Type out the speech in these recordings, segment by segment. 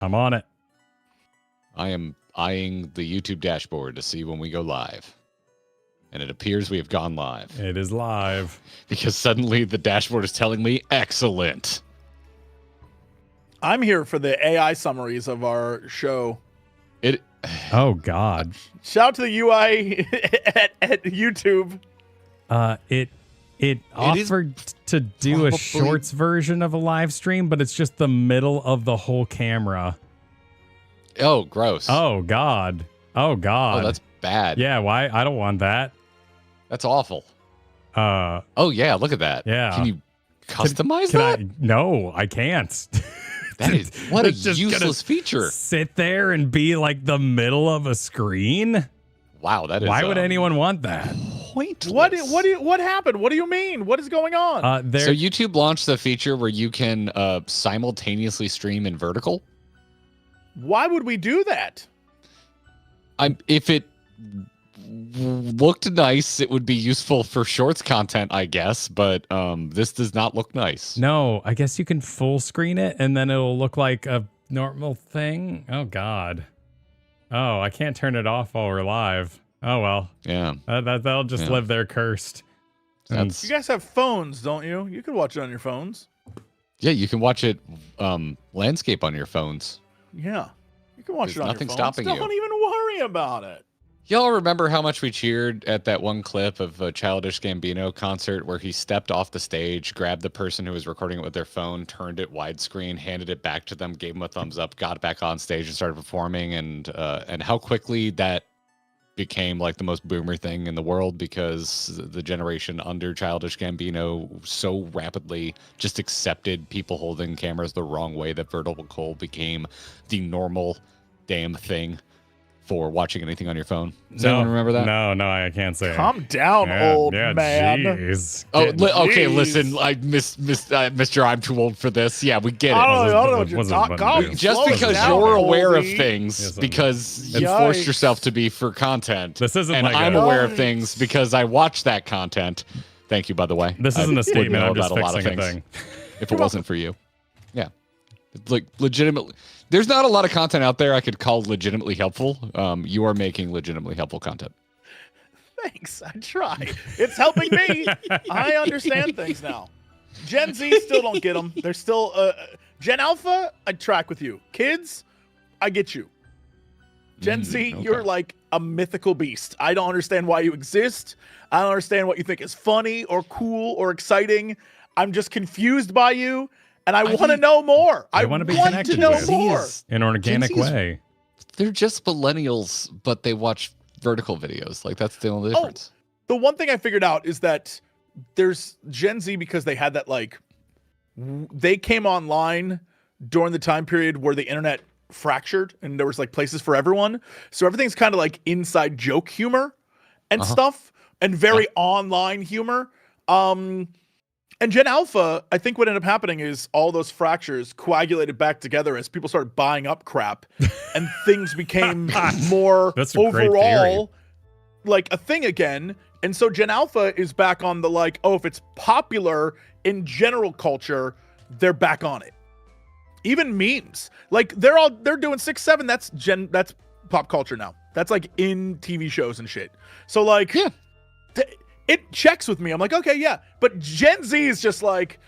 I'm on it. I am eyeing the YouTube dashboard to see when we go live. And it appears we have gone live. It is live. Because suddenly the dashboard is telling me excellent. I'm here for the AI summaries of our show. Oh, God. Shout out to the UI at YouTube. It offered to do a shorts version of a live stream, but it's just the middle of the whole camera. Oh, gross. Oh, God. Oh, God. Oh, that's bad. Yeah, why? I don't want that. That's awful. Oh, yeah, look at that. Yeah. Can you customize that? No, I can't. That is, what a It's just useless feature. Sit there and be like the middle of a screen? Wow, that is. Why would anyone want that? Pointless. What happened? What do you mean? What is going on? So YouTube launched a feature where you can simultaneously stream in vertical. Why would we do that? If it looked nice, it would be useful for shorts content, I guess. But this does not look nice. No, I guess you can full screen it and then it'll look like a normal thing. Oh, God. Oh, I can't turn it off while we're live. Oh, well. Yeah. That'll just live there cursed. You guys have phones, don't you? You can watch it on your phones. Yeah, you can watch it landscape on your phones. Yeah. You can watch There's it on nothing your phones. stopping you. Don't even worry about it. Y'all remember how much we cheered at that one clip of a Childish Gambino concert where he stepped off the stage, grabbed the person who was recording it with their phone, turned it widescreen, handed it back to them, gave them a thumbs up, got back on stage and started performing, and how quickly that became like the most boomer thing in the world because the generation under Childish Gambino so rapidly just accepted people holding cameras the wrong way that vertical became the normal damn thing for watching anything on your phone. Does anyone remember that? No, I can't say. Calm down, old man. Geez. Okay, listen, Mr. I'm too old for this. Yeah, we get it. I don't know what you're talking about. Just because you're aware of things because you forced yourself to be for content. This isn't and like I'm aware of things because I watch that content. Thank you, by the way. This isn't a statement. I'm just about a lot of fixing a things thing. if it wasn't for you. Yeah. Like legitimately. There's not a lot of content out there I could call legitimately helpful. You are making legitimately helpful content. Thanks. I try. It's helping me. I understand things now. Gen Z still don't get them. They're still Gen Alpha. I track with you. Kids, I get you. Gen Z, okay. You're like a mythical beast. I don't understand why you exist. I don't understand what you think is funny or cool or exciting. I'm just confused by you. And I want to know more. I want to be connected to know with more. In an organic way. They're just millennials, but they watch vertical videos. Like, that's the only difference. The one thing I figured out is that there's Gen Z because they had that, like, they came online during the time period where the internet fractured and there was, like, places for everyone. So everything's kind of like inside joke humor and stuff and very online humor. And Gen Alpha, I think what ended up happening is all those fractures coagulated back together as people started buying up crap and things became more overall like a thing again. And so Gen Alpha is back on the like, oh, if it's popular in general culture, they're back on it. Even memes. Like they're doing 6-7, that's pop culture now. That's like in TV shows and shit. So like it checks with me. I'm like, okay, yeah. But Gen Z is just like,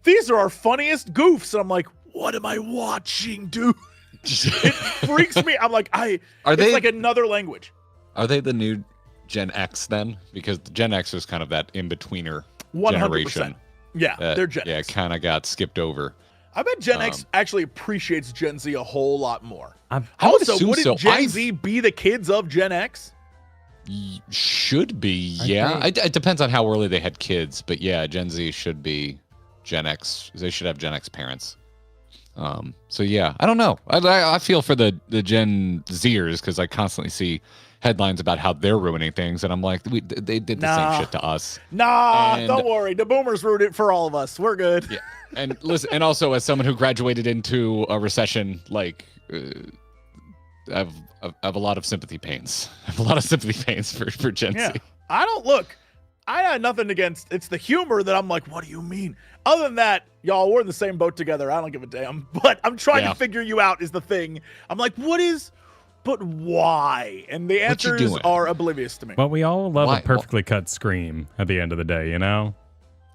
these are our funniest goofs. And I'm like, what am I watching, dude? It freaks me. I'm like, it's like another language. Are they the new Gen X then? Because Gen X was kind of that in-betweener 100%. generation. Yeah, they're Gen X. Yeah, kind of got skipped over. I bet Gen X actually appreciates Gen Z a whole lot more. Wouldn't Gen Z be the kids of Gen X? Should be, yeah. It depends on how early they had kids, but yeah, Gen Z should be Gen X. They should have Gen X parents. So yeah, I don't know. I feel for the Gen Zers because I constantly see headlines about how they're ruining things, and I'm like, they did the same shit to us. Don't worry. The boomers ruined it for all of us. We're good. Yeah, and listen, and also as someone who graduated into a recession, like. I have a lot of sympathy pains. I have a lot of sympathy pains for Gen Z. I don't look. I had nothing against. It's the humor that I'm like, what do you mean? Other than that, y'all, we're in the same boat together. I don't give a damn. But I'm trying to figure you out is the thing. I'm like, but why? And the answers are oblivious to me. But we all love a perfectly cut scream at the end of the day, you know?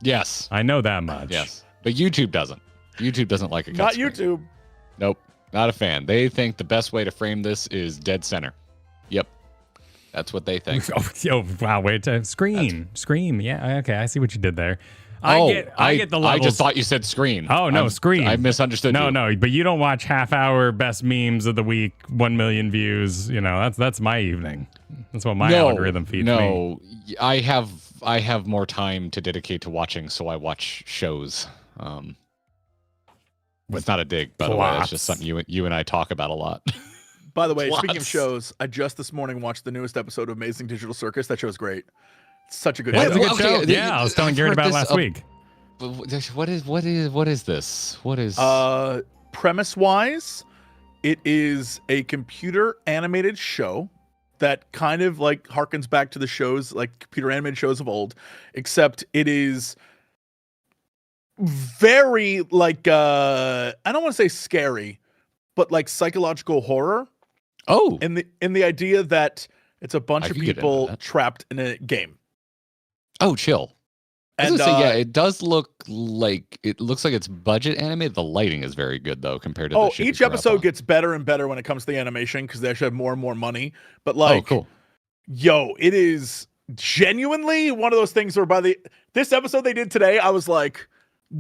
Yes. I know that much. Yes. But YouTube doesn't. YouTube doesn't like a cut Not screen. YouTube. Nope. Not a fan. They think the best way to frame this is dead center. Yep. That's what they think. Oh, wow, wait to scream. Yeah, okay, I see what you did there. I get the levels. I just thought you said screen. Oh, no, screen. I misunderstood you. No, but you don't watch half-hour best memes of the week, 1 million views. You know, that's my evening. That's what my algorithm feeds me. No, I have more time to dedicate to watching, so I watch shows. It's not a dig, by the way. It's just something you and I talk about a lot. By the way, speaking of shows, I just this morning watched the newest episode of Amazing Digital Circus. That show's great. It's such a good show. It's a good show. Yeah, I was telling Garrett about it last week. What is this? What is premise-wise, it is a computer animated show that kind of like harkens back to the shows, like computer animated shows of old, except it is very like I don't want to say scary, but like psychological horror. Oh, in the idea that it's a bunch of people trapped in a game. Oh, chill. And it does look like it's budget animated. The lighting is very good though compared to the shit each episode gets better and better when it comes to the animation because they actually have more and more money. But like, cool. Yo, it is genuinely one of those things where this episode they did today, I was like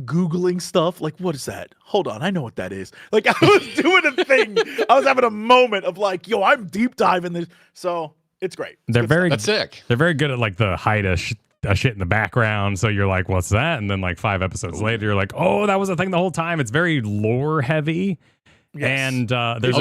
Googling stuff. Like, what is that? Hold on, I know what that is. Like, I was doing a thing. I was having a moment of like, yo, I'm deep diving this. So it's great. That's sick. They're very good at like the hide a shit in the background. So you're like, what's that? And then like 5 episodes later, you're like, oh, that was a thing the whole time. It's very lore heavy. Yes. And there's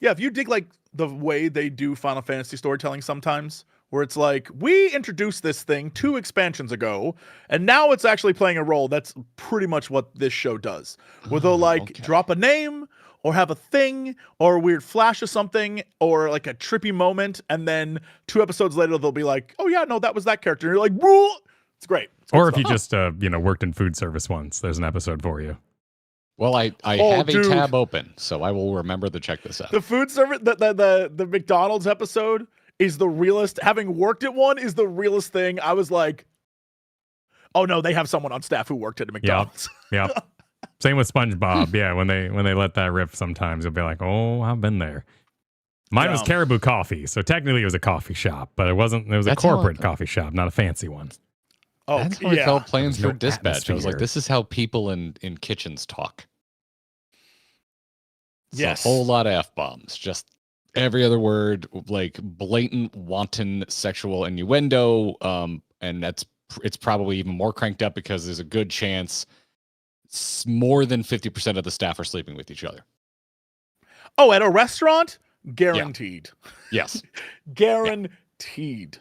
if you dig like the way they do Final Fantasy storytelling sometimes, where it's like, we introduced this thing 2 expansions ago, and now it's actually playing a role. That's pretty much what this show does. Where they'll drop a name, or have a thing, or a weird flash of something, or like a trippy moment, and then 2 episodes later, they'll be like, oh yeah, no, that was that character. And you're like, whoa! It's great. Or if you just, worked in food service once, there's an episode for you. Well, I have a tab open, so I will remember to check this out. The food service, the McDonald's episode is the realest. Having worked at one is the realest thing. I was like, oh no, they have someone on staff who worked at a McDonald's. Yep. Same with SpongeBob. Yeah, when they let that rip, sometimes you'll be like, oh, I've been there. Mine was Caribou Coffee, so technically it was a coffee shop, but it wasn't. It was a corporate coffee shop, not a fancy one. Oh, that's how I felt playing through Dispatch. I was like, this is how people in kitchens talk. Yes, a whole lot of F-bombs. Just every other word, like blatant, wanton sexual innuendo. And it's probably even more cranked up because there's a good chance more than 50% of the staff are sleeping with each other. Oh, at a restaurant? Guaranteed. Yeah. Yes. Guaranteed.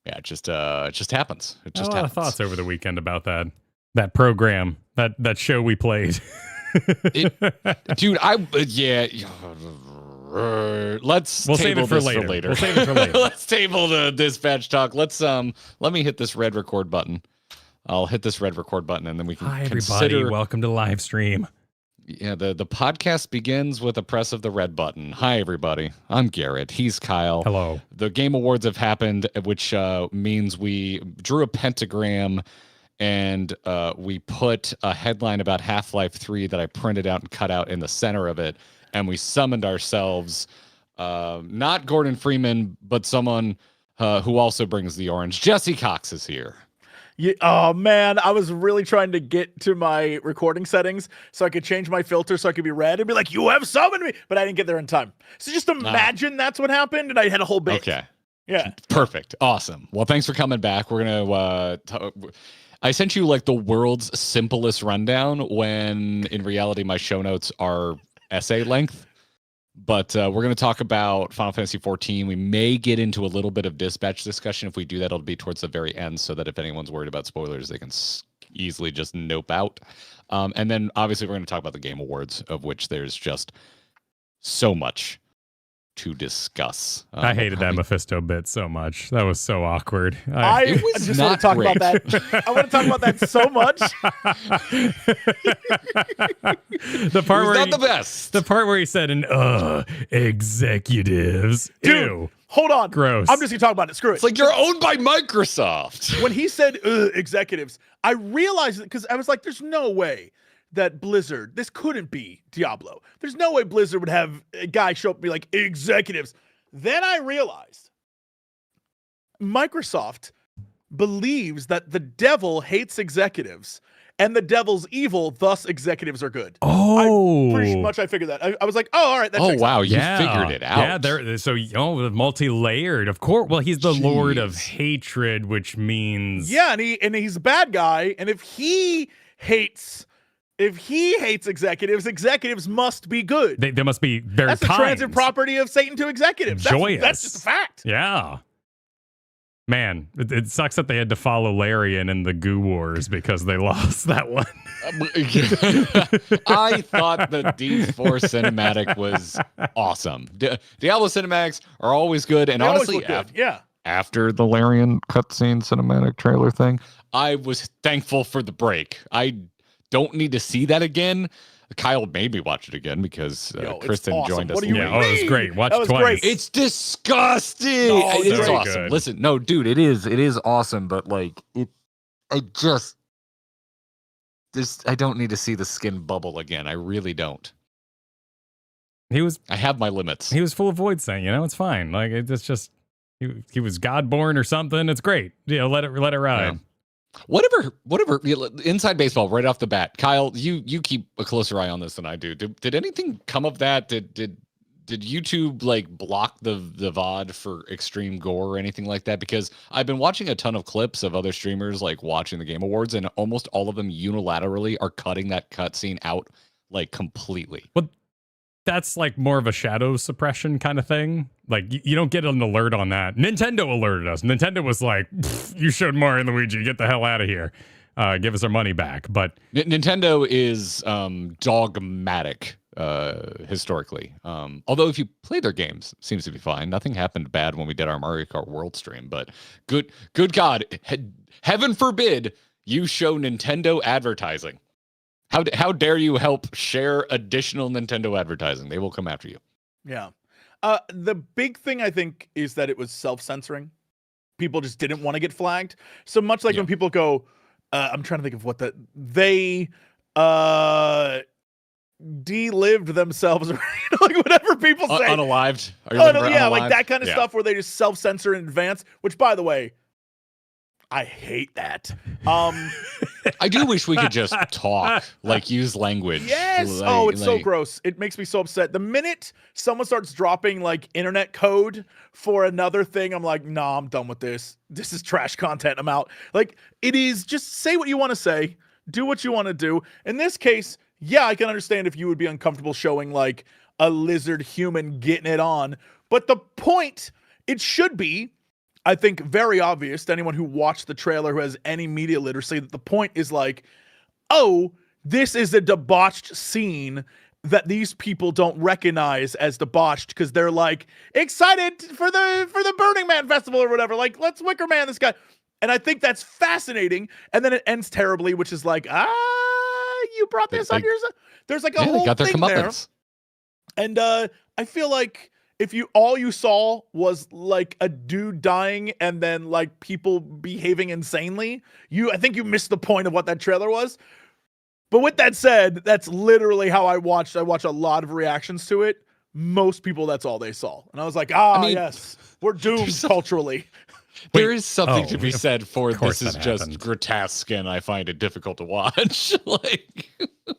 Yeah, it just happens. It just happens. A lot of thoughts over the weekend about that program, that show we played. Dude, we'll save it for later. We'll save it for later. Let's table the dispatch talk. Let me hit this red record button. I'll hit this red record button and then we can Hi, everybody. Welcome to live stream. Yeah, the podcast begins with a press of the red button. Hi, everybody. I'm Garrett. He's Kyle. Hello. The Game Awards have happened, which means we drew a pentagram and we put a headline about Half-Life 3 that I printed out and cut out in the center of it. And we summoned ourselves, not Gordon Freeman, but someone who also brings the orange. Jesse Cox is here. Yeah, oh man, I was really trying to get to my recording settings so I could change my filter so I could be red and be like, you have summoned me, but I didn't get there in time. So just imagine that's what happened and I had a whole bit. Okay. Yeah. Perfect. Awesome. Well, thanks for coming back. We're going to, I sent you like the world's simplest rundown when in reality my show notes are essay length. But we're going to talk about Final Fantasy XIV. We may get into a little bit of dispatch discussion. If we do that, it'll be towards the very end so that if anyone's worried about spoilers, they can easily just nope out. And then, obviously, we're going to talk about the Game Awards, of which there's just so much to discuss. I hated that Mephisto bit so much. That was so awkward. I just want to talk about that. I want to talk about that so much. The part where not the best. The part where he said, executives. Dude, Ew. Hold on. Gross. I'm just going to talk about it. Screw it. It's like you're owned by Microsoft. When he said executives, I realized it because I was like, there's no way that Blizzard, this couldn't be Diablo. There's no way Blizzard would have a guy show up and be like, executives. Then I realized Microsoft believes that the devil hates executives and the devil's evil, thus executives are good. Oh. Pretty much I figured that. I was like, oh, all right. That checks wow. out. You figured it out. Yeah, so multi-layered. Of course. Well, he's the Lord of Hatred, which means... Yeah, and he's a bad guy. And if he hates executives, executives must be good. They must be very That's the transit property of Satan to executives. Joyous. That's just a fact. Yeah. Man, it sucks that they had to follow Larian in the Goo Wars because they lost that one. I thought the D4 cinematic was awesome. Diablo cinematics are always good, and honestly, after the Larian cutscene cinematic trailer thing, I was thankful for the break. I don't need to see that again. Kyle made me watch it again because Kristen joined us. What do you mean? Oh, it was great. Watch it twice. Great. It's disgusting. No, it's awesome. Good. Listen, no, dude, it is awesome, but like I don't need to see the skin bubble again. I really don't. I have my limits. He was full of void saying, it's fine. Like it's just he was God-born or something. It's great. Let it ride. Yeah. Whatever. Inside baseball, right off the bat. Kyle, you keep a closer eye on this than I do. Did anything come of that? Did YouTube like block the VOD for extreme gore or anything like that? Because I've been watching a ton of clips of other streamers like watching the Game Awards, and almost all of them unilaterally are cutting that cutscene out like completely. But that's like more of a shadow suppression kind of thing. Like you don't get an alert on that. Nintendo alerted us. Nintendo was like, "You showed Mario and Luigi. Get the hell out of here. Give us our money back." But Nintendo is dogmatic historically. Although if you play their games, it seems to be fine. Nothing happened bad when we did our Mario Kart World stream. But good God, heaven forbid you show Nintendo advertising. How dare you help share additional Nintendo advertising? They will come after you. Yeah. The big thing I think is that it was self-censoring. People just didn't want to get flagged. So much like when people go, I'm trying to think of what they delived themselves, like whatever people say. Unalived. Like that kind of stuff where they just self-censor in advance, which by the way, I hate that. I do wish we could just talk, like use language. Yes. It's so gross. It makes me so upset. The minute someone starts dropping like internet code for another thing, I'm like, nah, I'm done with this. This is trash content. I'm out. Like it is just say what you want to say, do what you want to do. In this case, yeah, I can understand if you would be uncomfortable showing like a lizard human getting it on. But the point, it should be, I think, very obvious to anyone who watched the trailer who has any media literacy that the point is like, oh, this is a debauched scene that these people don't recognize as debauched because they're like excited for the Burning Man festival or whatever. Like, let's Wicker Man this guy. And I think that's fascinating. And then it ends terribly, which is like, you brought this on yourself. There's like a whole thing there. And I feel like if all you saw was like a dude dying and then like people behaving insanely, I think you missed the point of what that trailer was. But with that said, that's literally how I watched. I watched a lot of reactions to it. Most people, that's all they saw. And I was like, yes, we're doomed culturally. There is something to be said for this is just grotesque and I find it difficult to watch.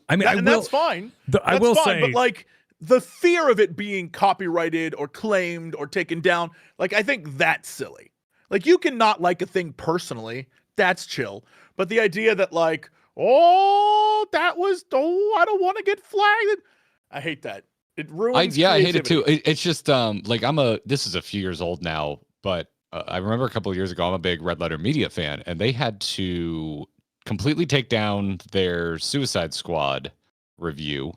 That's fine. I will say, but like, the fear of it being copyrighted or claimed or taken down, like, I think that's silly. Like, you can not like a thing personally. That's chill. But the idea that, like, I don't want to get flagged. I hate that. It ruins creativity. I hate it too. It's just, this is a few years old now, but I remember a couple of years ago, I'm a big Red Letter Media fan, and they had to completely take down their Suicide Squad review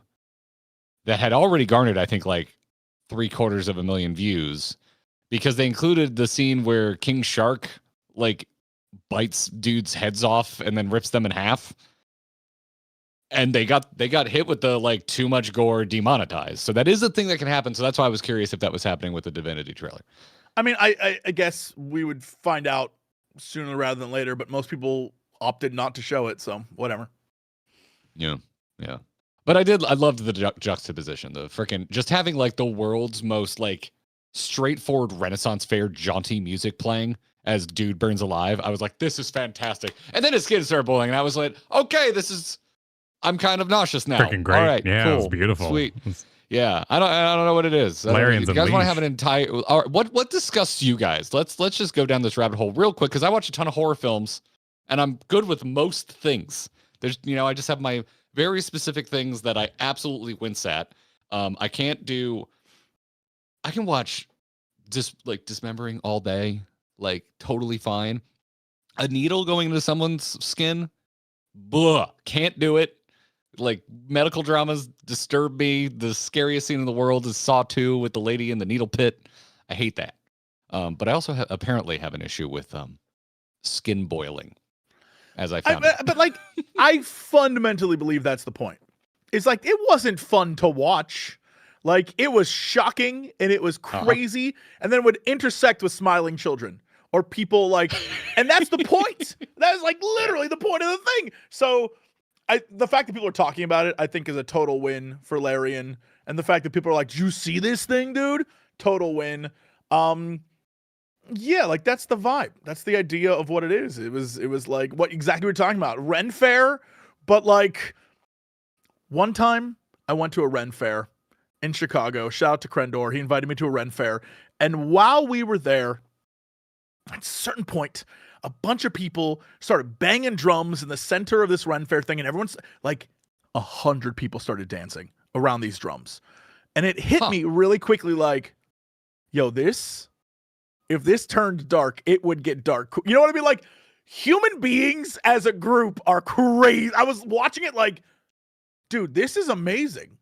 that had already garnered, I think, like 750,000 views because they included the scene where King Shark like bites dudes' heads off and then rips them in half. And they got hit with the like too much gore demonetized. So that is a thing that can happen. So that's why I was curious if that was happening with the Divinity trailer. I mean, I guess we would find out sooner rather than later, but most people opted not to show it, so whatever. Yeah. But I loved the juxtaposition, the freaking just having like the world's most like straightforward Renaissance fair jaunty music playing as dude burns alive. I was like, this is fantastic. And then his skin started boiling, and I was like, okay, I'm kind of nauseous now. Freaking great. All right, yeah, cool, it was beautiful. Sweet. Yeah, I don't know what it is. Larian's you guys want to have Unleashed. an entire? What disgusts you guys? Let's just go down this rabbit hole real quick because I watch a ton of horror films, and I'm good with most things. There's I just have my very specific things that I absolutely wince at. I can watch dismembering all day, like totally fine. A needle going into someone's skin, blah, can't do it. Like medical dramas disturb me. The scariest scene in the world is Saw 2 with the lady in the needle pit. I hate that. But I also apparently have an issue with skin boiling, as I found out. But like, I fundamentally believe that's the point. It's like, it wasn't fun to watch. Like, it was shocking and it was crazy, and then it would intersect with smiling children or people like, and that's the point. That is like literally the point of the thing. So the fact that people are talking about it, I think, is a total win for Larian. And the fact that people are like, "Did you see this thing, dude?" Total win. Yeah, like that's the vibe. That's the idea of what it is. It was like what exactly we're talking about. Ren Fair, but like one time I went to a Ren Fair in Chicago. Shout out to Krendor. He invited me to a Ren Fair. And while we were there, at a certain point, a bunch of people started banging drums in the center of this Ren Fair thing, and everyone's like 100 people started dancing around these drums. And it hit me really quickly like, yo, if this turned dark, it would get dark. You know what I mean? Like, human beings as a group are crazy. I was watching it like, dude, this is amazing,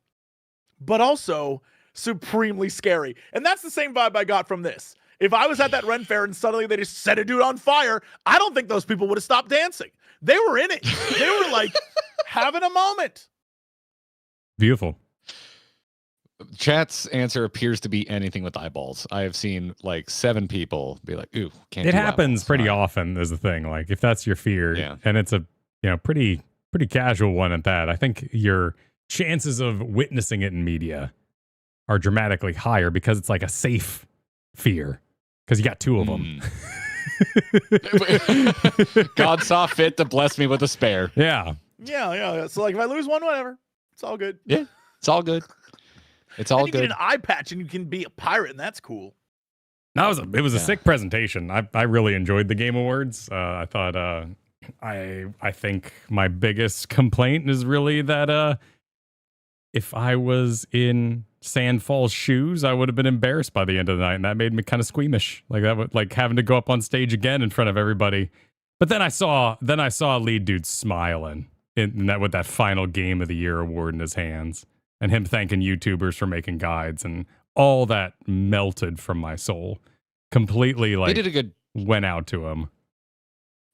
but also supremely scary. And that's the same vibe I got from this. If I was at that Ren Fair and suddenly they just set a dude on fire, I don't think those people would have stopped dancing. They were in it. They were like having a moment. Beautiful. Chat's answer appears to be anything with eyeballs. I have seen like 7 people be like, "Ooh, can't." It do happens eyeballs. pretty often is the thing. Like if that's your fear, and it's a pretty casual one at that, I think your chances of witnessing it in media are dramatically higher because it's like a safe fear because you got 2 of them. God saw fit to bless me with a spare. Yeah. So like if I lose one, whatever. It's all good. Yeah, it's all good. It's all you good. Get an eye patch and you can be a pirate, and that's cool. It was a sick presentation. I really enjoyed the Game Awards. I thought I think my biggest complaint is really that if I was in Sandfall's shoes, I would have been embarrassed by the end of the night, and that made me kind of squeamish. Like that would like having to go up on stage again in front of everybody. But then I saw a lead dude smiling with that final Game of the Year award in his hands, and him thanking YouTubers for making guides, and all that melted from my soul. Completely like they did a good went out to him.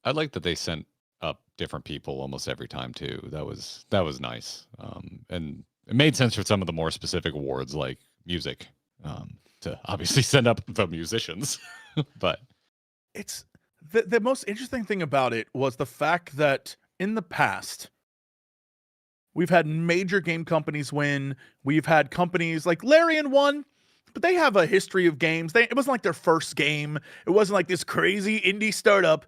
I like that they sent up different people almost every time too. That was nice. And it made sense for some of the more specific awards like music to obviously send up the musicians. But it's the most interesting thing about it was the fact that in the past we've had major game companies win. We've had companies like Larian won, but they have a history of games. It wasn't like their first game. It wasn't like this crazy indie startup.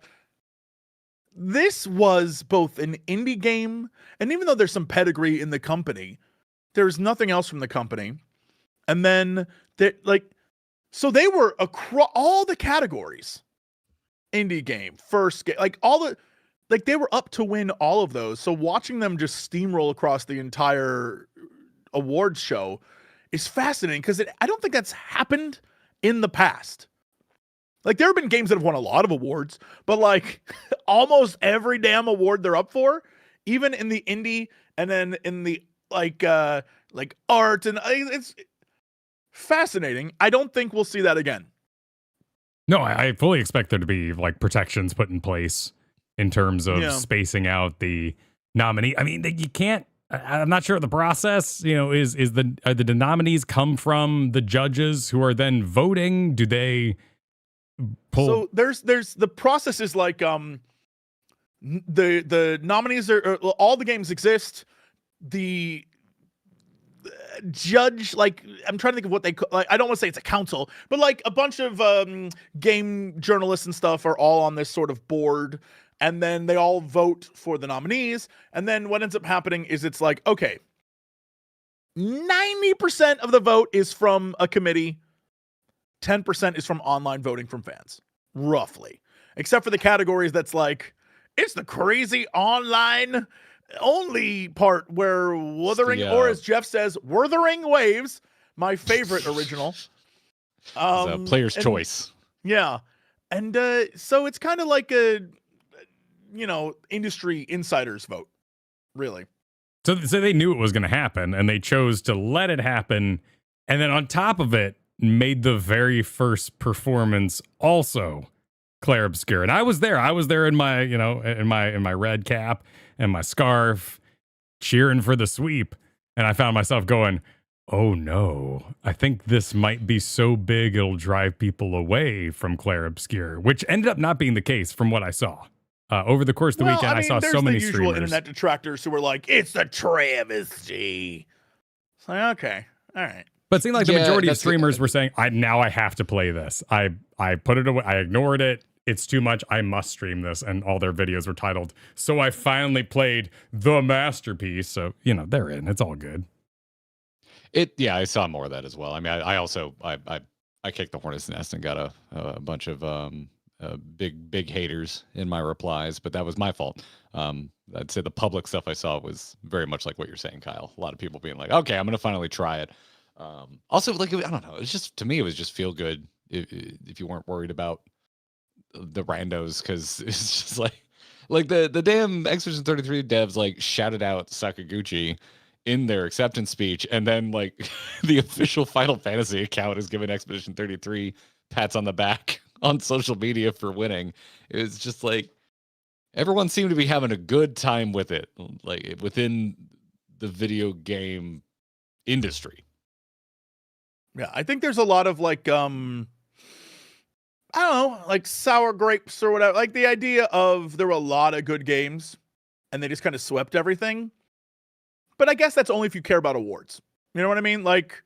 This was both an indie game, and even though there's some pedigree in the company, there's nothing else from the company. And then so they were across all the categories. Indie game, first game, they were up to win all of those. So watching them just steamroll across the entire awards show is fascinating because I don't think that's happened in the past. Like there have been games that have won a lot of awards, but like almost every damn award they're up for, even in the indie and then in the like art, and fascinating. I don't think we'll see that again. No, I fully expect there to be like protections put in place in terms of spacing out the nominee. I mean, you can't. I'm not sure the process. Is the nominees come from the judges who are then voting? Do they pull? So there's the process is like the nominees are all the games exist. The judge, like, I'm trying to think of what they like. I don't want to say it's a council, but like a bunch of game journalists and stuff are all on this sort of board, and then they all vote for the nominees. And then what ends up happening is it's like, okay, 90% of the vote is from a committee, 10% is from online voting from fans, roughly, except for the categories that's like, it's the crazy online only part where Wuthering, or as Jeff says, Wuthering Waves, my favorite original. Player's choice. Yeah. And so it's kind of like a, industry insiders vote, really. So they knew it was going to happen, and they chose to let it happen. And then on top of it, made the very first performance also Claire Obscure. And I was there. I was there in my, in my red cap and my scarf, cheering for the sweep. And I found myself going, oh no, I think this might be so big it'll drive people away from Claire Obscure, which ended up not being the case from what I saw. Over the course of the weekend, I saw so many streamers. There's the usual internet detractors who were like, it's a travesty. It's like, okay, all right. But it seemed like the majority of streamers were saying, I have to play this. I put it away. I ignored it. It's too much. I must stream this. And all their videos were titled, so I finally played the masterpiece. So, they're in. It's all good. I saw more of that as well. I mean, I also kicked the hornet's nest and got a bunch of big haters in my replies, but that was my fault. I'd say the public stuff I saw was very much like what you're saying, Kyle. A lot of people being like, okay, I'm going to finally try it. Also, like, I don't know. It's just, to me, it was just feel good if you weren't worried about the randos, because it's just like the damn Expedition 33 devs like shouted out Sakaguchi in their acceptance speech, and then like the official Final Fantasy account is giving Expedition 33 pats on the back on social media for winning. It was just like everyone seemed to be having a good time with it, like within the video game industry. Yeah, I think there's a lot of like I don't know, like sour grapes or whatever. Like the idea of there were a lot of good games and they just kind of swept everything. But I guess that's only if you care about awards. You know what I mean? Like,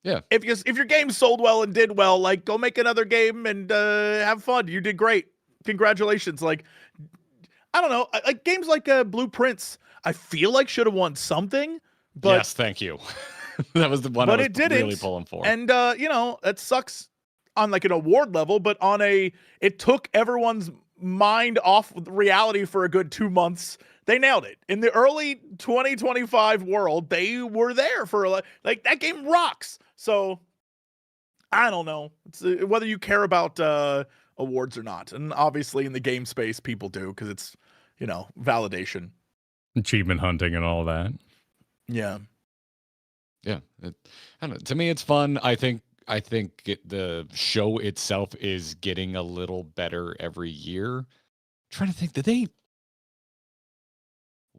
yeah, if your game sold well and did well, like, go make another game and have fun. You did great. Congratulations. Like, I don't know. Like games like Blueprints, I feel like should have won something. But yes, thank you. That was the one I was really pulling for. And that sucks on like an award level, but it took everyone's mind off reality for a good 2 months. They nailed it. In the early 2025 world, they were there for like that game rocks. So I don't know. It's whether you care about awards or not. And obviously in the game space, people do, because it's, validation. Achievement hunting and all that. Yeah. Yeah. I don't know. To me, it's fun. I think the show itself is getting a little better every year. I'm trying to think,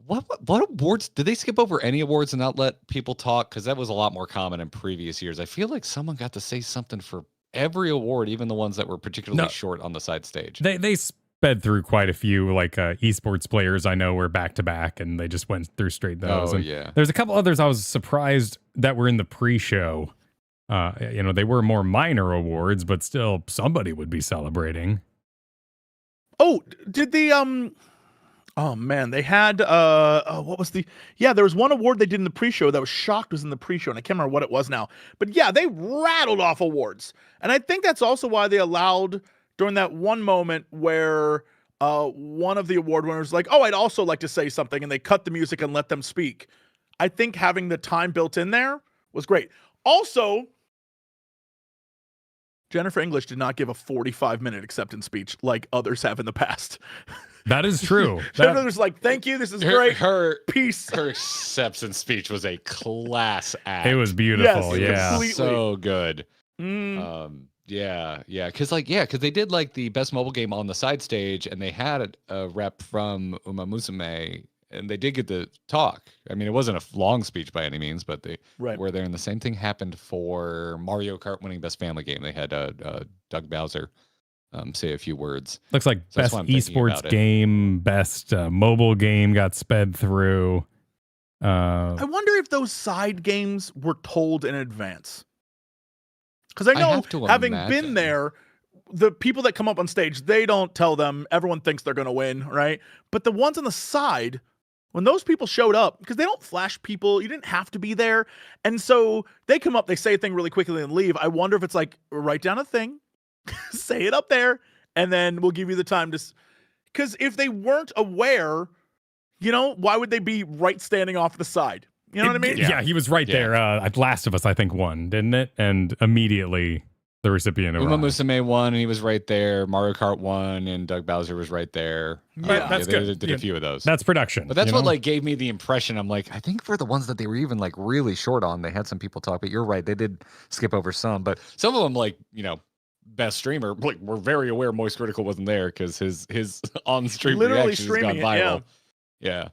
what awards did they skip over? Any awards and not let people talk? Because that was a lot more common in previous years. I feel like someone got to say something for every award, even the ones that were particularly short on the side stage. They sped through quite a few, like esports players I know were back to back, and they just went through straight those. Oh, and yeah. There's a couple others I was surprised that were in the pre-show. They were more minor awards, but still somebody would be celebrating. Oh, did the oh man, they had what was there was one award they did in the pre-show that was shocked was in the pre-show, and I can't remember what it was now. But yeah, they rattled off awards. And I think that's also why they allowed during that one moment where one of the award winners was like, "Oh, I'd also like to say something," and they cut the music and let them speak. I think having the time built in there was great. Also, Jennifer English did not give a 45-minute acceptance speech like others have in the past. That is true. Jennifer was like, "Thank you, this is great. Peace." Her acceptance speech was a class act. It was beautiful. Yes, yeah, so good. Mm. Because they did like the best mobile game on the side stage, and they had a rep from Uma Musume, and they did get to talk. I mean, it wasn't a long speech by any means, but they were there. And the same thing happened for Mario Kart winning best family game. They had Doug Bowser say a few words. Looks like So best esports game, best mobile game got sped through. I wonder if those side games were told in advance. Because I know, having been there, the people that come up on stage, they don't tell them. Everyone thinks they're going to win, right? But the ones on the side, when those people showed up, because they don't flash people, you didn't have to be there. And so they come up, they say a thing really quickly and leave. I wonder if it's like, write down a thing, say it up there, and then we'll give you the time to... Because if they weren't aware, why would they be standing off the side? You know what I mean? Yeah, he was right there. At Last of Us, I think, won, didn't it? And immediately the recipient arrived. Uma Musume won, and he was right there. Mario Kart won, and Doug Bowser was right there. That's good. They did a few of those. That's production. But that's what gave me the impression. I'm like, I think for the ones that they were even really short on, they had some people talk. But you're right, they did skip over some. But some of them, best streamer, we're very aware Moist Critical wasn't there because his on-stream reaction has gone viral. Yeah.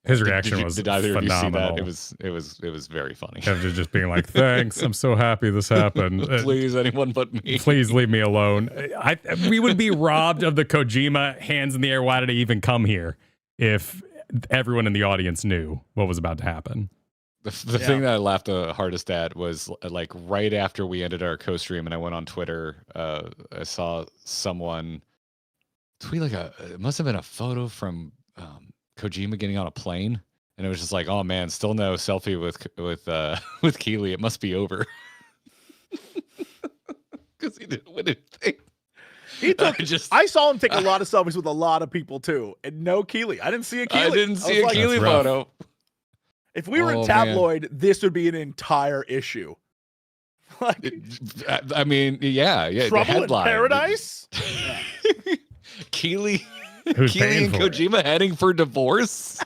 His reaction was did either phenomenal. of you see that? It was very funny. Of just being like, "Thanks, I'm so happy this happened. Please, anyone but me. Please leave me alone." We would be robbed of the Kojima hands in the air. Why did he even come here? If everyone in the audience knew what was about to happen. The thing that I laughed the hardest at was right after we ended our co-stream, and I went on Twitter. I saw someone tweet it must have been a photo from Kojima getting on a plane, and it was just like, "Oh man, still no selfie with Keeley. It must be over." Because he didn't win anything. I saw him take a lot of selfies with a lot of people too, and no Keeley. I didn't see a Keeley. I didn't see a Keeley photo. If we were in tabloid, this would be an entire issue. I mean, yeah. Trouble the headline. in Paradise. Keeley and Kojima heading for divorce.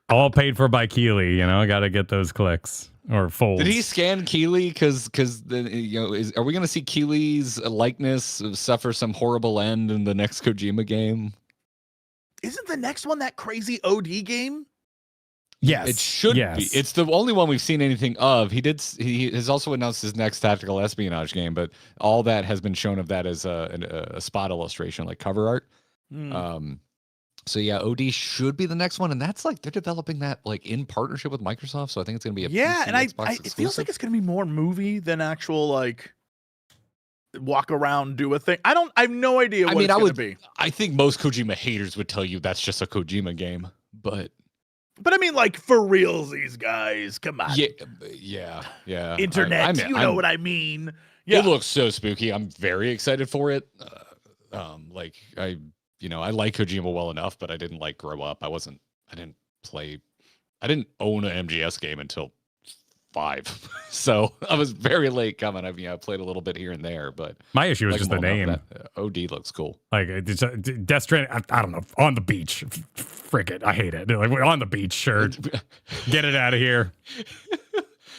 All paid for by Keeley. Got to get those clicks or folds. Did he scan Keeley? Because are we going to see Keeley's likeness suffer some horrible end in the next Kojima game? Isn't the next one that crazy OD game? Yes, it should be. It's the only one we've seen anything of. He has also announced his next tactical espionage game, but all that has been shown of that as a spot illustration, like cover art. So yeah, OD should be the next one, and that's they're developing that in partnership with Microsoft. So I think it's going to be and it feels like it's going to be more movie than actual walk around, do a thing. I have no idea what it's going to be. I think most Kojima haters would tell you that's just a Kojima game, but I mean, for reals, these guys, come on. Yeah. Internet, you know what I mean. Yeah. It looks so spooky. I'm very excited for it. I like Kojima well enough, but I didn't grow up. I didn't own an MGS game until 5. So I was very late coming. I played a little bit here and there, but my issue was just the name. OD looks cool. Death Stranding, I don't know, on the beach. Frick it. I hate it. We're on the beach, sure. Get it out of here.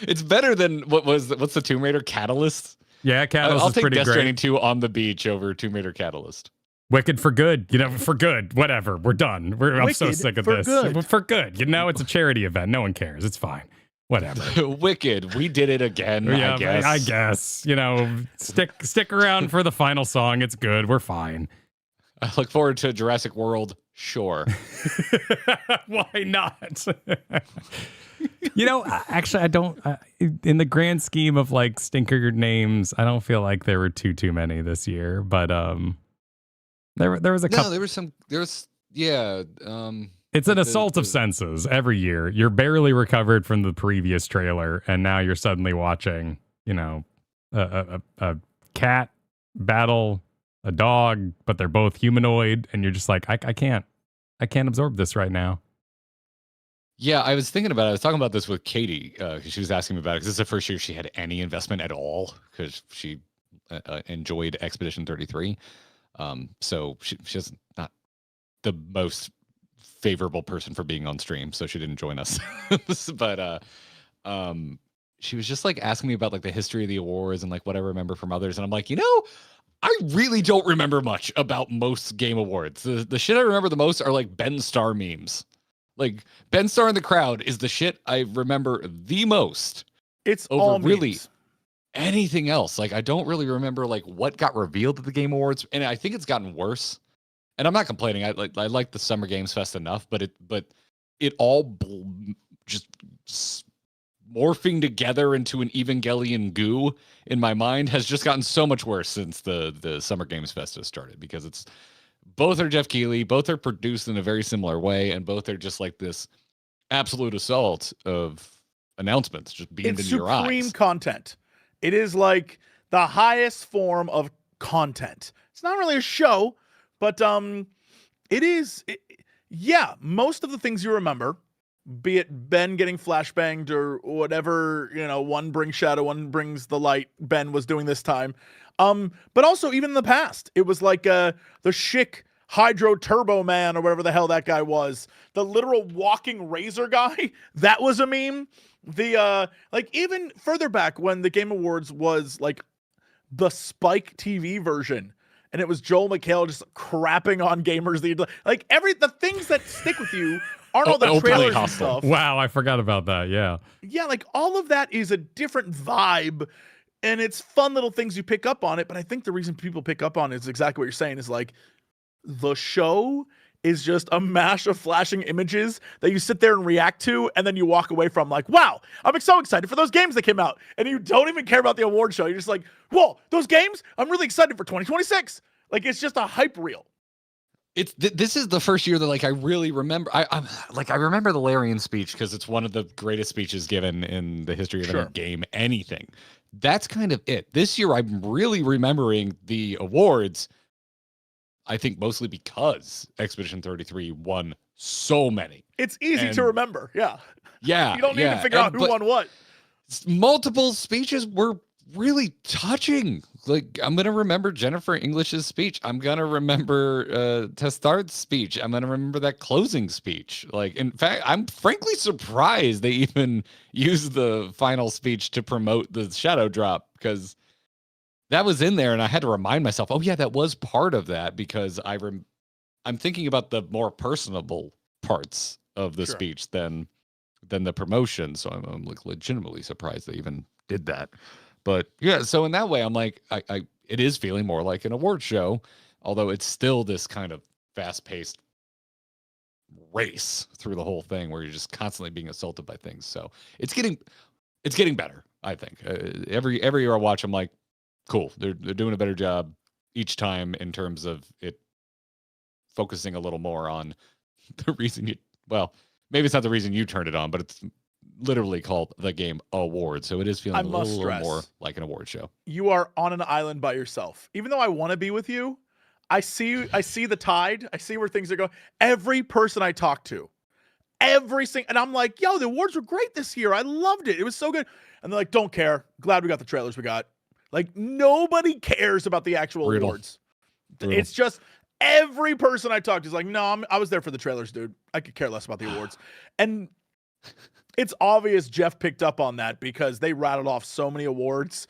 It's better than what's the Tomb Raider Catalyst? Yeah, Catalyst I'll is take pretty Death great. Stranding 2 on the beach over Tomb Raider Catalyst. Wicked for good, for good, whatever. We're done. I'm so sick of this. Good. For good, it's a charity event. No one cares. It's fine. Whatever. Wicked. We did it again. Yeah, I guess. Stick around for the final song. It's good. We're fine. I look forward to Jurassic World. Sure. Why not? Actually, I don't. In the grand scheme of stinker names, I don't feel like there were too many this year. But there was a couple. No, there was. Yeah. It's an assault of senses every year. You're barely recovered from the previous trailer, and now you're suddenly watching, a cat battle a dog, but they're both humanoid, and you're just like, I can't absorb this right now. Yeah, I was thinking about it. I was talking about this with Katie because she was asking me about it because this is the first year she had any investment at all because she enjoyed Expedition 33. So she's not the most favorable person for being on stream, so she didn't join us. But she was just like asking me about like the history of the awards and like what I remember from others, and I'm like, I really don't remember much about most game awards. The shit I remember the most are like Ben Starr memes. Like Ben Starr in the crowd is the shit I remember the most. It's over all really memes. Anything else. Like I don't really remember like what got revealed at the Game Awards, and I think it's gotten worse. And I'm not complaining. I like the Summer Games Fest enough, but it all just morphing together into an Evangelion goo in my mind has just gotten so much worse since the Summer Games Fest has started, because it's both are Jeff Keighley, both are produced in a very similar way, and both are just like this absolute assault of announcements just beamed into your eyes. It's supreme content. It is like the highest form of content. It's not really a show, but it is. Yeah, most of the things you remember, be it Ben getting flashbanged or whatever, one brings shadow, one brings the light, Ben was doing this time. But also even in the past, it was like the Schick Hydro Turbo Man or whatever the hell that guy was. The literal walking razor guy, that was a meme. The like even further back when the Game Awards was like the Spike TV version, and it was Joel McHale just crapping on gamers. Like the things that stick with you aren't all the trailers and stuff. Wow, I forgot about that. Yeah. Yeah, like all of that is a different vibe, and it's fun little things you pick up on it. But I think the reason people pick up on it is exactly what you're saying, is like the show is just a mash of flashing images that you sit there and react to, and then you walk away from like, wow, I'm so excited for those games that came out. And you don't even care about the award show. You're just like, whoa, those games? I'm really excited for 2026. Like, it's just a hype reel. This is the first year that like I really remember. I remember the Larian speech because it's one of the greatest speeches given in the history of any game, anything. That's kind of it. This year I'm really remembering the awards, I think mostly because Expedition 33 won so many. It's easy to remember. Yeah. Yeah. You don't need to figure out who won what. Multiple speeches were really touching. Like, I'm going to remember Jennifer English's speech. I'm going to remember Testard's speech. I'm going to remember that closing speech. Like, in fact, I'm frankly surprised they even used the final speech to promote the Shadow Drop, because that was in there, and I had to remind myself, oh yeah, that was part of that, because I'm thinking about the more personable parts of the speech than the promotion. So I'm like legitimately surprised they even did that. But yeah, so in that way, I'm like, it is feeling more like an award show, although it's still this kind of fast-paced race through the whole thing where you're just constantly being assaulted by things. So it's getting better, I think. Every year I watch, I'm like, cool. They're doing a better job each time in terms of it focusing a little more on the reason maybe it's not the reason you turned it on, but it's literally called the Game Award. So it is feeling a little more like an award show. You are on an island by yourself. Even though I want to be with you, I see the tide. I see where things are going. Every person I talk to, and I'm like, yo, the awards were great this year. I loved it. It was so good. And they're like, don't care. Glad we got the trailers we got. Like, nobody cares about the actual awards. Brutal. It's just every person I talked to is like, no, I was there for the trailers, dude. I could care less about the awards. And it's obvious Jeff picked up on that because they rattled off so many awards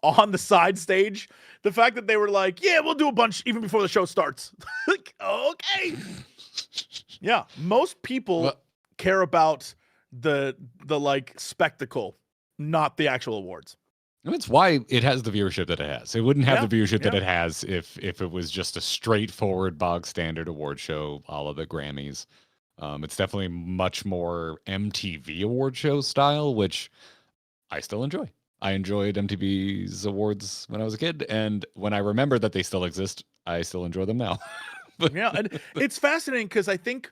on the side stage. The fact that they were like, yeah, we'll do a bunch even before the show starts. Like, okay. Yeah. Most people care about the like spectacle, not the actual awards. That's why it has the viewership that it has. It wouldn't have the viewership that it has if it was just a straightforward bog standard award show a la the Grammys. It's definitely much more MTV award show style, which I still enjoy. I enjoyed MTV's awards when I was a kid, and when I remember that they still exist, I still enjoy them now. Yeah, and it's fascinating because I think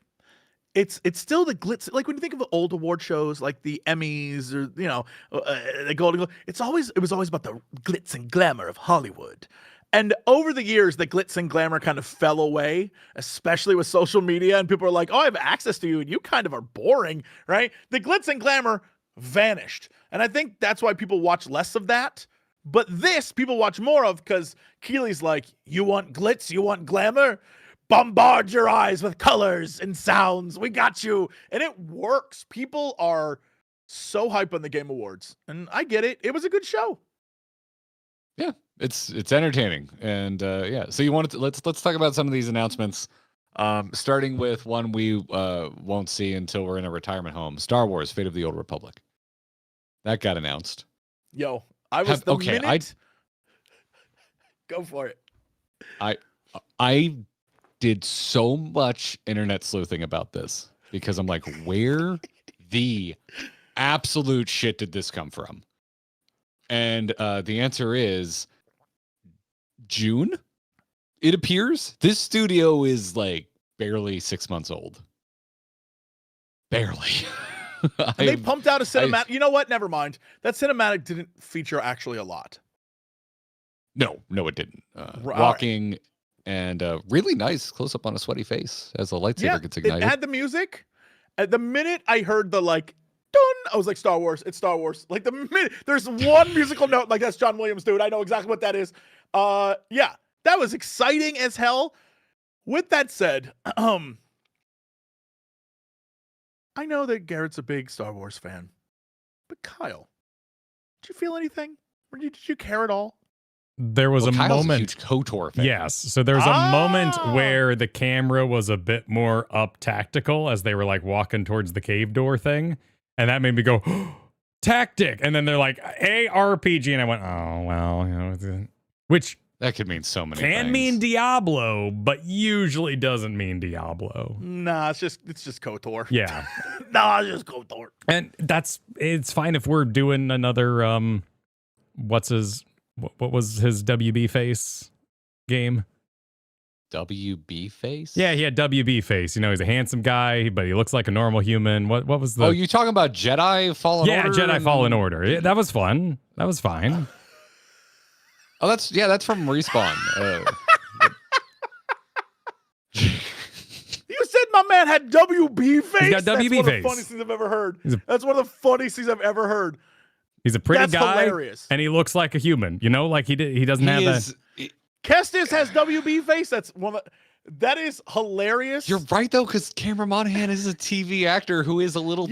it's still the glitz. Like when you think of old award shows, like the Emmys or the Golden Globe, it was always about the glitz and glamour of Hollywood. And over the years, the glitz and glamour kind of fell away, especially with social media. And people are like, oh, I have access to you, and you kind of are boring, right? The glitz and glamour vanished. And I think that's why people watch less of that But this people watch more of because Keeley's like, you want glitz, you want glamour? Bombard your eyes with colors and sounds. We got you. And it works. People are so hype on the Game Awards. And I get it. It was a good show. Yeah, it's entertaining. And yeah, so you wanted to let's talk about some of these announcements. Starting with one we won't see until we're in a retirement home. Star Wars: Fate of the Old Republic. That got announced. Yo, I was Go for it. I did so much internet sleuthing about this because I'm like, where the absolute shit did this come from? And the answer is June. It appears this studio is like barely 6 months old. Barely. They pumped out a cinematic. You know what? Never mind. That cinematic didn't feature actually a lot. No, it didn't. Walking and really nice close up on a sweaty face as the lightsaber gets ignited. It had the music. At the minute I heard the like, dun, I was like, Star Wars. It's Star Wars. Like the minute there's one musical note, like that's John Williams, dude. I know exactly what that is. Yeah, that was exciting as hell. With that said, I know that Garrett's a big Star Wars fan, but Kyle, did you feel anything? Or did you care at all? There was a Kyle's moment. A huge KOTOR fan. Yes. So there was a moment where the camera was a bit more up tactical as they were like walking towards the cave door thing. And that made me go, tactic. And then they're like, ARPG. And I went, oh, well, you know, which that could mean so many can things. mean Diablo, but usually doesn't mean Diablo. Nah, it's just KOTOR. Yeah. Nah, it's just KOTOR. And it's fine if we're doing another, what was his WB face game? WB face? Yeah, he had WB face. You know, he's a handsome guy, but he looks like a normal human. What was the... Oh, you talking about Jedi Fallen Order? Yeah, Jedi Fallen Order. Yeah, that was fun. That was fine. Oh, that's from Respawn. You said my man had WB face? He's got WB face. That's one of the funniest things I've ever heard. That's one of the funniest things I've ever heard. He's a pretty guy, hilarious. And he looks like a human. You know, like he doesn't have that. Kestis has WB face. That is hilarious. You're right though, because Cameron Monaghan is a TV actor who is a little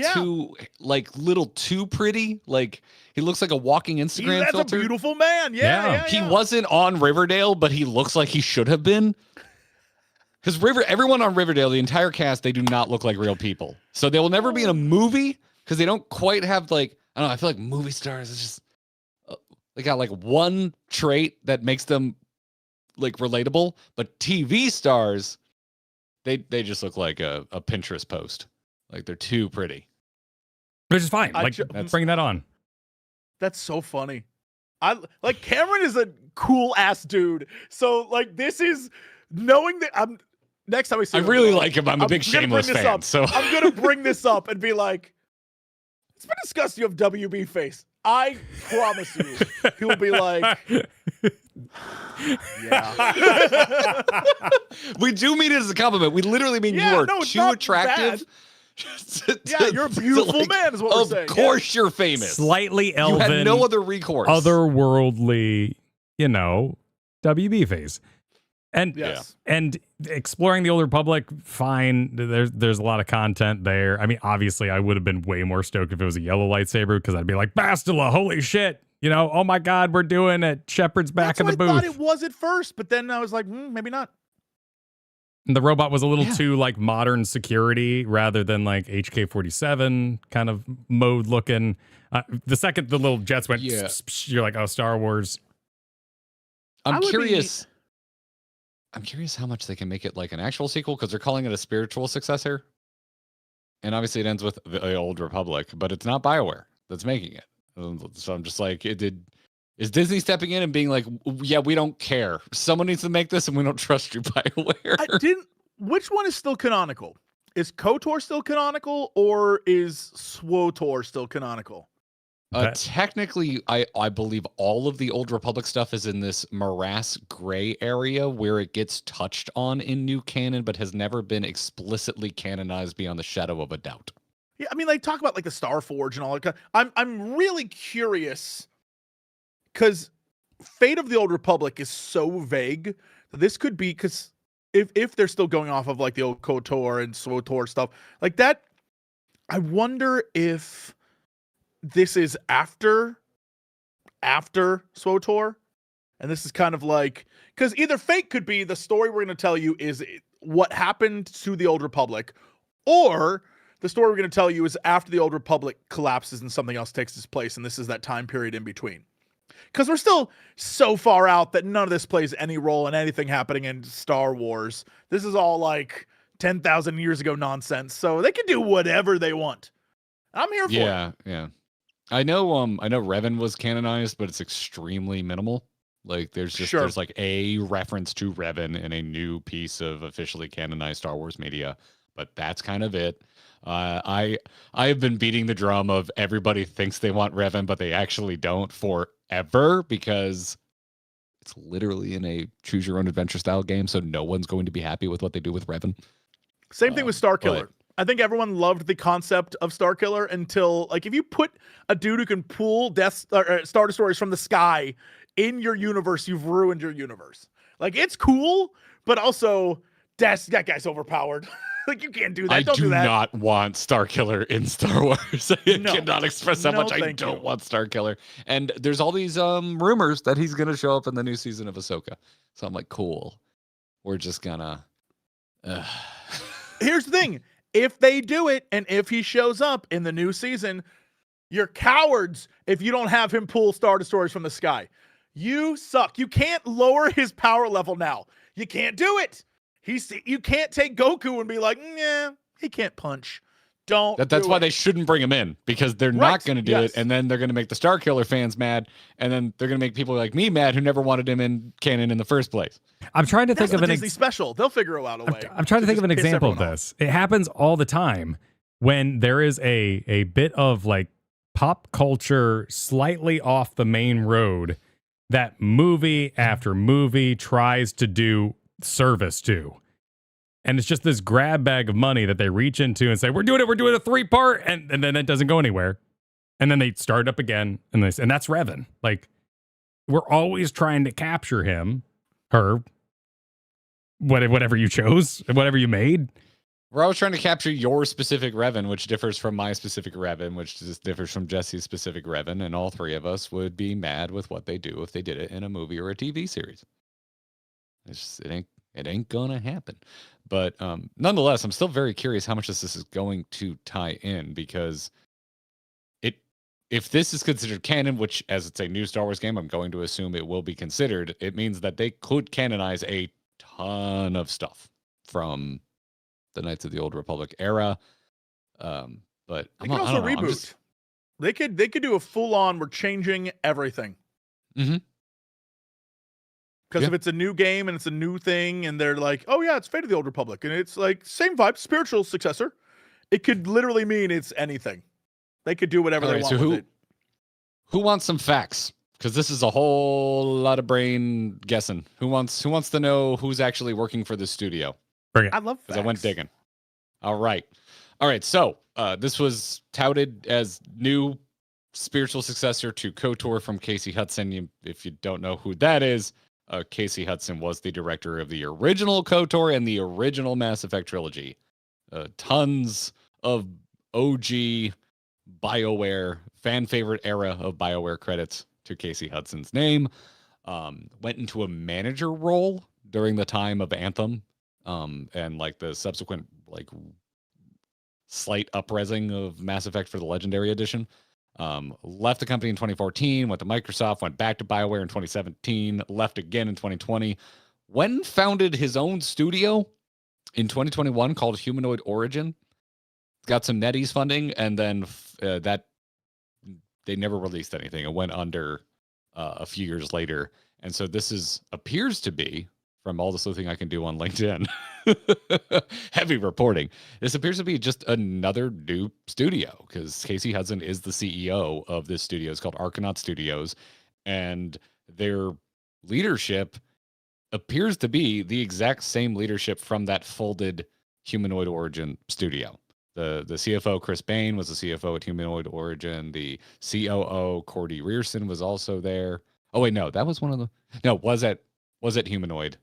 too pretty. Like he looks like a walking Instagram filter. That's a beautiful man. Yeah. He wasn't on Riverdale, but he looks like he should have been. Because everyone on Riverdale, the entire cast, they do not look like real people. So they will never be in a movie because they don't quite have like. I don't know. I feel like movie stars is just they got like one trait that makes them like relatable, but TV stars, they just look like a Pinterest post. Like they're too pretty. Which is fine. Bring that on. That's so funny. Cameron is a cool ass dude. So like this is knowing that next time I see him, I really like him. I'm a big Shameless fan. So I'm gonna bring this up and be like, it's been discussed you have WB face. I promise you, he'll be like, yeah. We do mean it as a compliment. We literally mean you are too attractive. You're a beautiful man is what we're saying. Of course you're famous. Slightly elven. You had no other recourse. Otherworldly, WB face. And and exploring the Old Republic, fine. There's a lot of content there. I mean, obviously, I would have been way more stoked if it was a yellow lightsaber because I'd be like, Bastila, holy shit! Oh my god, we're doing it. Shepard's back in the booth. I thought it was at first, but then I was like, maybe not. And the robot was a little too like modern security rather than like HK-47 kind of mode looking. The second the little jets went, you're like, oh, Star Wars. I'm curious how much they can make it like an actual sequel because they're calling it a spiritual successor. And obviously it ends with the Old Republic, but it's not BioWare that's making it. So I'm just like, is Disney stepping in and being like, yeah, we don't care. Someone needs to make this and we don't trust you, BioWare. Which one is still canonical? Is KOTOR still canonical or is SWOTOR still canonical? Technically, I believe all of the Old Republic stuff is in this morass gray area where it gets touched on in new canon, but has never been explicitly canonized beyond the shadow of a doubt. Yeah, I mean, they talk about like the Star Forge and all that. I'm really curious because Fate of the Old Republic is so vague that this could be, because if they're still going off of like the old KOTOR and SWTOR stuff like that, I wonder if this is after SWTOR, and this is kind of like, because either Fate could be the story we're going to tell you is what happened to the Old Republic, or the story we're going to tell you is after the Old Republic collapses and something else takes its place, and this is that time period in between. Because we're still so far out that none of this plays any role in anything happening in Star Wars. This is all like 10,000 years ago nonsense, so they can do whatever they want. I'm here for it. Yeah. I know Revan was canonized, but it's extremely minimal. Like there's like a reference to Revan in a new piece of officially canonized Star Wars media, but that's kind of it. I have been beating the drum of everybody thinks they want Revan, but they actually don't forever, because it's literally in a choose your own adventure style game, so no one's going to be happy with what they do with Revan. Same thing with Starkiller. I think everyone loved the concept of Starkiller until, like, if you put a dude who can pull Star Destroyers from the sky in your universe, you've ruined your universe. Like, it's cool, but also that guy's overpowered. Like, you can't do that. Don't do that. Not want Starkiller in Star Wars. I cannot express how much I don't want Starkiller. And there's all these rumors that he's going to show up in the new season of Ahsoka. So I'm like, cool. We're just gonna... Here's the thing. If they do it, and if he shows up in the new season, you're cowards if you don't have him pull Star Destroyers from the sky. You suck. You can't lower his power level now. You can't do it. You can't take Goku and be like, nah, he can't punch. That's why they shouldn't bring him in, because they're not going to do it, and then they're going to make the Starkiller fans mad, and then they're going to make people like me mad who never wanted him in canon in the first place. I'm trying to think of an Disney special. They'll figure out a way. I'm trying to think of an example of this. It happens all the time when there is a bit of like pop culture slightly off the main road that movie after movie tries to do service to. And it's just this grab bag of money that they reach into and say, we're doing a 3-part, and then it doesn't go anywhere. And then they start up again, and that's Revan. Like, we're always trying to capture him, her, whatever you chose, whatever you made. We're always trying to capture your specific Revan, which differs from my specific Revan, which just differs from Jesse's specific Revan, and all three of us would be mad with what they do if they did it in a movie or a TV series. It ain't gonna happen. But nonetheless, I'm still very curious how much this is going to tie in, because if this is considered canon, which as it's a new Star Wars game, I'm going to assume it will be considered, it means that they could canonize a ton of stuff from the Knights of the Old Republic era. But they could also reboot. They could do a full-on, we're changing everything. Mm-hmm. Because if it's a new game and it's a new thing, and they're like, oh yeah, it's Fate of the Old Republic, and it's like same vibe, spiritual successor, it could literally mean it's anything. They could do whatever they want with it. Who wants some facts? Because this is a whole lot of brain guessing. Who wants to know who's actually working for the studio? Bring it. I love facts. I went digging. All right. So this was touted as new spiritual successor to KOTOR from Casey Hudson. If you don't know who that is, Casey Hudson was the director of the original KOTOR and the original Mass Effect trilogy. Tons of OG BioWare, fan favorite era of BioWare credits to Casey Hudson's name. Went into a manager role during the time of Anthem, and like the subsequent like slight upresing of Mass Effect for the Legendary Edition. Left the company in 2014, went to Microsoft, went back to BioWare in 2017, left again in 2020. When founded his own studio in 2021 called Humanoid Origin. Got some NetEase funding, and then that they never released anything. It went under a few years later. And so this appears to be, from all the sleuthing I can do on LinkedIn, heavy reporting. This appears to be just another new studio, because Casey Hudson is the CEO of this studio. It's called Archanaut Studios, and their leadership appears to be the exact same leadership from that folded Humanoid Origin studio. The CFO, Chris Bain, was the CFO at Humanoid Origin. The COO, Cordy Rearson, was also there. Oh wait, no, that was one of the. No, was it Humanoid,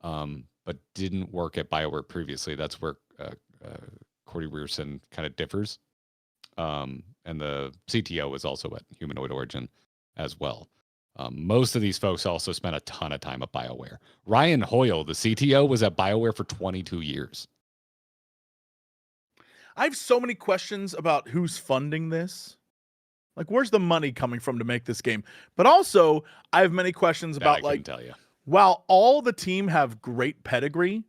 but didn't work at BioWare previously. That's where Cordy Rearson kind of differs. And the CTO was also at Humanoid Origin as well. Most of these folks also spent a ton of time at BioWare. Ryan Hoyle, the CTO, was at BioWare for 22 years. I have so many questions about who's funding this. Like, where's the money coming from to make this game? But also, I have many questions That I about, couldn't like, tell you. while all the team have great pedigree,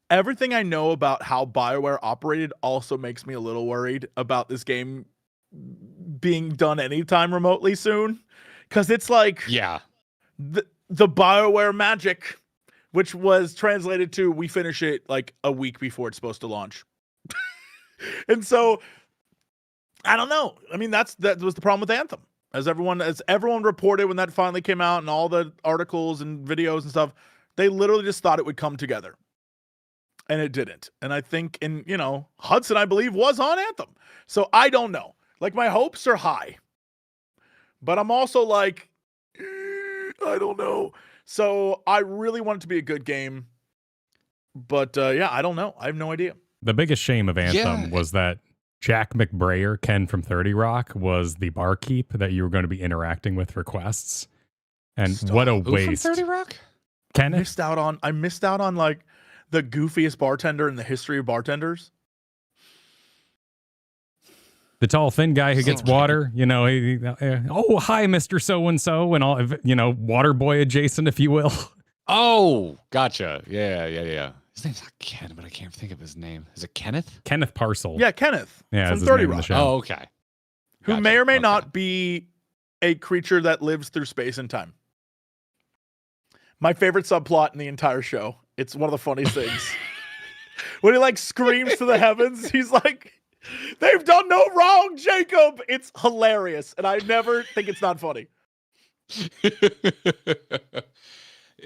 everything I know about how BioWare operated also makes me a little worried about this game being done anytime remotely soon. Because it's like Yeah. the BioWare magic, which was translated to we finish it like a week before it's supposed to launch. And so I don't know. I mean, that was the problem with Anthem. As everyone reported when that finally came out and all the articles and videos and stuff, they literally just thought it would come together. And it didn't. And I think Hudson, I believe, was on Anthem. So I don't know. Like, my hopes are high. But I'm also like, I don't know. So I really want it to be a good game. But yeah, I don't know. I have no idea. The biggest shame of Anthem was that Jack McBrayer, Ken from 30 Rock, was the barkeep that you were going to be interacting with for quests. And what a waste. Who from 30 Rock? Kenneth? I missed out on like the goofiest bartender in the history of bartenders. The tall, thin guy who gets water, oh, hi, Mr. So-and-so, and all, water boy adjacent, if you will. Oh, gotcha. Yeah. His name's not Ken, but I can't think of his name. Is it Kenneth? Kenneth Parcel. Yeah, Kenneth. Yeah, from 30 Rock. Oh, okay. Who may or may not be a creature that lives through space and time. My favorite subplot in the entire show. It's one of the funniest things. When he like screams to the heavens, he's like, "They've done no wrong, Jacob." It's hilarious, and I never think it's not funny.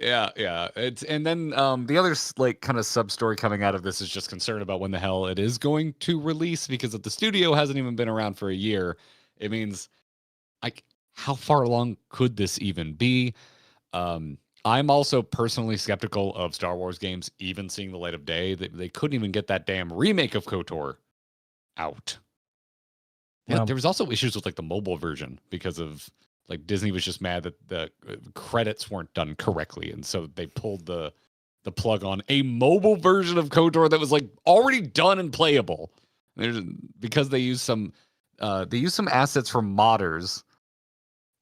Yeah. And then the other like kind of sub story coming out of this is just concern about when the hell it is going to release, because if the studio hasn't even been around for a year, it means like how far along could this even be? I'm also personally skeptical of Star Wars games even seeing the light of day. They couldn't even get that damn remake of KOTOR out. Yeah, there was also issues with like the mobile version because of like Disney was just mad that the credits weren't done correctly, and so they pulled the plug on a mobile version of KOTOR that was like already done and playable. Because they used some assets from modders,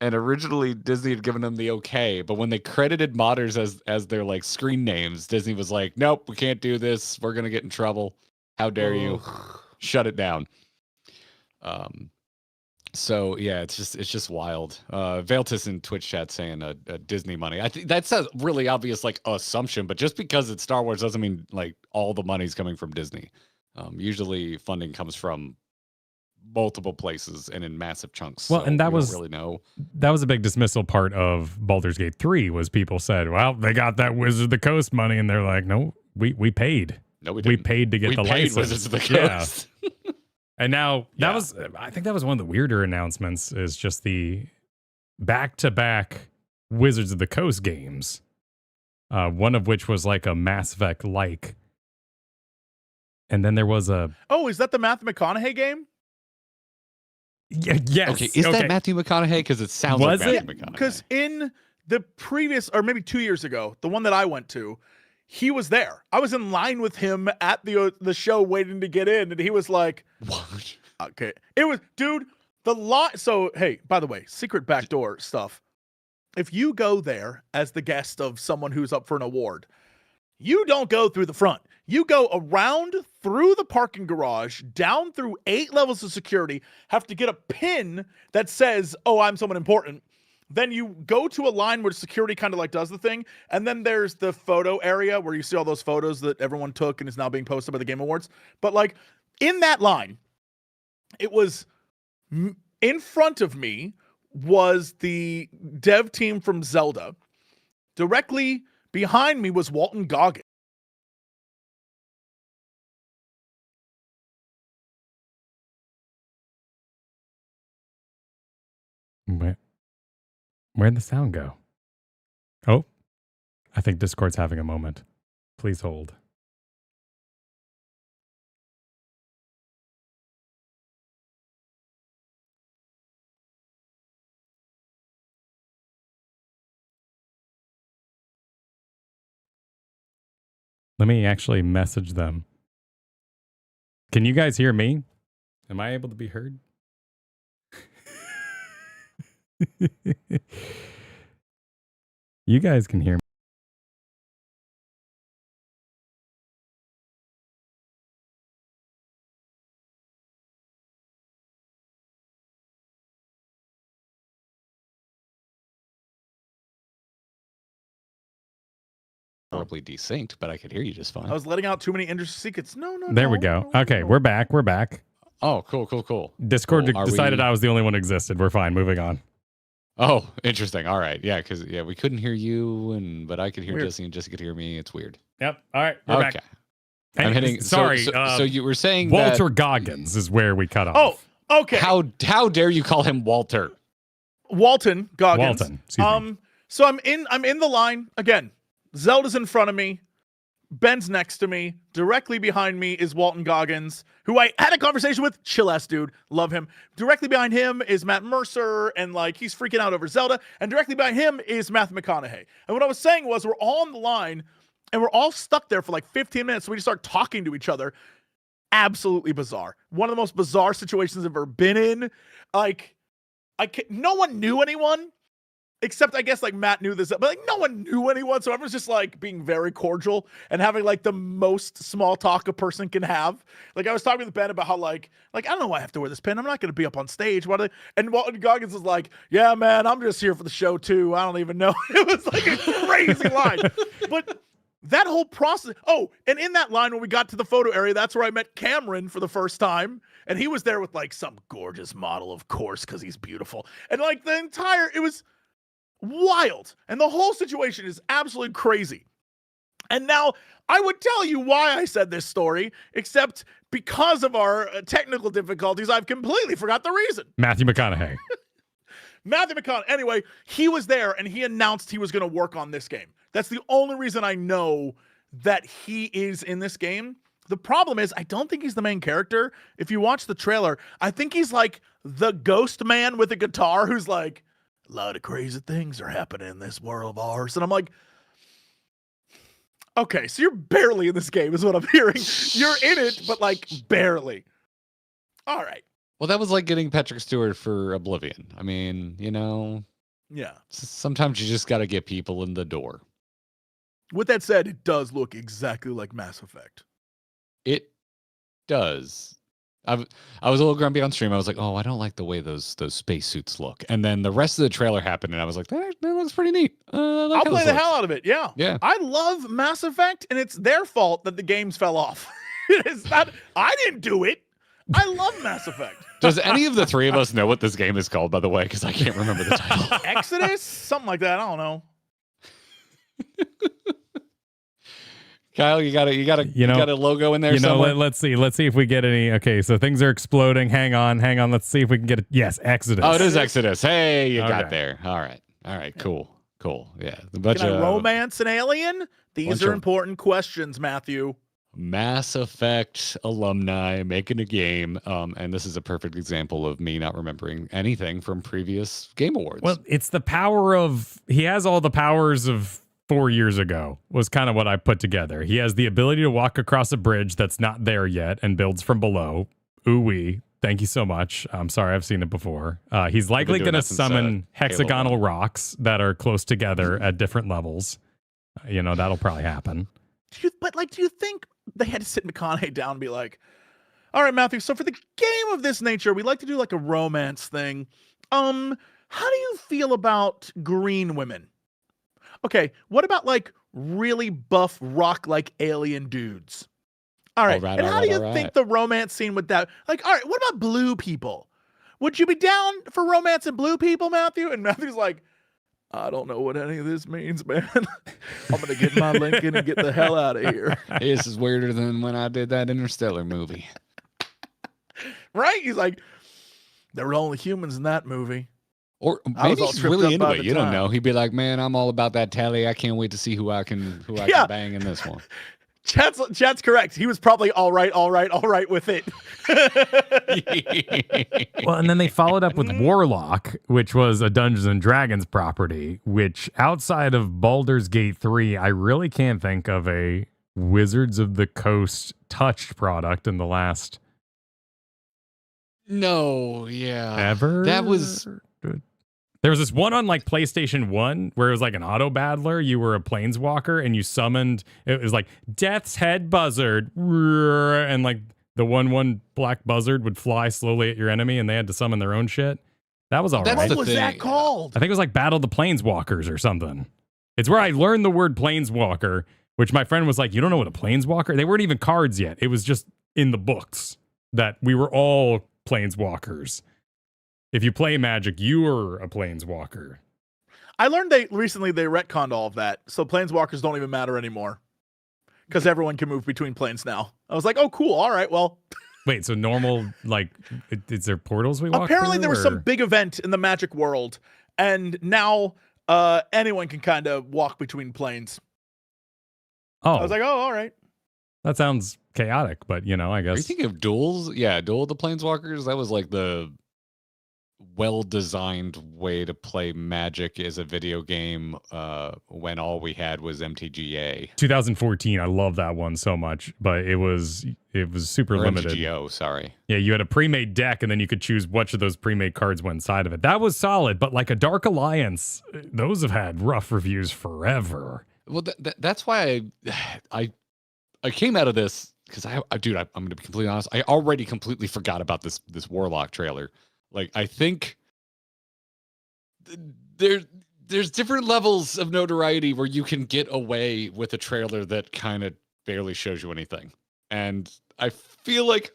and originally Disney had given them the okay, but when they credited modders as their like screen names, Disney was like, "Nope, we can't do this. We're gonna get in trouble. How dare you? Shut it down." So yeah, it's just wild. Veltus in Twitch chat saying Disney money. I think that's a really obvious like assumption, but just because it's Star Wars doesn't mean like all the money's coming from Disney. Usually funding comes from multiple places and in massive chunks. Well, so and that was don't really know. That was a big dismissal part of Baldur's Gate 3 was people said, well, they got that Wizards of the Coast money, and they're like, no, we paid. No, we didn't. We paid to get the license. Wizards of the Coast. Yeah. And now I think that was one of the weirder announcements is just the back-to-back Wizards of the Coast games. One of which was like a Mass Effect like. And then there was a... Oh, is that the Matthew McConaughey game? Yes. Okay, is that Matthew McConaughey? Because it sounds like Matthew McConaughey. Because in the previous, or maybe 2 years ago, the one that I went to, he was there. I was in line with him at the show waiting to get in, and he was like, "What?" Okay. It was, dude, the lot. So, hey, by the way, secret backdoor stuff. If you go there as the guest of someone who's up for an award, you don't go through the front. You go around through the parking garage, down through 8 levels of security, have to get a pin that says, "Oh, I'm someone important." Then you go to a line where security kind of like does the thing. And then there's the photo area where you see all those photos that everyone took and is now being posted by the Game Awards. But like in that line, it was in front of me was the dev team from Zelda. Directly behind me was Walton Goggins. Where'd the sound go? Oh, I think Discord's having a moment. Please hold. Let me actually message them. Can you guys hear me? Am I able to be heard? You guys can hear me. Horribly desynced, but I could hear you just fine. I was letting out too many industry secrets. No. There we go. Okay, we're back. We're back. Oh, cool. Discord decided I was the only one who existed. We're fine. Moving on. Oh, interesting. All right. Yeah, because we couldn't hear you, but I could hear Jesse and Jesse could hear me. It's weird. Yep. All right. We're back. I'm hitting. Sorry. So you were saying Walter Goggins is where we cut off. Oh, okay. How dare you call him Walter? Walton Goggins. Walton. Excuse me. So I'm in the line again. Zelda's in front of me. Ben's next to me. Directly behind me is Walton Goggins, who I had a conversation with. Chill ass dude. Love him. Directly behind him is Matt Mercer, and like he's freaking out over Zelda. And directly behind him is Matthew McConaughey. And what I was saying was we're all on the line and we're all stuck there for like 15 minutes. So we just start talking to each other. Absolutely bizarre. One of the most bizarre situations I've ever been in. Like, no one knew anyone. Except I guess like Matt knew this, but like no one knew anyone. So everyone's just like being very cordial and having like the most small talk a person can have. Like I was talking with Ben about how like I don't know why I have to wear this pin. I'm not going to be up on stage. And Walton Goggins was like, yeah, man, I'm just here for the show too. I don't even know. It was like a crazy line. But that whole process. Oh, and in that line when we got to the photo area, that's where I met Cameron for the first time. And he was there with like some gorgeous model, of course, because he's beautiful. And like it was wild. And the whole situation is absolutely crazy. And now I would tell you why I said this story, except because of our technical difficulties, I've completely forgot the reason. Matthew McConaughey. Matthew McConaughey. Anyway, he was there and he announced he was going to work on this game. That's the only reason I know that he is in this game. The problem is I don't think he's the main character. If you watch the trailer, I think he's like the ghost man with a guitar who's like, a lot of crazy things are happening in this world of ours. And I'm like, okay, so you're barely in this game is what I'm hearing. You're in it, but like barely. All right. Well, that was like getting Patrick Stewart for Oblivion. I mean, yeah. Sometimes you just got to get people in the door. With that said, it does look exactly like Mass Effect. It does. I was a little grumpy on stream. I was like, oh, I don't like the way those spacesuits look. And then the rest of the trailer happened, and I was like, that looks pretty neat. I'll play the hell out of it. Yeah. Yeah. I love Mass Effect, and it's their fault that the games fell off. It's not. I didn't do it. I love Mass Effect. Does any of the three of us know what this game is called, by the way? Because I can't remember the title. Exodus? Something like that. I don't know. Kyle, you got a logo in there somewhere? Let's see if we get any. Okay, so things are exploding. Hang on. Let's see if we can get it. Yes, Exodus. Oh, it is Exodus. Hey, you got there. All right. Cool. Yeah. Can I romance an alien? These are important questions, Matthew. Mass Effect alumni making a game, and this is a perfect example of me not remembering anything from previous Game Awards. Well, it's the power of. He has all the powers of 4 years ago was kind of what I put together. He has the ability to walk across a bridge that's not there yet and builds from below. Ooh-wee. Thank you so much. I'm sorry, I've seen it before. He's likely going to summon hexagonal rocks that are close together at different levels. That'll probably happen. Do you think they had to sit McConaughey down and be like, all right, Matthew, so for the game of this nature, we'd like to do like a romance thing. How do you feel about green women? Okay, what about like really buff rock-like alien dudes? All right, and how do you think the romance scene with that? Like, all right, what about blue people? Would you be down for romance and blue people, Matthew? And Matthew's like, I don't know what any of this means, man. I'm going to get my Lincoln and get the hell out of here. This is weirder than when I did that Interstellar movie. Right? He's like, there were only humans in that movie. Or I was maybe all he's tripped really up into by it. the You don't time. know. He'd be like, "Man, I'm all about that tally. I can't wait to see who I can bang in this one." Chat's correct. He was probably all right with it. Well, and then they followed up with Warlock, which was a Dungeons and Dragons property, which outside of Baldur's Gate 3, I really can't think of a Wizards of the Coast touched product in the last No, yeah. ever. That was There was this one on like PlayStation 1 where it was like an auto battler. You were a planeswalker and you summoned, it was like Death's Head Buzzard. And like the 1/1 black buzzard would fly slowly at your enemy and they had to summon their own shit. That was all That's right. the What was that called? I think it was like Battle of the Planeswalkers or something. It's where I learned the word planeswalker, which my friend was like, you don't know what a planeswalker? They weren't even cards yet. It was just in the books that we were all planeswalkers. If you play Magic, you are a planeswalker. I learned recently they retconned all of that, so planeswalkers don't even matter anymore because everyone can move between planes now. I was like, oh, cool. All right, well. Wait, so normal, like, is there portals we walk Apparently through, there was or? some big event in the Magic world, and now anyone can kind of walk between planes. Oh, I was like, oh, all right. that sounds chaotic, but you know, I Are you guess. thinking of Duels? Yeah, Duel of the Planeswalkers. That was like the well-designed way to play Magic as a video game when all we had was MTGA. 2014, I love that one so much, but it was super Or limited. MTGO, sorry. Yeah, you had a pre-made deck, and then you could choose which of those pre-made cards went inside of it. That was solid, but like a Dark Alliance, those have had rough reviews forever. Well, that's why I came out of this because I'm going to be completely honest. I already completely forgot about this Warlock trailer. Like, I think there's different levels of notoriety where you can get away with a trailer that kind of barely shows you anything. And I feel like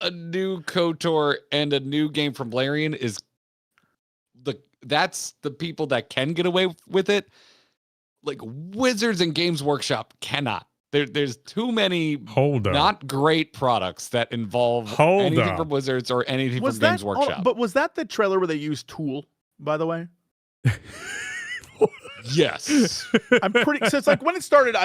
a new KOTOR and a new game from Larian is that's the people that can get away with it. Like Wizards and Games Workshop cannot. There's too many not great products that involve anything from Wizards or anything from Games Workshop. But was that the trailer where they used Tool, by the way? Yes. I'm pretty. So it's like when it started,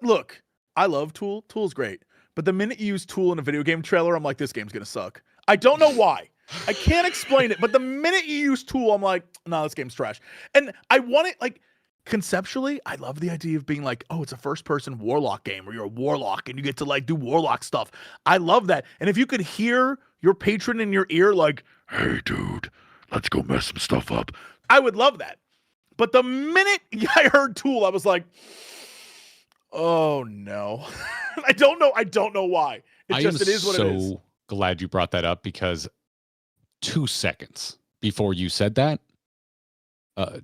look, I love Tool. Tool's great. But the minute you use Tool in a video game trailer, I'm like, this game's going to suck. I don't know why. I can't explain it. But the minute you use Tool, I'm like, no, this game's trash. And I want it like, conceptually, I love the idea of being like, oh, it's a first-person Warlock game where you're a Warlock and you get to like do Warlock stuff. I love that. And if you could hear your patron in your ear like, hey, dude, let's go mess some stuff up, I would love that. But the minute I heard Tool, I was like, oh no. I don't know why. It is what it is. I'm so glad you brought that up because 2 seconds before you said that,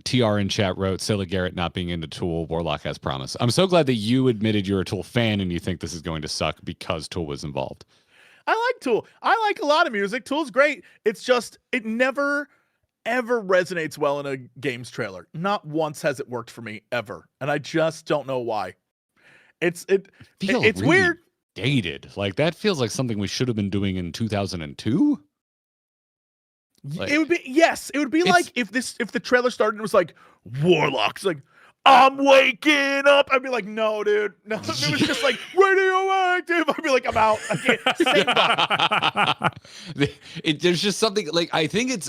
TR in chat wrote, silly Garrett not being into Tool, Warlock has promise. I'm so glad that you admitted you're a Tool fan and you think this is going to suck because Tool was involved. I like Tool. I like a lot of music. Tool's great. It's just, it never, ever resonates well in a games trailer. Not once has it worked for me, ever. And I just don't know why. It's really weird. Dated. Like, that feels like something we should have been doing in 2002. Like, it would be like if the trailer started and it was like Warlock's like, I'm waking up. I'd be like, no, dude. No, if it was just like radioactive, I'd be like, I'm out. I can't. There's just something like, I think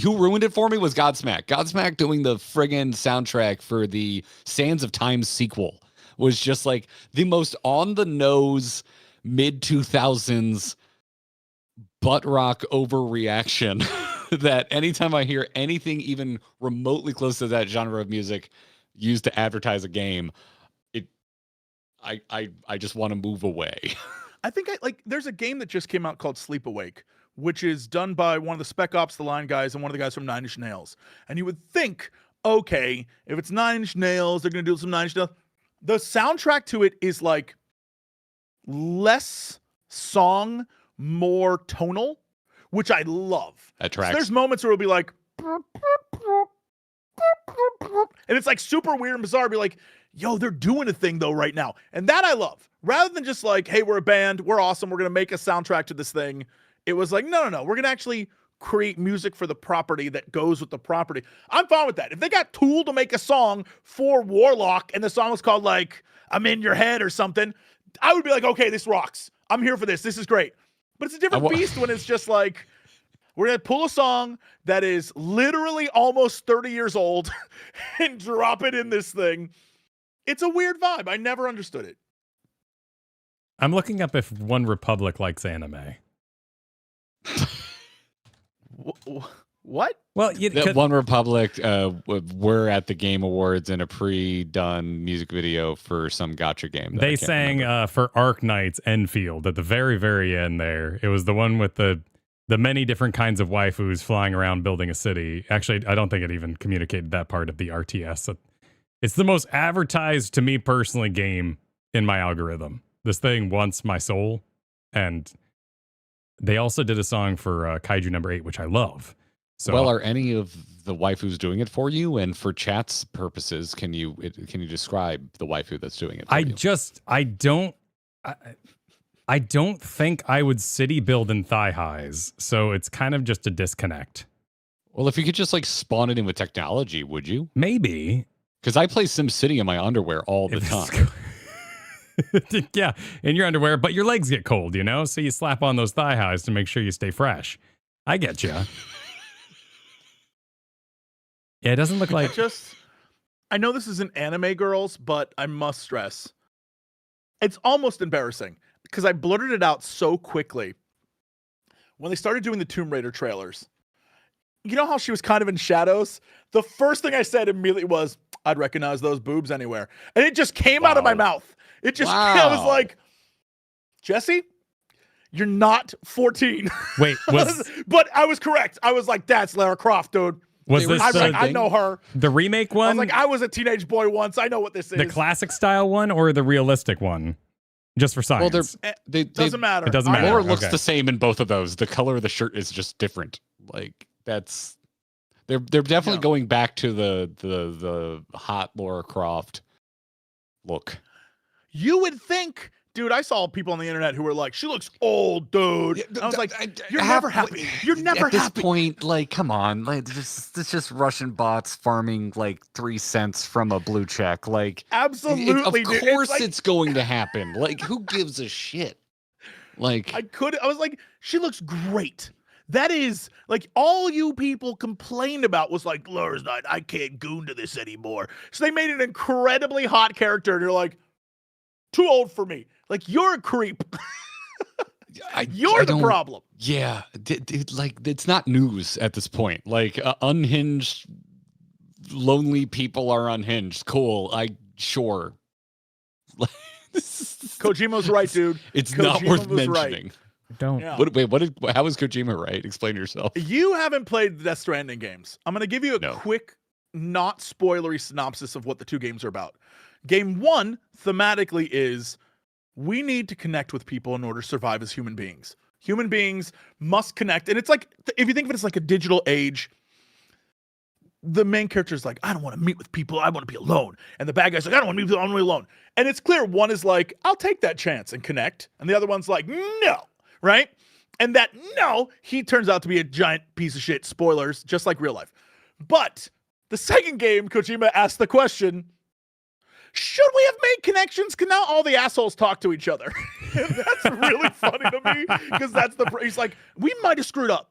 who ruined it for me was Godsmack. Godsmack doing the friggin' soundtrack for the Sands of Time sequel was just like the most on the nose mid 2000s butt rock overreaction that anytime I hear anything even remotely close to that genre of music used to advertise a game, I just want to move away. I think there's a game that just came out called Sleep Awake, which is done by one of the Spec Ops The Line guys and one of the guys from Nine Inch Nails. And you would think, okay, if it's Nine Inch Nails, they're going to do some Nine Inch Nails. The soundtrack to it is like less song, more tonal, which I love. That tracks. So there's moments where it'll be like, and it's like super weird and bizarre. Be like, yo, they're doing a thing though right now. And that I love. Rather than just like, hey, we're a band, we're awesome, we're going to make a soundtrack to this thing. It was like, no. We're going to actually create music for the property that goes with the property, I'm fine with that. If they got Tool to make a song for Warlock and the song was called like I'm in Your Head or something, I would be like, okay, this rocks. I'm here for this. This is great. But it's a different beast when it's just like, we're going to pull a song that is literally almost 30 years old and drop it in this thing. It's a weird vibe. I never understood it. I'm looking up if One Republic likes anime. What? Well, that One Republic were at the Game Awards in a pre-done music video for some gacha game. They sang for Arknight's Enfield at the very, very end there. It was the one with the many different kinds of waifus flying around building a city. Actually, I don't think it even communicated that part of the RTS. It's the most advertised, to me personally, game in my algorithm. This thing wants my soul. And they also did a song for Kaiju number 8, which I love. So, well, are any of the waifus doing it for you? And for chat's purposes, can you describe the waifu that's doing it for you? I don't think I would city build in thigh highs. So it's kind of just a disconnect. Well, if you could just like spawn it in with technology, would you? Maybe. Because I play SimCity in my underwear all the time. Yeah, in your underwear, but your legs get cold, you know? So you slap on those thigh highs to make sure you stay fresh. I get you. Yeah, it doesn't look like... I know this isn't anime girls, but I must stress. It's almost embarrassing because I blurted it out so quickly. When they started doing the Tomb Raider trailers, you know how she was kind of in shadows? The first thing I said immediately was, I'd recognize those boobs anywhere. And it just came out of my mouth. It just, I was like, Jesse, you're not 14. Wait, but I was correct. I was like, that's Lara Croft, dude. Was this I know her. The remake one? I was like, I was a teenage boy once. I know what this is. The classic style one or the realistic one? Just for science. Well, doesn't matter. It doesn't matter. Laura looks the same in both of those. The color of the shirt is just different. Like they're definitely going back to the hot Lara Croft look. You would think, dude, I saw people on the internet who were like, she looks old, dude. Yeah, I was like, you're never happy. You're never happy. At this point, like, come on. Like, it's just Russian bots farming, like, 3 cents from a blue check. Like, absolutely, of course it's going to happen. Like, who gives a shit? Like, I was like, she looks great. That is, like, all you people complained about was like, Laura's not, I can't goon to this anymore. So they made an incredibly hot character, and you're like, too old for me. Like, you're a creep. You're the problem. Yeah. Like, it's not news at this point. Like, unhinged, lonely people are unhinged. Cool. Sure. Kojima's right, dude. It's not worth mentioning. Right. Don't. Yeah. How is Kojima right? Explain yourself. You haven't played the Death Stranding games. I'm going to give you a quick, not spoilery synopsis of what the two games are about. Game 1 thematically is we need to connect with people in order to survive as human beings. Human beings must connect. And it's like, if you think of it as like a digital age, the main character is like, I don't want to meet with people. I want to be alone. And the bad guy's like, I don't want to meet with people. I want to be alone. And it's clear one is like, I'll take that chance and connect. And the other one's like, no. Right? And that no, he turns out to be a giant piece of shit. Spoilers, just like real life. But the second game, Kojima asked the question, should we have made connections? Can now all the assholes talk to each other? And that's really funny to me because he's like, we might have screwed up.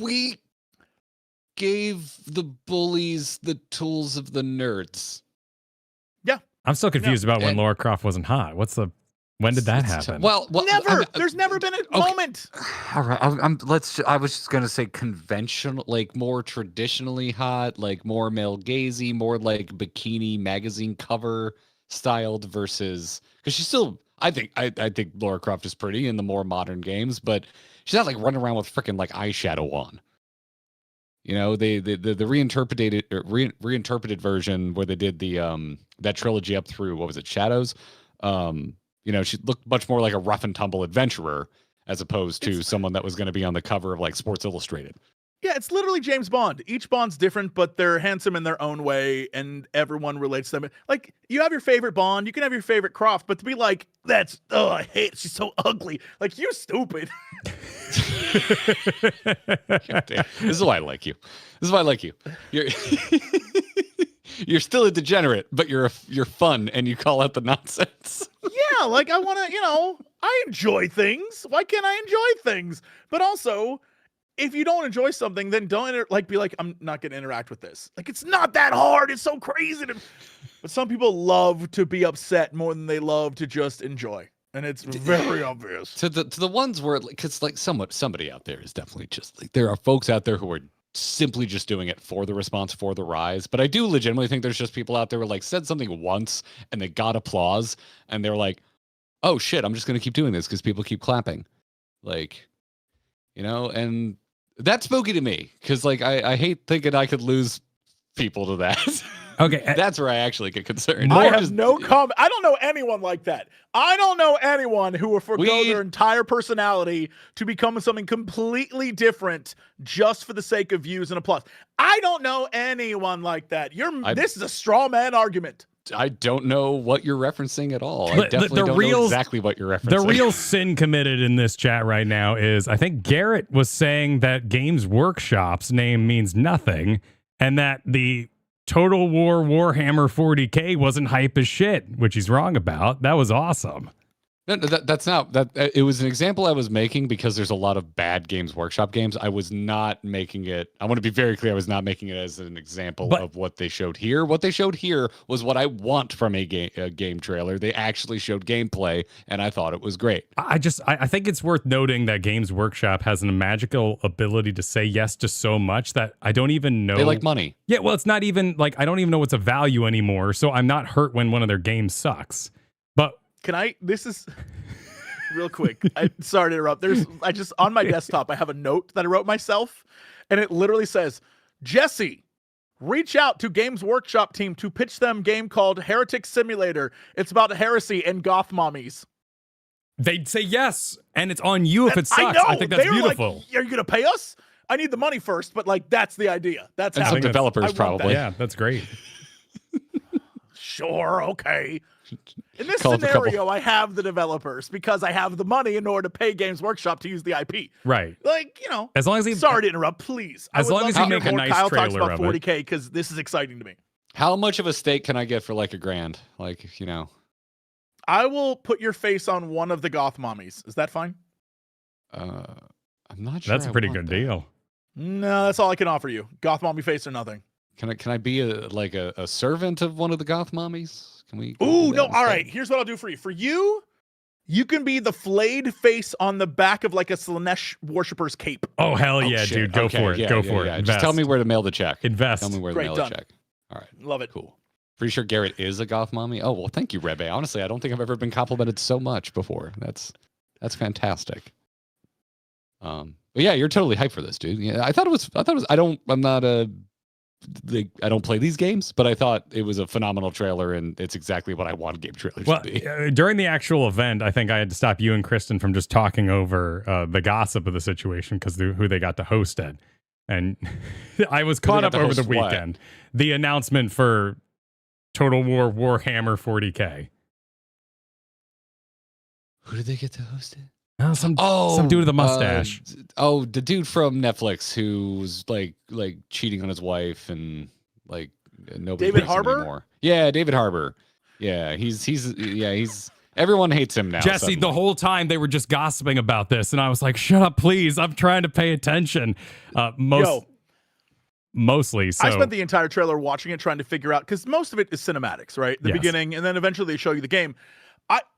We gave the bullies the tools of the nerds. Yeah. I'm still confused about when Lara Croft wasn't hot. When did that happen? Well, never. There's never been a moment. All right. I was just gonna say conventional, like more traditionally hot, like more male gazy, more like bikini magazine cover styled versus because she's still. I think Lara Croft is pretty in the more modern games, but she's not like running around with freaking like eyeshadow on. You know, the reinterpreted version where they did the that trilogy up through what was it, Shadows. You know, she looked much more like a rough and tumble adventurer as opposed to someone that was going to be on the cover of like Sports Illustrated. Yeah, it's literally James Bond. Each Bond's different, but they're handsome in their own way, and everyone relates to them. Like, you have your favorite Bond, you can have your favorite Croft, but to be like, I hate it, she's so ugly. Like, you're stupid. This is why I like you. This is why I like you. You're you're still a degenerate, but you're fun and you call out the nonsense. Yeah, like I want to, I enjoy things. Why can't I enjoy things? But also, if you don't enjoy something, then don't be like, I'm not going to interact with this. Like, it's not that hard. It's so crazy. But some people love to be upset more than they love to just enjoy. And it's very obvious. To the ones where, because like somebody out there is definitely just like, there are folks out there who are simply just doing it for the response, for the rise. But I do legitimately think there's just people out there who like said something once and they got applause and they're like, oh shit, I'm just going to keep doing this because people keep clapping. Like, and that's spooky to me because like I hate thinking I could lose people to that. Okay. That's where I actually get concerned. I have no comment. I don't know anyone like that. I don't know anyone who will forgo their entire personality to become something completely different just for the sake of views and applause. I don't know anyone like that. This is a straw man argument. I don't know what you're referencing at all. I definitely don't know exactly what you're referencing. The real sin committed in this chat right now is I think Garrett was saying that Games Workshop's name means nothing and that the Total War Warhammer 40K wasn't hype as shit, which he's wrong about. That was awesome. No, that's not that. It was an example I was making because there's a lot of bad Games Workshop games. I was not making it. I want to be very clear. I was not making it as an example of what they showed here. What they showed here was what I want from a game trailer. They actually showed gameplay, and I thought it was great. I think it's worth noting that Games Workshop has a magical ability to say yes to so much that I don't even know. They like money. Yeah, well, it's not even like I don't even know what's a value anymore. So I'm not hurt when one of their games sucks. But this is real quick. Sorry to interrupt. On my desktop, I have a note that I wrote myself, and it literally says, Jesse, reach out to Games Workshop team to pitch them game called Heretic Simulator. It's about heresy and goth mommies. They'd say yes, and it's on you if it sucks. I think that's beautiful. Like, are you going to pay us? I need the money first, but like, that's the idea. That's some developers probably. Yeah, that's great. Sure, okay. In this scenario, I have the developers because I have the money in order to pay Games Workshop to use the IP. Right. Like, as long as sorry to interrupt, please. As long as you make a nice Kyle trailer talks about of 40K because this is exciting to me. How much of a stake can I get for like $1,000? Like, I will put your face on one of the goth mommies. Is that fine? I'm not sure. That's a pretty good deal. No, that's all I can offer you. Goth mommy face or nothing. Can I be a servant of one of the goth mommies? Can we? Ooh, no. All right. Here's what I'll do for you. For you, you can be the flayed face on the back of like a Slanesh worshiper's cape. Oh, hell yeah, dude. Go for it. Go for it. Just tell me where to mail the check. Invest. Tell me where to mail the check. All right. Love it. Cool. Pretty sure Garrett is a goth mommy. Oh, well, thank you, Rebe. Honestly, I don't think I've ever been complimented so much before. That's fantastic. But yeah, you're totally hyped for this, dude. Yeah, I thought it was. I don't play these games, but I thought it was a phenomenal trailer, and it's exactly what I want game trailers to be. During the actual event, I think I had to stop you and Kristen from just talking over the gossip of the situation because who they got to host it. And I was caught up over the weekend. The announcement for Total War Warhammer 40K. Who did they get to host it? Oh, some dude with a mustache. The dude from Netflix who's like cheating on his wife and like nobody. David Harbour? Anymore. Yeah, David Harbour. Yeah, he's everyone hates him now. Jesse, suddenly. the whole time they were just gossiping about this, and I was like, "Shut up, please! I'm trying to pay attention." Mostly. So I spent the entire trailer watching it, trying to figure out because most of it is cinematics, right? The beginning, and then eventually they show you the game.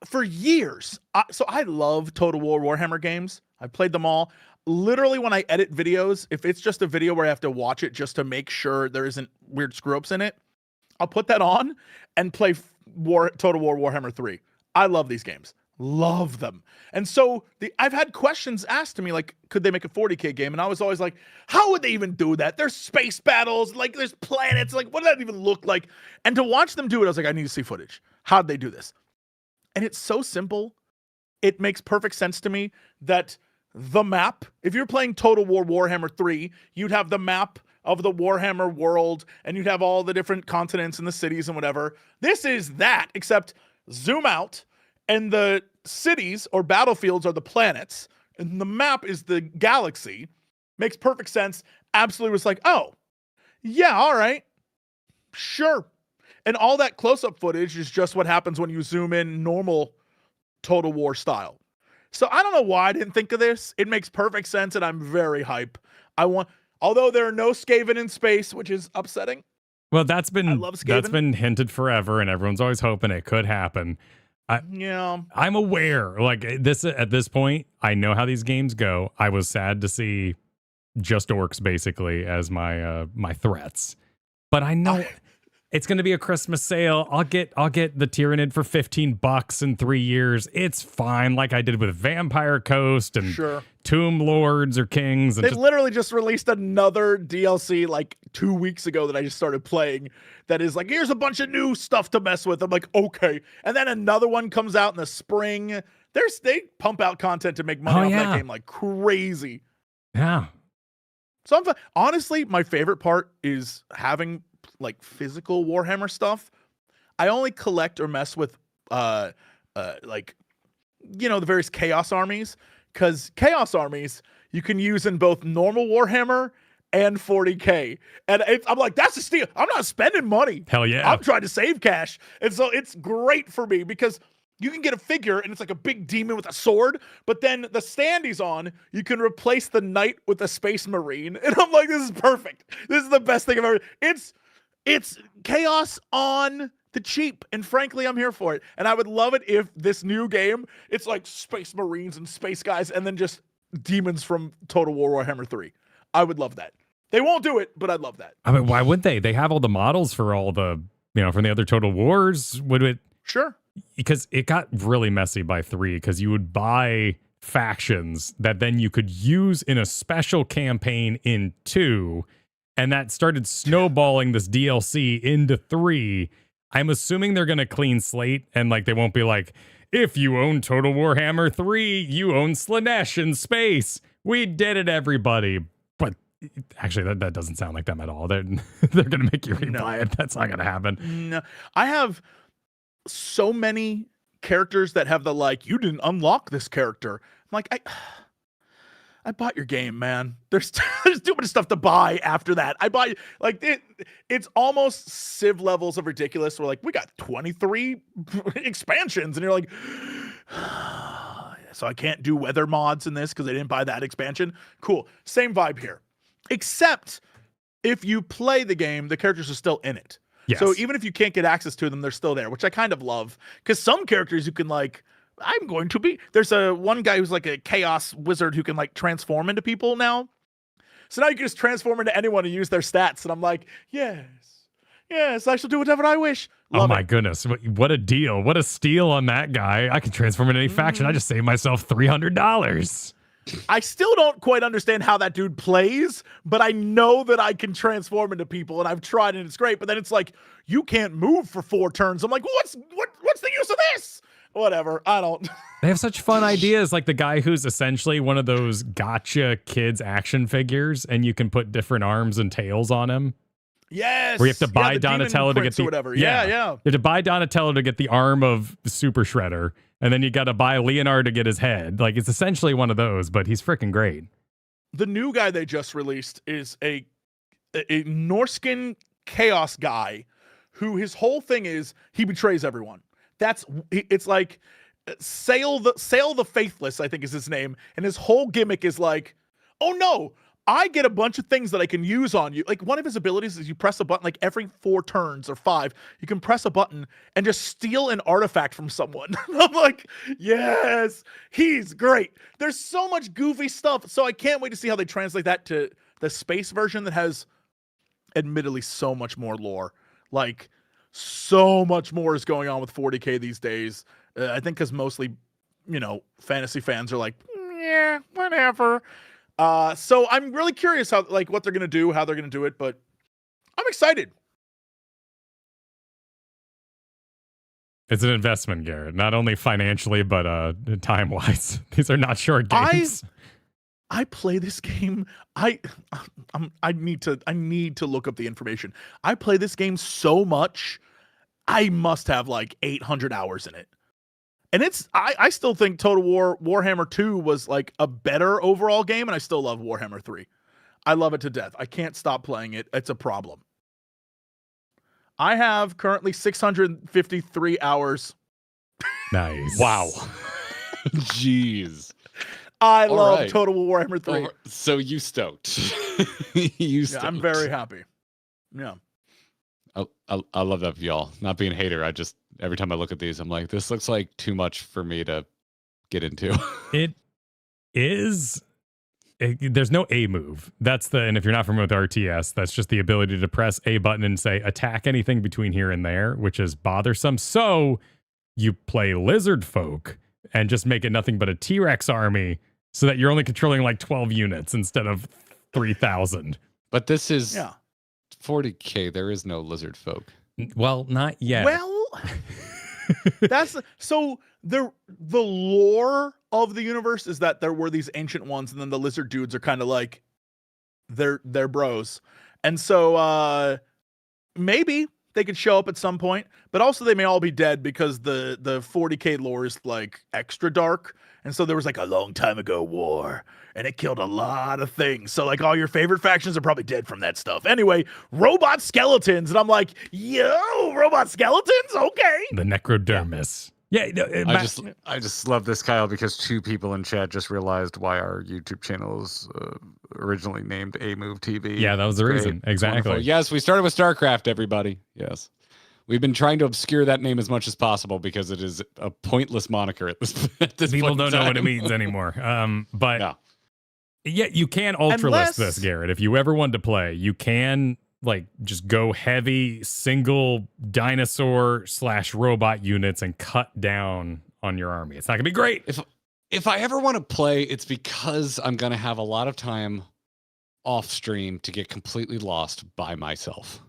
For years, so I love Total War Warhammer games. I've played them all. Literally, when I edit videos, if it's just a video where I have to watch it just to make sure there isn't weird screw-ups in it, I'll put that on and play Total War Warhammer 3. I love these games. Love them. And so I've had questions asked to me, like, could they make a 40K game? And I was always like, how would they even do that? There's space battles, like there's planets, like what does that even look like? And to watch them do it, I was like, I need to see footage. How'd they do this? And it's so simple. It makes perfect sense to me that the map. If you're playing Total War Warhammer 3, you'd have the map of the Warhammer world, and you'd have all the different continents and the cities and whatever. This is that, except zoom out, and the cities or battlefields are the planets, and the map is the galaxy. Makes perfect sense. Absolutely was like, oh, yeah, all right, sure. And all that close-up footage is just what happens when you zoom in normal Total War style. So I don't know why I didn't think of this. It makes perfect sense, and I'm very hype. Although there are no Skaven in space, which is upsetting. Well, that's been hinted forever, and everyone's always hoping it could happen. I'm aware. Like this at this point, I know how these games go. I was sad to see just orcs basically as my threats, but I know it's going to be a Christmas sale. I'll get the Tyranid for $15 in 3 years. It's fine, like I did with Vampire Coast and Tomb Lords or Kings. And they literally just released another DLC like 2 weeks ago that I just started playing. That is like, here's a bunch of new stuff to mess with. I'm like, okay, and then another one comes out in the spring. They pump out content to make money off that game like crazy. Yeah. So honestly, my favorite part is having like physical Warhammer stuff. I only collect or mess with like, you know, the various Chaos armies, because Chaos armies you can use in both normal Warhammer and 40K. And I'm like, that's a steal. I'm not spending money. Hell yeah. I'm trying to save cash. And so it's great for me because you can get a figure and it's like a big demon with a sword, but then the stand he's on, you can replace the knight with a space marine. And I'm like, this is perfect. This is the best thing I've ever. It's Chaos on the cheap, and frankly, I'm here for it. And I would love it if this new game, it's like space marines and space guys, and then just demons from Total War Warhammer 3. I would love that. They won't do it, but I'd love that. I mean, why would they? They have all the models for all the, you know, from the other Total Wars. Would it? Sure. Because it got really messy by 3, because you would buy factions that then you could use in a special campaign in 2, and that started snowballing this DLC into 3. I'm assuming they're going to clean slate, and like they won't be like, if you own Total Warhammer 3, you own Slanesh in space. We did it, everybody. But actually, that doesn't sound like them at all. They're going to make you rebuy it. That's not going to happen. No, I have so many characters that have the like, you didn't unlock this character. I'm like, I bought your game, man. There's too much stuff to buy after that. I buy like it's almost Civ levels of ridiculous. We're like, we got 23 expansions, and you're like, so I can't do weather mods in this because I didn't buy that expansion. Cool, same vibe here, except if you play the game, the characters are still in it. Yes. So even if you can't get access to them, they're still there, which I kind of love, because some characters you can like, I'm going to be, there's one guy who's like a chaos wizard who can like transform into people now. So now you can just transform into anyone and use their stats. And I'm like, yes, I shall do whatever I wish. Love my goodness. What a deal. What a steal on that guy. I can transform into any faction. I just saved myself $300. I still don't quite understand how that dude plays, but I know that I can transform into people, and I've tried and it's great. But then it's like, you can't move for 4 turns. I'm like, what's the use of this? Whatever. I don't. They have such fun ideas, like the guy who's essentially one of those gotcha kids action figures, and you can put different arms and tails on him. Yes. Where you have to buy Donatello to get the whatever. Yeah. You have to buy Donatello to get the arm of Super Shredder, and then you got to buy Leonard to get his head. Like, it's essentially one of those, but he's freaking great. The new guy they just released is a Norskin chaos guy who his whole thing is he betrays everyone. It's like Sail the Faithless, I think is his name, and his whole gimmick is like, oh no, I get a bunch of things that I can use on you. Like, one of his abilities is you press a button, like every 4 turns or 5, you can press a button and just steal an artifact from someone. I'm like, yes, he's great. There's so much goofy stuff. So I can't wait to see how they translate that to the space version that has admittedly so much more lore. Like, so much more is going on with 40K these days. I think because mostly, you know, fantasy fans are like, yeah, whatever. So I'm really curious how, like, what they're going to do, how they're going to do it, but I'm excited. It's an investment, Garrett, not only financially, but time-wise. These are not short games. I play this game. I need to look up the information. I play this game so much. I must have like 800 hours in it. And I still think Total War Warhammer 2 was like a better overall game, and I still love Warhammer 3. I love it to death. I can't stop playing it. It's a problem. I have currently 653 hours. Nice. Wow. Jeez. I love Total Warhammer 3. So you stoked. You stoked. Yeah, I'm very happy. Yeah. I love that for y'all. Not being a hater, I just every time I look at these, I'm like, this looks like too much for me to get into. It is. There's no A move. And if you're not familiar with RTS, that's just the ability to press A button and say attack anything between here and there, which is bothersome. So you play lizard folk and just make it nothing but a T-Rex army so that you're only controlling like 12 units instead of 3,000. But this is 40K. There is no lizard folk. Well, not yet. Well, that's so the lore of the universe is that there were these ancient ones, and then the lizard dudes are kind of like they're bros, and so maybe they could show up at some point, but also they may all be dead because the 40K lore is like extra dark, and so there was like a long time ago war, and it killed a lot of things. So like all your favorite factions are probably dead from that stuff. Anyway, robot skeletons, and I'm like, yo, robot skeletons, okay. The necrodermis. Yeah, I just love this, Kyle, because 2 people in chat just realized why our YouTube channel is originally named A Move TV. Yeah, that was the reason. Exactly. Wonderful. Yes, we started with StarCraft, everybody. Yes. We've been trying to obscure that name as much as possible because it is a pointless moniker at this People point don't know what it means anymore. But yeah, you can ultralist this, Garrett. If you ever wanted to play, you can like just go heavy single dinosaur / robot units and cut down on your army. It's not gonna be great. If I ever want to play, it's because I'm gonna have a lot of time off stream to get completely lost by myself.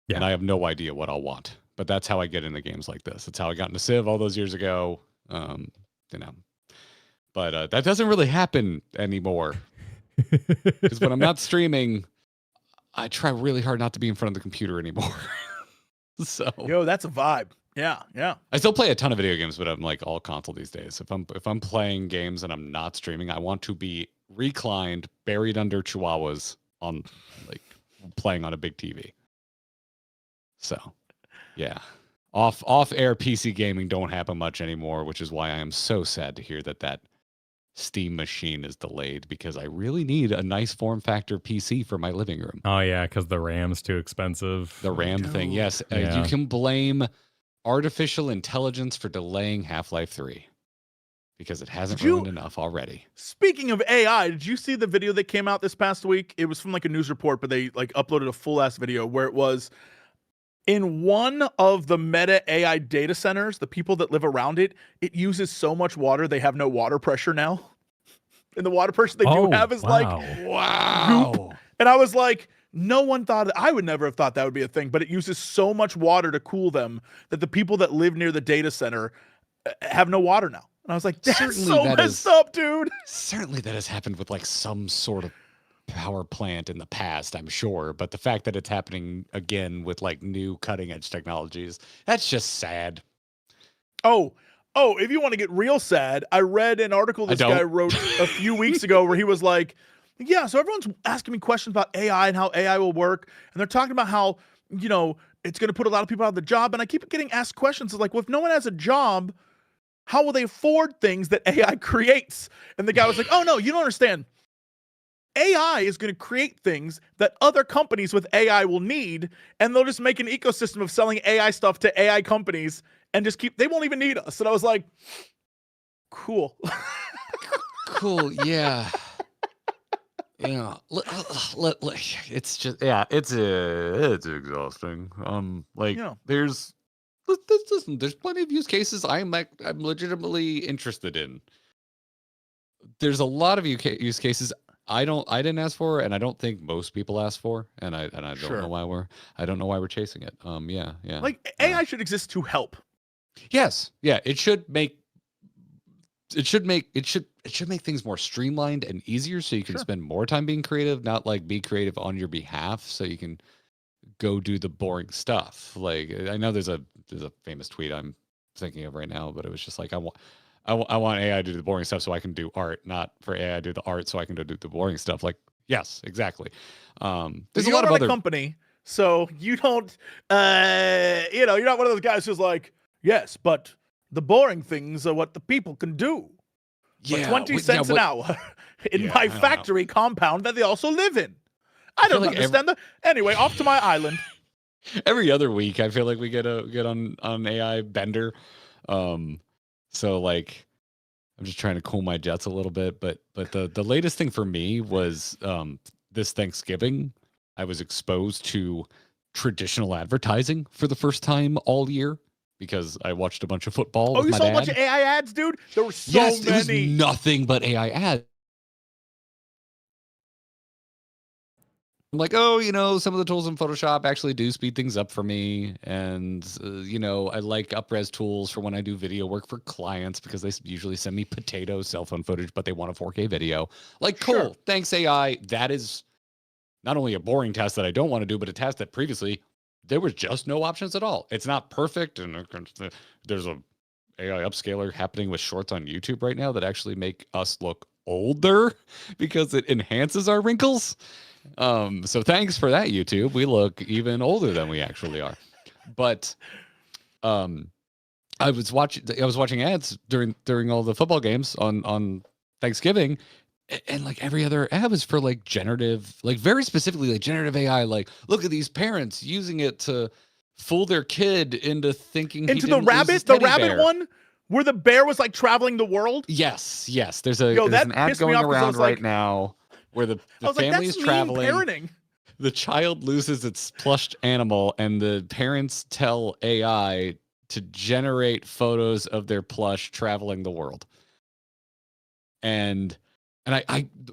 Yeah. And I have no idea what I'll want. But that's how I get into games like this. It's how I got into Civ all those years ago. But that doesn't really happen anymore. Because when I'm not streaming, I try really hard not to be in front of the computer anymore. So yo, that's a vibe. Yeah. I still play a ton of video games, but I'm like all console these days. If I'm playing games and I'm not streaming, I want to be reclined, buried under chihuahuas on like playing on a big TV. So yeah. Off air PC gaming don't happen much anymore, which is why I am so sad to hear that Steam machine is delayed, because I really need a nice form factor PC for my living room. Oh yeah, because the RAM's too expensive. The RAM thing, yes. You can blame artificial intelligence for delaying Half-Life 3 because it hasn't ruined enough already. Speaking of AI, did you see the video that came out this past week? It was from like a news report, but they like uploaded a full ass video where it was in one of the Meta AI data centers, the people that live around it, it uses so much water they have no water pressure now. And the water pressure they do have is like, wow. Goop. And I was like, no one thought, I would never have thought that would be a thing, but it uses so much water to cool them that the people that live near the data center have no water now. And I was like, that's so messed up, dude. Certainly that has happened with like some sort of power plant in the past, I'm sure, but the fact that it's happening again with like new cutting edge technologies, that's just sad. Oh, if you want to get real sad, I read an article this guy wrote a few weeks ago where he was like, yeah, so everyone's asking me questions about AI and how AI will work, and they're talking about how, you know, it's going to put a lot of people out of the job, and I keep getting asked questions like, well, if no one has a job, how will they afford things that AI creates? And the guy was like, oh no, you don't understand. AI is going to create things that other companies with AI will need, and they'll just make an ecosystem of selling AI stuff to AI companies and just they won't even need us. And I was like, cool. Cool, yeah. Yeah. It's just, it's exhausting. There's plenty of use cases I'm legitimately interested in. There's a lot of use cases I didn't ask for, and I don't think most people ask for, and I don't know why we're chasing it. Like AI should exist to help. Yes, yeah, it should make it should make things more streamlined and easier, so you can spend more time being creative, not like be creative on your behalf, so you can go do the boring stuff. Like, I know there's a famous tweet I'm thinking of right now, but it was just like, I want AI to do the boring stuff so I can do art, not for AI to do the art so I can do the boring stuff. Like, yes, exactly. There's a lot of other company, so you don't, you're not one of those guys who's like, yes, but the boring things are what the people can do. For 20 cents an hour in my factory compound that they also live in. I don't understand that. Anyway, off to my island. Every other week, I feel like we get on AI bender. So like, I'm just trying to cool my jets a little bit. But the latest thing for me was this Thanksgiving, I was exposed to traditional advertising for the first time all year because I watched a bunch of football. Oh, you saw a bunch of AI ads, dude? There were so many. It was nothing but AI ads. I'm like, oh, some of the tools in Photoshop actually do speed things up for me. And, I like up-res tools for when I do video work for clients because they usually send me potato cell phone footage, but they want a 4K video. Like, cool. Sure. Thanks, AI. That is not only a boring task that I don't want to do, but a task that previously there was just no options at all. It's not perfect. And there's a AI upscaler happening with shorts on YouTube right now that actually make us look older because it enhances our wrinkles. So thanks for that, YouTube. We look even older than we actually are. But I was watching ads during all the football games on Thanksgiving, and like every other ad was for like generative, like very specifically like generative AI. Like, look at these parents using it to fool their kid into thinking the rabbit one where the bear was like traveling the world. Yes. There's an ad going around right now where the family is traveling. Parenting. The child loses its plushed animal, and the parents tell AI to generate photos of their plush traveling the world. And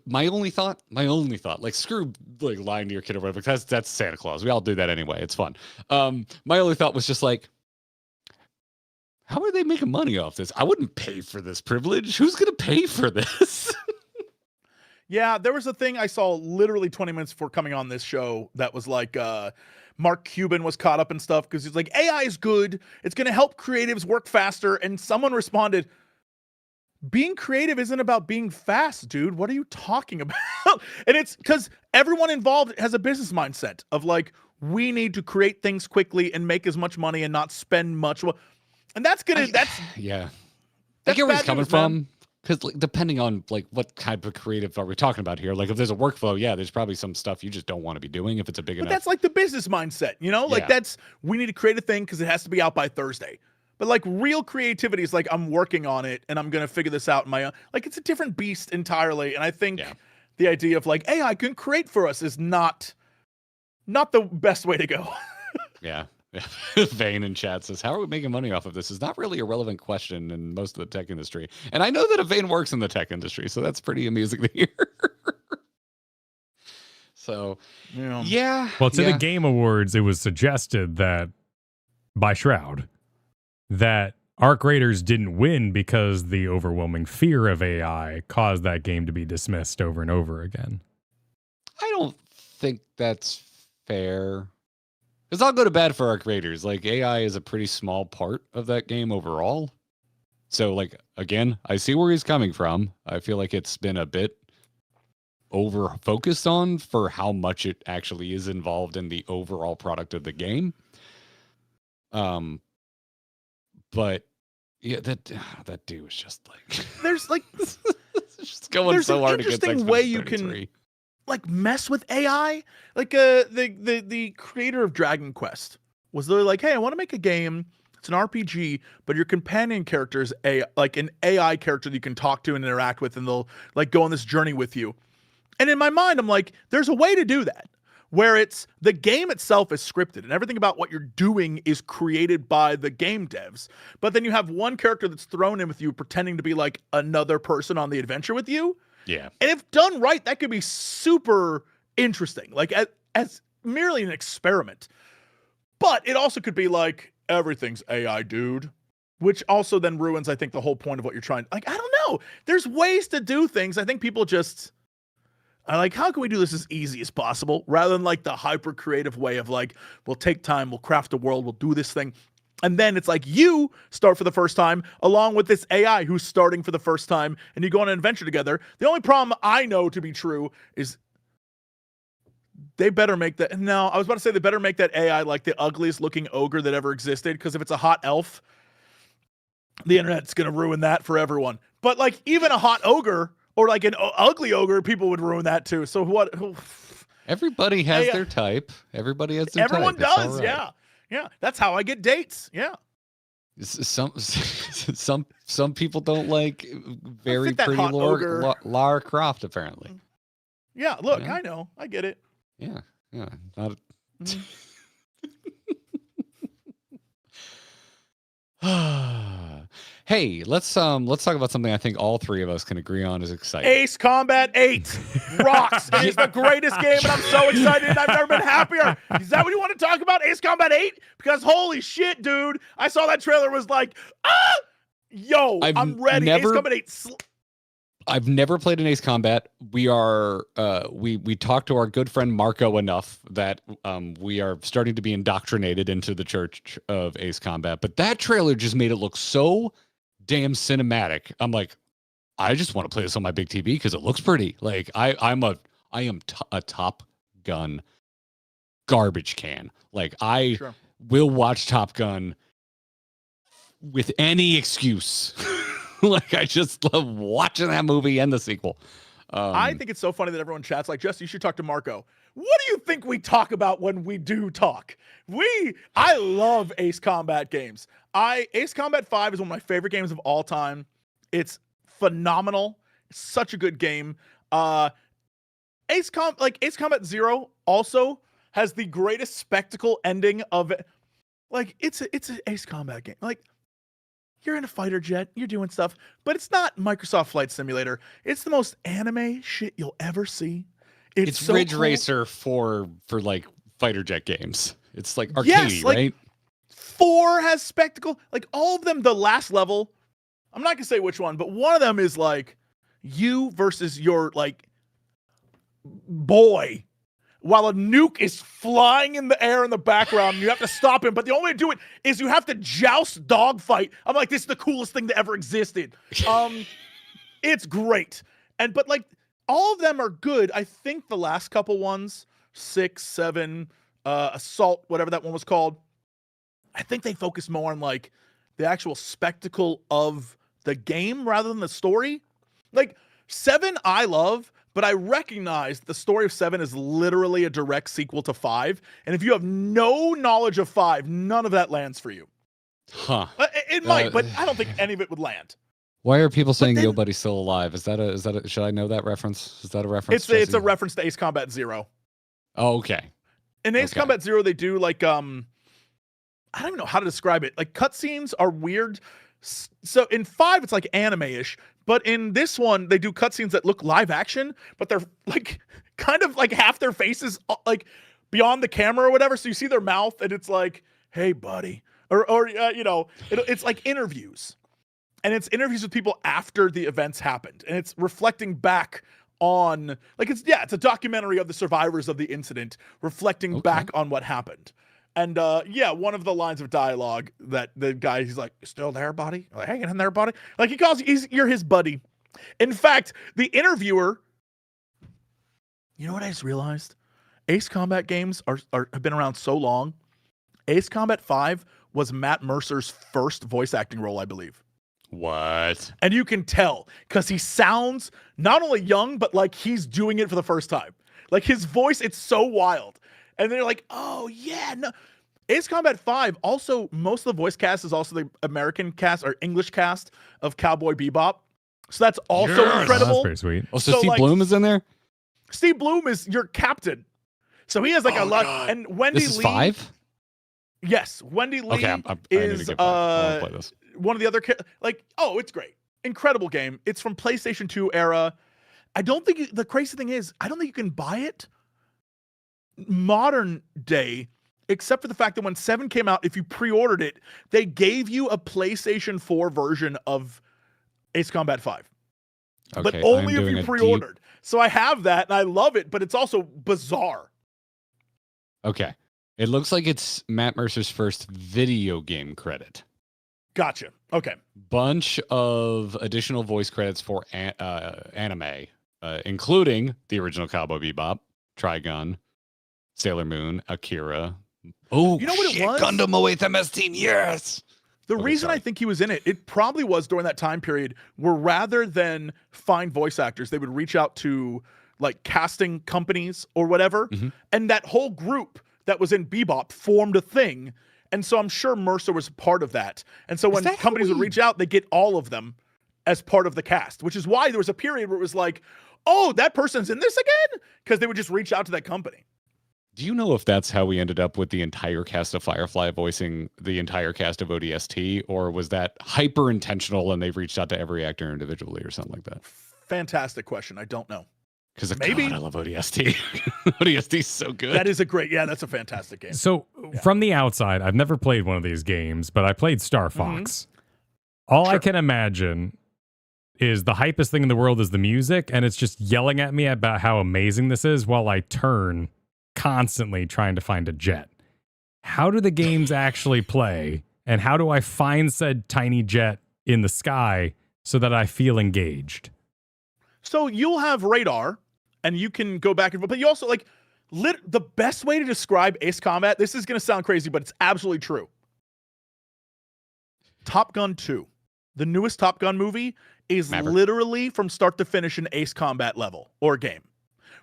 my only thought, like, screw like lying to your kid or whatever, because that's Santa Claus. We all do that anyway. It's fun. My only thought was just like, how are they making money off this? I wouldn't pay for this privilege. Who's going to pay for this? Yeah, there was a thing I saw literally 20 minutes before coming on this show that was like, Mark Cuban was caught up in stuff because he's like, AI is good. It's going to help creatives work faster. And someone responded, being creative isn't about being fast, dude. What are you talking about? And it's because everyone involved has a business mindset of like, we need to create things quickly and make as much money and not spend much. And that's going to, yeah. I get where he's coming from. Because like, depending on like what type of creative are we talking about here? Like if there's a workflow, yeah, there's probably some stuff you just don't want to be doing if it's a big enough. But that's like the business mindset, Like we need to create a thing because it has to be out by Thursday. But like real creativity is like, I'm working on it and I'm going to figure this out in my own. Like it's a different beast entirely. And I think the idea of like AI can create for us is not the best way to go. Yeah. Vane in chat says, how are we making money off of this? Is not really a relevant question in most of the tech industry. And I know that Vane works in the tech industry, so that's pretty amusing to hear. So, yeah. Well, to the Game Awards, it was suggested that by Shroud that Arc Raiders didn't win because the overwhelming fear of AI caused that game to be dismissed over and over again. I don't think that's fair. It's all good or bad for Arc Raiders. Like, AI is a pretty small part of that game overall. So, like, again, I see where he's coming from. I feel like it's been a bit over-focused on for how much it actually is involved in the overall product of the game. But, yeah, that dude was just like... There's, like... just going so hard against X-Men. There's an interesting way you can... like mess with AI. Like the creator of Dragon Quest was literally like, hey, I want to make a game. It's an RPG, but your companion character is like an AI character that you can talk to and interact with, and they'll like go on this journey with you. And in my mind, I'm like, there's a way to do that where it's the game itself is scripted and everything about what you're doing is created by the game devs. But then you have one character that's thrown in with you pretending to be like another person on the adventure with you. Yeah. And if done right, that could be super interesting, like as merely an experiment. But it also could be like, everything's AI, dude, which also then ruins, I think, the whole point of what you're trying. Like, I don't know. There's ways to do things. I think people just are like, how can we do this as easy as possible? Rather than like the hyper creative way of like, we'll take time, we'll craft a world, we'll do this thing. And then it's like you start for the first time along with this AI who's starting for the first time and you go on an adventure together. The only problem I know to be true is they better make that. No, I was about to say they better make that AI like the ugliest looking ogre that ever existed. Because if it's a hot elf, the internet's going to ruin that for everyone. But like even a hot ogre or like an ugly ogre, people would ruin that too. So what? Everybody has their type. Everybody has their everyone type. Everyone does. Right. Yeah. Yeah, that's how I get dates. Yeah. Some people don't like very pretty Lara Croft, apparently. Yeah, look, I know. I get it. Yeah. Not Hey, let's talk about something I think all three of us can agree on is exciting. Ace Combat 8 rocks. It is the greatest game, and I'm so excited, and I've never been happier. Is that what you want to talk about, Ace Combat 8? Because holy shit, dude. I saw that trailer, was like, yo, I'm ready. Ace Combat 8. I've never played an Ace Combat. We are we talked to our good friend Marco enough that we are starting to be indoctrinated into the church of Ace Combat. But that trailer just made it look so damn cinematic. I'm like, I just want to play this on my big TV because it looks pretty. Like I am a Top Gun garbage can. Like I will watch Top Gun with any excuse. Like I just love watching that movie and the sequel. I think it's so funny that everyone chats like, Jesse, you should talk to Marco. What do you think we talk about when we do talk? I love Ace Combat games. Ace Combat 5 is one of my favorite games of all time. It's phenomenal. It's such a good game. Ace Combat 0 also has the greatest spectacle ending of it. Like it's an Ace Combat game. Like you're in a fighter jet, you're doing stuff, but it's not Microsoft Flight Simulator. It's the most anime shit you'll ever see. It's so Ridge cool. Racer for like fighter jet games. It's like arcade, right? 4 has spectacle. Like all of them, the last level, I'm not gonna say which one, but one of them is like you versus your like boy while a nuke is flying in the air in the background and you have to stop him. But the only way to do it is you have to joust dogfight. I'm like, this is the coolest thing that ever existed. It's great. But like all of them are good. I think the last couple ones, 6, 7, Assault, whatever that one was called, I think they focus more on like the actual spectacle of the game rather than the story. Like 7 I love, but I recognize the story of 7 is literally a direct sequel to 5. And if you have no knowledge of 5, none of that lands for you. Huh. It might, but I don't think any of it would land. Why are people saying Yo Buddy's still alive? Is that a should I know that reference? Is that a reference? It's a reference to Ace Combat 0. Oh, okay. In Ace Combat 0, they do like I don't even know how to describe it. Like cutscenes are weird. So in 5, it's like anime-ish, but in this one, they do cutscenes that look live action, but they're like kind of like half their faces like beyond the camera or whatever. So you see their mouth, and it's like, "Hey, buddy," or you know, it's like interviews, and it's interviews with people after the events happened, and it's reflecting back on like it's a documentary of the survivors of the incident, reflecting back on what happened. And one of the lines of dialogue that the guy, he's like, "Still there, buddy? Like, hanging in there, buddy?" Like he calls you, you're his buddy. In fact, the interviewer, you know what I just realized? Ace Combat games have been around so long. Ace Combat 5 was Matt Mercer's first voice acting role, I believe. What? And you can tell because he sounds not only young, but like he's doing it for the first time. Like his voice, it's so wild. And they're like, oh, yeah, no. Ace Combat 5, also, most of the voice cast is also the American cast or English cast of Cowboy Bebop. So that's also incredible. That's pretty sweet. Oh, so Steve Bloom is in there? Steve Bloom is your captain. So he has like a lot. God. And Wendy Lee. This is 5? Yes. Wendy Lee is one of the other, it's great. Incredible game. It's from PlayStation 2 era. I don't think, the crazy thing is, I don't think you can buy it modern day, except for the fact that when 7 came out, if you pre-ordered it, they gave you a PlayStation 4 version of Ace Combat 5. but only if you pre-ordered. So I have that and I love it, but it's also bizarre. Okay. It looks like it's Matt Mercer's first video game credit. Gotcha. Okay. Bunch of additional voice credits for anime, including the original Cowboy Bebop, Trigun, Sailor Moon, Akira. Oh, you know what it was? Gundam 08 MS Team, yes! The reason I think he was in it, it probably was during that time period where rather than find voice actors, they would reach out to like casting companies or whatever. Mm-hmm. And that whole group that was in Bebop formed a thing. And so I'm sure Mercer was part of that. And so when companies would reach out, they get all of them as part of the cast, which is why there was a period where it was like, oh, that person's in this again? Because they would just reach out to that company. Do you know if that's how we ended up with the entire cast of Firefly voicing the entire cast of ODST, or was that hyper intentional and they've reached out to every actor individually or something like that? Fantastic question. I don't know. Because maybe I love ODST. ODST is so good. That is that's a fantastic game. So from the outside, I've never played one of these games, but I played Star Fox. All I can imagine is the hypest thing in the world is the music, and it's just yelling at me about how amazing this is while I turn constantly trying to find a jet. How do the games actually play, and how do I find said tiny jet in the sky so that I feel engaged? So you'll have radar, and you can go back and forth, but you also like the best way to describe Ace Combat. This is going to sound crazy, but it's absolutely true. Top Gun 2, the newest Top Gun movie, is literally from start to finish an Ace Combat level or game,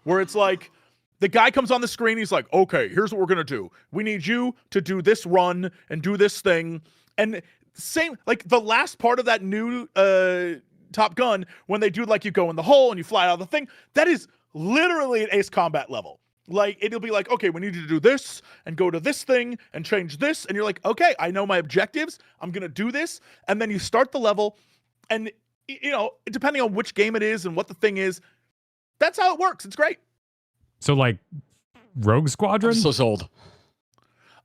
where it's like the guy comes on the screen. He's like, okay, here's what we're going to do. We need you to do this run and do this thing. And same, like the last part of that new Top Gun, when they do like you go in the hole and you fly out of the thing, that is literally an Ace Combat level. Like it'll be like, okay, we need you to do this and go to this thing and change this. And you're like, okay, I know my objectives. I'm going to do this. And then you start the level, and you know, depending on which game it is and what the thing is, that's how it works. It's great. So like Rogue Squadron? I'm so sold.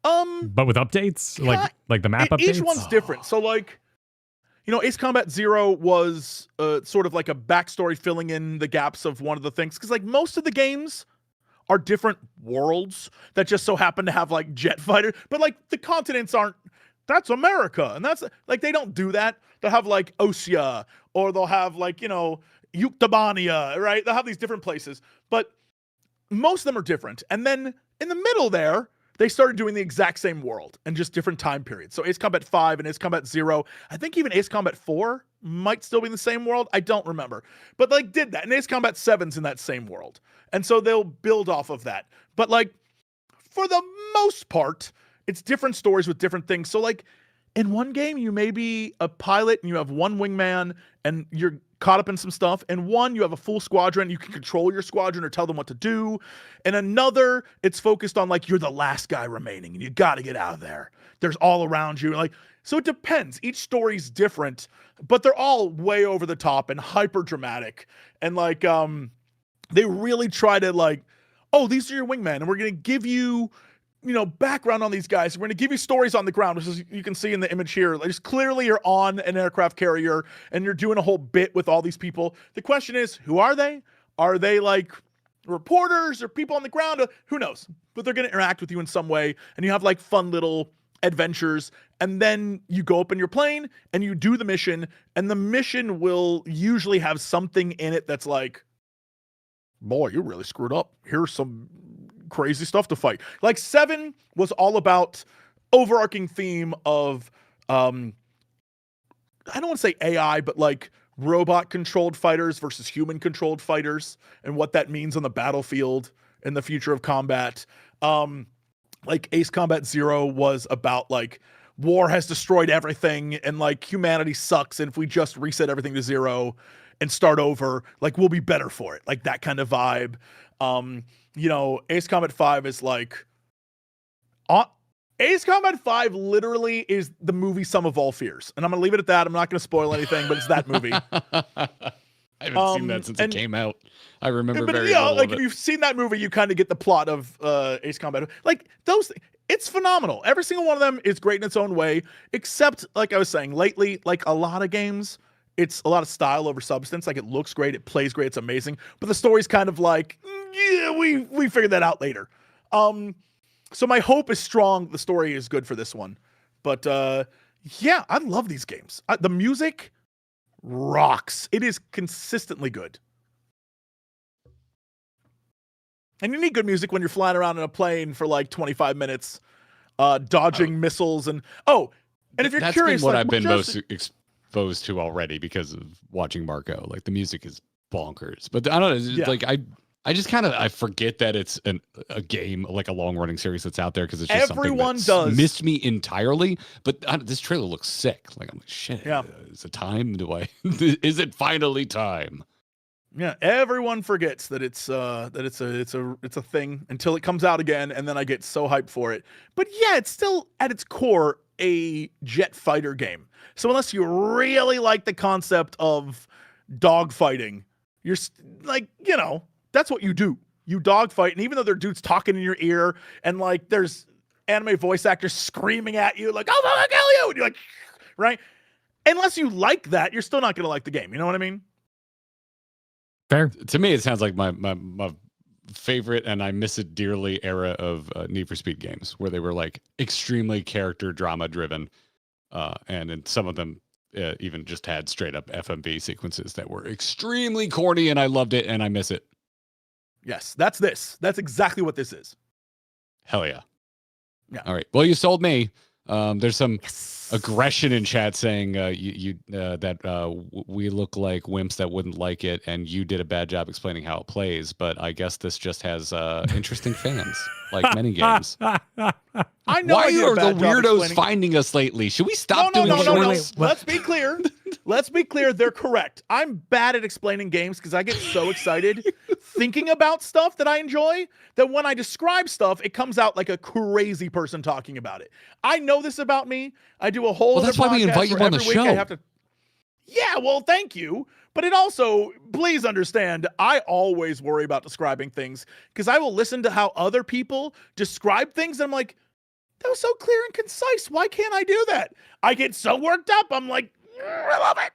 But with updates? Like the map updates? Each one's different. So like, you know, Ace Combat 0 was sort of like a backstory filling in the gaps of one of the things. Because like most of the games are different worlds that just so happen to have like jet fighters. But like the continents aren't, that's America. And that's like, they don't do that. They'll have like Osea, or they'll have like, you know, Yuktobania, right? They'll have these different places. But most of them are different. And then in the middle there, they started doing the exact same world and just different time periods. So Ace Combat 5 and Ace Combat 0, I think even Ace Combat 4 might still be in the same world. I don't remember. But like did that. And Ace Combat 7's in that same world. And so they'll build off of that. But like for the most part, it's different stories with different things. So like in one game, you may be a pilot and you have one wingman and you're caught up in some stuff. In one, you have a full squadron. You can control your squadron or tell them what to do. In another, it's focused on like you're the last guy remaining and you got to get out of there. There's all around you. Like, so it depends. Each story's different, but they're all way over the top and hyper dramatic. And like, they really try to like, oh, these are your wingmen, and we're going to give you, you know, background on these guys. We're going to give you stories on the ground, which is, you can see in the image here. Like, just clearly you're on an aircraft carrier and you're doing a whole bit with all these people. The question is, who are they? Are they like reporters or people on the ground? Who knows? But they're going to interact with you in some way, and you have like fun little adventures. And then you go up in your plane and you do the mission, and the mission will usually have something in it that's like, boy, you really screwed up. Here's some crazy stuff to fight. Like 7 was all about overarching theme of I don't want to say AI, but like robot controlled fighters versus human controlled fighters and what that means on the battlefield in the future of combat. Like Ace Combat 0 was about like war has destroyed everything and like humanity sucks, and if we just reset everything to 0 and start over, like we'll be better for it. Like that kind of vibe. You know, Ace Combat 5 is like, Ace Combat 5 literally is the movie Sum of All Fears. And I'm going to leave it at that. I'm not going to spoil anything, but it's that movie. I haven't seen that since it came out. I remember very yeah, little like of if it. you've seen that movie, you kind of get the plot of Ace Combat. Like those, it's phenomenal. Every single one of them is great in its own way, except like I was saying lately, like a lot of games, it's a lot of style over substance. Like, it looks great, it plays great, it's amazing, but the story's kind of like, yeah, we figured that out later. So my hope is strong. The story is good for this one, but yeah, I love these games. The music rocks. It is consistently good. And you need good music when you're flying around in a plane for like 25 minutes, dodging missiles and and if you're curious, been what I've been most exposed to already because of watching Marco. Like, the music is bonkers, but I don't know. Like, I just kind of I forget that it's a game, like a long running series that's out there, because it's just everyone something that's missed me entirely. But this trailer looks sick. Like, I'm like, shit. Yeah. Is it time? Is it finally time? Yeah, everyone forgets that it's a thing until it comes out again, and then I get so hyped for it. But yeah, it's still at its core a jet fighter game. So unless you really like the concept of dogfighting, you're like, that's what you do. You dogfight, and even though there are dudes talking in your ear, and like there's anime voice actors screaming at you, like, "Oh, I'm gonna kill you!" and you're like, right? Unless you like that, you're still not gonna like the game. You know what I mean? Fair. To me, it sounds like my favorite, and I miss it dearly, era of Need for Speed games, where they were like extremely character drama driven, and in some of them even just had straight up FMV sequences that were extremely corny, and I loved it, and I miss it. Yes, that's this. That's exactly what this is. Hell yeah. Yeah. All right. Well, you sold me. There's some aggression in chat saying that we look like wimps that wouldn't like it, and you did a bad job explaining how it plays. But I guess this just has interesting fans, like many games. I know. Why are the weirdos finding us lately? Should we stop doing shorts? Let's be clear. Let's be clear. They're correct. I'm bad at explaining games because I get so excited thinking about stuff that I enjoy that when I describe stuff, it comes out like a crazy person talking about it. I know this about me. I do a whole. Well, that's why we invite you on the show. Yeah, well, thank you. But it also, please understand, I always worry about describing things because I will listen to how other people describe things, and I'm like, that was so clear and concise. Why can't I do that? I get so worked up. I'm like, I love it.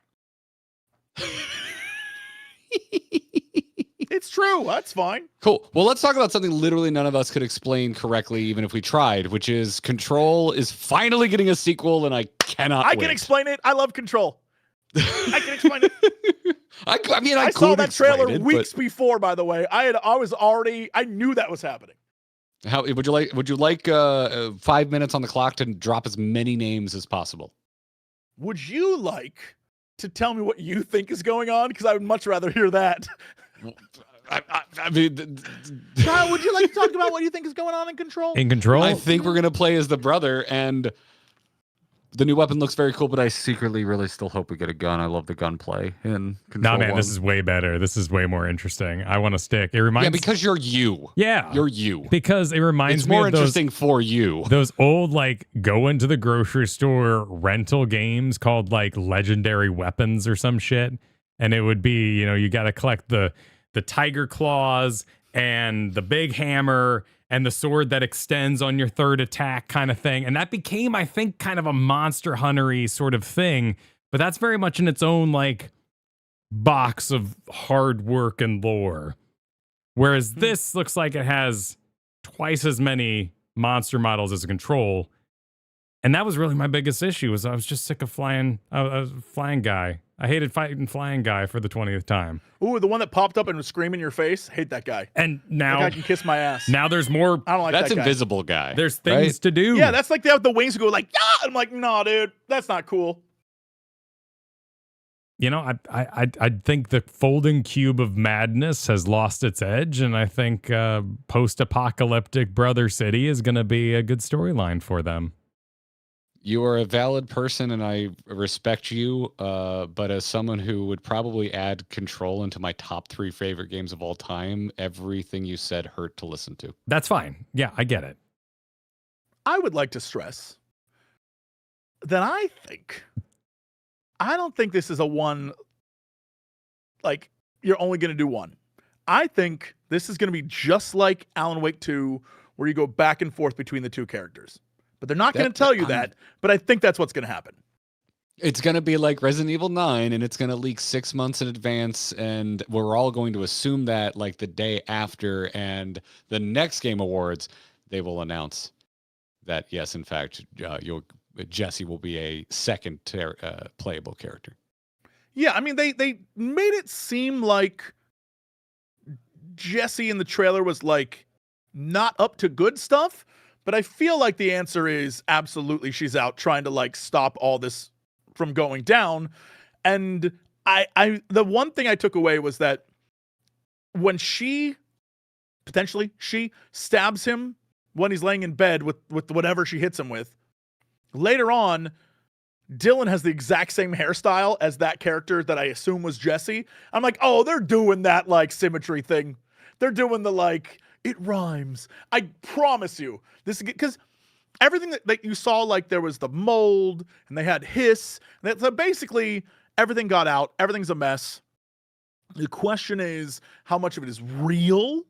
It's true. That's fine. Cool. Well, let's talk about something literally none of us could explain correctly, even if we tried, which is Control is finally getting a sequel, and I cannot wait. I can explain it. I love Control. I can explain it. I saw that trailer weeks before, by the way. I knew that was happening. How would you like 5 minutes on the clock to drop as many names as possible? Would you like to tell me what you think is going on? Because I would much rather hear that. I mean, Kyle, would you like to talk about what you think is going on in Control? In Control? I think we're going to play as the brother, and the new weapon looks very cool, but I secretly really still hope we get a gun. I love the gunplay in Control. No, man, 1. this is way better. This is way more interesting. I want to stick. It reminds because you're you. Yeah. You're you. Because it reminds me more of interesting for you. Those old, like, go into the grocery store rental games called, like, Legendary Weapons or some shit. And it would be, you got to collect the tiger claws and the big hammer and the sword that extends on your third attack kind of thing. And that became, I think, kind of a Monster Hunter-y sort of thing. But that's very much in its own, like, box of hard work and lore. Whereas this looks like it has twice as many monster models as Control. And that was really my biggest issue, was I was just sick of flying. I was a flying guy. I hated fighting flying guy for the 20th time. Ooh, the one that popped up and was screaming in your face. Hate that guy. And now that guy can kiss my ass. Now there's more. I don't like that's that guy. Invisible Guy. There's things to do. Yeah, that's like they have the wings go like, yeah. I'm like, no, dude, that's not cool. I think the folding cube of madness has lost its edge, and I think post-apocalyptic Brother City is going to be a good storyline for them. You are a valid person, and I respect you. But as someone who would probably add Control into my top 3 favorite games of all time, everything you said hurt to listen to. That's fine. Yeah, I get it. I would like to stress that I don't think this is a one, like, you're only going to do one. I think this is going to be just like Alan Wake 2, where you go back and forth between the two characters. But they're not going to tell you that, but I think that's what's going to happen. It's going to be like Resident Evil 9, and it's going to leak 6 months in advance, and we're all going to assume that like the day after, and the next Game Awards, they will announce that, yes, in fact, Jesse will be a second playable character. Yeah, I mean, they made it seem like Jesse in the trailer was like not up to good stuff, but I feel like the answer is absolutely she's out trying to like stop all this from going down. And the one thing I took away was that when she stabs him when he's laying in bed with whatever she hits him with, later on, Dylan has the exact same hairstyle as that character that I assume was Jesse. I'm like, oh, they're doing that like symmetry thing. They're doing the like, it rhymes. I promise you. This is because everything that you saw, like there was the mold and they had hiss. So basically everything got out. Everything's a mess. The question is how much of it is real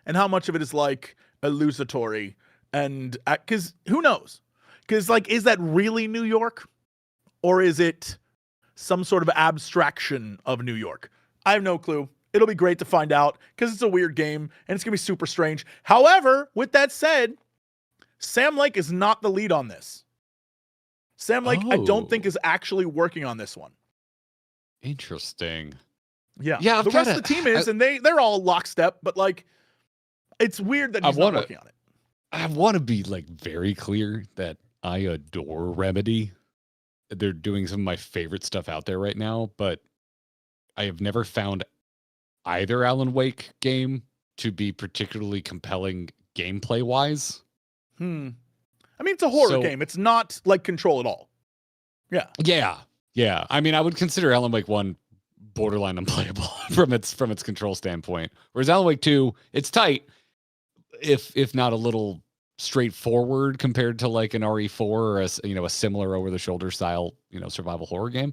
and how much of it is like illusory. And because who knows? Because like, is that really New York or is it some sort of abstraction of New York? I have no clue. It'll be great to find out because it's a weird game and it's going to be super strange. However, with that said, Sam Lake is not the lead on this. Sam Lake, I don't think is actually working on this one. Interesting. Yeah. The rest of the team is, and they're all lockstep, but like, it's weird that he's not working on it. I want to be like very clear that I adore Remedy. They're doing some of my favorite stuff out there right now, but I have never found either Alan Wake game to be particularly compelling gameplay wise. I mean, it's a horror game. It's not like Control at all. Yeah. I mean, I would consider Alan Wake 1 borderline unplayable from its Control standpoint. Whereas Alan Wake 2, it's tight, if not a little straightforward compared to like an RE4 or a similar over the shoulder style, survival horror game.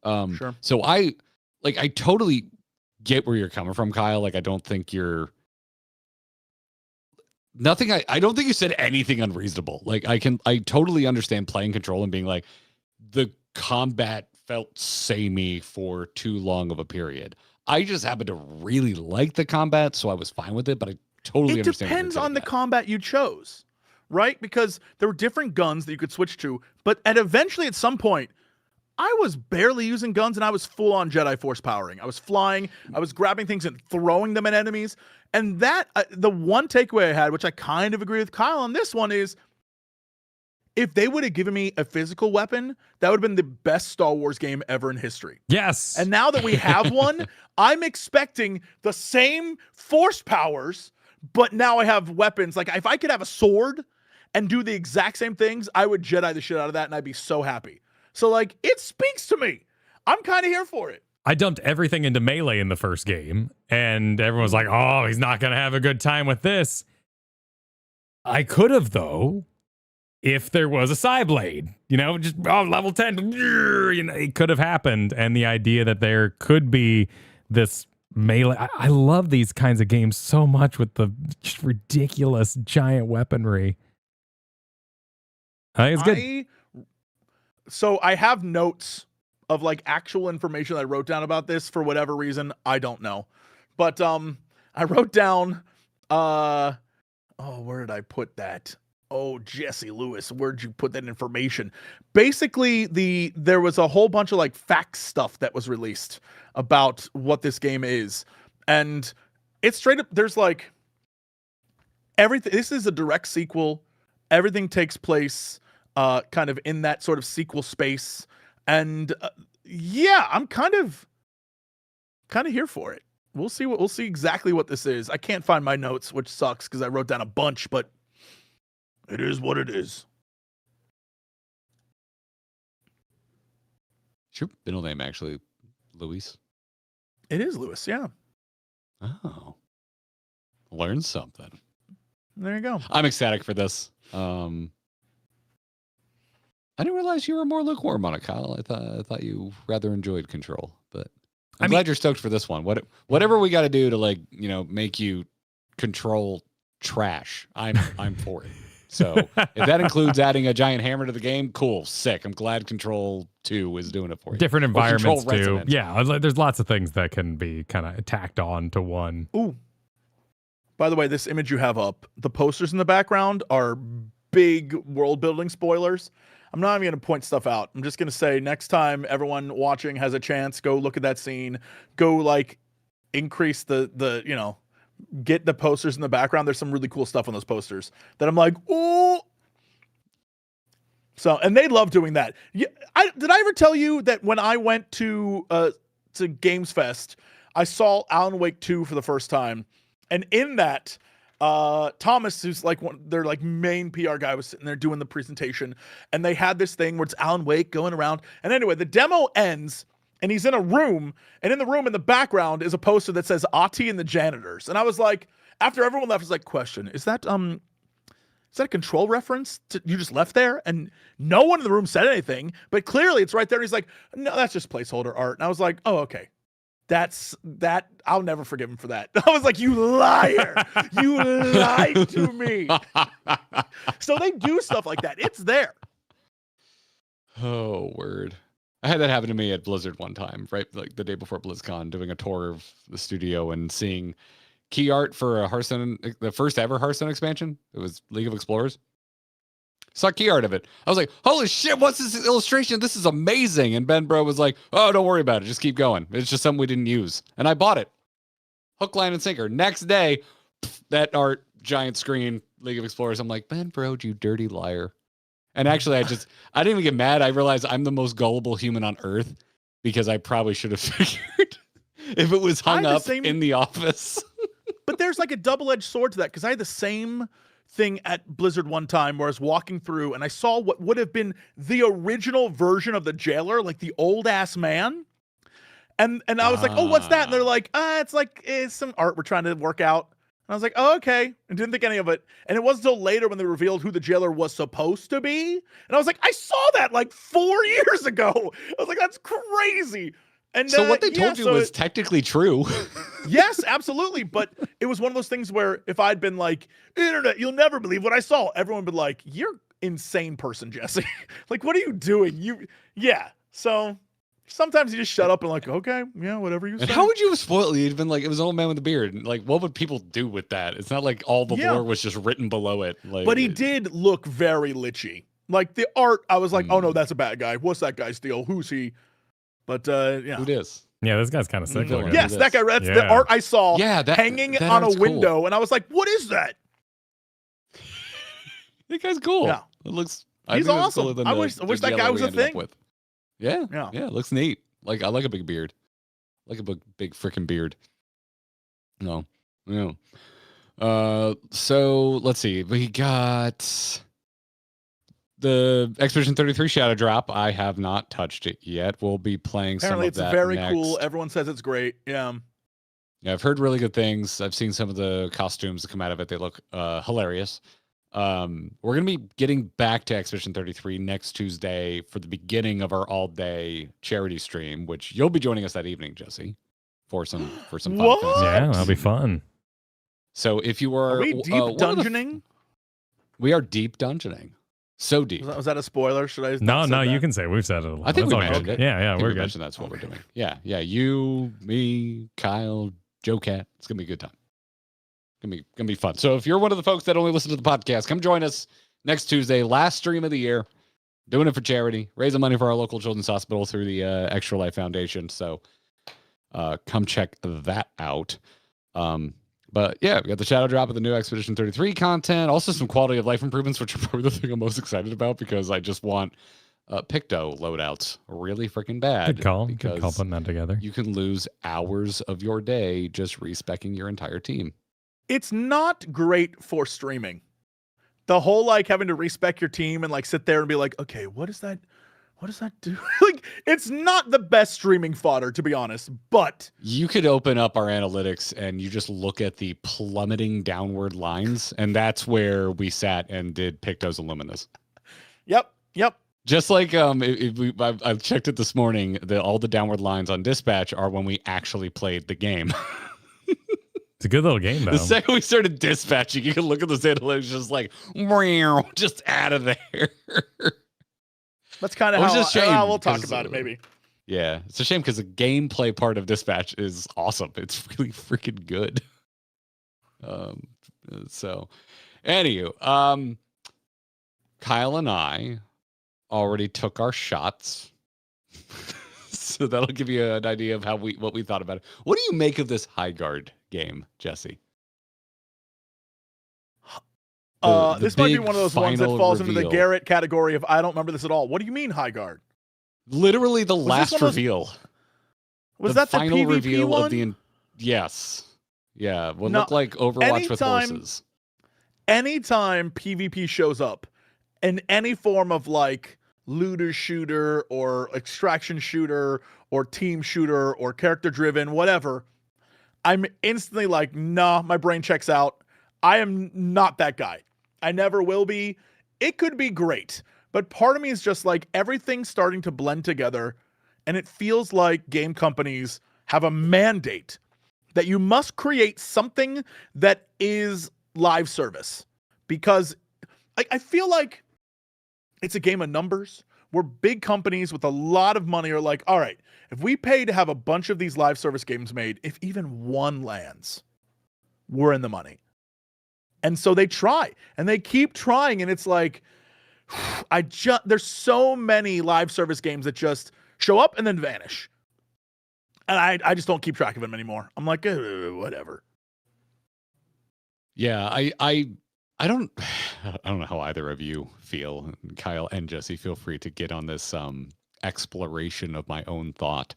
Sure. So I totally get where you're coming from, Kyle. Like, I don't think you're nothing. I don't think you said anything unreasonable. Like I totally understand playing Control and being like, the combat felt samey for too long of a period. I just happened to really like the combat, so I was fine with it, but I totally understand. It depends on the combat you chose, right? Because there were different guns that you could switch to, but eventually at some point, I was barely using guns and I was full on Jedi Force powering. I was flying, I was grabbing things and throwing them at enemies. And that, the one takeaway I had, which I kind of agree with Kyle on this one, is if they would have given me a physical weapon, that would have been the best Star Wars game ever in history. Yes. And now that we have one, I'm expecting the same Force powers, but now I have weapons. Like, if I could have a sword and do the exact same things, I would Jedi the shit out of that and I'd be so happy. So, like, it speaks to me. I'm kind of here for it. I dumped everything into Melee in the first game, and everyone was like, oh, he's not going to have a good time with this. I could have, though, if there was a Psyblade. Just, level 10. It could have happened. And the idea that there could be this Melee. I love these kinds of games so much with the just ridiculous giant weaponry. I think it's good. So I have notes of like actual information that I wrote down about this for whatever reason. I don't know. But I wrote down where did I put that? Oh, Jesse Lewis, where'd you put that information? Basically, there was a whole bunch of like facts stuff that was released about what this game is. And it's straight up, there's like everything. This is a direct sequel. Everything takes place kind of in that sort of sequel space. And I'm kind of here for it. We'll see exactly what this is. I can't find my notes, which sucks because I wrote down a bunch, but it is what it is. Your middle name actually Luis? It is Lewis, yeah. Oh. Learn something. There you go. I'm ecstatic for this. I didn't realize you were more lukewarm on it, Kyle. I thought you rather enjoyed Control, but I'm glad you're stoked for this one. Whatever we got to do to make you Control trash, I'm for it. So if that includes adding a giant hammer to the game, cool, sick. I'm glad Control 2 is doing it for you. Different environments too. Resonance. Yeah, there's lots of things that can be kind of tacked on to one. Ooh. By the way, this image you have up, the posters in the background are big world building spoilers. I'm not even going to point stuff out. I'm just going to say next time everyone watching has a chance, go look at that scene. Go like increase the you know, get the posters in the background. There's some really cool stuff on those posters that I'm like, ooh. So, and they love doing that. Yeah, did I ever tell you that when I went to Games Fest, I saw Alan Wake 2 for the first time, and in that, Thomas, who's like their like main PR guy, was sitting there doing the presentation, and they had this thing where it's Alan Wake going around. And anyway, the demo ends, and he's in a room, and in the room in the background is a poster that says Ati and the Janitors. And I was like, after everyone left, I was like, question, is that a Control reference? You just left there? And no one in the room said anything, but clearly it's right there. And he's like, no, that's just placeholder art. And I was like, oh, okay. That I'll never forgive him for that. I was like, you liar. You lied to me. So they do stuff like that. It's there. Oh, word. I had that happen to me at Blizzard one time, right? Like the day before BlizzCon, doing a tour of the studio and seeing key art for a Hearthstone, the first ever Hearthstone expansion. It was League of Explorers. Saw key art of it. I was like, holy shit, what's this illustration? This is amazing. And Ben Bro was like, oh, don't worry about it. Just keep going. It's just something we didn't use. And I bought it. Hook, line, and sinker. Next day, that art, giant screen, League of Explorers. I'm like, Ben Bro, you dirty liar. And actually, I didn't even get mad. I realized I'm the most gullible human on earth because I probably should have figured if it was hung up in the office. But there's like a double-edged sword to that, because I had the same thing at Blizzard one time where I was walking through and I saw what would have been the original version of the jailer, like the old ass man. And I was like, oh, what's that? And they're like, it's some art we're trying to work out. And I was like, oh, okay. And didn't think any of it. And it wasn't until later when they revealed who the jailer was supposed to be. And I was like, I saw that like 4 years ago. I was like, that's crazy. And so what they told you was technically true. Yes, absolutely. But it was one of those things where if I'd been like, internet, you'll never believe what I saw, everyone would be like, you're insane person, Jesse. Like, what are you doing? Yeah. So sometimes you just shut up and like, okay, yeah, whatever you say. And how would you have spoiled it? You'd been like, it was an old man with a beard. Like, what would people do with that? It's not like all the lore was just written below it. Like, but he did look very lichy. Like the art, I was like, oh no, that's a bad guy. What's that guy's deal? Who's he? But yeah. Who it is? Yeah, this guy's kind of sick. Yes, that guy. That's the art I saw hanging that on a window. Cool. And I was like, what is that? That guy's cool. Yeah. It looks, he's awesome. I wish that guy was a thing. Yeah. It looks neat. Like, I like a big beard. I like a big freaking beard. No. So let's see. We got the Expedition 33 Shadow Drop. I have not touched it yet. We'll be playing Apparently some of that very next. Cool. Everyone says it's great. Yeah, I've heard really good things. I've seen some of the costumes that come out of it. They look hilarious. We're going to be getting back to Expedition 33 next Tuesday for the beginning of our all-day charity stream, which you'll be joining us that evening, Jesse, for some fun. Yeah, that'll be fun. So if you are we deep dungeoning? We are deep dungeoning. So deep. Was that a spoiler? Should I? No, you can say we've said it a lot. I think we mentioned it. Yeah, we're good. Mentioned that's what we're doing. Yeah. You, me, Kyle, Joe Cat. It's gonna be a good time. Gonna be fun. So if you're one of the folks that only listen to the podcast, come join us next Tuesday, last stream of the year. Doing it for charity, raising money for our local children's hospital through the Extra Life Foundation. So come check that out. But yeah, we got the Shadow Drop of the new Expedition 33 content. Also some quality of life improvements, which are probably the thing I'm most excited about because I just want Picto loadouts really freaking bad. Good call putting that together. You can lose hours of your day just respecking your entire team. It's not great for streaming. The whole like having to respec your team and like sit there and be like, okay, what does that do? Like, it's not the best streaming fodder, to be honest, but you could open up our analytics and you just look at the plummeting downward lines. And that's where we sat and did Pictos and Luminous. Yep. Just like I've checked it this morning, all the downward lines on Dispatch are when we actually played the game. It's a good little game, though. The second we started dispatching, you can look at the analytics, just like, meow, just out of there. That's kind of how we'll talk about it, maybe. Yeah, it's a shame because the gameplay part of dispatch is awesome. It's really freaking good. So, anywho, Kyle and I already took our shots. So that'll give you an idea of what we thought about it. What do you make of this Highgaurd game, Jesse? This might be one of those ones that falls into the Garrett category of I don't remember this at all. What do you mean Highgaurd? Literally the last reveal. Was that the final PvP reveal one? of the? Yes. Yeah. What looked like Overwatch with horses. Anytime PvP shows up in any form of like looter shooter or extraction shooter or team shooter or character driven, whatever, I'm instantly like, nah, my brain checks out. I am not that guy. I never will be. It could be great, but part of me is just like everything's starting to blend together, and it feels like game companies have a mandate that you must create something that is live service, because I feel like it's a game of numbers where big companies with a lot of money are like, all right, if we pay to have a bunch of these live service games made, if even one lands, we're in the money. And so they try and they keep trying. And it's like, there's so many live service games that just show up and then vanish. And I just don't keep track of them anymore. I'm like, whatever. Yeah. I don't know how either of you feel. Kyle and Jesse, feel free to get on this exploration of my own thought.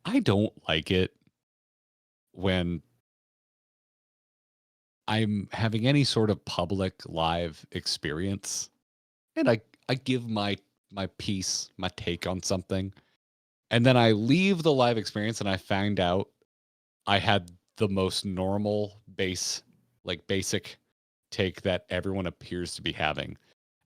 I don't like it when I'm having any sort of public live experience and I give my piece, my take on something, and then I leave the live experience and I find out I had the most normal basic take that everyone appears to be having.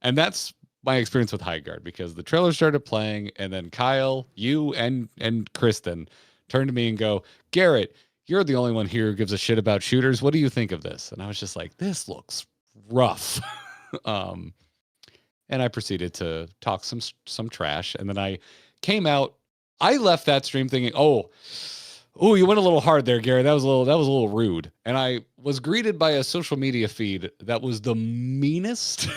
And that's my experience with Highgaurd, because the trailer started playing and then Kyle, you and Kristen turned to me and go, Garrett, you're the only one here who gives a shit about shooters. What do you think of this? And I was just like, this looks rough. And I proceeded to talk some trash. And then I came out. I left that stream thinking, oh, you went a little hard there, Garrett. That was a little rude. And I was greeted by a social media feed that was the meanest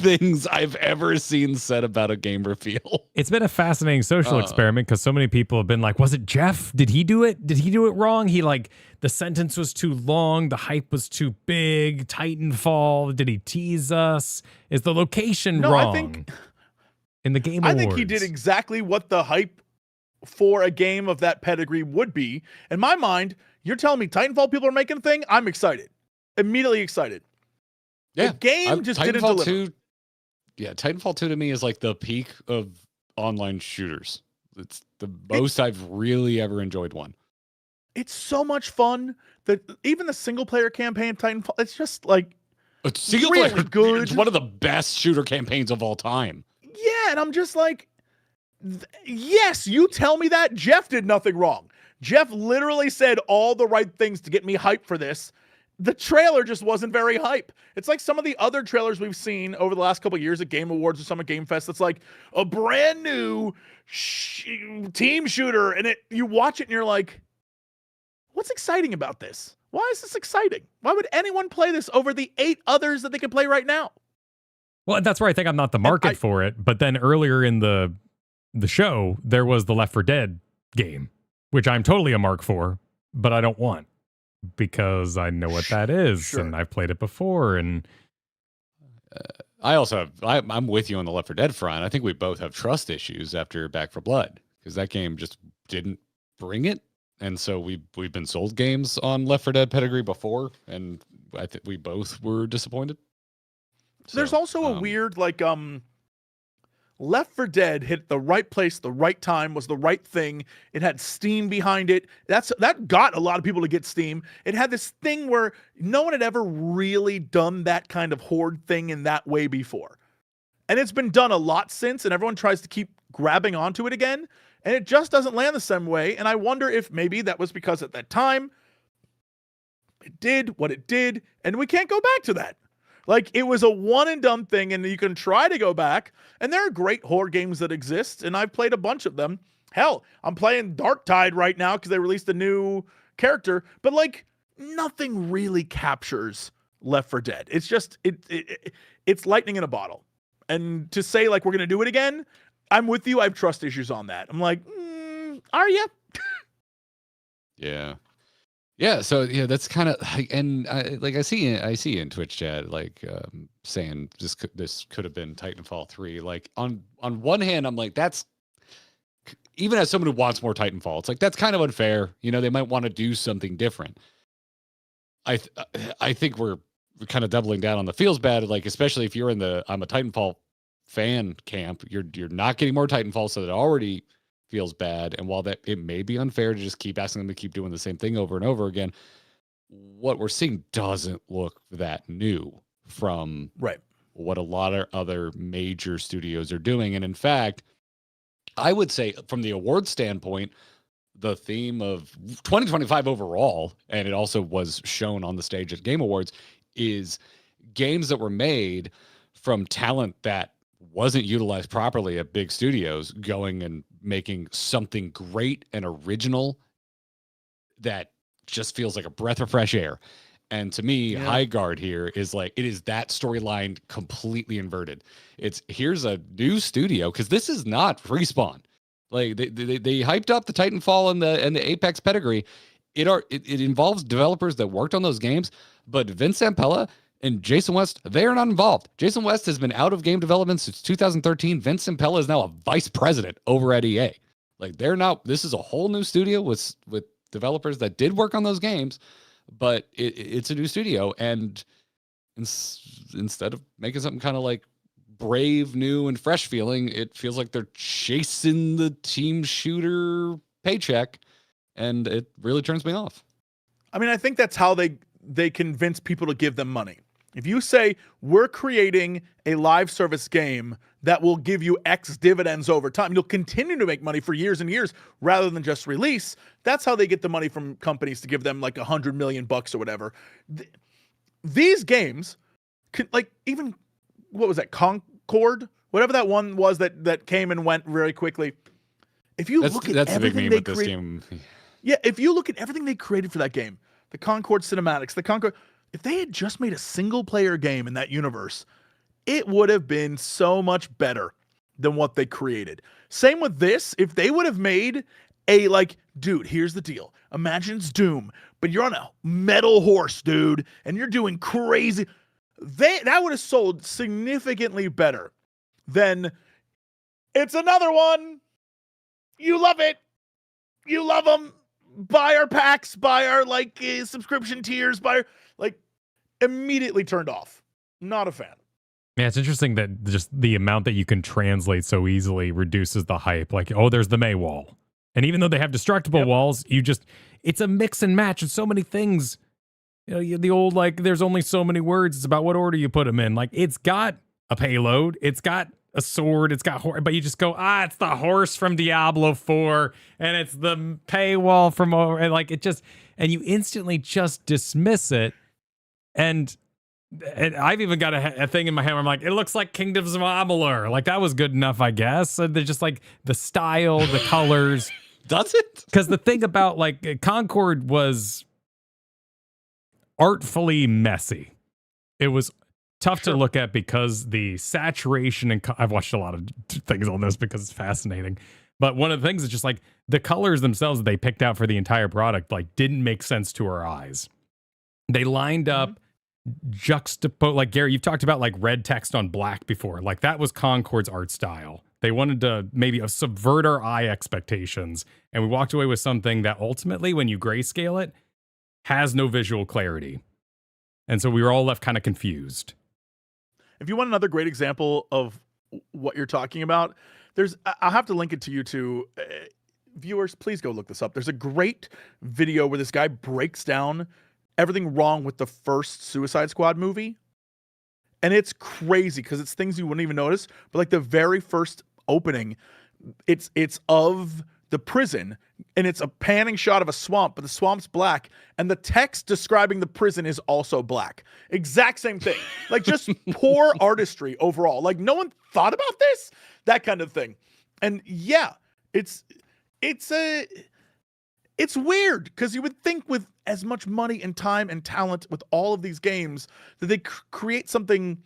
things I've ever seen said about a game reveal. It's been a fascinating social experiment because so many people have been like, was it Jeff? Did he do it? Did he do it wrong? The sentence was too long. The hype was too big. Titanfall. Did he tease us? Is the location wrong? I think in the Game I Awards. think he did exactly what the hype for a game of that pedigree would be. In my mind, you're telling me Titanfall people are making a thing? I'm excited. Immediately excited. Yeah. The game just didn't Titanfall deliver. 2, yeah, Titanfall 2 to me is like the peak of online shooters. It's the most I've really ever enjoyed one. It's so much fun that even the single player campaign of Titanfall, it's just like It's single really player good. It's one of the best shooter campaigns of all time. Yeah, and I'm just like, yes, you tell me that. Jeff did nothing wrong. Jeff literally said all the right things to get me hyped for this. The trailer just wasn't very hype. It's like some of the other trailers we've seen over the last couple of years at Game Awards or Summit Game Fest. It's like a brand new team shooter, and you watch it and you're like, what's exciting about this? Why is this exciting? Why would anyone play this over the 8 others that they can play right now? Well, that's where I think I'm not the market for it. But then earlier in the show, there was the Left 4 Dead game, which I'm totally a mark for, but I don't want because I know what that is and I've played it before. And I also have, I'm with you on the Left 4 Dead front. I think we both have trust issues after Back 4 Blood because that game just didn't bring it. And so we've been sold games on Left 4 Dead pedigree before, and I think we both were disappointed. So, there's also a weird, Left 4 Dead hit the right place, the right time, was the right thing. It had Steam behind it. That got a lot of people to get Steam. It had this thing where no one had ever really done that kind of horde thing in that way before. And it's been done a lot since, and everyone tries to keep grabbing onto it again, and it just doesn't land the same way. And I wonder if maybe that was because at that time, It did what it did, and we can't go back to that. Like, it was a one and done thing, and you can try to go back, and there are great horror games that exist, and I've played a bunch of them. Hell, I'm playing Dark Tide right now because they released a new character, but like, nothing really captures Left 4 Dead. It's just, it's lightning in a bottle. And to say like we're going to do it again, I'm with you. I have trust issues on that. I'm like, are you? Yeah. Yeah, so yeah, that's kind of and I see in Twitch chat like saying this could have been Titanfall 3. Like on one hand, I'm like, that's, even as someone who wants more Titanfall, it's like that's kind of unfair. You know, they might want to do something different. I think we're kind of doubling down on the feels bad, like especially if you're in the I'm a Titanfall fan camp, you're not getting more Titanfall, so that already feels bad. And while that it may be unfair to just keep asking them to keep doing the same thing over and over again, what we're seeing doesn't look that new from what a lot of other major studios are doing. And in fact, I would say from the award standpoint, the theme of 2025 overall, and it also was shown on the stage at Game Awards, is games that were made from talent that wasn't utilized properly at big studios going and making something great and original that just feels like a breath of fresh air. And to me, Highgaurd here is like, it is that storyline completely inverted. It's here's a new studio, because this is not Respawn. Like they hyped up the Titanfall and the Apex pedigree. It involves developers that worked on those games, but Vince Zampella and Jason West, they are not involved. Jason West has been out of game development since 2013. Vince Zampella is now a vice president over at EA. Like they're not. This is a whole new studio with developers that did work on those games, but it's a new studio, and instead of making something kind of like brave, new, and fresh feeling, it feels like they're chasing the team shooter paycheck, and it really turns me off. I mean, I think that's how they convince people to give them money. If you say, we're creating a live service game that will give you X dividends over time, you'll continue to make money for years and years rather than just release. That's how they get the money from companies to give them like $100 million or whatever. These games, like even, what was that, Concord? Whatever that one was that came and went very quickly. If you look at everything they created, if you look at everything they created for that game, the Concord cinematics, if they had just made a single player game in that universe, it would have been so much better than what they created. Same with this. If they would have made a dude, here's the deal. Imagine it's Doom, but you're on a metal horse, dude, and you're doing crazy. That would have sold significantly better than it's another one. You love it. You love them. Buy our packs, buy our subscription tiers, immediately turned off. Not a fan. Yeah, it's interesting that just the amount that you can translate so easily reduces the hype. Like, oh, there's the May wall. And even though they have destructible walls, it's a mix and match of so many things. You know, the old, there's only so many words. It's about what order you put them in. Like, it's got a payload. It's got a sword. It's got but you just go, it's the horse from Diablo 4, and it's the paywall from over, and and you instantly just dismiss it. And I've even got a thing in my head where I'm like, it looks like Kingdoms of Amalur. Like, that was good enough, I guess. So they're just the style, the colors. Does it? Because the thing about Concord was artfully messy. It was tough to look at because the saturation and I've watched a lot of things on this because it's fascinating. But one of the things is just the colors themselves that they picked out for the entire product didn't make sense to our eyes. They lined up juxtapose, Gary, you've talked about red text on black before. That was Concord's art style. They wanted to maybe subvert our eye expectations, and we walked away with something that ultimately, when you grayscale it, has no visual clarity. And so we were all left kind of confused. If you want another great example of what you're talking about, I'll have to link it to you too. Viewers, please go look this up. There's a great video where this guy breaks down everything wrong with the first Suicide Squad movie. And it's crazy because it's things you wouldn't even notice. But the very first opening, it's of the prison, and it's a panning shot of a swamp, but the swamp's black, and the text describing the prison is also black. Exact same thing. Like, just poor artistry overall. Like, no one thought about this? That kind of thing. And yeah, it's weird, because you would think with as much money and time and talent with all of these games that they create something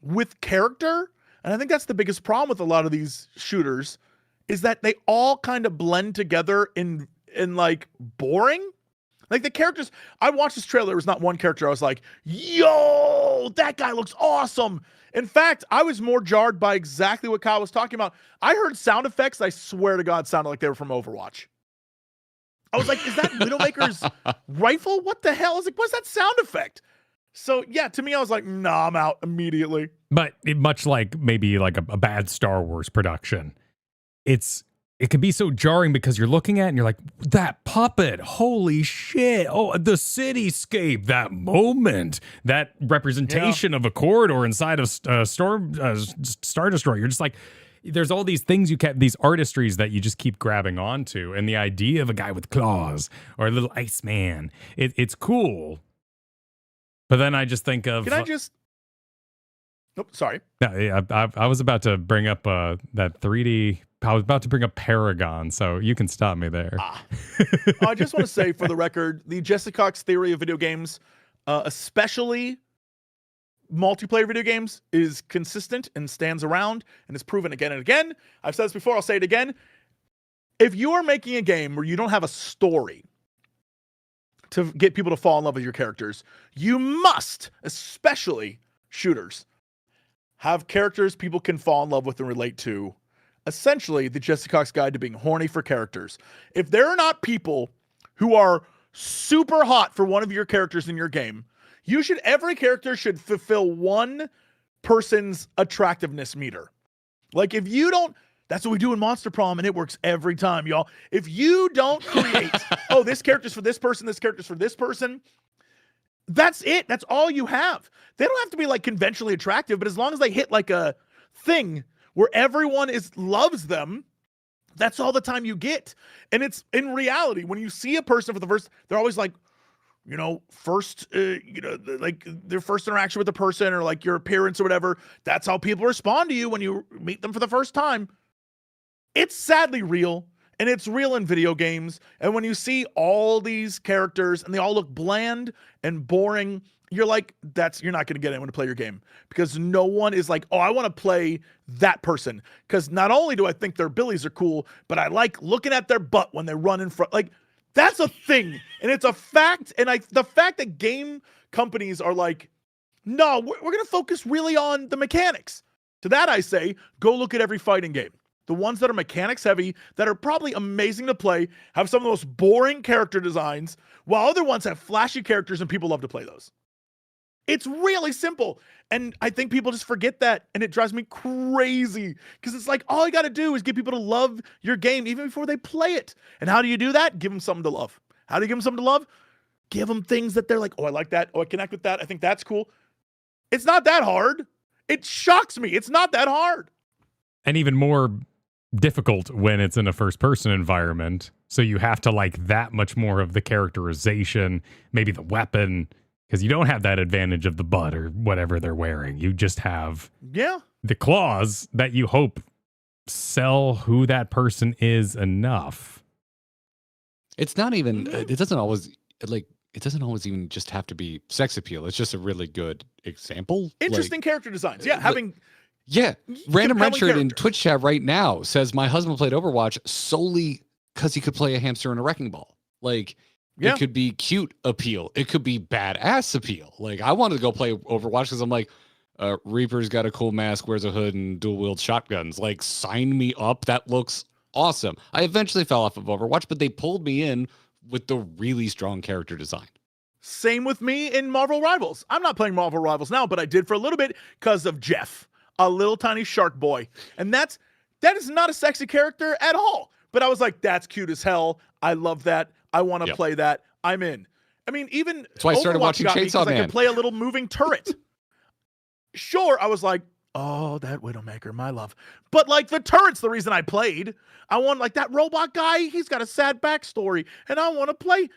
with character. And I think that's the biggest problem with a lot of these shooters, is that they all kind of blend together in like boring. Like the characters, I watched this trailer, there was not one character I was like, yo, that guy looks awesome. In fact, I was more jarred by exactly what Kyle was talking about. I heard sound effects, I swear to God, sounded like they were from Overwatch. I was like, is that Widowmaker's rifle? What the hell? I was like, what's that sound effect? So yeah, to me, I was like, nah, I'm out immediately. But much like maybe like a bad Star Wars production, it can be so jarring because you're looking at it and you're like, that puppet, holy shit. Oh, the cityscape, that moment, that representation of a corridor inside of Star Destroyer. You're just like, there's all these things these artistries that you just keep grabbing onto. And the idea of a guy with claws or a little Iceman, it's cool. But then I just think of... Nope, sorry. Yeah, I was about to bring up that 3D... I was about to bring up Paragon, so you can stop me there. I just want to say, for the record, the Jesse Cox theory of video games, especially multiplayer video games, is consistent and stands around and is proven again and again. I've said this before, I'll say it again. If you are making a game where you don't have a story to get people to fall in love with your characters, you must, especially shooters, have characters people can fall in love with and relate to. Essentially, the Jesse Cox guide to being horny for characters. If there are not people who are super hot for one of your characters in your game, every character should fulfill one person's attractiveness meter. Like, if you don't, that's what we do in Monster Prom, and it works every time, y'all. If you don't create, oh, this character's for this person, this character's for this person, that's it. That's all you have. They don't have to be like conventionally attractive, but as long as they hit like a thing where everyone loves them, that's all the time you get. And it's in reality, when you see a person for the first, they're always like, like their first interaction with the person or like your appearance or whatever. That's how people respond to you when you meet them for the first time. It's sadly real, and it's real in video games. And when you see all these characters and they all look bland and boring, you're like, you're not going to get anyone to play your game, because no one is like, oh, I want to play that person. Because not only do I think their abilities are cool, but I like looking at their butt when they run in front. Like, that's a thing. And it's a fact. And the fact that game companies are like, no, we're going to focus really on the mechanics. To that I say, go look at every fighting game. The ones that are mechanics heavy, that are probably amazing to play, have some of the most boring character designs, while other ones have flashy characters and people love to play those. It's really simple. And I think people just forget that, and it drives me crazy, because it's like, all you got to do is get people to love your game even before they play it. And how do you do that? Give them something to love. How do you give them something to love? Give them things that they're like, oh, I like that. Oh, I connect with that. I think that's cool. It's not that hard. It shocks me. It's not that hard. And even more difficult when it's in a first-person environment. So you have to like that much more of the characterization, maybe the weapon, because you don't have that advantage of the butt or whatever they're wearing. You just have the claws that you hope sell who that person is enough. It's not even, it doesn't always even just have to be sex appeal. It's just a really good example. Interesting character designs. Random Redshirt in Twitch chat right now says, my husband played Overwatch solely because he could play a hamster in a wrecking ball. Like, it could be cute appeal. It could be badass appeal. Like, I wanted to go play Overwatch because I'm like, Reaper's got a cool mask, wears a hood, and dual-wield shotguns. Like, sign me up. That looks awesome. I eventually fell off of Overwatch, but they pulled me in with the really strong character design. Same with me in Marvel Rivals. I'm not playing Marvel Rivals now, but I did for a little bit because of Jeff, a little tiny shark boy. And that is not a sexy character at all. But I was like, that's cute as hell. I love that. I want to play that. I'm in. I mean, even that's why I started watching Chainsaw Man. I can play a little moving turret. Sure, I was like, Oh, that Widowmaker, my love. But like the turret's the reason I played. I want like that robot guy. He's got a sad backstory, and I want to play.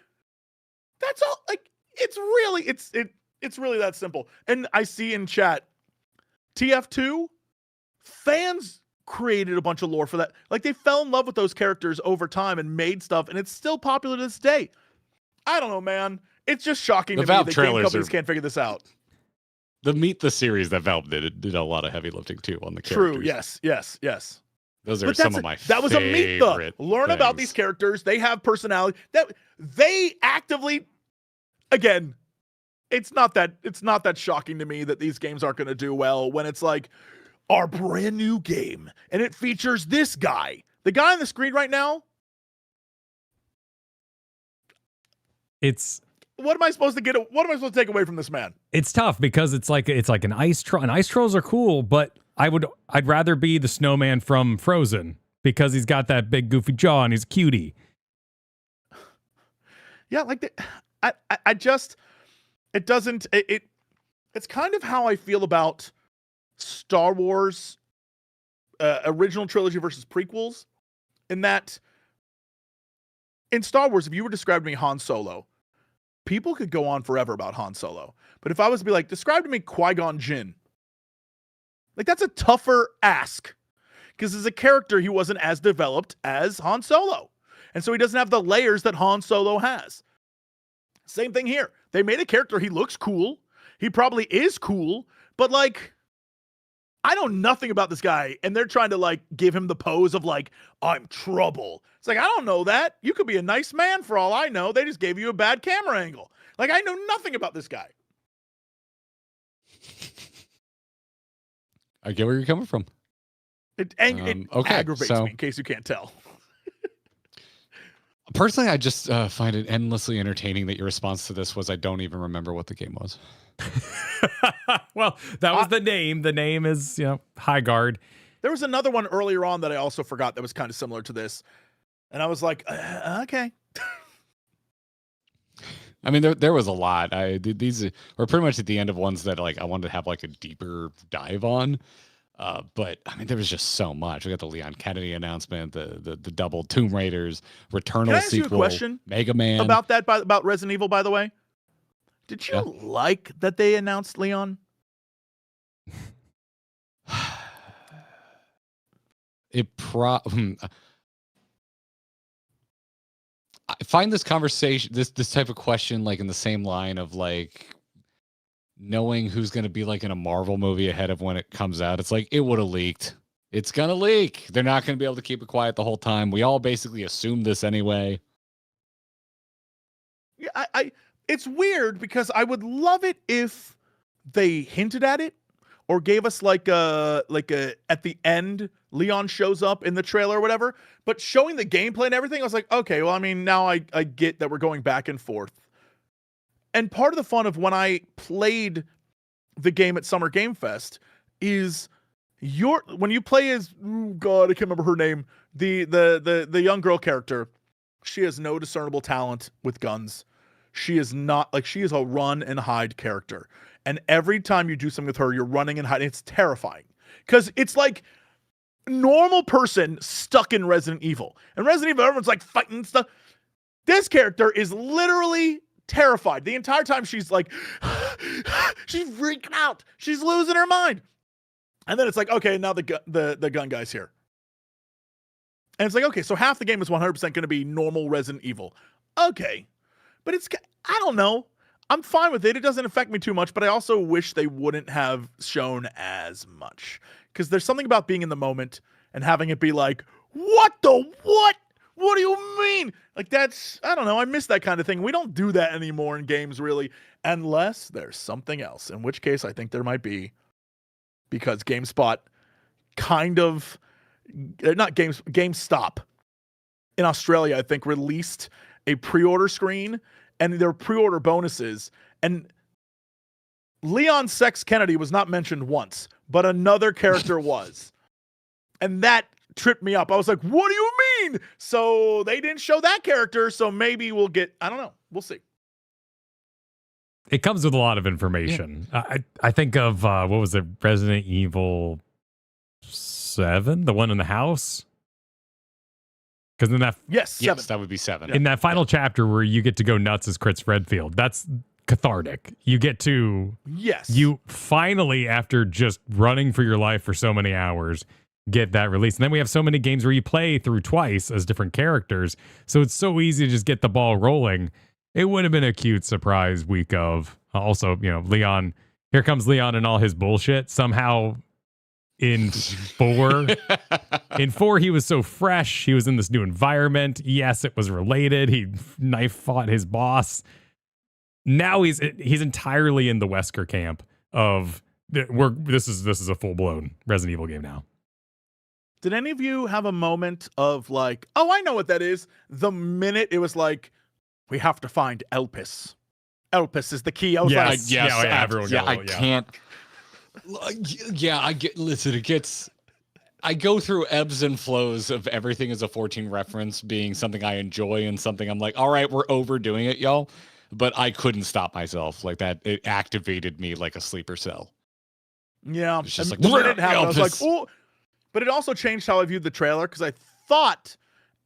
That's all. Like it's really that simple. And I see in chat, TF2 fans created a bunch of lore for that. Like they fell in love with those characters over time and made stuff, and it's still popular to this day. I don't know, man. It's just shocking to me that game companies can't figure this out. The series that Valve did a lot of heavy lifting too on the characters. True. Yes. Those are some of my that was a meet the learn things. about these characters. They have personality. That they actively, again, it's not that shocking to me that these games aren't going to do well when it's like our brand new game and it features this guy. The guy on the screen right now. What am I supposed to take away from this man? It's tough because it's like an ice troll, and ice trolls are cool, but I'd rather be the snowman from Frozen because he's got that big goofy jaw and he's a cutie. Yeah, like it's kind of how I feel about Star Wars original trilogy versus prequels, in that in Star Wars, if you were describing me Han Solo, people could go on forever about Han Solo. But if I was to be like, describe to me Qui-Gon Jinn, like that's a tougher ask. Because as a character, he wasn't as developed as Han Solo. And so he doesn't have the layers that Han Solo has. Same thing here. They made a character, he looks cool. He probably is cool. But like, I know nothing about this guy. And they're trying to like give him the pose of like, I'm trouble. It's like, I don't know that. You could be a nice man for all I know. They just gave you a bad camera angle. Like, I know nothing about this guy. I get where you're coming from. It aggravates me, in case you can't tell. Personally, I just find it endlessly entertaining that your response to this was, I don't even remember what the game was. Well, that was the name. The name is, Highgaurd. There was another one earlier on that I also forgot that was kind of similar to this. And I was like, okay. I mean, there was a lot. These were pretty much at the end of ones that like I wanted to have like a deeper dive on. But I mean, there was just so much. We got the Leon Kennedy announcement, the double Tomb Raiders, Returnal Can I ask sequel, you a question Mega Man. About that, about Resident Evil, by the way? Did you like that they announced Leon? I find this conversation, this type of question, like in the same line of like knowing who's going to be like in a Marvel movie ahead of when it comes out. It's like, it would have leaked. It's going to leak. They're not going to be able to keep it quiet the whole time. We all basically assumed this anyway. Yeah, it's weird because I would love it if they hinted at it or gave us like a at the end Leon shows up in the trailer or whatever, but showing the gameplay and everything, I was like, okay, well, I mean, now I get that we're going back and forth. And part of the fun of when I played the game at Summer Game Fest is when you play as, God, I can't remember her name, the young girl character, she has no discernible talent with guns. She is not, like, she is a run and hide character. And every time you do something with her, you're running and hiding. It's terrifying. Because it's like normal person stuck in Resident Evil. And Resident Evil, everyone's like fighting and stuff. This character is literally terrified. The entire time she's like, she's freaking out. She's losing her mind. And then it's like, okay, now the gun guy's here. And it's like, okay, so half the game is 100% going to be normal Resident Evil. Okay. But I don't know. I'm fine with it. It doesn't affect me too much, but I also wish they wouldn't have shown as much. Because there's something about being in the moment and having it be like, what the what? What do you mean? Like that's, I don't know. I miss that kind of thing. We don't do that anymore in games really, unless there's something else. In which case I think there might be, because GameSpot kind of, GameStop in Australia, I think, released a pre-order screen and their pre-order bonuses, and Leon Sex Kennedy was not mentioned once, but another character was. And that tripped me up. I was like, what do you mean? So they didn't show that character, so maybe we'll get, I don't know. We'll see. It comes with a lot of information. Yeah. I think of what was it, Resident Evil 7, the one in the house. Because in that yes, that would be 7. In that final chapter where you get to go nuts as Chris Redfield, that's cathartic. You get to you finally, after just running for your life for so many hours, get that release. And then we have so many games where you play through twice as different characters, so it's so easy to just get the ball rolling. It would have been a cute surprise week of also, Leon. Here comes Leon and all his bullshit. Somehow in 4, he was so fresh. He was in this new environment. Yes, it was related. He knife fought his boss. Now he's entirely in the Wesker camp of this is a full blown Resident Evil game now. Did any of you have a moment of like, oh, I know what that is? The minute it was like, we have to find Elpis. Elpis is the key. I was like, everyone. I can't. Yeah, I get. Listen, it gets. I go through ebbs and flows of everything as a 14 reference being something I enjoy and something I'm like, all right, we're overdoing it, y'all. But I couldn't stop myself like that. It activated me like a sleeper cell. Yeah, it's just like the minute it happened, I was like, oh. But it also changed how I viewed the trailer because I thought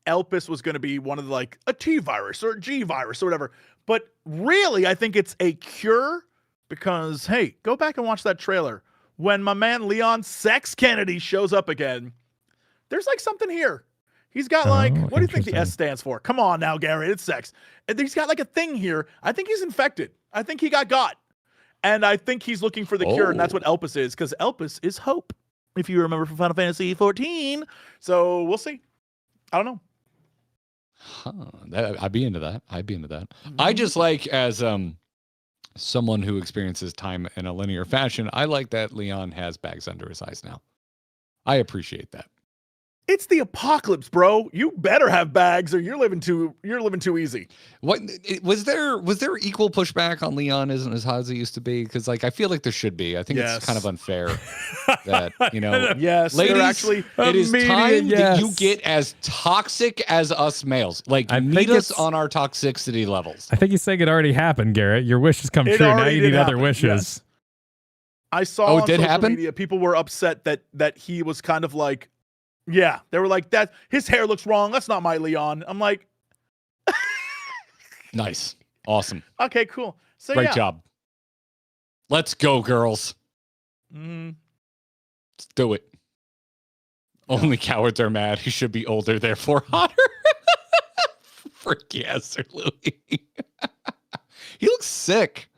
Elpis was going to be one of the, like a T virus or a G virus or whatever. But really, I think it's a cure because, hey, go back and watch that trailer. When my man Leon Sex Kennedy shows up again, there's like something here. He's got like, what do you think the S stands for? Come on now, Garrett, it's sex. And he's got like a thing here. I think he's infected. I think he got. And I think he's looking for the cure, and that's what Elpis is, because Elpis is hope, if you remember from Final Fantasy XIV. So we'll see. I don't know. I'd be into that. I just like, as someone who experiences time in a linear fashion, I like that Leon has bags under his eyes now. I appreciate that. It's the apocalypse, bro. You better have bags or you're living too easy. What was there equal pushback on Leon isn't as hot as it used to be? Because like I feel like there should be. I think it's kind of unfair that, yes, ladies, actually it is time that you get as toxic as us males. Like meet us on our toxicity levels. I think he's saying it already happened, Garrett. Your wish has come true. Now you need other wishes. Yes. I saw on social media people were upset that he was kind of like, yeah, they were like, that his hair looks wrong. That's not my Leon. I'm like, nice. Awesome. Okay, cool. So great job. Let's go, girls. Mm-hmm. Let's do it. Only cowards are mad. He should be older, therefore hotter. Frick yes, Sir Louis. He looks sick.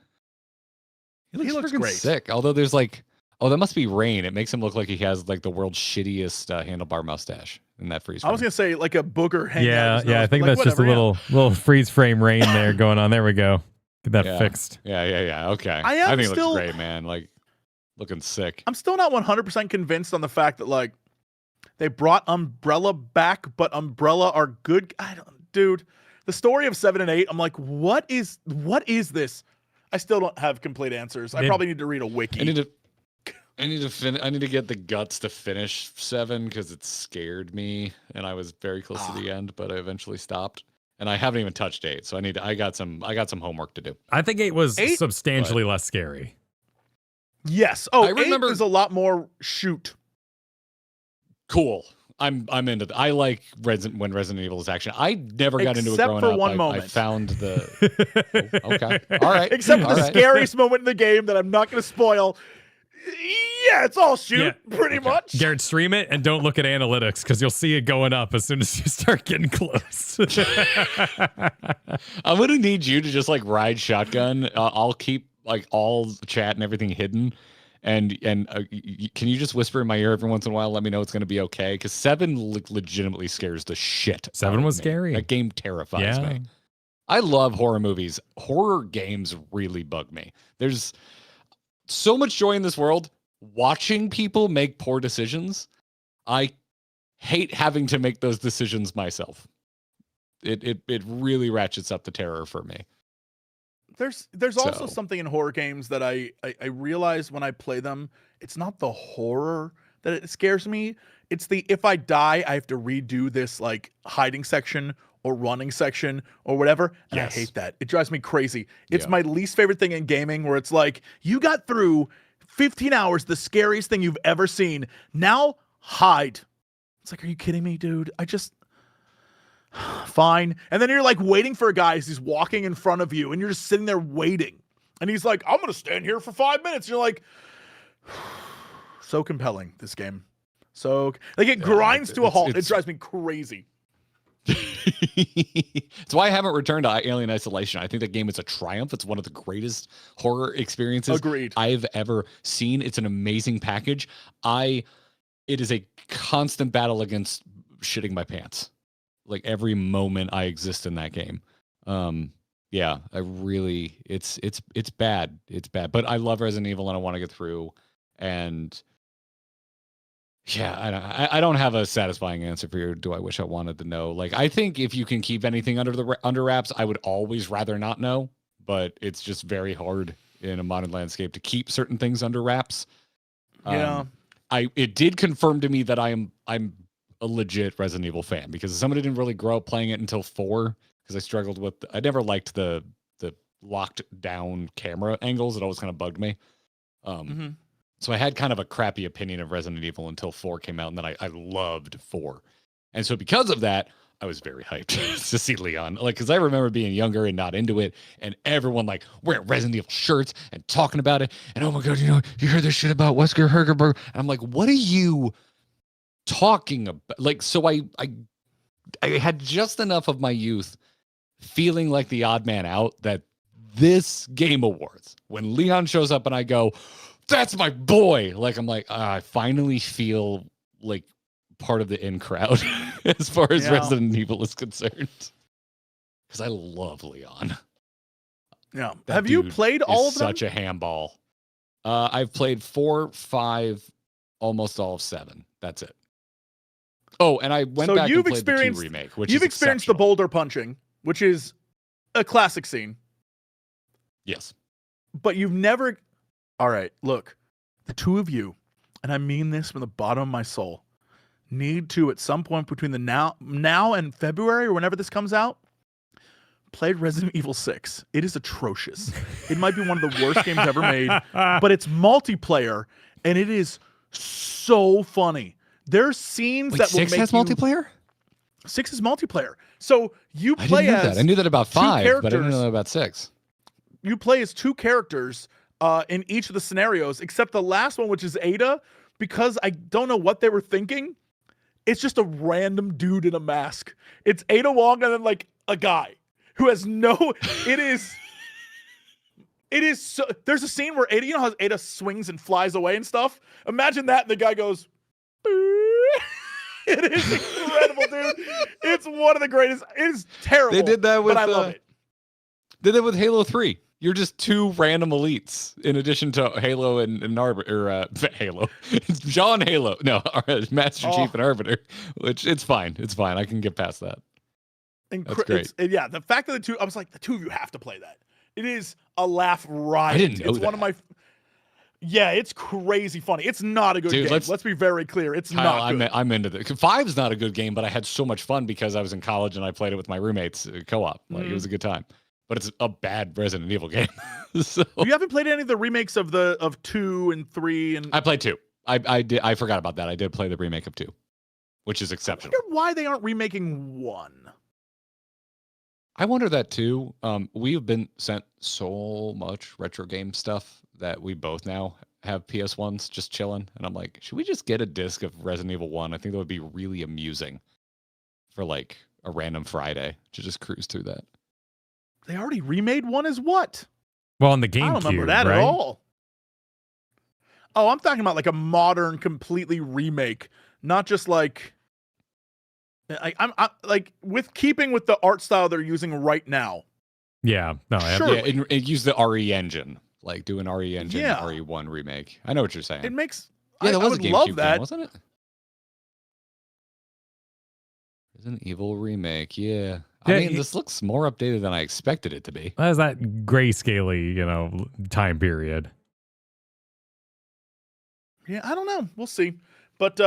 He looks great. Sick. Although there's like, oh, that must be rain. It makes him look like he has like the world's shittiest handlebar mustache in that freeze frame. I was gonna say like a booger hanging out. Yeah, I think that's just a little freeze frame rain there going on. There we go. Get that fixed. Yeah. Okay. I think it looks great, man. Like looking sick. I'm still not 100% convinced on the fact that like they brought Umbrella back, but Umbrella are good. Dude, the story of 7 and 8. I'm like, what is this? I still don't have complete answers. I probably need to read a wiki. I need to get the guts to finish 7 because it scared me, and I was very close to the end, but I eventually stopped. And I haven't even touched 8, so I got some homework to do. I think 8 was substantially less scary. Yes. Oh, I remember 8 is a lot more shoot. Cool. I'm into that. I like when Resident Evil is action. I never got into it growing up. Except for one moment. I found the okay. All right. Except for the scariest moment in the game that I'm not going to spoil. Yeah, it's all shoot, pretty much. Garrett, stream it and don't look at analytics because you'll see it going up as soon as you start getting close. I'm gonna need you to just like ride shotgun. I'll keep like all chat and everything hidden, and can you just whisper in my ear every once in a while? Let me know it's gonna be okay. Because 7 legitimately scares the shit. 7 was scary. That game terrifies me. I love horror movies. Horror games really bug me. There's so much joy in this world. Watching people make poor decisions, I hate having to make those decisions myself. It really ratchets up the terror for me. There's also something in horror games that I realize when I play them, it's not the horror that it scares me. It's the if I die, I have to redo this like hiding section or running section or whatever. And Yes. I hate that. It drives me crazy. It's Yeah. my least favorite thing in gaming, where it's like, you got through 15 hours, the scariest thing you've ever seen. Now hide. It's like, are you kidding me, dude? Fine. And then you're like waiting for a guy as he's walking in front of you, and you're just sitting there waiting. And he's like, I'm going to stand here for 5 minutes. And you're like, so compelling, this game. So, like, it grinds to a halt. It drives me crazy. It's why I haven't returned to Alien Isolation. I think that game is a triumph. It's one of the greatest horror experiences I've ever seen. It's an amazing package. It is a constant battle against shitting my pants. Like, every moment I exist in that game. Yeah, it's bad. It's bad. But I love Resident Evil and I want to get through. And yeah, I don't have a satisfying answer for you. Do I wish I wanted to know? Like, I think if you can keep anything under wraps, I would always rather not know. But it's just very hard in a modern landscape to keep certain things under wraps. Yeah. It did confirm to me that I'm a legit Resident Evil fan, because somebody didn't really grow up playing it until 4, because I struggled with. I never liked the locked down camera angles. It always kind of bugged me. So I had kind of a crappy opinion of Resident Evil until 4 came out, and then I loved 4. And so because of that, I was very hyped to see Leon. Like, because I remember being younger and not into it, and everyone like wearing Resident Evil shirts and talking about it. And oh my God, you heard this shit about Wesker Hergerberg. And I'm like, what are you talking about? Like, so I had just enough of my youth feeling like the odd man out that this Game Awards, when Leon shows up and I go, that's my boy. Like, I'm like, I finally feel like part of the in crowd as far as Resident Evil is concerned. Because I love Leon. Yeah. Have you played all of them? Such a handball. I've played 4, 5, almost all of 7. That's it. Oh, and I went back and played the 2 remake, which you've experienced the boulder punching, which is a classic scene. Yes. But you've never... All right, look, the two of you, and I mean this from the bottom of my soul, need to, at some point between the now and February, or whenever this comes out, play Resident Evil 6. It is atrocious. It might be one of the worst games ever made, but it's multiplayer, and it is so funny. There's scenes that will make 6 has multiplayer? 6 is multiplayer. So you play as... I knew that about 5, but I didn't know about 6. You play as 2 characters in each of the scenarios, except the last one, which is Ada, because I don't know what they were thinking. It's just a random dude in a mask. It's Ada Wong and then like a guy who has no. It is so. There's a scene where Ada, you know how Ada swings and flies away and stuff. Imagine that, and the guy goes. It is incredible, dude. It's one of the greatest. It is terrible. They did that with. But I love it. Did it with Halo 3. You're just 2 random elites in addition to Halo and Arbiter, or Halo. John Halo. No, Master Chief and Arbiter, which it's fine. It's fine. I can get past that. That's great. Yeah, the fact that I was like, the 2 of you have to play that. It is a laugh riot. I didn't know it's that. one of my... Yeah, it's crazy funny. It's not a good game. Let's be very clear. It's not good. I'm into this. 5's not a good game, but I had so much fun because I was in college and I played it with my roommates co-op. Like, it was a good time. But it's a bad Resident Evil game. So, you haven't played any of the remakes of 2 and 3 and I played 2. I forgot about that. I did play the remake of 2, which is exceptional. I wonder why they aren't remaking 1. I wonder that too. We've been sent so much retro game stuff that we both now have PS1s just chilling. And I'm like, should we just get a disc of Resident Evil 1? I think that would be really amusing for like a random Friday to just cruise through that. They already remade 1 as what? Well, on the GameCube, I don't remember that right? at all. Oh, I'm talking about like a modern, completely remake, not just like I'm like with keeping with the art style they're using right now. Yeah, no, Sure. Yeah, it used the RE engine, like do an RE engine, RE1 remake. I know what you're saying. It makes that was I would a GameCube love that, game, wasn't it? Resident Evil remake, yeah. I mean, this looks more updated than I expected it to be. That's that grayscale-y, time period. Yeah, I don't know. We'll see. But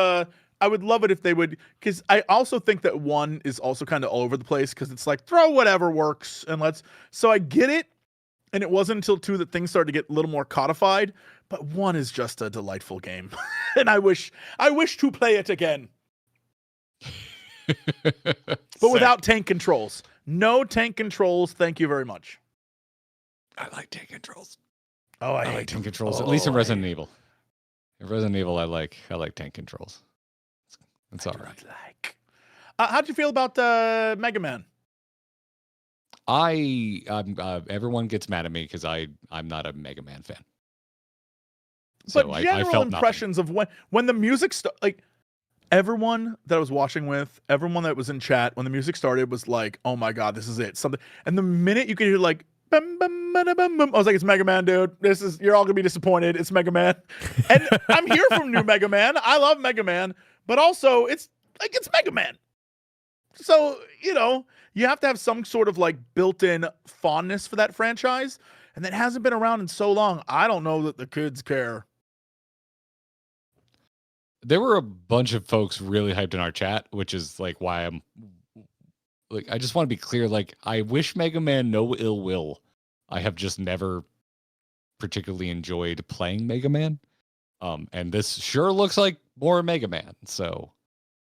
I would love it if they would, because I also think that 1 is also kind of all over the place because it's like throw whatever works and let's. So I get it, and it wasn't until 2 that things started to get a little more codified. But 1 is just a delightful game, and I wish to play it again. But without tank controls. No tank controls. Thank you very much. I like tank controls. Oh, I like tank controls. At least in Resident Evil. In Resident Evil, I like tank controls. It's all right. How'd you feel about Mega Man? Everyone gets mad at me because I'm not a Mega Man fan. But So general I felt impressions of when the music like everyone that I was watching with, everyone that was in chat when the music started was like, "Oh my god, this is it!" Something, and the minute you could hear like, bum, bum, bum, bum, bum, I was like, "It's Mega Man, dude. You're all gonna be disappointed. It's Mega Man." And I'm here from new Mega Man. I love Mega Man, but also it's Mega Man. So you have to have some sort of like built-in fondness for that franchise, and that hasn't been around in so long. I don't know that the kids care. There were a bunch of folks really hyped in our chat, which is like why I'm like, I just want to be clear. Like, I wish Mega Man no ill will. I have just never particularly enjoyed playing Mega Man. And this sure looks like more Mega Man. So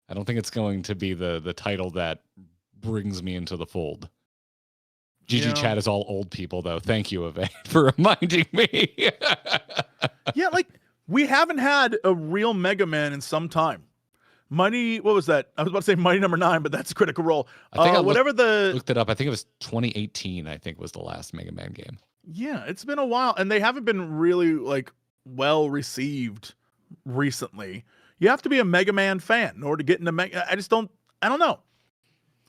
I don't think it's going to be the title that brings me into the fold. GG chat is all old people, though. Thank you, Evade, for reminding me. Yeah, like, we haven't had a real Mega Man in some time. What was that? I was about to say Mighty Number 9, but that's Critical Role. I think looked it up. I think it was 2018, I think, was the last Mega Man game. Yeah, it's been a while, and they haven't been really, like, well received recently. You have to be a Mega Man fan in order to get into Mega. I don't know.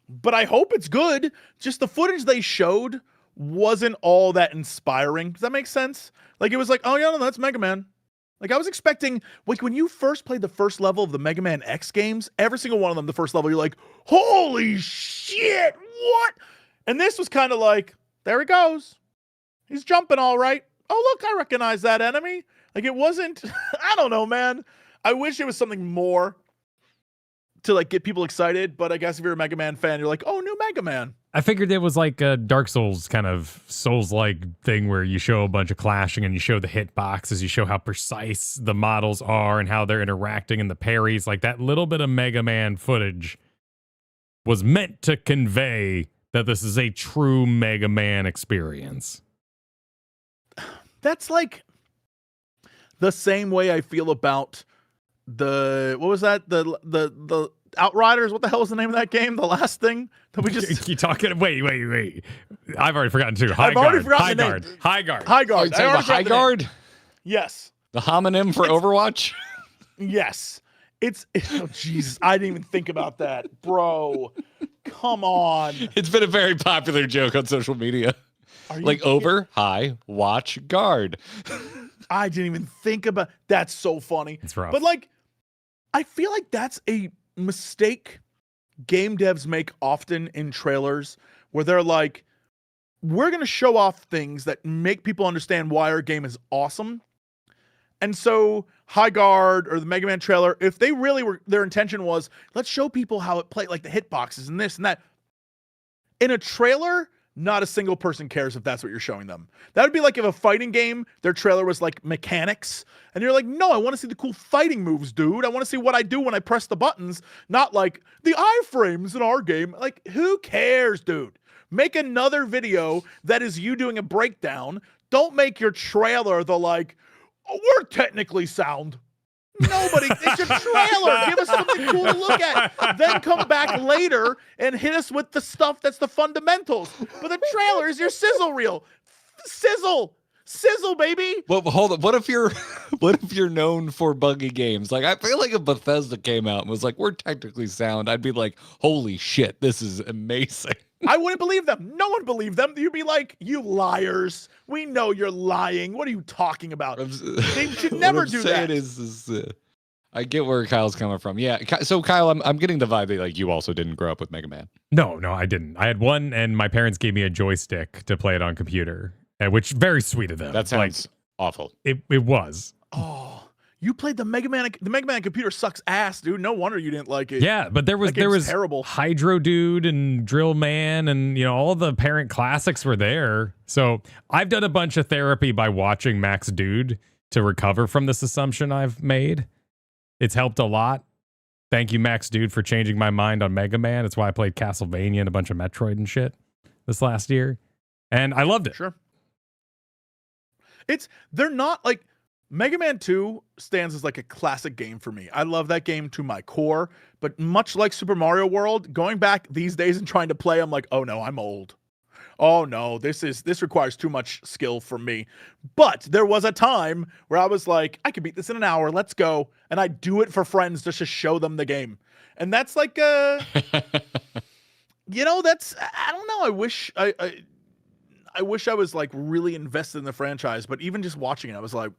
But I hope it's good. Just the footage they showed wasn't all that inspiring. Does that make sense? Like, it was like, oh, yeah, no, that's Mega Man. Like, I was expecting, like, when you first played the first level of the Mega Man X games, every single one of them, the first level, you're like, holy shit, what? And this was kind of like, there he goes. He's jumping all right. Oh, look, I recognize that enemy. Like, it wasn't, I don't know, man. I wish it was something more to, like, get people excited, but I guess if you're a Mega Man fan, you're like, oh, new Mega Man. I figured it was like a Dark Souls kind of Souls-like thing where you show a bunch of clashing and you show the hit boxes, you show how precise the models are and how they're interacting and the parries. Like, that little bit of Mega Man footage was meant to convey that this is a true Mega Man experience. That's like the same way I feel about what was that? The Outriders. What the hell was the name of that game? The last thing that we just keep talking. Wait. I've already forgotten too. I've already forgotten the name. Highgaurd. Highgaurd. Yes. The homonym for Overwatch. Yes. Oh, Jesus. I didn't even think about that, bro. Come on. It's been a very popular joke on social media. Like over, high, watch, guard. I didn't even think about. That's so funny. It's rough. But like, I feel like that's a mistake game devs make often in trailers where they're like, we're going to show off things that make people understand why our game is awesome. And so Highgaurd or the Mega Man trailer, if they really were, their intention was, let's show people how it played, like the hitboxes and this and that. In a trailer, not a single person cares if that's what you're showing them. That would be like if a fighting game, their trailer was like mechanics. And you're like, no, I want to see the cool fighting moves, dude. I want to see what I do when I press the buttons. Not like the iframes in our game. Like, who cares, dude? Make another video that is you doing a breakdown. Don't make your trailer the like, oh, we're technically sound. Nobody, it's a trailer. Give us something cool to look at. Then come back later and hit us with the stuff that's the fundamentals. But the trailer is your sizzle reel. Sizzle, baby. Well, hold on. What if you're known for buggy games? Like, I feel like if Bethesda came out and was like, we're technically sound, I'd be like, holy shit, this is amazing. I wouldn't believe them. No one believed them. You'd be like, you liars. We know you're lying. What are you talking about? They should never do that. I get where Kyle's coming from. Yeah. So Kyle, I'm getting the vibe that like you also didn't grow up with Mega Man. No, I didn't. I had one, and my parents gave me a joystick to play it on computer, which very sweet of them. That sounds awful. It was. Oh, You played the Mega Man. The Mega Man computer sucks ass, dude. No wonder you didn't like it. Yeah, but there was terrible. Hydro Dude and Drill Man, and all the parent classics were there. So I've done a bunch of therapy by watching Max Dude to recover from this assumption I've made. It's helped a lot. Thank you, Max Dude, for changing my mind on Mega Man. It's why I played Castlevania and a bunch of Metroid and shit this last year, and I loved it. Sure. They're not like Mega Man 2 stands as like a classic game for me. I love that game to my core, but much like Super Mario World, going back these days and trying to play, I'm like, oh no, I'm old. Oh no, this requires too much skill for me. But there was a time where I was like, I could beat this in an hour, let's go. And I do it for friends just to show them the game. And that's like that's I don't know. I wish I was like really invested in the franchise, but even just watching it, I was like,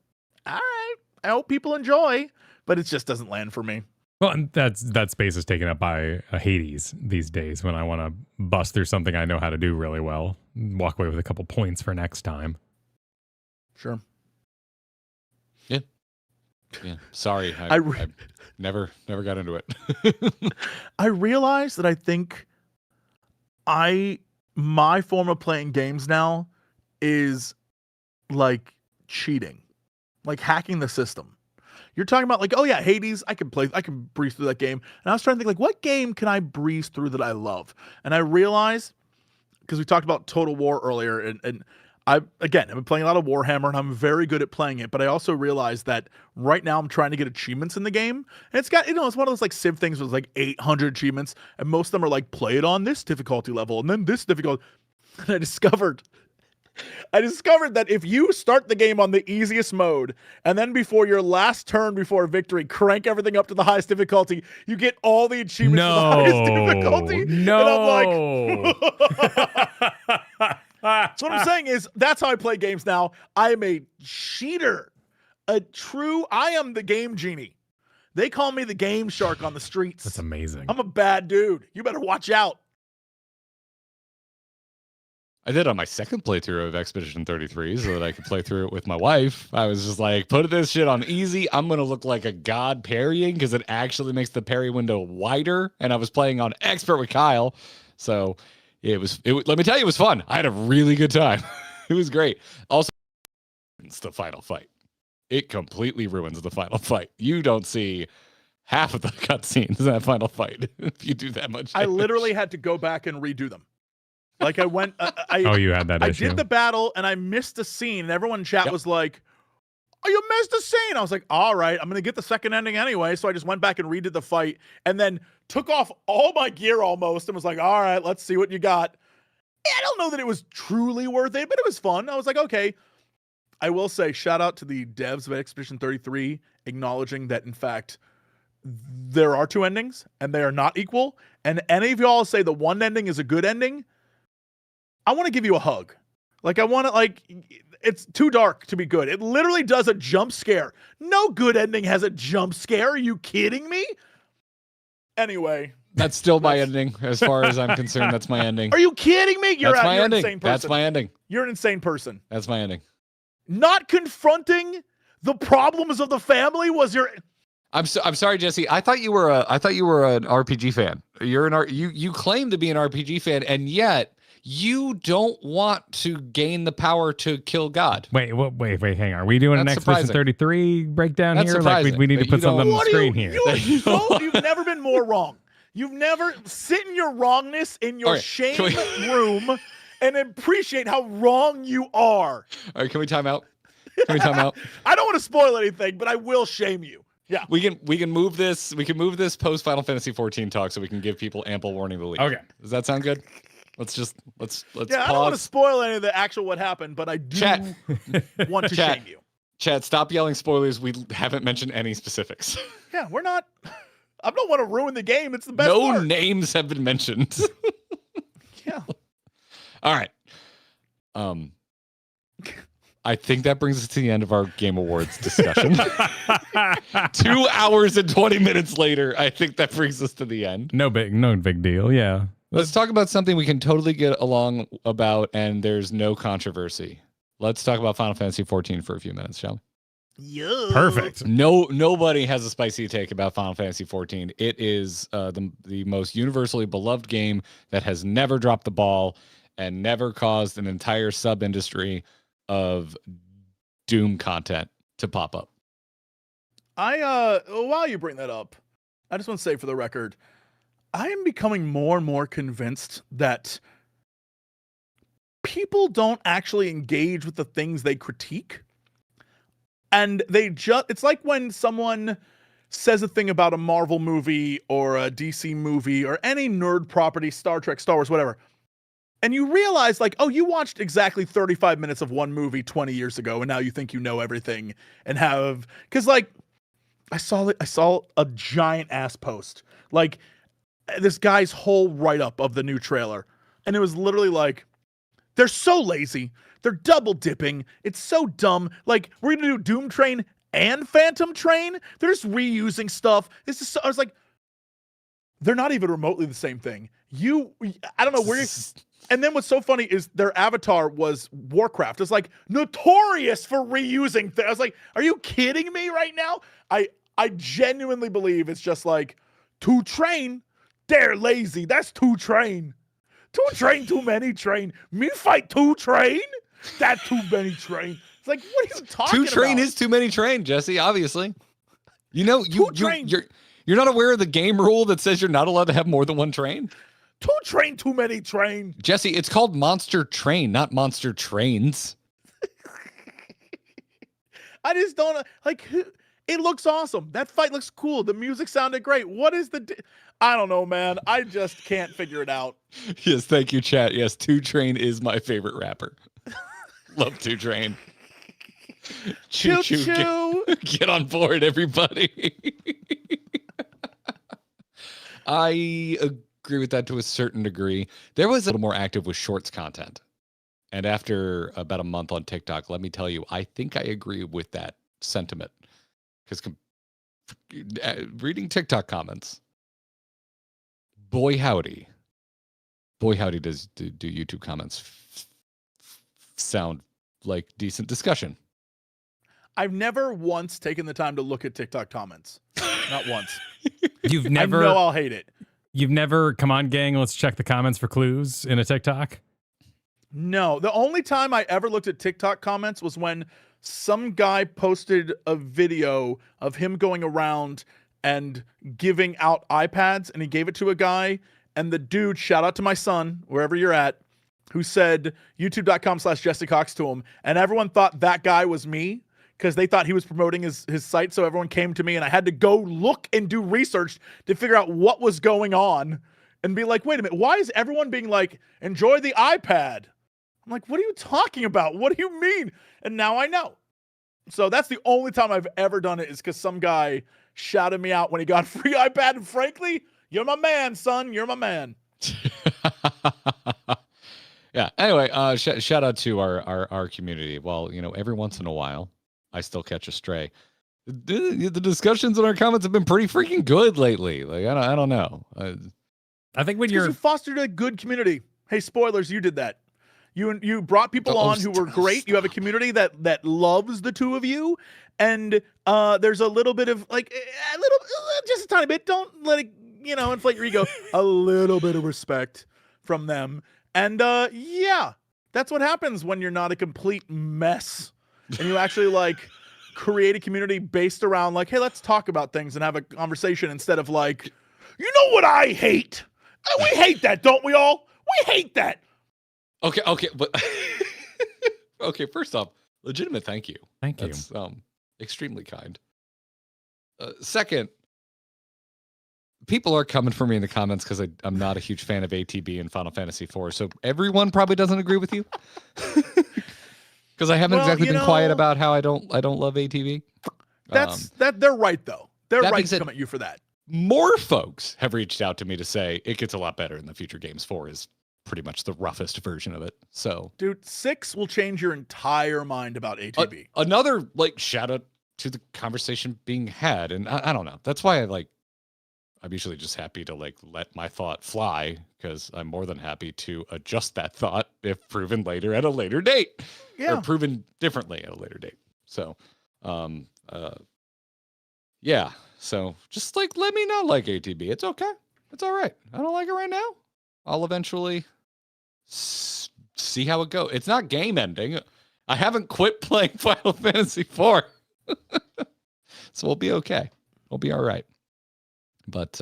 all right, I hope people enjoy, but it just doesn't land for me. Well, and that space is taken up by a Hades these days when I want to bust through something I know how to do really well, walk away with a couple points for next time. Sure. Yeah. Sorry, I never got into it. I realized that I think my form of playing games now is like cheating, like hacking the system. You're talking about like, oh yeah, Hades, I can breeze through that game. And I was trying to think like, what game can I breeze through that I love? And I realized, because we talked about Total War earlier, and I've been playing a lot of Warhammer and I'm very good at playing it, but I also realized that right now I'm trying to get achievements in the game. And it's got, it's one of those like Civ things with like 800 achievements, and most of them are like, play it on this difficulty level and then this difficulty. And I discovered that if you start the game on the easiest mode and then before your last turn before victory, crank everything up to the highest difficulty, you get all the achievements for the highest difficulty. No. And I'm like, so what I'm saying is that's how I play games now. I am a cheater, I am the game genie. They call me the game shark on the streets. That's amazing. I'm a bad dude. You better watch out. I did on my second playthrough of Expedition 33 so that I could play through it with my wife. I was just like, put this shit on easy. I'm going to look like a god parrying because it actually makes the parry window wider. And I was playing on expert with Kyle. So let me tell you, it was fun. I had a really good time. It was great. Also, it's the final fight. It completely ruins the final fight. You don't see half of the cutscenes in that final fight if you do that much damage. I literally had to go back and redo them. Like I went, you had that issue. I did the battle and I missed a scene, and everyone in chat was like, "Oh, you missed a scene." I was like, "All right, I'm gonna get the second ending anyway." So I just went back and redid the fight, and then took off all my gear almost, and was like, "All right, let's see what you got." I don't know that it was truly worth it, but it was fun. I was like, okay. I will say, shout out to the devs of Expedition 33, acknowledging that in fact there are two endings and they are not equal. And any of y'all say the one ending is a good ending, I want to give you a hug. Like, I want to, like, it's too dark to be good. It literally does a jump scare. No good ending has a jump scare. Are you kidding me? Anyway. That's still my ending. As far as I'm concerned, that's my ending. Are you kidding me? You're my ending. An insane person. That's my ending. You're an insane person. That's my ending. Not confronting the problems of the family was your... I'm sorry, Jesse. I thought you were an RPG fan. You claim to be an RPG fan, and yet you don't want to gain the power to kill God. Wait, hang on. Are we doing That's an Expedition 33 breakdown here? Like we need to put something on the screen here. You've never been more wrong. You've never sit in your wrongness in your shame room and appreciate how wrong you are. All right, can we time out? I don't want to spoil anything, but I will shame you. Yeah. We can move this. We can move this post Final Fantasy 14 talk so we can give people ample warning to leave. Okay. Does that sound good? Let's Yeah, pause. I don't want to spoil any of the actual what happened, but I do want to shame you. Chad, stop yelling spoilers. We haven't mentioned any specifics. Yeah, we're not. I don't want to ruin the game. It's the best No part. names have been mentioned. Yeah. All right. I think that brings us to the end of our Game Awards discussion. 2 hours and 20 minutes later, I think that brings us to the end. No big deal. Yeah. Let's talk about something we can totally get along about, and there's no controversy. Let's talk about Final Fantasy 14 for a few minutes, shall we? Yeah. Perfect. Nobody has a spicy take about Final Fantasy XIV. It is the most universally beloved game that has never dropped the ball and never caused an entire sub-industry of Doom content to pop up. While you bring that up, I just want to say for the record, I am becoming more and more convinced that people don't actually engage with the things they critique. And it's like when someone says a thing about a Marvel movie or a DC movie or any nerd property, Star Trek, Star Wars, whatever. And you realize like, oh, you watched exactly 35 minutes of one movie 20 years ago. And now you think you know everything and cause like I saw a giant ass post, like this guy's whole write-up of the new trailer. And it was literally like, they're so lazy. They're double dipping. It's so dumb. Like, we're going to do Doom Train and Phantom Train. They're just reusing stuff. I was like, they're not even remotely the same thing. I don't know where and then what's so funny is their avatar was Warcraft. It's like notorious for reusing things. I was like, are you kidding me right now? I genuinely believe it's just like, 2 Train, they're lazy. That's 2 Train. 2 Train, too many Train. Me fight 2 Train? That's too many Train. It's like, what are you talking about? 2 Train is too many Train, Jesse, obviously. You know, you're not aware of the game rule that says you're not allowed to have more than 1 train? 2 Train, too many Train. Jesse, it's called Monster Train, not Monster Trains. I just don't, like, it looks awesome. That fight looks cool. The music sounded great. What is I don't know, man. I just can't figure it out. Yes, thank you, chat. Yes, 2 Train is my favorite rapper. Love 2 Train. Choo choo. Get on board, everybody. I agree with that to a certain degree. There was a little more active with shorts content. And after about a month on TikTok, let me tell you, I think I agree with that sentiment. Because reading TikTok comments, boy howdy does do YouTube comments sound like decent discussion. I've never once taken the time to look at TikTok comments. Not once. You've never. I know I'll hate it. You've never, come on, gang, let's check the comments for clues in a TikTok? No. The only time I ever looked at TikTok comments was when some guy posted a video of him going around and giving out iPads, and he gave it to a guy, and the dude, shout out to my son, wherever you're at, who said youtube.com/Jesse Cox to him, and everyone thought that guy was me because they thought he was promoting his site, so everyone came to me, and I had to go look and do research to figure out what was going on and be like, wait a minute, why is everyone being like, enjoy the iPad? I'm like, what are you talking about? What do you mean? And now I know. So that's the only time I've ever done it, is because some guy shouted me out when he got a free iPad. And frankly, you're my man, son. You're my man. Yeah. Anyway, shout out to our community. Well, you know, every once in a while, I still catch a stray. The discussions in our comments have been pretty freaking good lately. Like, I don't know. I think when you fostered a good community. Hey, spoilers, you did that. You brought people on who were great. You have a community that loves the two of you, and there's a little bit of like just a tiny bit. Don't let it inflate your ego. A little bit of respect from them, and yeah, that's what happens when you're not a complete mess, and you actually like create a community based around like, hey, let's talk about things and have a conversation instead of like, you know what I hate? We hate that, don't we all? We hate that. Okay, but okay. First off, legitimate thank you. Thank you. That's extremely kind. Second, people are coming for me in the comments because I'm not a huge fan of ATB and Final Fantasy IV. So everyone probably doesn't agree with you because I haven't exactly been quiet about how I don't love ATB. They're right though. They're right to said, come at you for that. More folks have reached out to me to say it gets a lot better in the future games. 4 is pretty much the roughest version of it. So, dude, 6 will change your entire mind about ATB. Another like shout out to the conversation being had, and I don't know. That's why I'm usually just happy to like let my thought fly because I'm more than happy to adjust that thought if proven later at a later date, or proven differently at a later date. So, Um, yeah. So just like let me not like ATB. It's okay. It's all right. I don't like it right now. I'll eventually see how it goes. It's not game ending. I haven't quit playing Final Fantasy IV. So we'll be okay. We'll be all right. But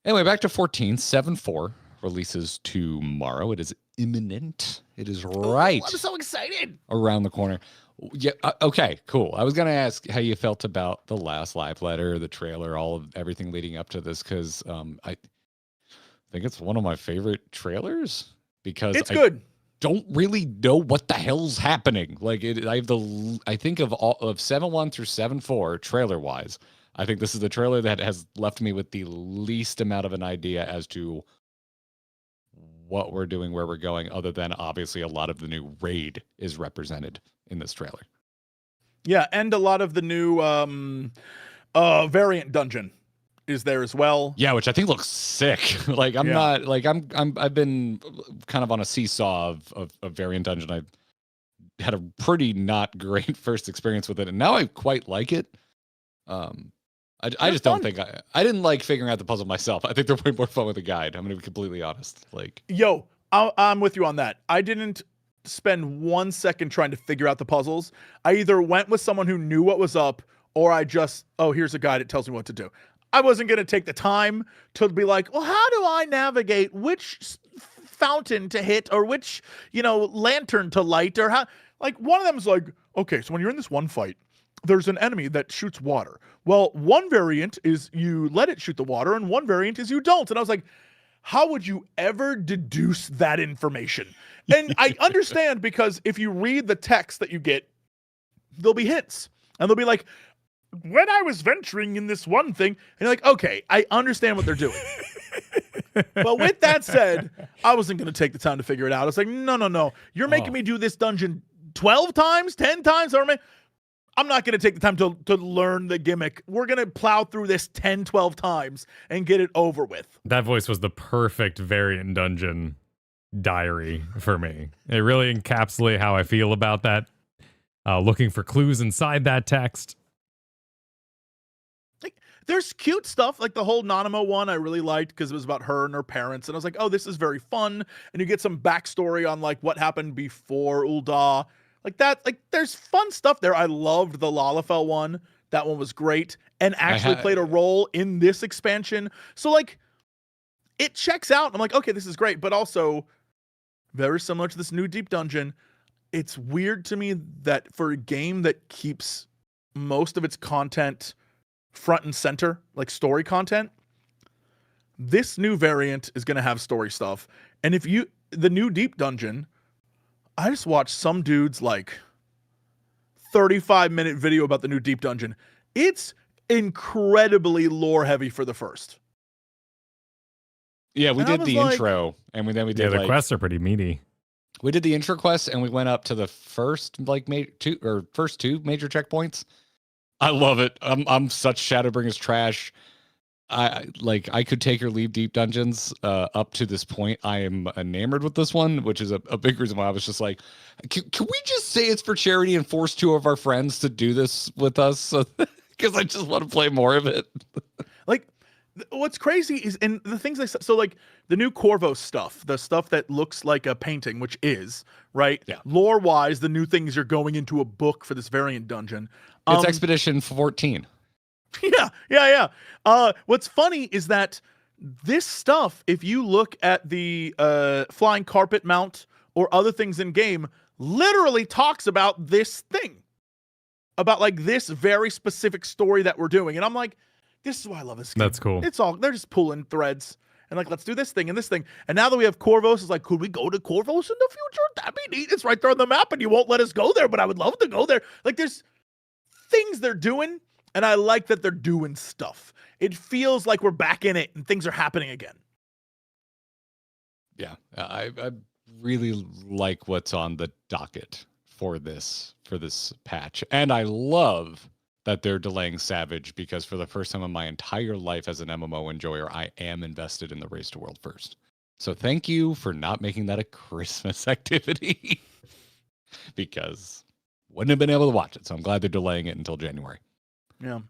anyway, back to 14. 7-4 releases tomorrow. It is imminent. It is right. I'm so excited. Around the corner. Yeah. Okay, cool. I was going to ask how you felt about the last live letter, the trailer, all of everything leading up to this, because I think it's one of my favorite trailers because it's good. Don't really know what the hell's happening. Like I think of all of 7-1 through 7-4 trailer wise. I think this is the trailer that has left me with the least amount of an idea as to what we're doing, where we're going, other than obviously a lot of the new raid is represented in this trailer. Yeah, and a lot of the new variant dungeon is there as well. Yeah, which I think looks sick. Like I've been kind of on a seesaw of variant dungeon. I had a pretty not great first experience with it, and now I quite like it. I just don't think I didn't like figuring out the puzzle myself. I think they're way more fun with a guide. I'm gonna be completely honest. Like, I'm with you on that. I didn't spend 1 second trying to figure out the puzzles. I either went with someone who knew what was up, or I just, here's a guide, it tells me what to do. I wasn't going to take the time to be like, well, how do I navigate which fountain to hit or which, lantern to light, or how, like, one of them is like, okay, so when you're in this one fight, there's an enemy that shoots water. Well, one variant is you let it shoot the water, and one variant is you don't. And I was like, how would you ever deduce that information? And I understand, because if you read the text that you get, there'll be hints, and they'll be like, when I was venturing in this one thing, and you're like, okay, I understand what they're doing. But with that said, I wasn't going to take the time to figure it out. I was like, no. You're making me do this dungeon 12 times, 10 times, or I'm not going to take the time to learn the gimmick. We're going to plow through this 10, 12 times and get it over with. That voice was the perfect variant dungeon diary for me. It really encapsulated how I feel about that. Looking for clues inside that text. Like, there's cute stuff, like the whole Nanamo one I really liked because it was about her and her parents. And I was like, oh, this is very fun. And you get some backstory on like what happened before Ul'dah. Like that, like there's fun stuff there. I loved the Lalafell one. That one was great and actually played a role in this expansion. So like it checks out. I'm like, okay, this is great. But also very similar to this new Deep Dungeon. It's weird to me that for a game that keeps most of its content front and center, like story content, this new variant is going to have story stuff. And the new Deep Dungeon, I just watched some dude's like 35-minute video about the new Deep Dungeon. It's incredibly lore heavy for the first. Yeah, we did the intro, and then we did the quests are pretty meaty. We did the intro quest, and we went up to the first first two major checkpoints. I love it. I'm such Shadowbringers trash. I could take or leave Deep Dungeons up to this point. I am enamored with this one, which is a big reason why I was just like, can we just say it's for charity and force two of our friends to do this with us? Because I just want to play more of it. Like, what's crazy is, and the things so like the new Corvos stuff, the stuff that looks like a painting, which is, right? Yeah. Lore-wise, the new things are going into a book for this variant dungeon. It's Expedition 14. Yeah. What's funny is that this stuff, if you look at the flying carpet mount or other things in game, literally talks about this thing, about like this very specific story that we're doing. And I'm like, this is why I love this game. That's cool. They're just pulling threads and like, let's do this thing and this thing. And now that we have Corvos, it's like, could we go to Corvos in the future? That'd be neat. It's right there on the map and you won't let us go there, but I would love to go there. Like, there's things they're doing, and I like that they're doing stuff. It feels like we're back in it and things are happening again. Yeah, I really like what's on the docket for this patch, and I love that they're delaying Savage, because for the first time in my entire life as an MMO enjoyer, I am invested in the Race to World First. So thank you for not making that a Christmas activity, because wouldn't have been able to watch it. So I'm glad they're delaying it until January. Yeah.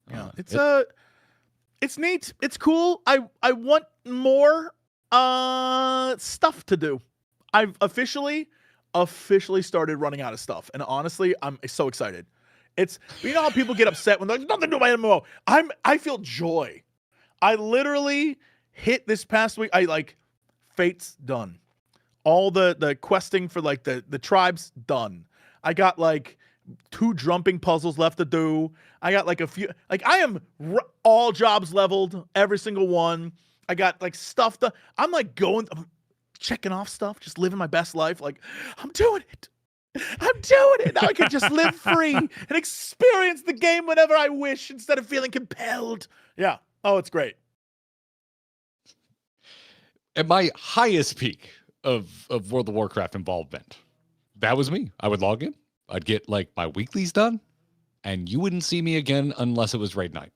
Yeah. It's neat. It's cool. I want more stuff to do. I've officially started running out of stuff. And honestly, I'm so excited. It's, you know how people get upset when there's nothing to do my MMO. I feel joy. I literally hit this past week. Fate's done. All the questing for like the tribes done. I got like 2 jumping puzzles left to do. I got like a few, like I am all jobs leveled, every single one. I got like stuff to, I'm checking off stuff, just living my best life. Like, I'm doing it. Now I can just live free and experience the game whenever I wish instead of feeling compelled. Yeah. Oh, it's great. At my highest peak of World of Warcraft involvement, that was me. I would log in. I'd get like my weeklies done, and you wouldn't see me again unless it was raid night.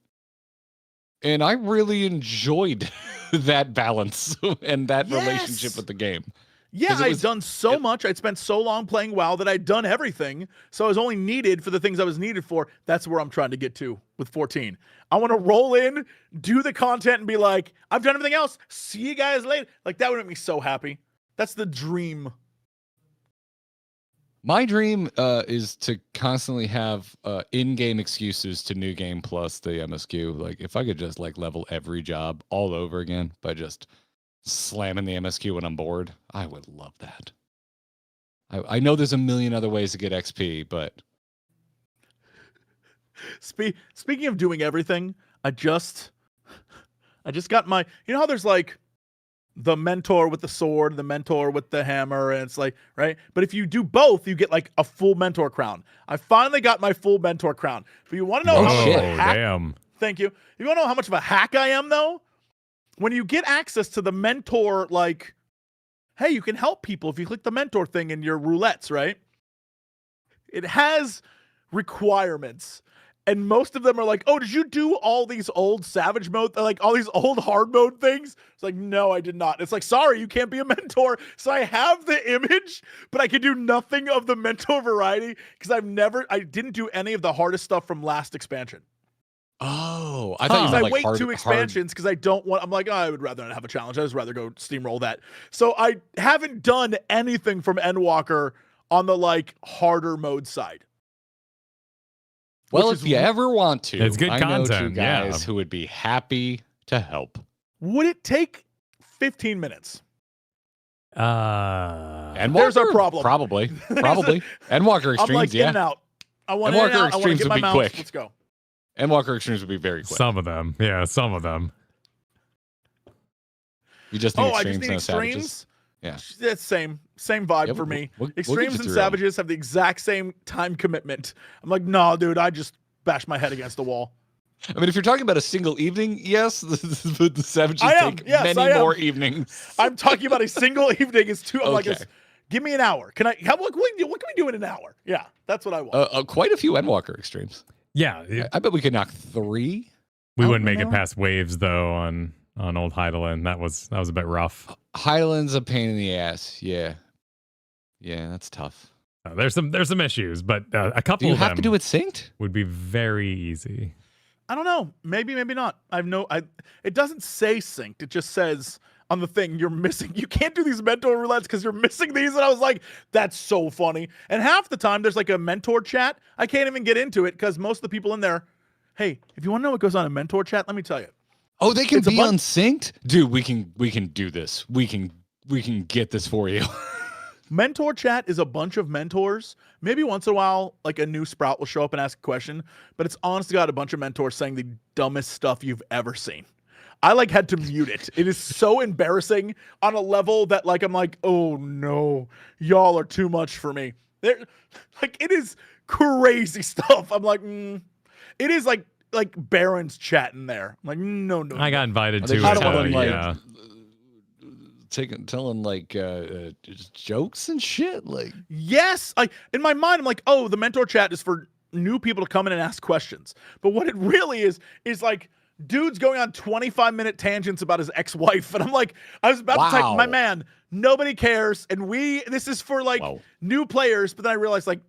And I really enjoyed that balance and that relationship with the game. Yeah, I'd done so much. I'd spent so long playing WoW that I'd done everything. So I was only needed for the things I was needed for. That's where I'm trying to get to with 14. I want to roll in, do the content, and be like, I've done everything else. See you guys later. Like, that would make me so happy. That's the dream. My dream is to constantly have in-game excuses to New Game Plus the MSQ. Like, if I could just like level every job all over again by just slamming the MSQ when I'm bored, I would love that. I know there's a million other ways to get XP, but speaking of doing everything, I just got my, you know how there's like the mentor with the sword, the mentor with the hammer, and it's like, right? But if you do both, you get like a full mentor crown. I finally got my full mentor crown. If you want to know how much of a hack, thank you. If you want to know how much of a hack I am though, when you get access to the mentor, like, hey, you can help people if you click the mentor thing in your roulettes, right? It has requirements. And most of them are like, oh, did you do all these old savage mode, like all these old hard mode things? It's like, no, I did not. It's like, sorry, you can't be a mentor. So I have the image, but I can do nothing of the mentor variety because I didn't do any of the hardest stuff from last expansion. Oh, I thought you meant like I wait 2 expansions because I don't want. I'm like, oh, I would rather not have a challenge. I just rather go steamroll that. So I haven't done anything from Endwalker on the like harder mode side. Well, if you ever want to, it's good content. Know 2 guys who would be happy to help. Would it take 15 minutes? And there's our problem. Probably. Endwalker Extremes, I'm like, in and out. I want in and out. I want to get my mouse. Quick. Let's go. Endwalker Extremes would be very quick. Some of them. Yeah, some of them. You just need extremes, I just need no extremes. Savages. Yeah. That's same vibe for me. Extremes and Savages have the exact same time commitment. I'm like, no, dude, I just bash my head against the wall. I mean, if you're talking about a single evening, yes, the Savages take many more evenings. I'm talking about a single evening. It's 2. I'm like, give me an hour. What can we do in an hour? Yeah, that's what I want. Quite a few Endwalker Extremes. Yeah. I bet we could knock 3. We wouldn't make it past waves though on Old Heidelin. That was a bit rough. Heidelin's a pain in the ass. Yeah, that's tough. There's some issues, but a couple of them. Do you have to do it synced? Would be very easy. I don't know. Maybe not. It doesn't say synced. It just says on the thing you're missing. You can't do these mentor roulettes because you're missing these. And I was like, that's so funny. And half the time there's like a mentor chat. I can't even get into it because most of the people in there. Hey, if you want to know what goes on in mentor chat, let me tell you. Oh, they can be unsynced? Dude, we can do this. We can get this for you. Mentor chat is a bunch of mentors. Maybe once in a while, like a new sprout will show up and ask a question, but it's honest to God a bunch of mentors saying the dumbest stuff you've ever seen. I like had to mute it. It is so embarrassing on a level that like I'm like, oh no, y'all are too much for me. It is crazy stuff. I'm like, it is like Baron's chat in there. I'm like, no. I got invited to it. Telling like jokes and shit. Like, yes, in my mind, I'm like, oh, the mentor chat is for new people to come in and ask questions. But what it really is like dudes going on 25-minute tangents about his ex-wife, and I'm like, I was about to type, my man, Nobody cares. And this is for like new players. But then I realized like,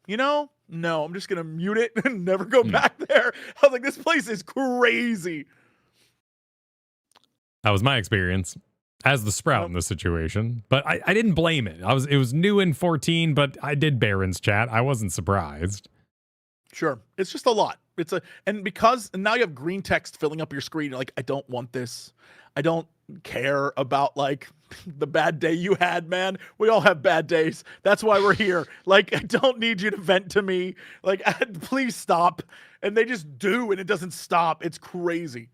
no, I'm just going to mute it and never go back there. I was like, this place is crazy. That was my experience as the Sprout in this situation. But I didn't blame it. It was new in 14, but I did Baron's chat. I wasn't surprised. Sure. It's just a lot. And now you have green text filling up your screen. You're like, I don't want this. I don't care about like the bad day you had, man. We all have bad days. That's why we're here. Like, I don't need you to vent to me. Like, please stop. And they just do, and it doesn't stop. It's crazy.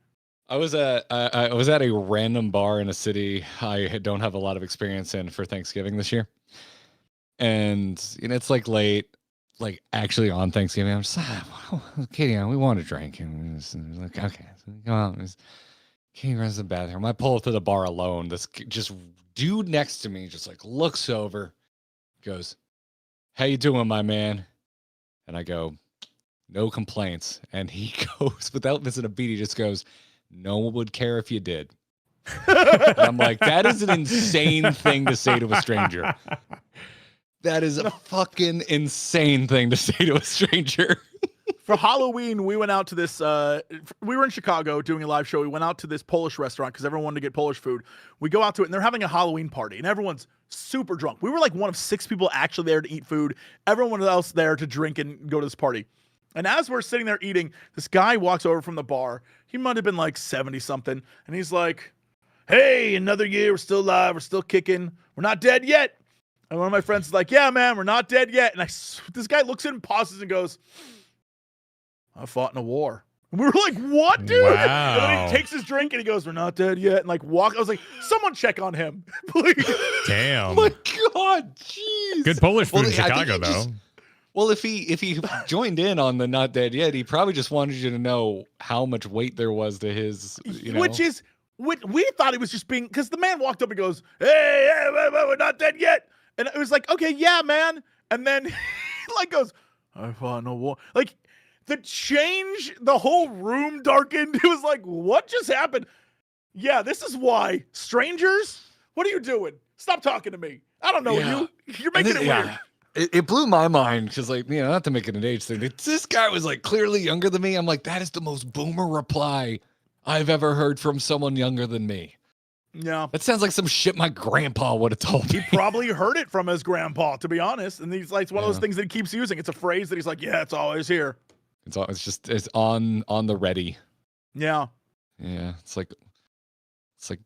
I was at a random bar in a city I don't have a lot of experience in for Thanksgiving this year. And it's like late. Like actually on Thanksgiving, I'm just Katie, we want to drink, and like, okay, so we go out. Katie runs to the bathroom. I pull up to the bar alone. This just dude next to me just like looks over, goes, "How you doing, my man?" And I go, "No complaints." And he goes, without missing a beat, he just goes, "No one would care if you did." And I'm like, that is an insane thing to say to a stranger. That is a fucking insane thing to say to a stranger. For Halloween, we went out to this, we were in Chicago doing a live show. We went out to this Polish restaurant because everyone wanted to get Polish food. We go out to it, and they're having a Halloween party, and everyone's super drunk. We were like one of 6 people actually there to eat food. Everyone else there to drink and go to this party. And as we're sitting there eating, this guy walks over from the bar. He might have been like 70-something, and he's like, "Hey, another year, we're still alive, we're still kicking, we're not dead yet." And one of my friends is like, "Yeah, man, we're not dead yet." And this guy looks in, pauses, and goes, "I fought in a war." And we were like, "What, dude?" Wow. And then he takes his drink and he goes, "We're not dead yet." And like walk. I was like, "Someone check on him, please." Damn. Oh my God, jeez. Good Polish food in Chicago, though. Well, if he joined in on the not dead yet, he probably just wanted you to know how much weight there was to his, Which is, we thought it was just being, because the man walked up and goes, "Hey, we're not dead yet." And it was like, "Okay, yeah, man." And then he like goes, "I fought in a war." Like the change, the whole room darkened. It was like, what just happened? Yeah, this is why. Strangers, what are you doing? Stop talking to me. I don't know you. You're making it weird. It blew my mind because, like, not to make it an age thing. This guy was like clearly younger than me. I'm like, that is the most boomer reply I've ever heard from someone younger than me. Yeah. That sounds like some shit my grandpa would have told me. He probably heard it from his grandpa, to be honest. And he's like, it's one of those things that he keeps using. It's a phrase that he's like, yeah, it's always here. It's on the ready. Yeah. Yeah. It's like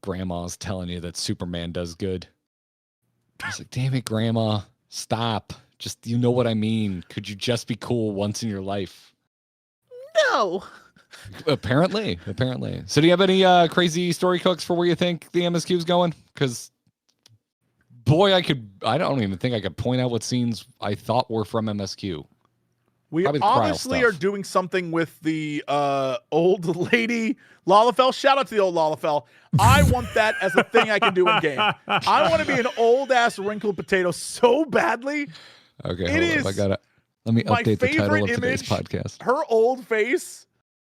grandma's telling you that Superman does good. It's like, damn it, grandma. Stop. Just, you know what I mean. Could you just be cool once in your life? No. Apparently. So do you have any crazy story cooks for where you think the MSQ is going? Because boy, I don't even think I could point out what scenes I thought were from MSQ. We obviously are doing something with the old lady Lalafell. Shout out to the old Lalafell. I want that as a thing I can do in game. I want to be an old ass wrinkled potato so badly. Okay, let me update the title of today's podcast. Her old face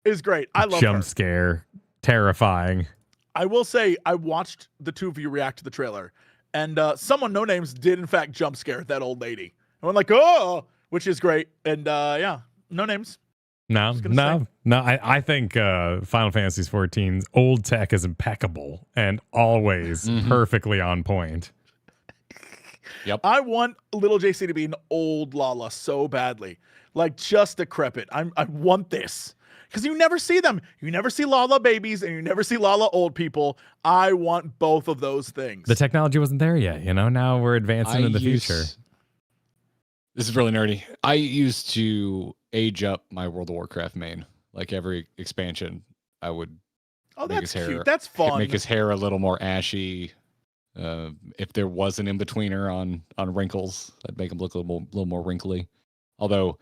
is great. I love her. Jump scare, terrifying. I will say I watched the two of you react to the trailer, and someone no names did in fact jump scare that old lady. I went like, oh. Which is great. And yeah, no names. No. I think Final Fantasy XIV's old tech is impeccable and always perfectly on point. Yep. I want little JC to be an old Lala so badly. Like just decrepit. I want this. Because you never see them. You never see Lala babies and you never see Lala old people. I want both of those things. The technology wasn't there yet, Now we're advancing in the future. This is really nerdy. I used to age up my World of Warcraft main. Like every expansion, I would make his hair, cute. That's fun. Make his hair a little more ashy. If there was an in-betweener on wrinkles, I'd make him look a little more wrinkly. Although,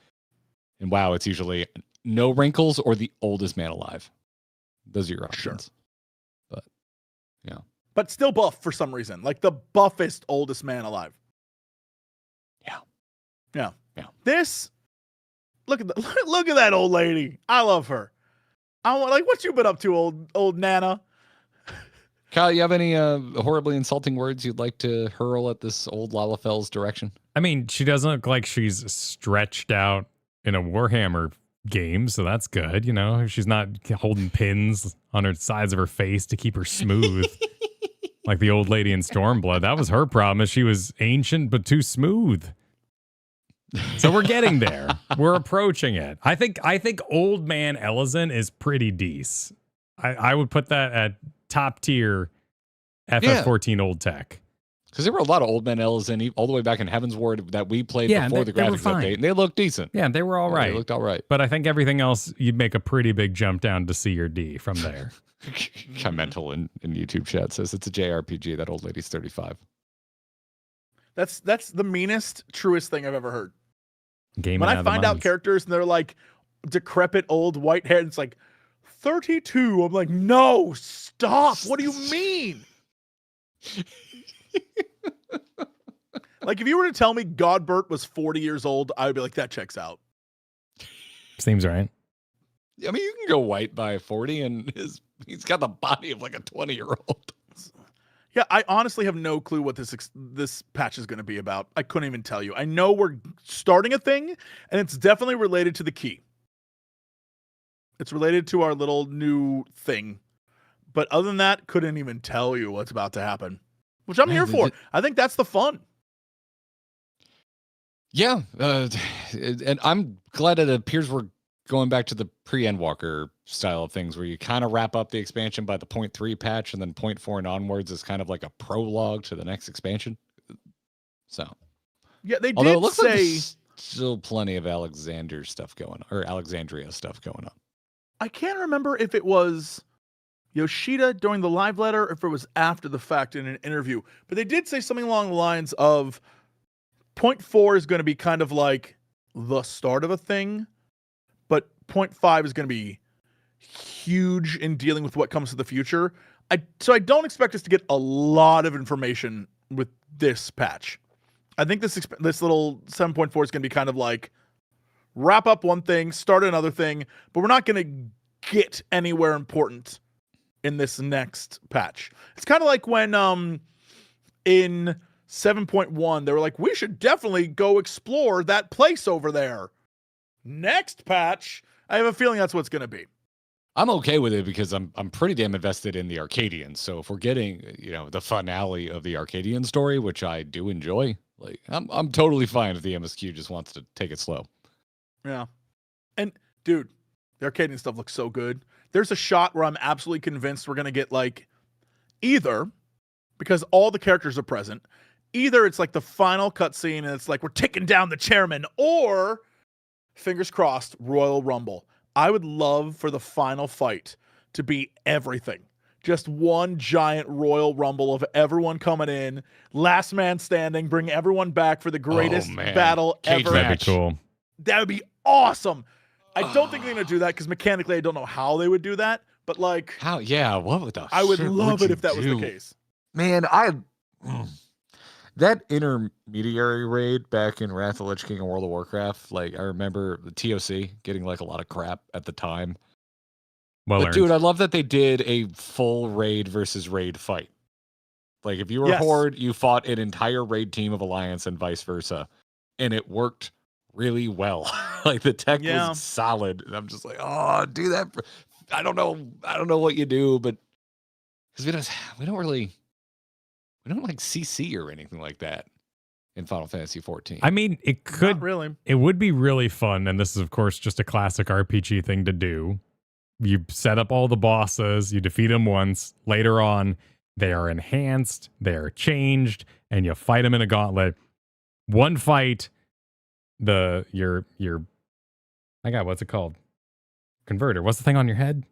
in WoW, it's usually no wrinkles or the oldest man alive. Those are your options. Sure. But, yeah. But still buff for some reason. Like the buffest oldest man alive. Yeah. This, look at that old lady. I love her. I want, like, what you been up to, old Nana? Kyle, you have any horribly insulting words you'd like to hurl at this old Lalafell's direction? I mean, she doesn't look like she's stretched out in a Warhammer game, so that's good. You know, she's not holding pins on her sides of her face to keep her smooth. Like the old lady in Stormblood. That was her problem, is she was ancient but too smooth. So we're getting there. We're approaching it. I think old man Ellison is pretty decent. I would put that at top tier FF14 old tech. Because there were a lot of old men Ellison all the way back in Heaven's Ward that we played before the graphics update, and they looked decent. Yeah, they were all right. They looked all right. But I think everything else, you'd make a pretty big jump down to C or D from there. Mental in YouTube chat says it's a JRPG. That old lady's 35. That's the meanest, truest thing I've ever heard. When I find out characters and they're like decrepit old white hair, it's like 32. I'm like, no, stop. What do you mean? Like, if you were to tell me Godbert was 40 years old, I would be like, that checks out. Seems right. I mean, you can go white by 40, and he's got the body of like a 20-year-old. Yeah, I honestly have no clue what this patch is going to be about. I couldn't even tell you. I know we're starting a thing, and it's definitely related to the key. It's related to our little new thing. But other than that, couldn't even tell you what's about to happen. Which I'm here for. I think that's the fun. Yeah, and I'm glad it appears we're going back to the pre-Endwalker style of things, where you kind of wrap up the expansion by the 0.3 patch, and then 0.4 and onwards is kind of like a prologue to the next expansion. So, yeah, they although did it looks say like there's still plenty of Alexandria stuff going on. I can't remember if it was Yoshida during the live letter, or if it was after the fact in an interview, but they did say something along the lines of 0.4 is going to be kind of like the start of a thing, but 0.5 is going to be huge in dealing with what comes to the future. So I don't expect us to get a lot of information with this patch. I think this little 7.4 is going to be kind of like wrap up one thing, start another thing, but we're not going to get anywhere important in this next patch. It's kind of like when in 7.1 they were like, we should definitely go explore that place over there. Next patch, I have a feeling that's what's going to be. I'm okay with it because I'm pretty damn invested in the Arcadians. So if we're getting, the finale of the Arcadian story, which I do enjoy, like I'm totally fine if the MSQ just wants to take it slow. Yeah. And dude, the Arcadian stuff looks so good. There's a shot where I'm absolutely convinced we're going to get like either, because all the characters are present, either it's like the final cutscene and it's like we're taking down the chairman, or fingers crossed, Royal Rumble. I would love for the final fight to be everything. Just one giant Royal Rumble of everyone coming in, last man standing, bring everyone back for the greatest battle Cage ever. That'd be cool. That would be awesome. I don't think they're going to do that because mechanically I don't know how they would do that. But like, how? Yeah, what would the? I would love it if that was the case. Man, that intermediary raid back in Wrath of the Lich King and World of Warcraft, like I remember the TOC getting like a lot of crap at the time. Well, but dude, I love that they did a full raid versus raid fight. Like if you were Horde, you fought an entire raid team of Alliance and vice versa, and it worked really well. Like the tech was solid, and I'm just like, oh, do that. I don't know what you do, but because we don't like CC or anything like that in Final Fantasy 14. I mean, it could Not really. It would be really fun, and this is of course just a classic RPG thing to do. You set up all the bosses, you defeat them once. Later on, they are enhanced, they are changed, and you fight them in a gauntlet. One fight, your what's it called? Converter. What's the thing on your head?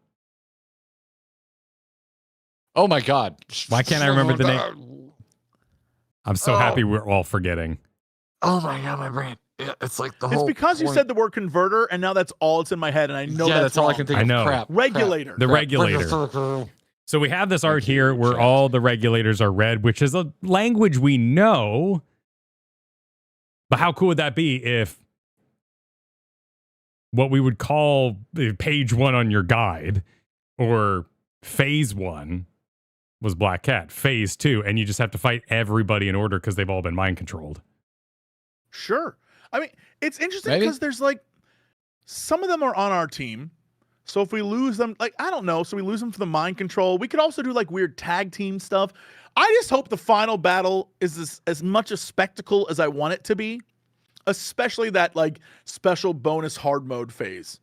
Oh my god! Why can't I remember the name? I'm so happy we're all forgetting. Oh my god, my brain. Yeah, it's like the whole. It's because you said the word converter, and now that's all that's in my head, and I know that's all wrong. I can think I of. know. Crap. Regulator. The regulator. So we have this art here where all the regulators are red, which is a language we know. But how cool would that be if what we would call page 1 on your guide or phase 1 was Black Cat. Phase 2, and you just have to fight everybody in order because they've all been mind controlled. Sure. I mean, it's interesting Maybe. because there's like some of them are on our team. So if we lose them, like, I don't know. So we lose them for the mind control. We could also do like weird tag team stuff. I just hope the final battle is as much a spectacle as I want it to be, especially that like special bonus hard mode phase.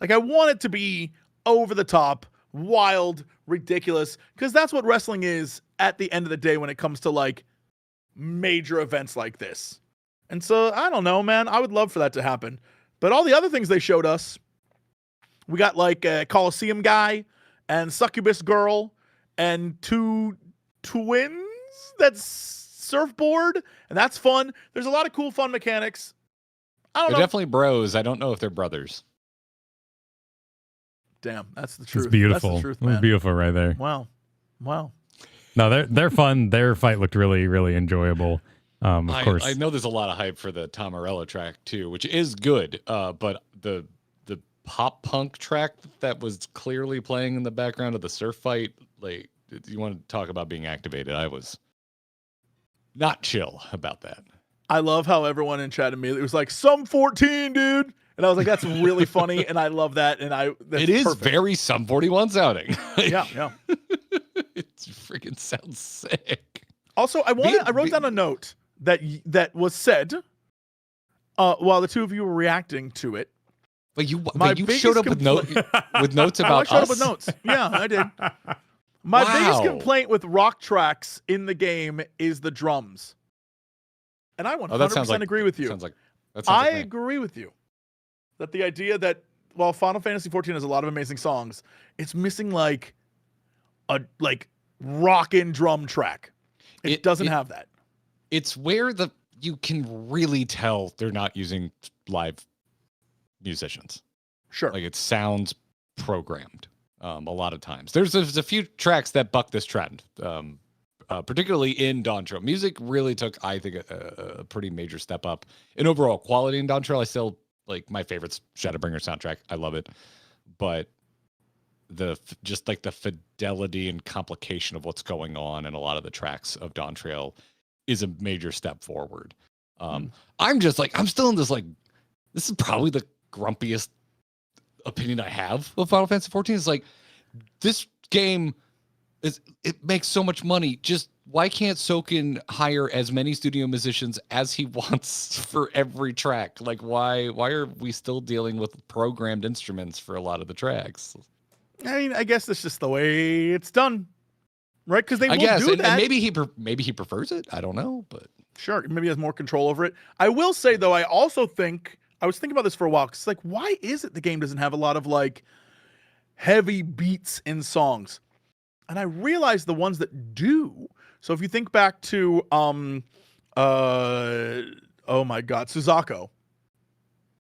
Like I want it to be over the top, wild, ridiculous, because that's what wrestling is at the end of the day when it comes to like major events like this. And so I don't know, man. I would love for that to happen. But all the other things they showed us, we got like a Coliseum guy and Succubus girl and 2 twins that's surfboard, and that's fun. There's a lot of cool, fun mechanics. I don't They're know. definitely bros. I don't know if they're brothers. Damn, that's the truth. It's beautiful. That's the truth, It was man. beautiful right there. Wow. No, they're fun. Their fight looked really, really enjoyable. Of course. I know there's a lot of hype for the Tom Morello track too, which is good. But the pop punk track that was clearly playing in the background of the surf fight, like, you want to talk about being activated? I was not chill about that. I love how everyone in chat immediately was like, "Sum 14, dude," and I was like, "That's really funny," and I love that. And that's It is perfect. very Sum 41 sounding. Yeah. It freaking sounds sick. Also, I wrote down a note that was said while the two of you were reacting to it. But you biggest showed up with notes about I showed us. up with notes. Yeah, I did. My biggest Wow. complaint with rock tracks in the game is the drums. And I 100% agree with you. I me. agree with you that the idea that while Final Fantasy XIV has a lot of amazing songs, it's missing like a rockin' drum track. It doesn't have that. It's where you can really tell they're not using live musicians. Sure. Like it sounds programmed a lot of times. There's a few tracks that buck this trend, particularly in Dawn Trail. Music really took, I think, a pretty major step up in overall quality in Dawn Trail. I still like my favorite's Shadowbringer soundtrack. I love it, but just like the fidelity and complication of what's going on in a lot of the tracks of Dawn Trail is a major step forward. I'm still in this this is probably the grumpiest opinion I have of Final Fantasy XIV. Is like, this game it makes so much money. Just why can't Soken hire as many studio musicians as he wants for every track? Like, why are we still dealing with programmed instruments for a lot of the tracks? I mean, I guess that's just the way it's done, right? Because they will guess, do and that. maybe he prefers it. I don't know, but Sure, maybe he has more control over it. I will say, though, I also think, I was thinking about this for a while, because like, why is it the game doesn't have a lot of like heavy beats in songs? And I realized the ones that do. So if you think back to, oh my God, Suzaku.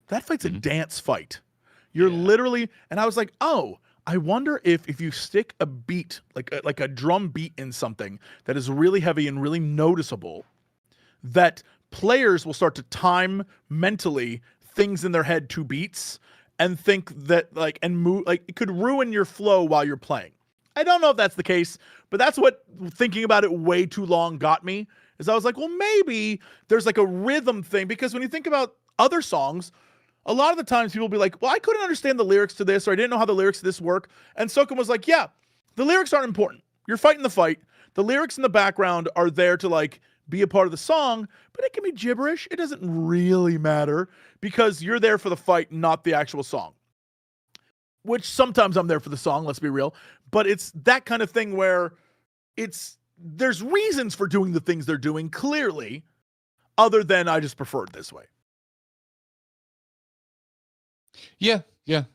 That fight's a dance fight. You're literally, and I was like, oh, I wonder if you stick a beat, like a drum beat in something that is really heavy and really noticeable, that players will start to time mentally things in their head to beats and think that and move, it could ruin your flow while you're playing. I don't know if that's the case, but that's what thinking about it way too long got me, is I was like, well, maybe there's like a rhythm thing, because when you think about other songs, a lot of the times people will be like, well, I couldn't understand the lyrics to this, or I didn't know how the lyrics to this work. And Soken was like, yeah, the lyrics aren't important. You're fighting the fight. The lyrics in the background are there to be a part of the song, but it can be gibberish. It doesn't really matter because you're there for the fight, not the actual song. Which sometimes I'm there for the song, let's be real. But it's that kind of thing where there's reasons for doing the things they're doing, clearly, other than I just prefer it this way. Yeah.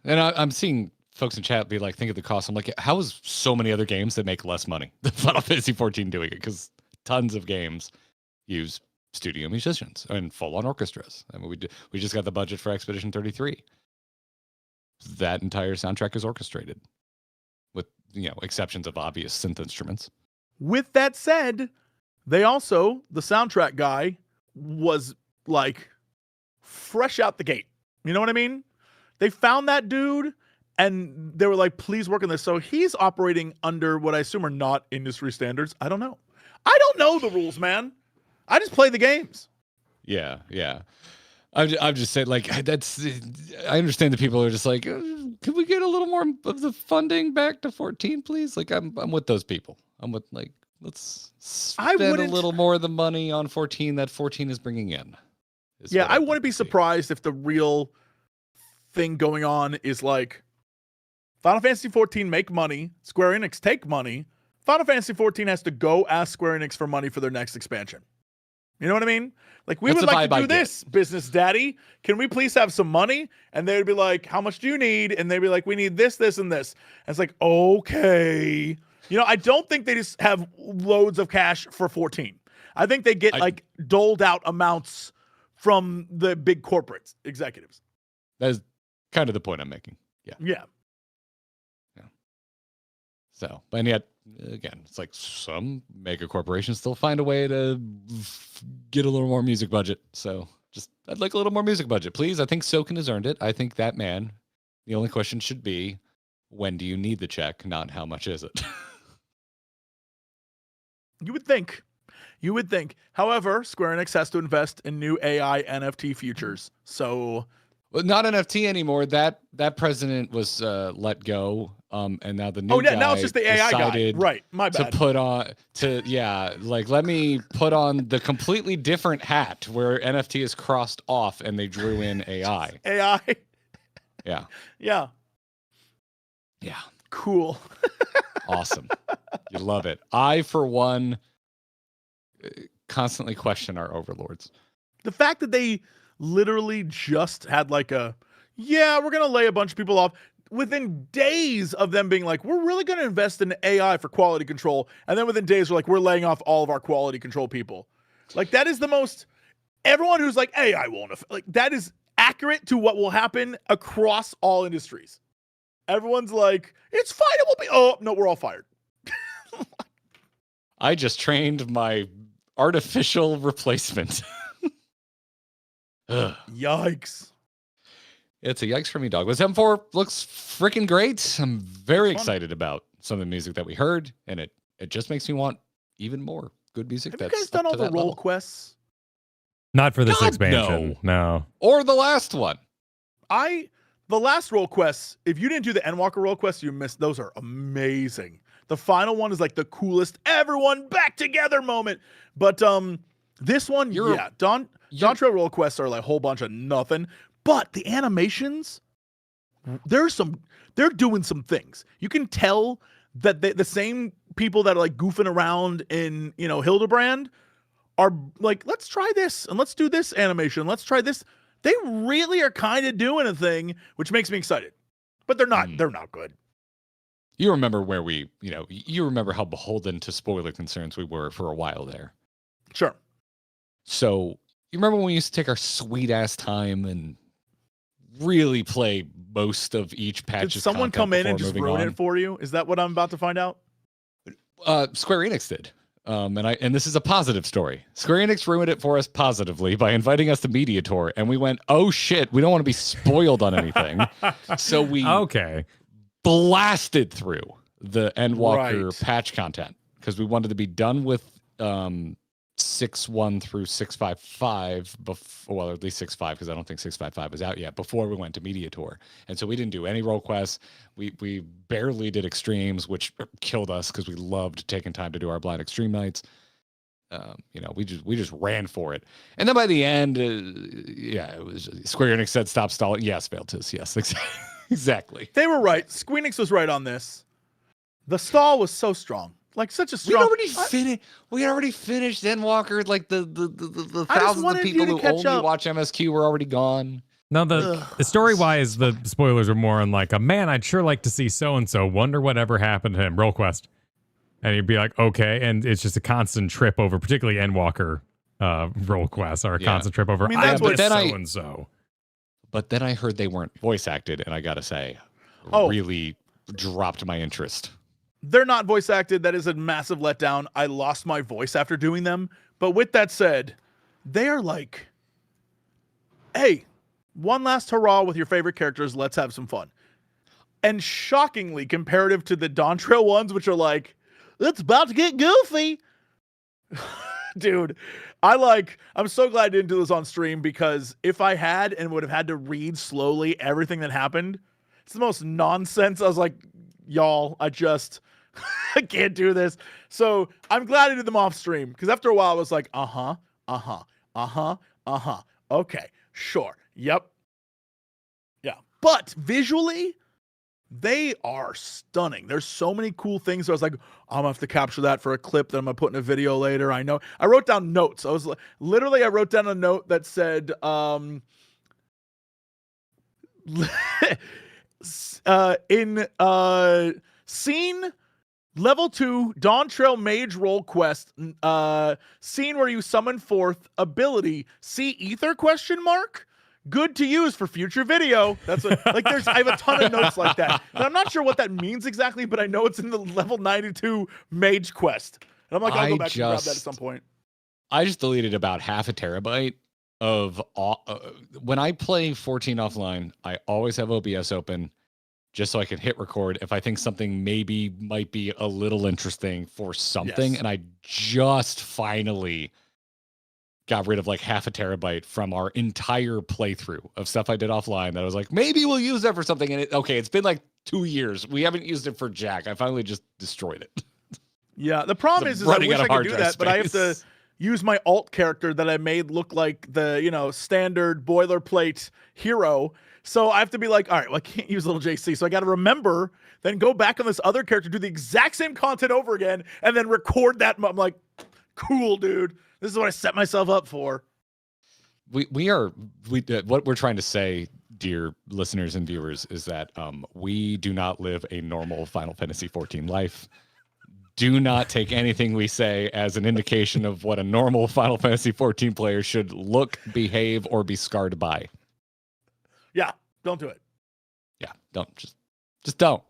And I'm seeing folks in chat be like, think of the cost. I'm like, how is so many other games that make less money than Final Fantasy XIV doing it? Because tons of games use studio musicians and full-on orchestras. I mean, we just got the budget for Expedition 33. That entire soundtrack is orchestrated, with exceptions of obvious synth instruments. With that said, the soundtrack guy was fresh out the gate. You know what I mean? They found that dude And they were like, please work on this. So he's operating under what I assume are not industry standards. I don't know. I don't know the rules, man. I just play the games. Yeah. I'm just saying, like, that's. I understand that people are just like, could we get a little more of the funding back to 14, please? Like, I'm with those people. I'm with, like, let's spend a little more of the money on 14 that 14 is bringing in. Yeah, I wouldn't be surprised if the real thing going on is like Final Fantasy 14 make money, Square Enix take money. Final Fantasy 14 has to go ask Square Enix for money for their next expansion. You know what I mean? Like, we would like to do this, business daddy. Can we please have some money? And they would be like, how much do you need? And they'd be like, we need this, this, and this. And it's like, okay. You know, I don't think they just have loads of cash for 14. I think they get like doled out amounts from the big corporate executives. That is kind of the point I'm making. Yeah. So, and yet, again, it's like some mega corporations still find a way to get a little more music budget. So I'd like a little more music budget, please. I think Soken has earned it. I think that man, the only question should be, when do you need the check, not how much is it? You would think. However, Square Enix has to invest in new AI NFT futures. So, well, not NFT anymore. That president was let go. And now the new guy now it's just the AI guy. Right. My bad. To put on let me put on the completely different hat where NFT is crossed off and they drew in AI. AI. Yeah. Yeah. Yeah. Cool. Awesome. You love it. I, for one, constantly question our overlords. The fact that they literally just had like we're going to lay a bunch of people off within days of them being like, we're really going to invest in AI for quality control. And then within days, we're like, we're laying off all of our quality control people. Like, that is the most, everyone who's like, AI won't, like, that is accurate to what will happen across all industries. Everyone's like, it's fine. It won't be, oh, no, we're all fired. I just trained my artificial replacement. Yikes. It's a yikes for me, dog. But 7.4 looks freaking great. I'm very excited about some of the music that we heard, and it just makes me want even more good music. Have you guys done all the role quests? Not for this expansion, no. Or the last one. The last role quests, if you didn't do the Endwalker role quests, you missed. Those are amazing. The final one is like the coolest everyone back together moment. But this one, Dawntrail role quests are like a whole bunch of nothing. But the animations, they're doing some things. You can tell that the same people that are like goofing around in, Hildebrand are like, let's try this and let's do this animation. Let's try this. They really are kind of doing a thing, which makes me excited. But they're not good. You remember where you remember how beholden to spoiler concerns we were for a while there. Sure. So you remember when we used to take our sweet ass time and really play most of each patch? Did someone come in and just ruin it for you? Is that what I'm about to find out? Square Enix did. And this is a positive story. Square Enix ruined it for us positively by inviting us to Media Tour, and we went, oh shit, we don't want to be spoiled on anything. So we blasted through the Endwalker patch content because we wanted to be done with 6.1 through 6.5.5 well, at least 6.5 because I don't think 6.5.5 was out yet before we went to Media Tour. And so we didn't do any role quests. We barely did extremes, which killed us because we loved taking time to do our blind extreme nights. We just ran for it. And then by the end, it was Square Enix said stop stalling. Yes, Veltus. Yes, exactly. They were right. Square Enix was right on this. The stall was so strong. Like such a strong. We already finished Endwalker. Like the thousands of people who only watch MSQ were already gone. No, the story-wise, the spoilers are more on like, man, I'd sure like to see so-and-so. Wonder whatever happened to him. Role quest. And you'd be like, okay. And it's just a constant trip over, particularly Endwalker role quests are a constant trip over. That's what so-and-so. But then I heard they weren't voice acted, and I gotta say, really dropped my interest. They're not voice acted. That is a massive letdown. I lost my voice after doing them. But with that said, they are like, hey, one last hurrah with your favorite characters. Let's have some fun. and shockingly comparative to the Dawn Trail ones, which are like, it's about to get goofy. Dude, I'm so glad I didn't do this on stream, because if I had and would have had to read slowly everything that happened, it's the most nonsense. I was like, y'all, I can't do this. So I'm glad I did them off stream, because after a while I was like, okay, sure, yep. Yeah, but visually, they are stunning. There's so many cool things. So I was like, I'm gonna have to capture that for a clip that I'm gonna put in a video later. I know. I wrote down notes. I wrote down a note that said, scene level 2 Dawn Trail Mage Roll Quest, scene where you summon forth ability, see ether ? Good to use for future video. That's I have a ton of notes like that. And I'm not sure what that means exactly, but I know it's in the level 92 Mage Quest. And I'm like, I'll go back and grab that at some point. I just deleted about half a terabyte of when I play 14 offline, I always have OBS open just so I can hit record if I think something might be a little interesting for something. Yes. And I just finally got rid of like half a terabyte from our entire playthrough of stuff I did offline that I was like, maybe we'll use that for something. And it's been like 2 years. We haven't used it for jack. I finally just destroyed it. Yeah, the problem is I wish I could do that, but I have to use my alt character that I made look like the, standard boilerplate hero. So I have to be like, all right, well, I can't use little JC. So I got to remember, then go back on this other character, do the exact same content over again, and then record that. I'm like, cool, dude. This is what I set myself up for. What we're trying to say, dear listeners and viewers, is that we do not live a normal Final Fantasy XIV life. Do not take anything we say as an indication of what a normal Final Fantasy XIV player should look, behave, or be scarred by. Yeah, don't do it. Yeah, don't. Just don't.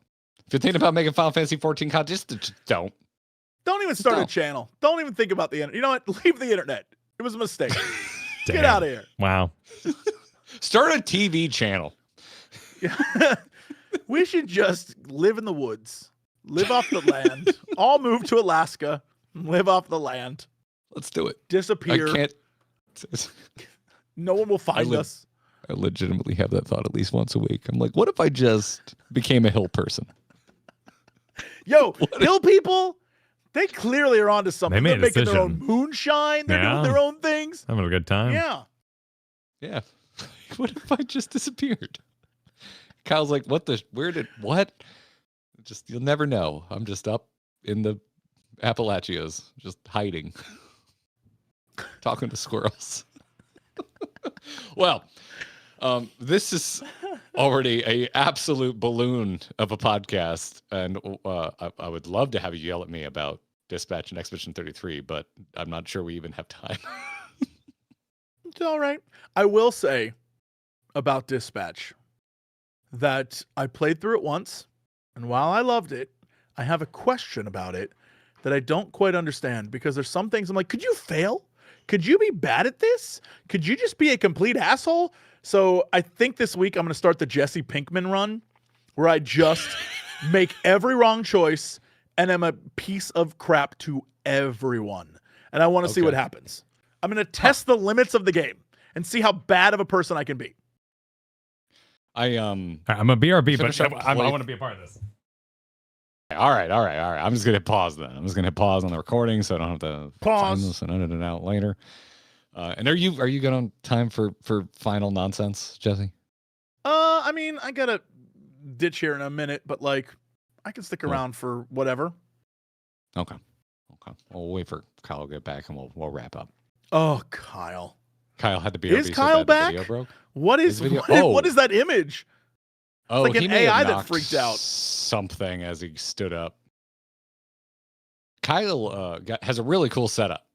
If you're thinking about making Final Fantasy XIV content, just don't. Don't even start a channel. Don't even think about the internet. You know what? Leave the internet. It was a mistake. Get out of here. Wow. Start a TV channel. We should just live in the woods. Live off the land. All move to Alaska. Live off the land. Let's do it. Disappear. I can't. No one will find us. I legitimately have that thought at least once a week. I'm like, what if I just became a hill person? Yo, hill people, they clearly are onto something. They made They're making their decision. own moonshine. They're doing their own things. Having a good time. Yeah. Yeah. What if I just disappeared? Kyle's like, what? Just, you'll never know. I'm just up in the Appalachias, just hiding, talking to squirrels. Well, this is already a absolute balloon of a podcast, and I would love to have you yell at me about Dispatch and Expedition 33, but I'm not sure we even have time. It's all right. I will say about Dispatch that I played through it once, and while I loved it, I have a question about it that I don't quite understand, because there's some things I'm like, could you fail? Could you be bad at this? Could you just be a complete asshole? So I think this week I'm going to start the Jesse Pinkman run, where I just make every wrong choice and I'm a piece of crap to everyone. And I want to see what happens. I'm going to test the limits of the game and see how bad of a person I can be. I'm a BRB, but I want to be a part of this. All right. I'm just going to pause then. I'm just going to pause on the recording so I don't have to find this and edit it out later. And are you good on time for final nonsense, Jesse? I mean, I got to ditch here in a minute, but like I can stick around for whatever. Okay. We'll wait for Kyle to get back and we'll wrap up. Oh, Kyle. Kyle had to be. Is Kyle back? Video broke. What is that image? Oh, it's like an AI that freaked out. Something as he stood up. Kyle has a really cool setup,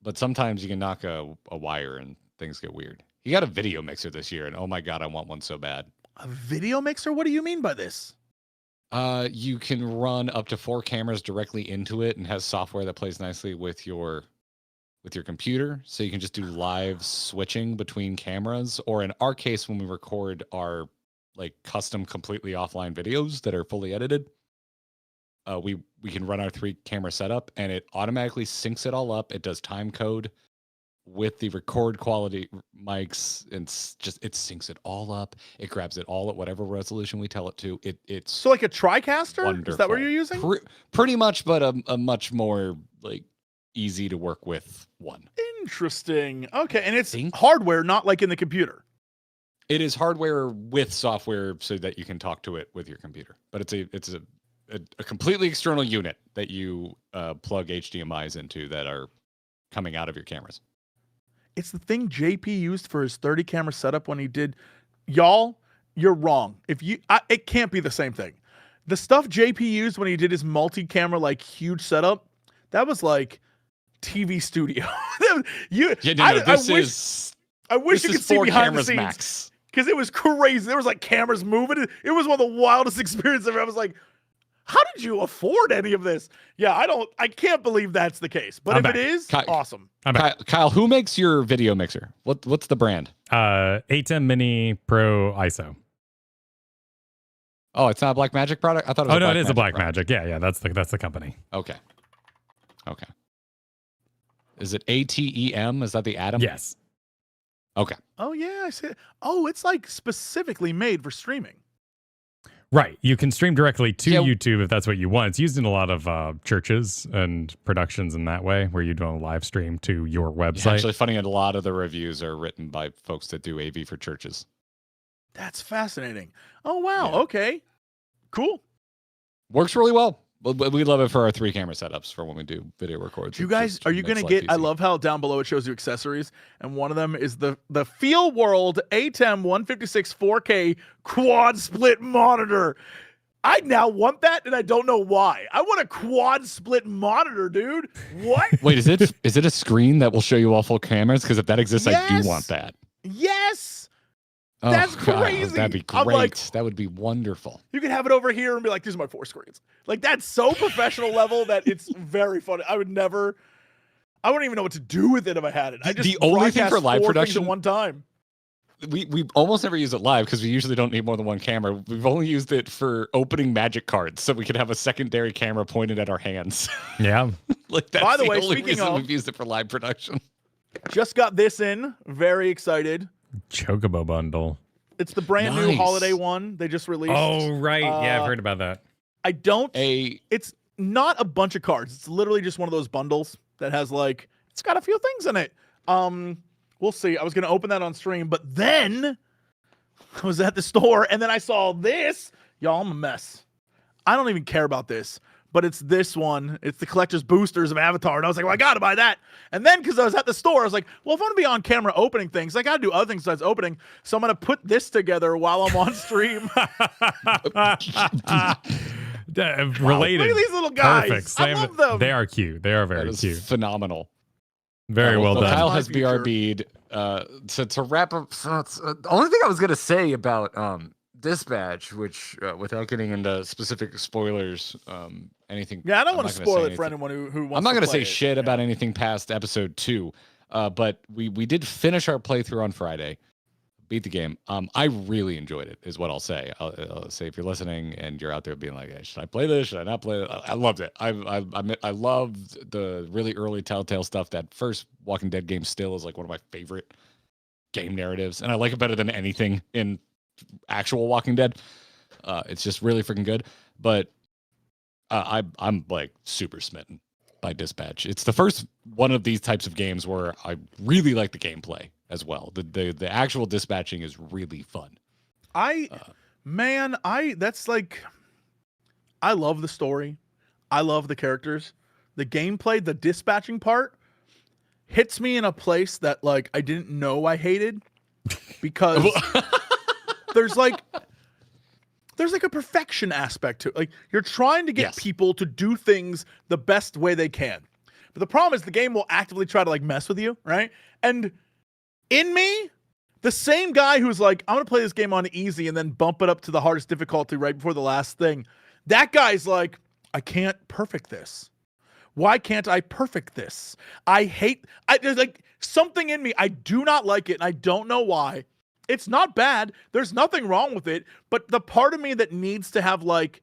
but sometimes you can knock a wire and things get weird. He got a video mixer this year, and oh my god, I want one so bad. A video mixer? What do you mean by this? You can run up to 4 cameras directly into it, and has software that plays nicely with your computer, so you can just do live switching between cameras. Or in our case, when we record our like custom, completely offline videos that are fully edited. We can run our 3-camera setup, and it automatically syncs it all up. It does time code with the record quality mics, and it syncs it all up. It grabs it all at whatever resolution we tell it to. It's So like a TriCaster? wonderful. Is that what you're using? Pretty much, but a much more like easy to work with one. Interesting. Okay, and it's hardware, not like in the computer. It is hardware with software so that you can talk to it with your computer. But it's a completely external unit that you plug HDMIs into that are coming out of your cameras. It's the thing JP used for his 30-camera setup when he did. Y'all, you're wrong. It can't be the same thing. The stuff JP used when he did his multi-camera, like, huge setup, that was like TV studio. I wish you could see behind the scenes. Because it was crazy. There was like cameras moving. It was one of the wildest experiences ever. I was like, how did you afford any of this? Yeah, I can't believe that's the case. But if it is, awesome. Kyle, who makes your video mixer? What's the brand? A10 Mini Pro ISO. Oh, it's not a Blackmagic product? I thought it was Oh, no, it is a Blackmagic. Yeah, that's the company. Okay. Is it ATEM? Is that the Atom? Yes. Okay. Oh, yeah, I see. Oh, it's like specifically made for streaming. Right. You can stream directly to YouTube if that's what you want. It's used in a lot of churches and productions in that way, where you do a live stream to your website. Yeah, actually, funny, a lot of the reviews are written by folks that do AV for churches. That's fascinating. Oh, wow. Yeah. Okay. Cool. Works really well. We love it for our 3-camera setups for when we do video records. You guys, are you going to get, easy. I love how down below it shows you accessories, and one of them is the Feel World ATEM 156 4K quad split monitor. I now want that, and I don't know why. I want a quad split monitor, dude. What? Wait, is it a screen that will show you all full cameras? Because if that exists, yes. I do want that. Yes. That's crazy. God, that'd be great. Like, that would be wonderful. You can have it over here and be like, these are my 4 screens. Like, that's so professional level that it's very funny. I wouldn't even know what to do with it if I had it. The only thing for live production at one time. We almost never use it live because we usually don't need more than one camera. We've only used it for opening magic cards so we could have a secondary camera pointed at our hands. Yeah. Like that's By the way, only reason we've used it for live production. Just got this in. Very excited. Chocobo bundle. It's the brand new holiday one they just released. Oh, right. Yeah, I've heard about that. It's not a bunch of cards. It's literally just one of those bundles that has like, it's got a few things in it. We'll see. I was going to open that on stream, but then I was at the store and then I saw this. Y'all, I'm a mess. I don't even care about this. But it's this one. It's the collector's boosters of Avatar. And I was like, well, I got to buy that. And then because I was at the store, I was like, well, if I'm going to be on camera opening things, I got to do other things besides opening. So I'm going to put this together while I'm on stream. Related. Look at these little guys. Perfect. I love them. They are cute. They are very cute. Phenomenal. Very well done. Kyle has BRB'd. To wrap up, the only thing I was going to say about Dispatch, which without getting into specific spoilers, anything. Yeah, I don't want to spoil it for anyone who wants I'm not going to say shit about anything past episode 2, but we did finish our playthrough on Friday, beat the game. I really enjoyed it, is what I'll say. I'll say if you're listening and you're out there being like, hey, should I play this? Should I not play it? I loved it. I loved the really early Telltale stuff. That first Walking Dead game still is like one of my favorite game narratives, and I like it better than anything in actual Walking Dead. It's just really freaking good. But I'm like super smitten by Dispatch. It's the first one of these types of games where I really like the gameplay as well. The actual dispatching is really fun. That's like, I love the story. I love the characters. The gameplay, the dispatching part hits me in a place that like I didn't know I hated, because there's like a perfection aspect to it. Like, you're trying to get people to do things the best way they can. But the problem is the game will actively try to like mess with you, right? And in me, the same guy who's like, I'm going to play this game on easy and then bump it up to the hardest difficulty right before the last thing. That guy's like, I can't perfect this. Why can't I perfect this? There's like something in me. I do not like it, and I don't know why. It's not bad. There's nothing wrong with it. But the part of me that needs to have like,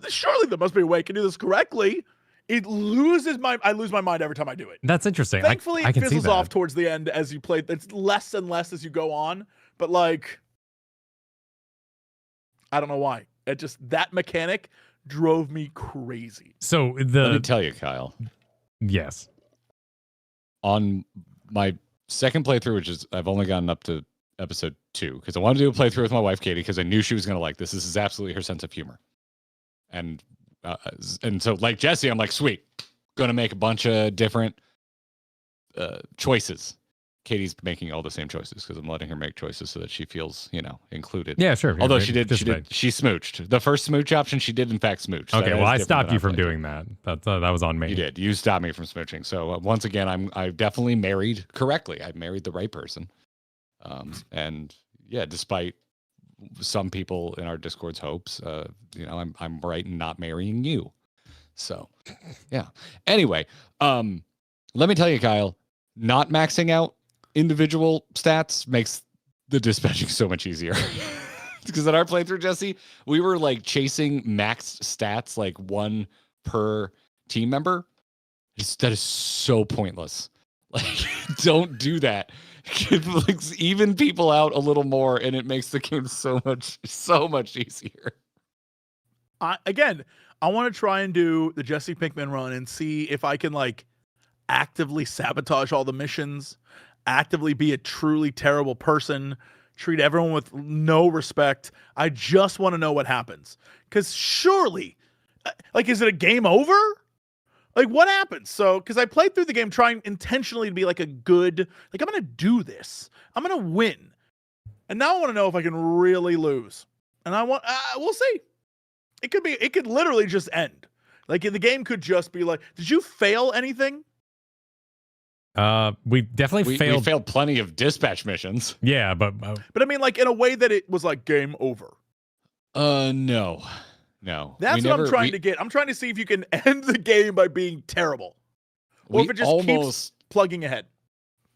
surely there must be a way I can do this correctly. I lose my mind every time I do it. That's interesting. Thankfully, I it can see fizzles that. off towards the end as you play. It's less and less as you go on. But like, I don't know why. That mechanic drove me crazy. So Let me tell you, Kyle. Yes. On my second playthrough, which is I've only gotten up to episode 2, because I wanted to do a playthrough with my wife Katie because I knew she was going to like this. This is absolutely her sense of humor, and so like Jesse, I'm like, sweet, gonna make a bunch of different choices. Katie's making all the same choices because I'm letting her make choices so that she feels, included. Yeah, sure. Although she smooched. The first smooch option, she did in fact smooch. Okay, well, I stopped you from doing that. That was on me. You did. You stopped me from smooching. So once again, I definitely married correctly. I married the right person. And yeah, despite some people in our Discord's hopes, I'm right in not marrying you. So yeah. Anyway, let me tell you, Kyle, not maxing out individual stats makes the dispatching so much easier. Because in our playthrough, Jesse, we were like chasing maxed stats, like 1 per team member. That is so pointless. Like, don't do that. Like, even people out a little more, and it makes the game so much easier. I want to try and do the Jesse Pinkman run and see if I can like actively sabotage all the missions, actively be a truly terrible person, treat everyone with no respect. I just want to know what happens. Because surely, like, is it a game over? Like, what happens? So, because I played through the game trying intentionally to be like a good, like, I'm going to do this. I'm going to win. And now I want to know if I can really lose. And we'll see. It could literally just end. Like, the game could just be like, did you fail anything? We definitely failed. We failed plenty of dispatch missions. Yeah, but I mean, like, in a way that it was like game over. No. That's what I'm trying to get. I'm trying to see if you can end the game by being terrible, or if it just keeps plugging ahead.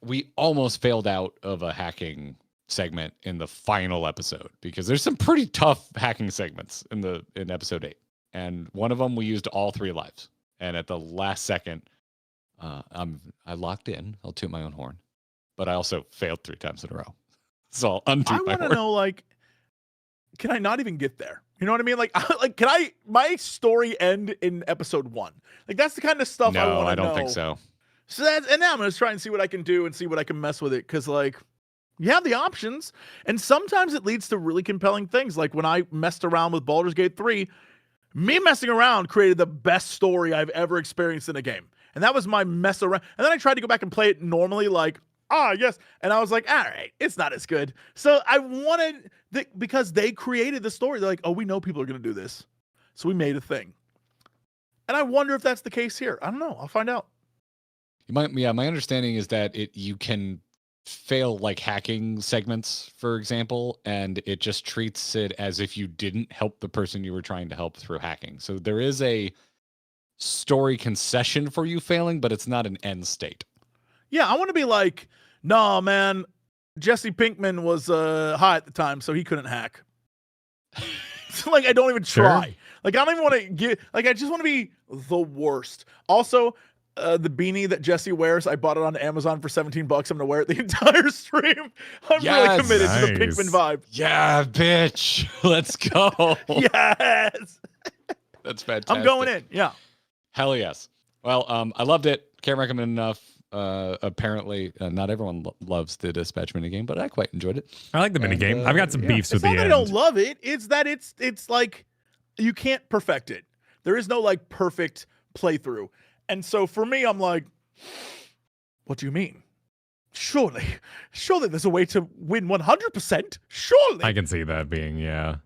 We almost failed out of a hacking segment in the final episode because there's some pretty tough hacking segments in episode 8, and one of them we used all 3 lives, and at the last second, I locked in. I'll toot my own horn, but I also failed 3 times in a row. So I'll untoot my horn. I want to know, like, can I not even get there? You know what I mean? Like, can my story end in episode 1? Like, that's the kind of stuff I want to know. No, I don't think so. So and now I'm going to try and see what I can do and see what I can mess with it. Cause like, you have the options, and sometimes it leads to really compelling things. Like when I messed around with Baldur's Gate 3, me messing around created the best story I've ever experienced in a game. And that was my mess around. And then I tried to go back and play it normally, like, yes. And I was like, all right, it's not as good. So I wanted, because they created the story. They're like, oh, we know people are going to do this. So we made a thing. And I wonder if that's the case here. I don't know. I'll find out. My understanding is that you can fail like hacking segments, for example, and it just treats it as if you didn't help the person you were trying to help through hacking. So there is a story concession for you failing, but it's not an end state. Yeah, I want to be like, nah, man, Jesse Pinkman was high at the time, so he couldn't hack. So, like, I don't even try. Sure. Like, I don't even want to get, like, I just want to be the worst. Also, the beanie that Jesse wears, I bought it on Amazon for $17. I'm going to wear it the entire stream. I'm really committed to the Pinkman vibe. Yeah, bitch. Let's go. Yes. That's fantastic. I'm going in. Yeah. Hell yes. Well, I loved it. Can't recommend enough. Apparently, not everyone loves the dispatch minigame, but I quite enjoyed it. I like the minigame. I've got some beefs with the end. It's not that I don't love it. It's that it's like you can't perfect it. There is no like perfect playthrough. And so for me, I'm like, what do you mean? Surely there's a way to win 100%. Surely. I can see that being, yeah.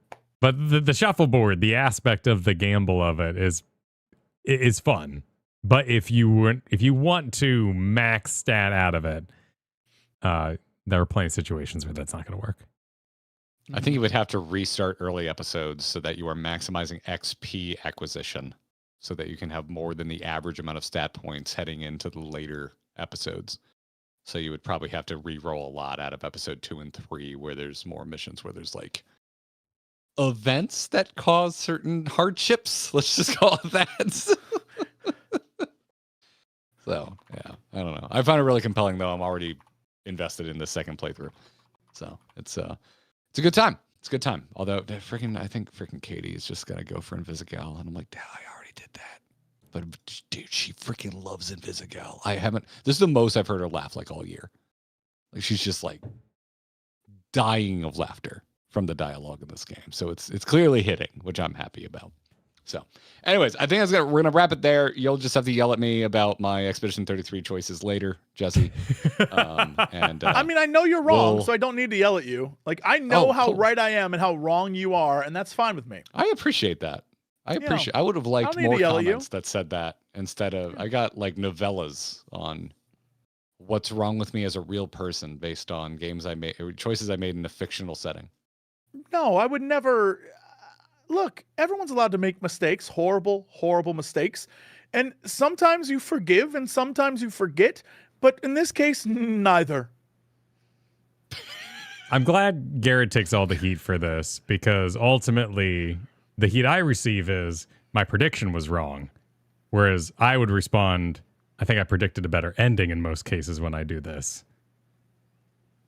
But the shuffleboard, the aspect of the gamble of it is fun. But if you want to max stat out of it, there are plenty of situations where that's not going to work. I think you would have to restart early episodes so that you are maximizing XP acquisition so that you can have more than the average amount of stat points heading into the later episodes. So you would probably have to re-roll a lot out of episode 2 and 3, where there's more missions where there's like events that cause certain hardships. Let's just call it that. So yeah, I don't know. I find it really compelling, though. I'm already invested in the second playthrough, so it's a good time. It's a good time. Although I think freaking Katie is just gonna go for Invisigal, and I'm like, I already did that. But dude, she freaking loves Invisigal. This is the most I've heard her laugh like all year. Like she's just like dying of laughter from the dialogue in this game. So it's clearly hitting, which I'm happy about. So anyways, I think we're going to wrap it there. You'll just have to yell at me about my Expedition 33 choices later, Jesse. I mean, I know you're wrong, so I don't need to yell at you. Like, I know how right I am and how wrong you are, and that's fine with me. I appreciate that. I would have liked more comments that said that instead of, I got like novellas on what's wrong with me as a real person based on games I made, or choices I made in a fictional setting. No, I would never. Look, everyone's allowed to make mistakes, horrible, horrible mistakes. And sometimes you forgive and sometimes you forget. But in this case, neither. I'm glad Garrett takes all the heat for this, because ultimately the heat I receive is my prediction was wrong. Whereas I would respond, I think I predicted a better ending in most cases when I do this.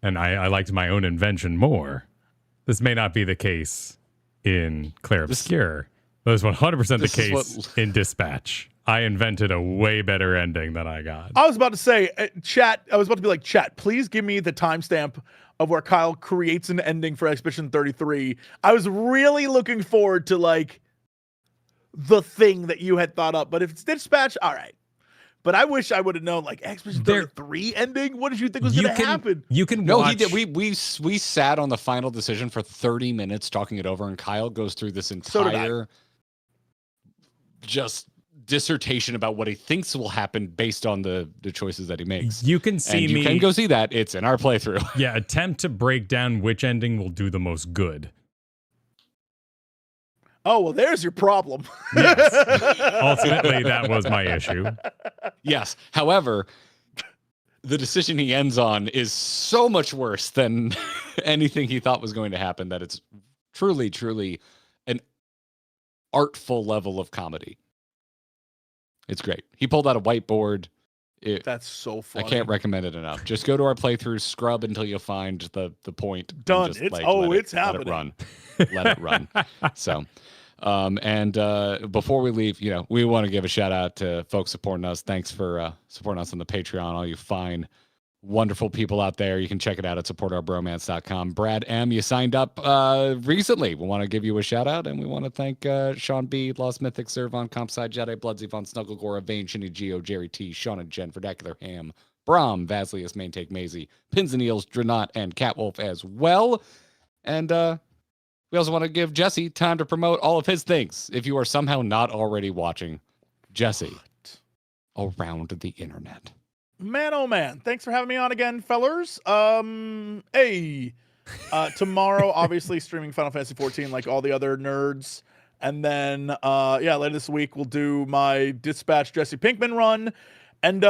And I liked my own invention more. This may not be the case in Clair Obscur. That was 100% the case in Dispatch. I invented a way better ending than I got. I was about to say, chat, I was about to be like, chat, please give me the timestamp of where Kyle creates an ending for Expedition 33. I was really looking forward to, like, the thing that you had thought up. But if it's Dispatch, all right. But I wish I would have known, like, Expedition 33 ending? What did you think was going to happen? You can watch. He did. We sat on the final decision for 30 minutes talking it over, and Kyle goes through this entire just dissertation about what he thinks will happen based on the choices that he makes. You can see You can go see that. It's in our playthrough. Yeah, attempt to break down which ending will do the most good. Oh, well, there's your problem. Yes. Ultimately, that was my issue. Yes. However, the decision he ends on is so much worse than anything he thought was going to happen that it's truly, truly an artful level of comedy. It's great. He pulled out a whiteboard. That's so funny. I can't recommend it enough. Just go to our playthrough, scrub until you find the point. Done. Just, it's happening. Let it run. So, before we leave, we want to give a shout out to folks supporting us. Thanks for supporting us on the Patreon. All you fine, wonderful people out there. You can check it out at supportourbromance.com. Brad M., you signed up recently. We want to give you a shout out, and we want to thank Sean B., Lost Mythic, Servon, Compside, Jedi, Bloodsy, Von Snugglegore, Vane, Shinny Geo, Jerry T., Sean and Jen, Vernacular Ham, Brahm, Vasilius, Main Take Maisie, Pins and Eels, Drenot, and Catwolf as well. And we also want to give Jesse time to promote all of his things. If you are somehow not already watching Jesse around the internet. Man, oh man. Thanks for having me on again, fellers. Tomorrow, obviously, streaming Final Fantasy 14 like all the other nerds. And then, later this week, we'll do my Dispatch Jesse Pinkman run. And,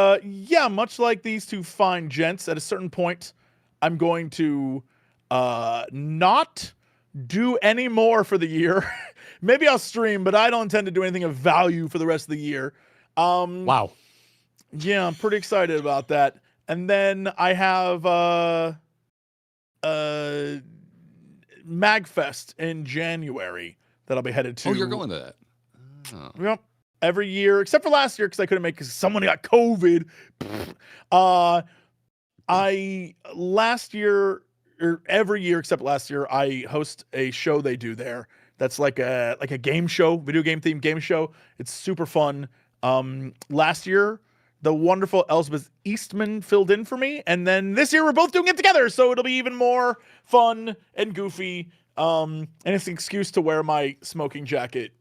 much like these two fine gents, at a certain point, I'm going to not do any more for the year. Maybe I'll stream, but I don't intend to do anything of value for the rest of the year. Wow. Yeah, I'm pretty excited about that. And then I have MagFest in January that I'll be headed to. Oh, you're going to that? Oh. Yep. Every year, except for last year, because I couldn't make because someone got COVID. Every year except last year, I host a show they do there. That's like a game show, video game themed game show. It's super fun. Last year, the wonderful Elizabeth Eastman filled in for me, and then this year we're both doing it together, so it'll be even more fun and goofy. And it's an excuse to wear my smoking jacket,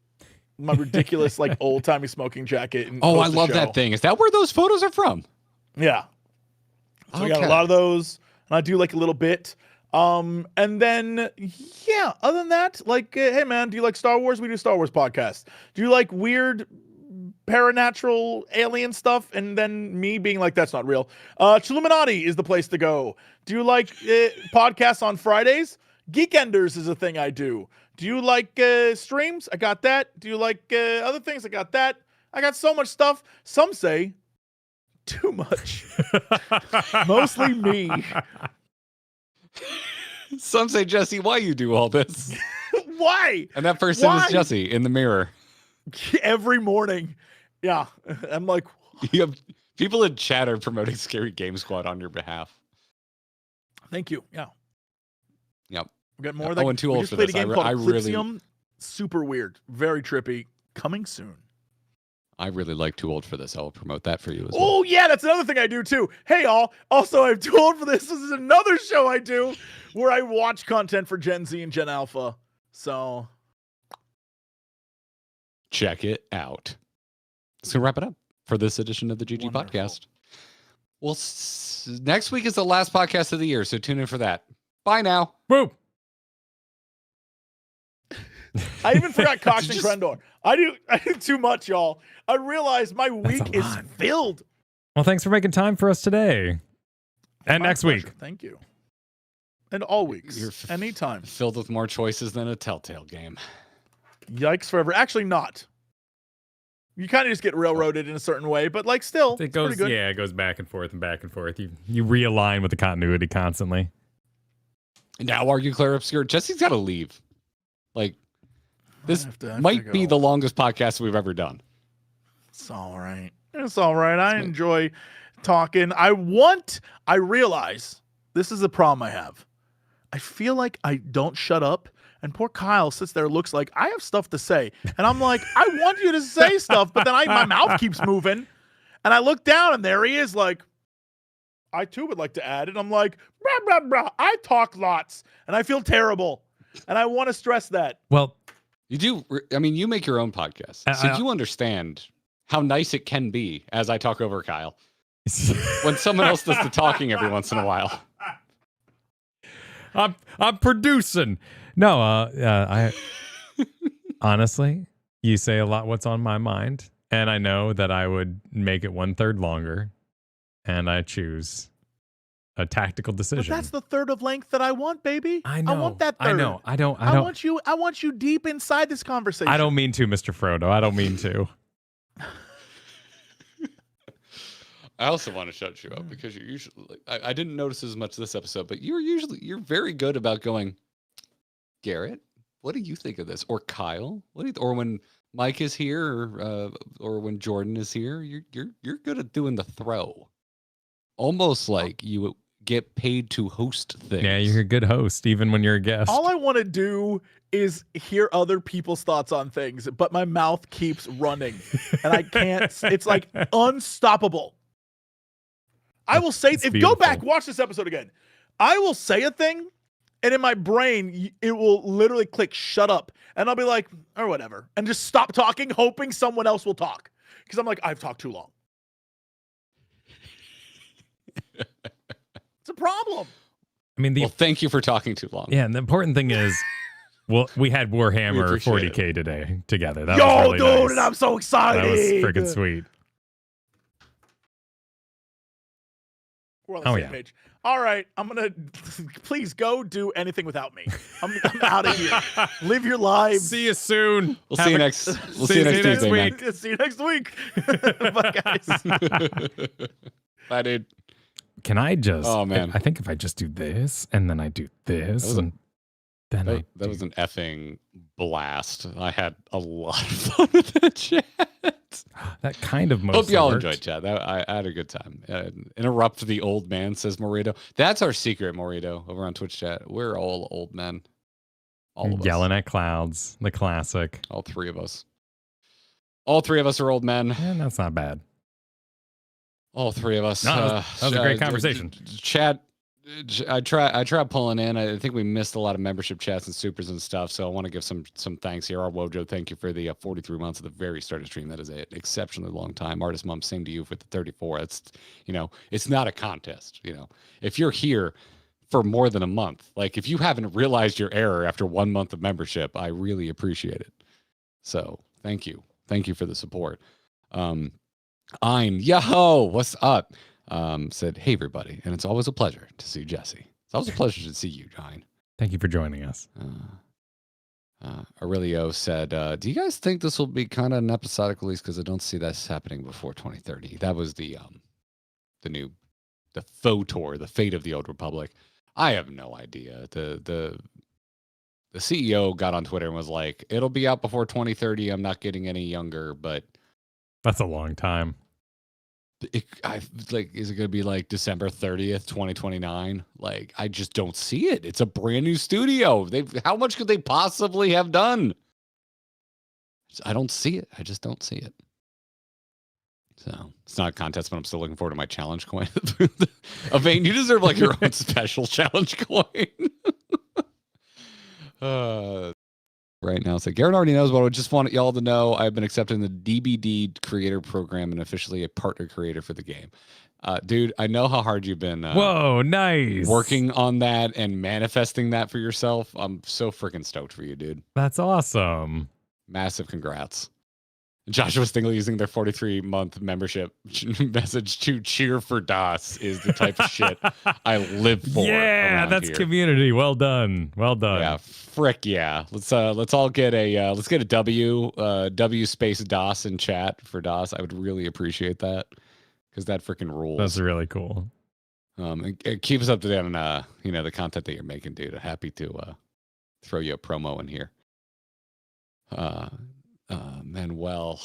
my ridiculous like old timey smoking jacket. And I love that thing. Is that where those photos are from? Yeah. So I got a lot of those, and I do like a little bit. And then, other than that, like, hey man, do you like Star Wars? We do a Star Wars podcast. Do you like weird paranatural alien stuff, and then me being like, that's not real. Chilluminati is the place to go. Do you like podcasts on Fridays? Geekenders is a thing I do. Do you like streams? I got that. Do you like other things? I got that. I got so much stuff. Some say too much. Mostly me. Some say, Jesse, why you do all this? Why? And that person is Jesse in the mirror. Every morning. Yeah. I'm like, you have people in chat are promoting Scary Game Squad on your behalf. Thank you. Yeah. Yep. We got more. I'm too old for this. I really super weird, very trippy. Coming soon. I really like Too Old for This. I will promote that for you as well. Oh yeah, that's another thing I do too. Hey all. Also, I'm Too Old for This. This is another show I do where I watch content for Gen Z and Gen Alpha. So check it out. Let's go wrap it up for this edition of the GG Wonderful. Podcast. Well, next week is the last podcast of the year, so tune in for that. Bye now. Woo! I even forgot Cox and Crendor. I do too much, y'all. I realize my week is filled. Well, thanks for making time for us today. And My next pleasure. week. Thank you. And all weeks. You're Anytime. Filled with more choices than a Telltale game. Yikes forever. Actually not. You kind of just get railroaded in a certain way, but like still, It goes, pretty good. yeah, it goes back and forth and back and forth. You realign with the continuity constantly. Now, Argue Claire Obscure. Jesse's got to leave. Like, this I have to might be go. the longest podcast we've ever done. It's all right. It's all right. I enjoy talking. I realize this is a problem I have. I feel like I don't shut up, and poor Kyle sits there, looks like I have stuff to say. And I'm like, I want you to say stuff, but then my mouth keeps moving. And I look down, and there he is, like, I too would like to add. And I'm like, blah, blah, blah. I talk lots, and I feel terrible. And I want to stress that. Well, You do. I mean, you make your own podcast, so you understand how nice it can be as I talk over Kyle when someone else does the talking every once in a while. I'm producing. No, I honestly, you say a lot what's on my mind, and I know that I would make it 1/3 longer, and I choose a tactical decision. But that's the third of length that I want, baby. I know. I want that third. I know. I don't. I want you deep inside this conversation. I don't mean to, Mr. Frodo. I don't mean to. I also want to shut you up because you're usually. I didn't notice as much this episode, but you're very good about going, Garrett, what do you think of this? Or Kyle, or when Mike is here, or when Jordan is here, you're good at doing the throw, almost like you get paid to host things. Yeah, you're a good host, even when you're a guest. All I want to do is hear other people's thoughts on things, but my mouth keeps running, and I can't. It's like unstoppable. I will say, go back, watch this episode again. I will say a thing, and in my brain, it will literally click, shut up. And I'll be like, or whatever, and just stop talking, hoping someone else will talk. Because I'm like, I've talked too long. It's a problem. I mean, well, thank you for talking too long. Yeah, and the important thing is, well, we had Warhammer We 40K today together. That was really dude, nice. and I'm so excited. That was freaking sweet. We're on the same page. All right, I'm gonna please go do anything without me. I'm out of here. Live your lives. See you soon. We'll see you next week. See you next week. Bye, guys. Bye, dude. Can I just? Oh man, I think if I just do this and then I do this, that was an effing blast. I had a lot of fun with that chat. That kind of hope y'all enjoyed chat. I had a good time. Interrupt the old man, says Morito. That's our secret, Morito, over on Twitch chat. We're all old men. All of us. Yelling at clouds, the classic. All three of us. All three of us are old men. And that's not bad. All three of us. No, that was a great conversation. Chat. I tried pulling in. I think we missed a lot of membership chats and supers and stuff. So I want to give some thanks here. Our Wojo, thank you for the 43 months at the very start of stream. That is an exceptionally long time. Artist Mom, same to you for the 34. It's it's not a contest. If you're here for more than a month, like if you haven't realized your error after 1 month of membership, I really appreciate it. So thank you for the support. I'm yo, what's up? Said, hey everybody, and it's always a pleasure to see Jesse. It's always a pleasure to see you, Jine. Thank you for joining us. Aurelio said, do you guys think this will be kind of an episodic release? Because I don't see this happening before 2030. That was the FOTOR, the Fate of the Old Republic. I have no idea. The CEO got on Twitter and was like, it'll be out before 2030. I'm not getting any younger, but that's a long time. Is it going to be like December 30th, 2029? Like, I just don't see it. It's a brand new studio. How much could they possibly have done? I don't see it. I just don't see it. So it's not a contest, but I'm still looking forward to my challenge coin. Avane, you deserve like your own special challenge coin. Right now, so Garrett already knows, but I just want y'all to know I've been accepted in the DBD creator program and officially a partner creator for the game. Dude, I know how hard you've been whoa, nice, working on that and manifesting that for yourself. I'm so freaking stoked for you, dude. That's awesome. Massive congrats. Joshua Stingley using their 43-month membership message to cheer for DOS is the type of shit I live for. Yeah, that's here. Community. Well done. Well done. Yeah, frick yeah. Let's all get a W space DOS in chat for DOS. I would really appreciate that because that freaking rules. That's really cool. And keep us up to date on the content that you're making, dude. I'm happy to throw you a promo in here. Manuel,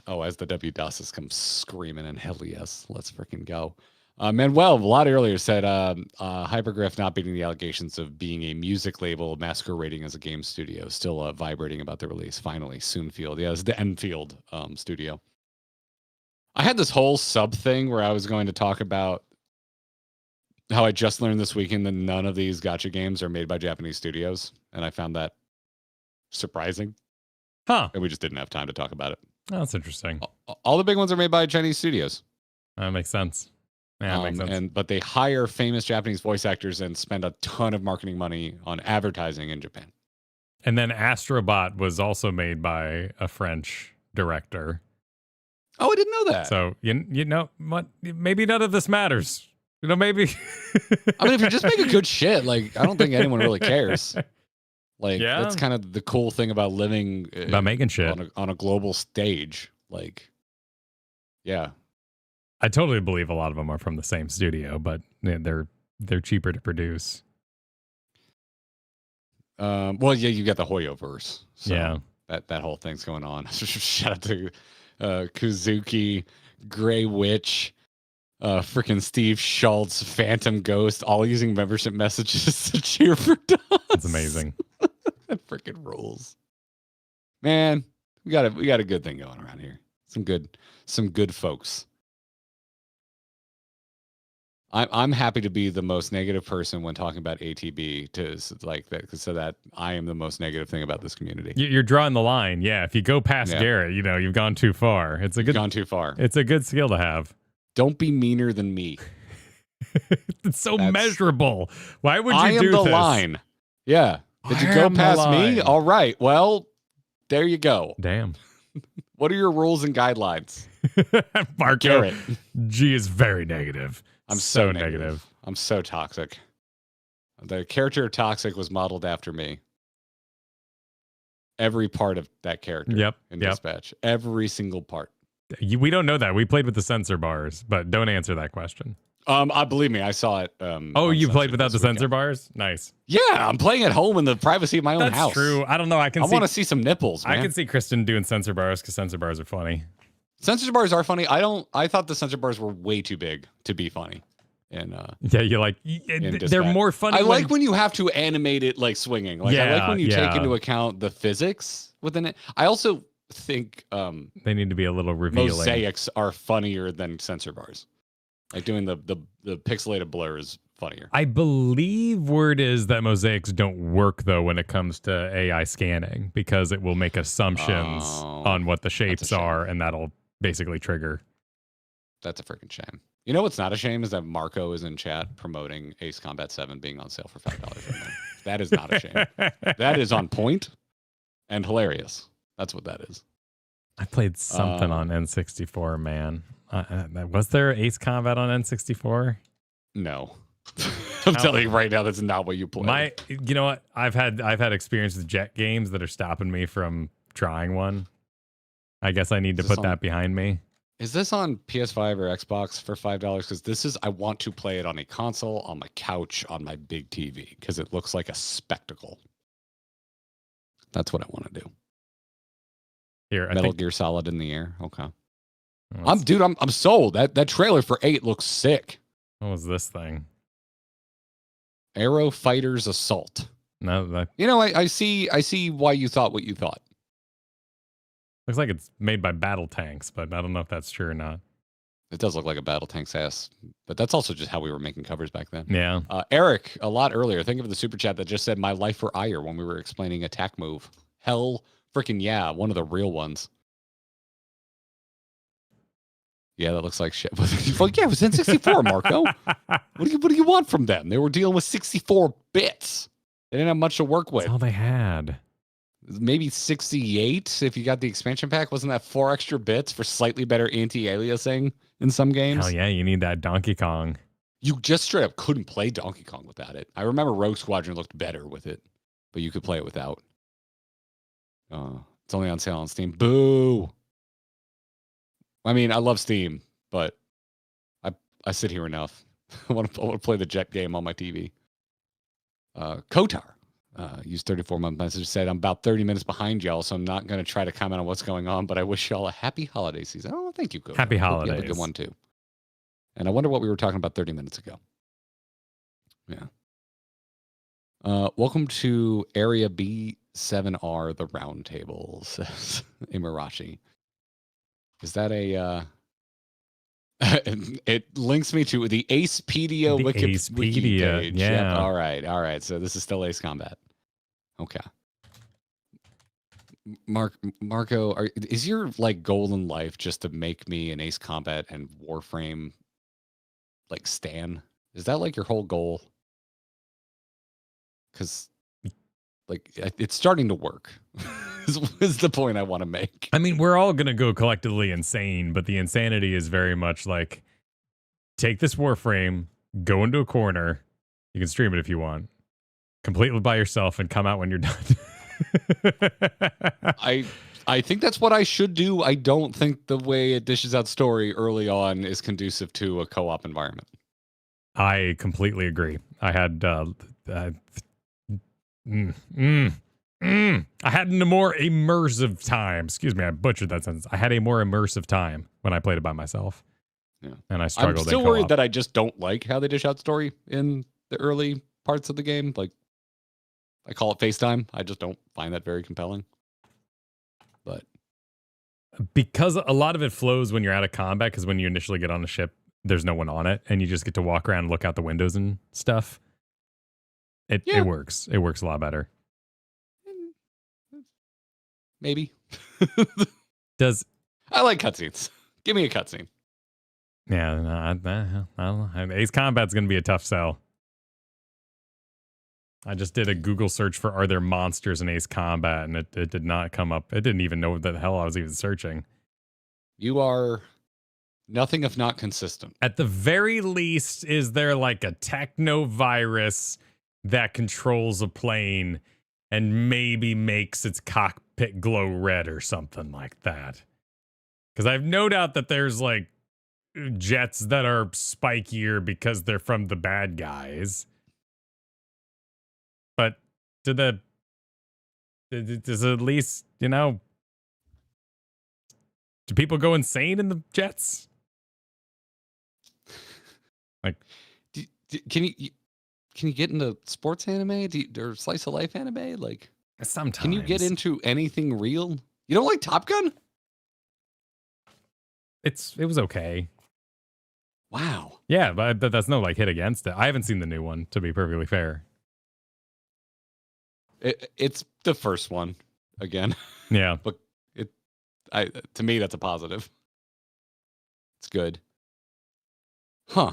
as the WDOSes come screaming in, hell yes, let's freaking go. Manuel, a lot earlier said Hypergriff not beating the allegations of being a music label masquerading as a game studio, still vibrating about the release. Finally, Soonfield. Yeah, it's the Enfield studio. I had this whole sub thing where I was going to talk about how I just learned this weekend that none of these gacha games are made by Japanese studios, and I found that surprising. Huh. And we just didn't have time to talk about it. Oh, that's interesting. All the big ones are made by Chinese studios. That makes sense. Yeah, that makes sense. But they hire famous Japanese voice actors and spend a ton of marketing money on advertising in Japan. And then Astrobot was also made by a French director. Oh, I didn't know that. So, you know what? Maybe none of this matters. Maybe. I mean, if you just make a good shit, like, I don't think anyone really cares. Like, that's kind of the cool thing about living about making shit on a global stage. Like, yeah. I totally believe a lot of them are from the same studio, but they're cheaper to produce. Well, yeah, you got the Hoyoverse. So yeah. That whole thing's going on. Shout out to Kuzuki, Grey Witch, freaking Steve Schultz, Phantom Ghost, all using membership messages to cheer for DOS. That's amazing. That freaking rules. Man, we got a good thing going around here. Some good folks. I'm happy to be the most negative person when talking about ATB so that I am the most negative thing about this community. You're drawing the line. Yeah, if you go past Garrett, you've gone too far. You've gone too far. It's a good skill to have. Don't be meaner than me. It's measurable. Why would you do this? I am the line. Yeah. Did you go past me? All right. Well, there you go. Damn. What are your rules and guidelines? Marco, Garrett. G is very negative. I'm so negative. I'm so toxic. The character Toxic was modeled after me. Every part of that character in Dispatch. Every single part. We don't know that. We played with the sensor bars, but don't answer that question. Believe me, I saw it. You played without the sensor bars? Nice. Yeah, I'm playing at home in the privacy of my own house. That's true. I don't know. I want to see some nipples, man. I can see Kristen doing sensor bars because sensor bars are funny. Sensor bars are funny. I thought the sensor bars were way too big to be funny. And you like they're more funny. I like when you have to animate it like swinging. Like I like when you take into account the pixels within it. I also think they need to be a little revealing. Mosaics are funnier than sensor bars. Like doing the pixelated blur is funnier. I believe word is that mosaics don't work though when it comes to AI scanning because it will make assumptions on what the shapes are, and that'll basically trigger. That's a freaking shame. You know what's not a shame is that Marco is in chat promoting Ace Combat 7 being on sale for $5 right now. That is not a shame. That is on point and hilarious. That's what that is. I played something on N64, man. Was there Ace Combat on N64? No. I'm telling you right now, that's not what you play. You know what? I've had experience with jet games that are stopping me from trying one. I guess I need to put that behind me. Is this on PS5 or Xbox for $5? Because I want to play it on a console, on my couch, on my big TV, because it looks like a spectacle. That's what I want to do. Here, Metal Gear Solid in the air. Okay. I'm sold. That trailer for 8 looks sick. What was this thing? Aero Fighters Assault. No, I see why you thought what you thought. Looks like it's made by battle tanks, but I don't know if that's true or not. It does look like a battle tank's ass, but that's also just how we were making covers back then. Yeah. Eric, a lot earlier, think of the super chat that just said "My life for ire" when we were explaining attack move. Hell, freaking yeah, one of the real ones. Yeah, that looks like shit. Well, yeah, it was N64, Marco. What do you want from them? They were dealing with 64 bits. They didn't have much to work with. That's all they had. Maybe 68 if you got the expansion pack. Wasn't that 4 extra bits for slightly better anti-aliasing in some games? Hell yeah, you need that Donkey Kong. You just straight up couldn't play Donkey Kong without it. I remember Rogue Squadron looked better with it, but you could play it without. It's only on sale on Steam. Boo! I mean, I love Steam, but I sit here enough. I want to play the Jet game on my TV. Kotar. Used 34-month message, said, I'm about 30 minutes behind y'all, so I'm not going to try to comment on what's going on, but I wish y'all a happy holiday season. Oh, thank you, Kotar. Happy holidays. You have a good one, too. And I wonder what we were talking about 30 minutes ago. Yeah. Welcome to Area B7R, the round table, says Imarashi. Is that a... it links me to the Acepedia wiki page. Yeah. Yep. All right. So this is still Ace Combat. Okay. Marco, is your like goal in life just to make me an Ace Combat and Warframe like stan? Is that like your whole goal? Because like it's starting to work. is the point I want to make. I mean, we're all going to go collectively insane, but the insanity is very much like, take this Warframe, go into a corner, you can stream it if you want, completely by yourself, and come out when you're done. I think that's what I should do. I don't think the way it dishes out story early on is conducive to a co-op environment. I completely agree. I had I had a more immersive time. Excuse me, I butchered that sentence. I had a more immersive time when I played it by myself. Yeah. And I struggled. I'm still worried that I just don't like how they dish out story in the early parts of the game. Like, I call it FaceTime. I just don't find that very compelling. But because a lot of it flows when you're out of combat, because when you initially get on the ship, there's no one on it, and you just get to walk around and look out the windows and stuff. It works. It works a lot better. Maybe. I like cutscenes? Give me a cutscene. Yeah, no, I don't know. Ace Combat's going to be a tough sell. I just did a Google search for are there monsters in Ace Combat, and it did not come up. It didn't even know what the hell I was even searching. You are nothing if not consistent. At the very least, is there like a technovirus that controls a plane and maybe makes its cockpit glow red or something like that? Because I've no doubt that there's like jets that are spikier because they're from the bad guys. But does at least, do people go insane in the jets? Like, can you get into sports anime or slice of life anime? Like, sometimes. Can you get into anything real? You don't like Top Gun? It was okay. Wow. Yeah, but that's no like hit against it. I haven't seen the new one, to be perfectly fair. It's the first one again. Yeah. But to me, that's a positive. It's good. Huh.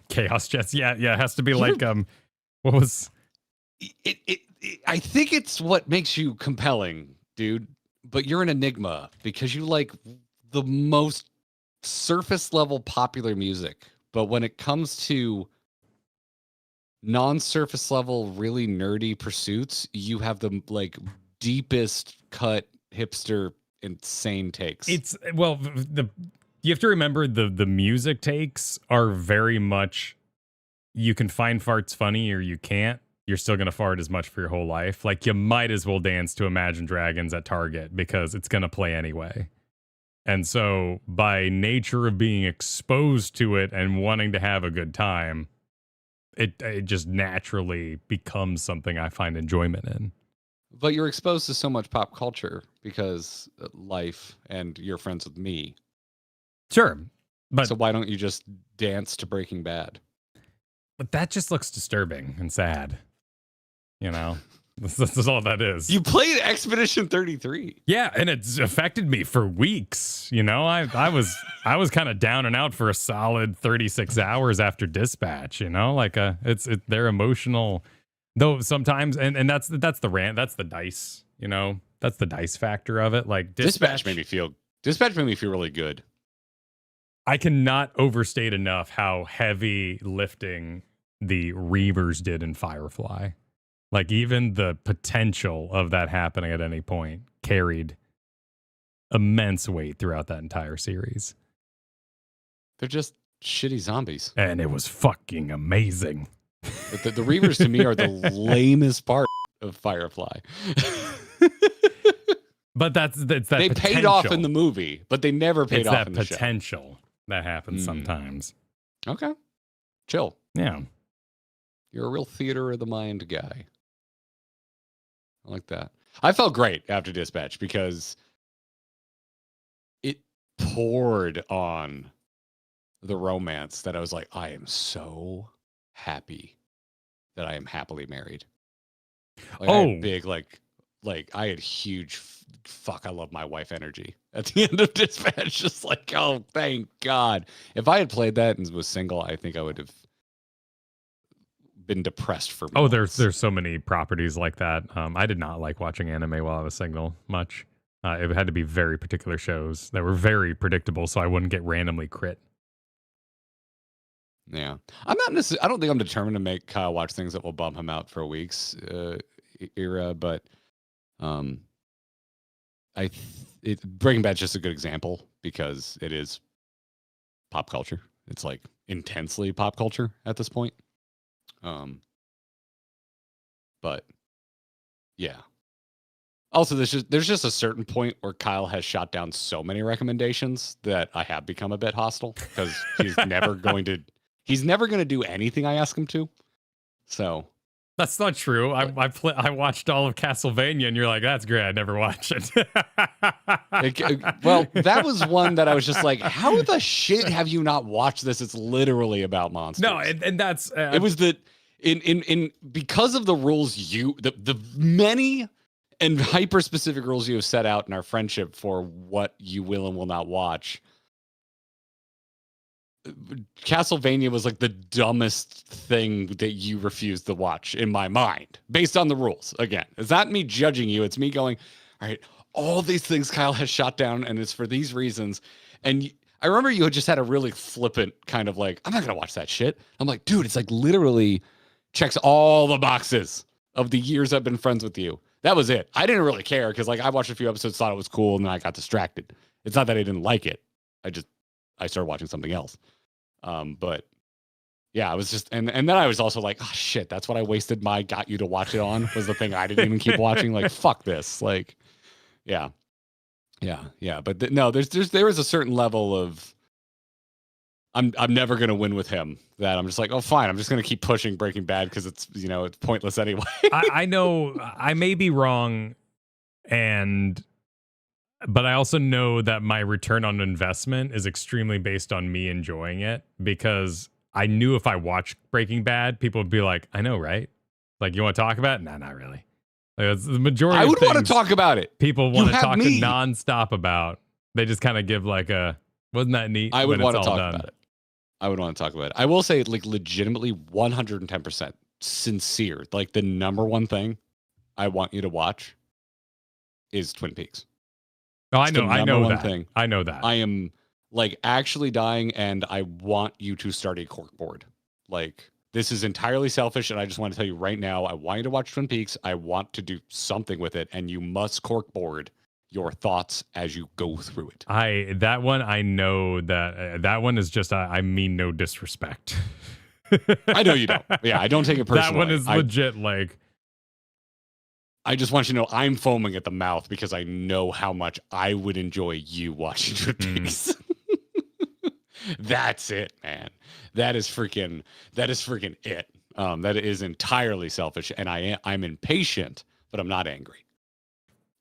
Chaos Jets. Yeah. It has to be like, what was... I think it's what makes you compelling, dude. but you're an enigma because you like the most surface level popular music. But when it comes to non-surface level, really nerdy pursuits, you have the like deepest cut hipster insane takes. It's well, you have to remember the music takes are very much, you can find farts funny or you can't. You're still gonna fart as much for your whole life. Like you might as well dance to Imagine Dragons at Target because it's gonna play anyway. And so by nature of being exposed to it and wanting to have a good time, it just naturally becomes something I find enjoyment in. But you're exposed to so much pop culture because life and you're friends with me. Sure. But so why don't you just dance to Breaking Bad? But that just looks disturbing and sad. You know? That's all that is. You played Expedition 33. Yeah, and it's affected me for weeks. You know, I was kind of down and out for a solid 36 hours after Dispatch. You know, like they're emotional, though sometimes, and that's the rant, that's the dice. You know, that's the dice factor of it. Like Dispatch made me feel really good. I cannot overstate enough how heavy lifting the Reavers did in Firefly. Like, even the potential of that happening at any point carried immense weight throughout that entire series. They're just shitty zombies. And it was fucking amazing. The Reavers, to me, are the lamest part of Firefly. But that's that they potential. paid off in the movie, but they never paid it's off that in the potential that happens sometimes. Okay. Chill. Yeah. You're a real theater of the mind guy. I like that. I felt great after Dispatch because it poured on the romance that I was like, I am so happy that I am happily married. Like, I had big, like I had huge fuck, I love my wife energy at the end of Dispatch. Just like, oh, thank God. If I had played that and was single, I think I would have been depressed for months. There's so many properties like that. I did not like watching anime while I was single much. It had to be very particular shows that were very predictable so I wouldn't get randomly crit. Yeah. I'm not necessarily, I don't think I'm determined to make Kyle watch things that will bum him out for a week's era, but Breaking Bad's just a good example because it is pop culture. It's like intensely pop culture at this point. But yeah. Also, there's just a certain point where Kyle has shot down so many recommendations that I have become a bit hostile because he's never going to do anything I ask him to. So that's not true. I watched all of Castlevania, and you're like, "That's great." I never watched it. Well, that was one that I was just like, "How the shit have you not watched this? It's literally about monsters." No, and that's it was the in because of the rules the many and hyper specific rules you have set out in our friendship for what you will and will not watch. Castlevania was like the dumbest thing that you refused to watch in my mind, based on the rules. Again, it's not me judging you. It's me going, all right, all these things Kyle has shot down, and it's for these reasons. And I remember you had just had a really flippant kind of like, I'm not going to watch that shit. I'm like, dude, it's like literally checks all the boxes of the years I've been friends with you. That was it. I didn't really care because like I watched a few episodes, thought it was cool, and then I got distracted. It's not that I didn't like it. I started watching something else. But yeah, I was just, and then I was also like, oh shit, that's what I wasted my got you to watch it on was the thing I didn't even keep watching. Like, fuck this. Like, yeah. But no, there is a certain level of, I'm never going to win with him that I'm just like, oh, fine. I'm just going to keep pushing Breaking Bad because it's, it's pointless anyway. I know I may be wrong but I also know that my return on investment is extremely based on me enjoying it because I knew if I watched Breaking Bad, people would be like, I know, right? Like, you want to talk about it? No, not really. Like, it's the majority I would want to things talk about it. People want to talk nonstop about. They just kind of give like wasn't that neat? I would want to talk about it. I would want to talk about it. I will say, like, legitimately 110% sincere. Like, the number one thing I want you to watch is Twin Peaks. Oh, It's the I number know one that. thing. I know that. I am like actually dying, and I want you to start a corkboard. Like, this is entirely selfish, and I just want to tell you right now, I want you to watch Twin Peaks. I want to do something with it, and you must corkboard your thoughts as you go through it. That one, I know that one is just, I mean no disrespect. I know you don't. Yeah, I don't take it personally. That one is legit, like... I just want you to know I'm foaming at the mouth because I know how much I would enjoy you watching Twin Peaks. That's it, man. That is freaking it. That is entirely selfish, and I'm impatient, but I'm not angry.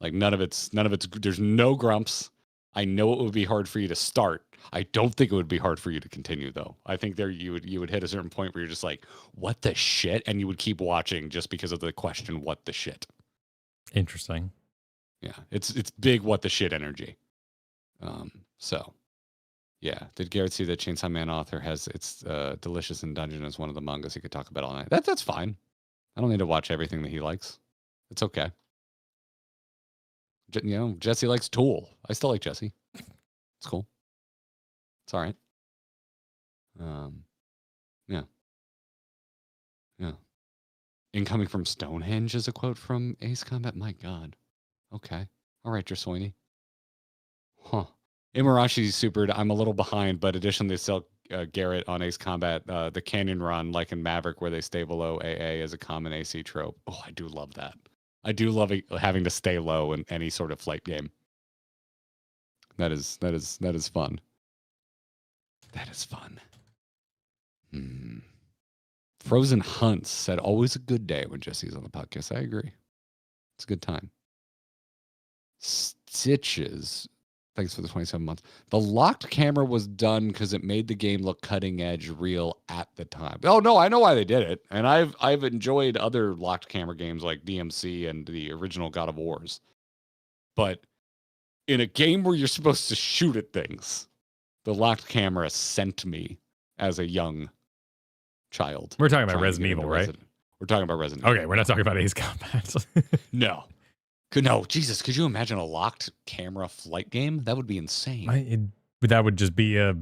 Like none of it's there's no grumps. I know it would be hard for you to start. I don't think it would be hard for you to continue though. I think there you would hit a certain point where you're just like, what the shit? And you would keep watching just because of the question, what the shit? Interesting. Yeah, it's big what the shit energy. So yeah. Did Garrett see that Chainsaw Man author has it's Delicious in Dungeon as one of the mangas he could talk about all night? That's fine. I don't need to watch everything that he likes. It's okay. You know, Jesse likes Tool. I still like Jesse. It's cool. It's all right. Yeah. Yeah. Incoming from Stonehenge is a quote from Ace Combat. My God. Okay. All right, Jersoini. Huh. Imarashi supered. I'm a little behind, but additionally, they sell Garrett on Ace Combat. The Canyon Run, like in Maverick, where they stay below AA, is a common AC trope. Oh, I do love that. I do love having to stay low in any sort of flight game. That is fun. That is fun. Frozen Hunts said, always a good day when Jesse's on the podcast. I agree. It's a good time. Stitches. Thanks for the 27 months. The locked camera was done because it made the game look cutting edge real at the time. Oh no, I know why they did it. And I've enjoyed other locked camera games like DMC and the original God of Wars. But in a game where you're supposed to shoot at things, the locked camera sent me as a young child. We're talking about Resident Evil, right? We're talking about Resident Evil. Okay, we're not talking about Ace Combat. No. No, Jesus, could you imagine a locked camera flight game? That would be insane. That would just be a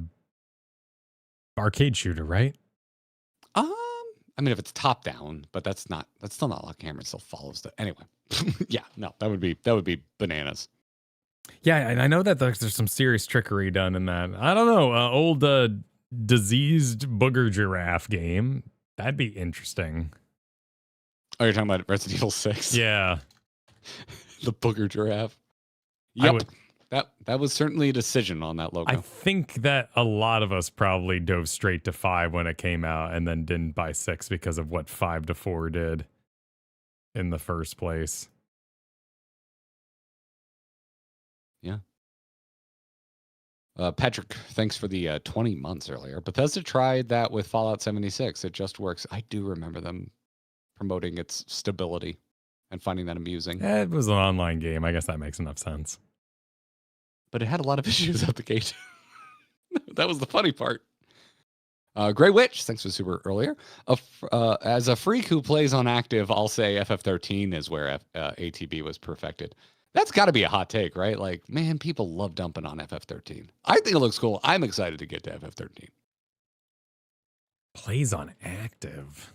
arcade shooter, right? I mean, if it's top down, but that's still not locked camera. It still follows the anyway. Yeah, no, that would be bananas. Yeah, and I know that there's some serious trickery done in that. I don't know, old diseased booger giraffe game. That'd be interesting. Oh, you're talking about Resident Evil 6? Yeah. The booger giraffe. Yep. That was certainly a decision on that logo. I think that a lot of us probably dove straight to 5 when it came out and then didn't buy 6 because of what 5 to 4 did in the first place. Yeah. Patrick, thanks for the 20 months earlier. Bethesda tried that with Fallout 76. It just works. I do remember them promoting its stability and finding that amusing. It was an online game. I guess that makes enough sense. But it had a lot of issues out the gate. That was the funny part. Grey Witch, thanks for super earlier. As a freak who plays on active, I'll say FF13 is where ATB was perfected. That's got to be a hot take, right? Like, man, people love dumping on FF13. I think it looks cool. I'm excited to get to FF13. Plays on active.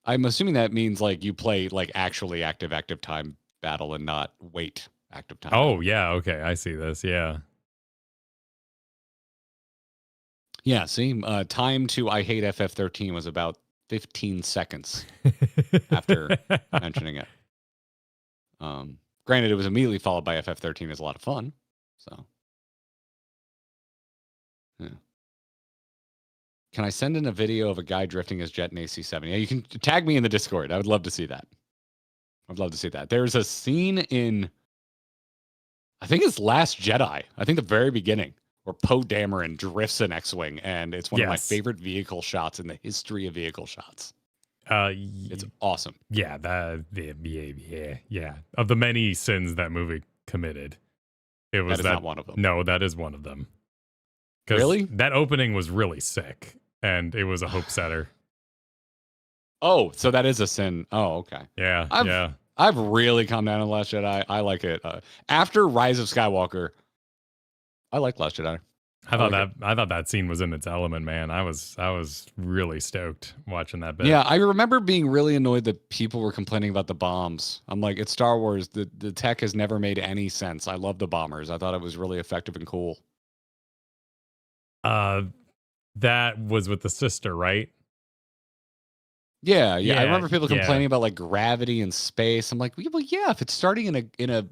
I'm assuming that means like you play like actually active time battle and not wait active time. Oh, yeah. Okay. I see this. Yeah. Yeah. See, time to I hate FF13 was about 15 seconds after mentioning it. Granted, it was immediately followed by FF13 is a lot of fun. So, yeah. Can I send in a video of a guy drifting his jet in AC-7? Yeah, you can tag me in the Discord. I would love to see that. I'd love to see that. There's a scene in, I think it's Last Jedi. I think the very beginning where Poe Dameron drifts an X-Wing, and it's one of my favorite vehicle shots in the history of vehicle shots. It's awesome. Yeah, yeah. Of the many sins that movie committed, it was that is not one of them. No, that is one of them. Really? That opening was really sick, and it was a hope setter. Oh, so that is a sin. Oh, okay. Yeah, yeah. I've really calmed down on Last Jedi. I like it. After Rise of Skywalker, I like Last Jedi. I thought that scene was in its element, man. I was really stoked watching that bit. Yeah, I remember being really annoyed that people were complaining about the bombs. I'm like, it's Star Wars. The tech has never made any sense. I love the bombers. I thought it was really effective and cool. That was with the sister, right? Yeah. I remember people complaining about like gravity and space. I'm like, well, yeah, if it's starting in a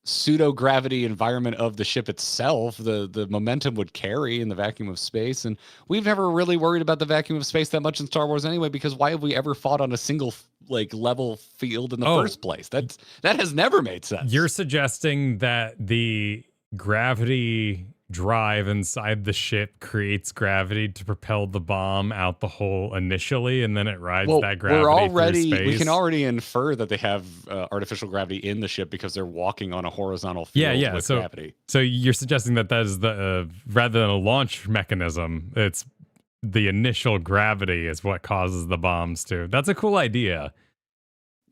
pseudo gravity environment of the ship itself, the momentum would carry in the vacuum of space. And we've never really worried about the vacuum of space that much in Star Wars anyway, because why have we ever fought on a single like level field in the first place? That has never made sense. You're suggesting that the gravity drive inside the ship creates gravity to propel the bomb out the hole initially, and then it rides that gravity through space. We can already infer that they have artificial gravity in the ship because they're walking on a horizontal field with gravity. So you're suggesting that is the rather than a launch mechanism, it's the initial gravity is what causes the bombs to. That's a cool idea.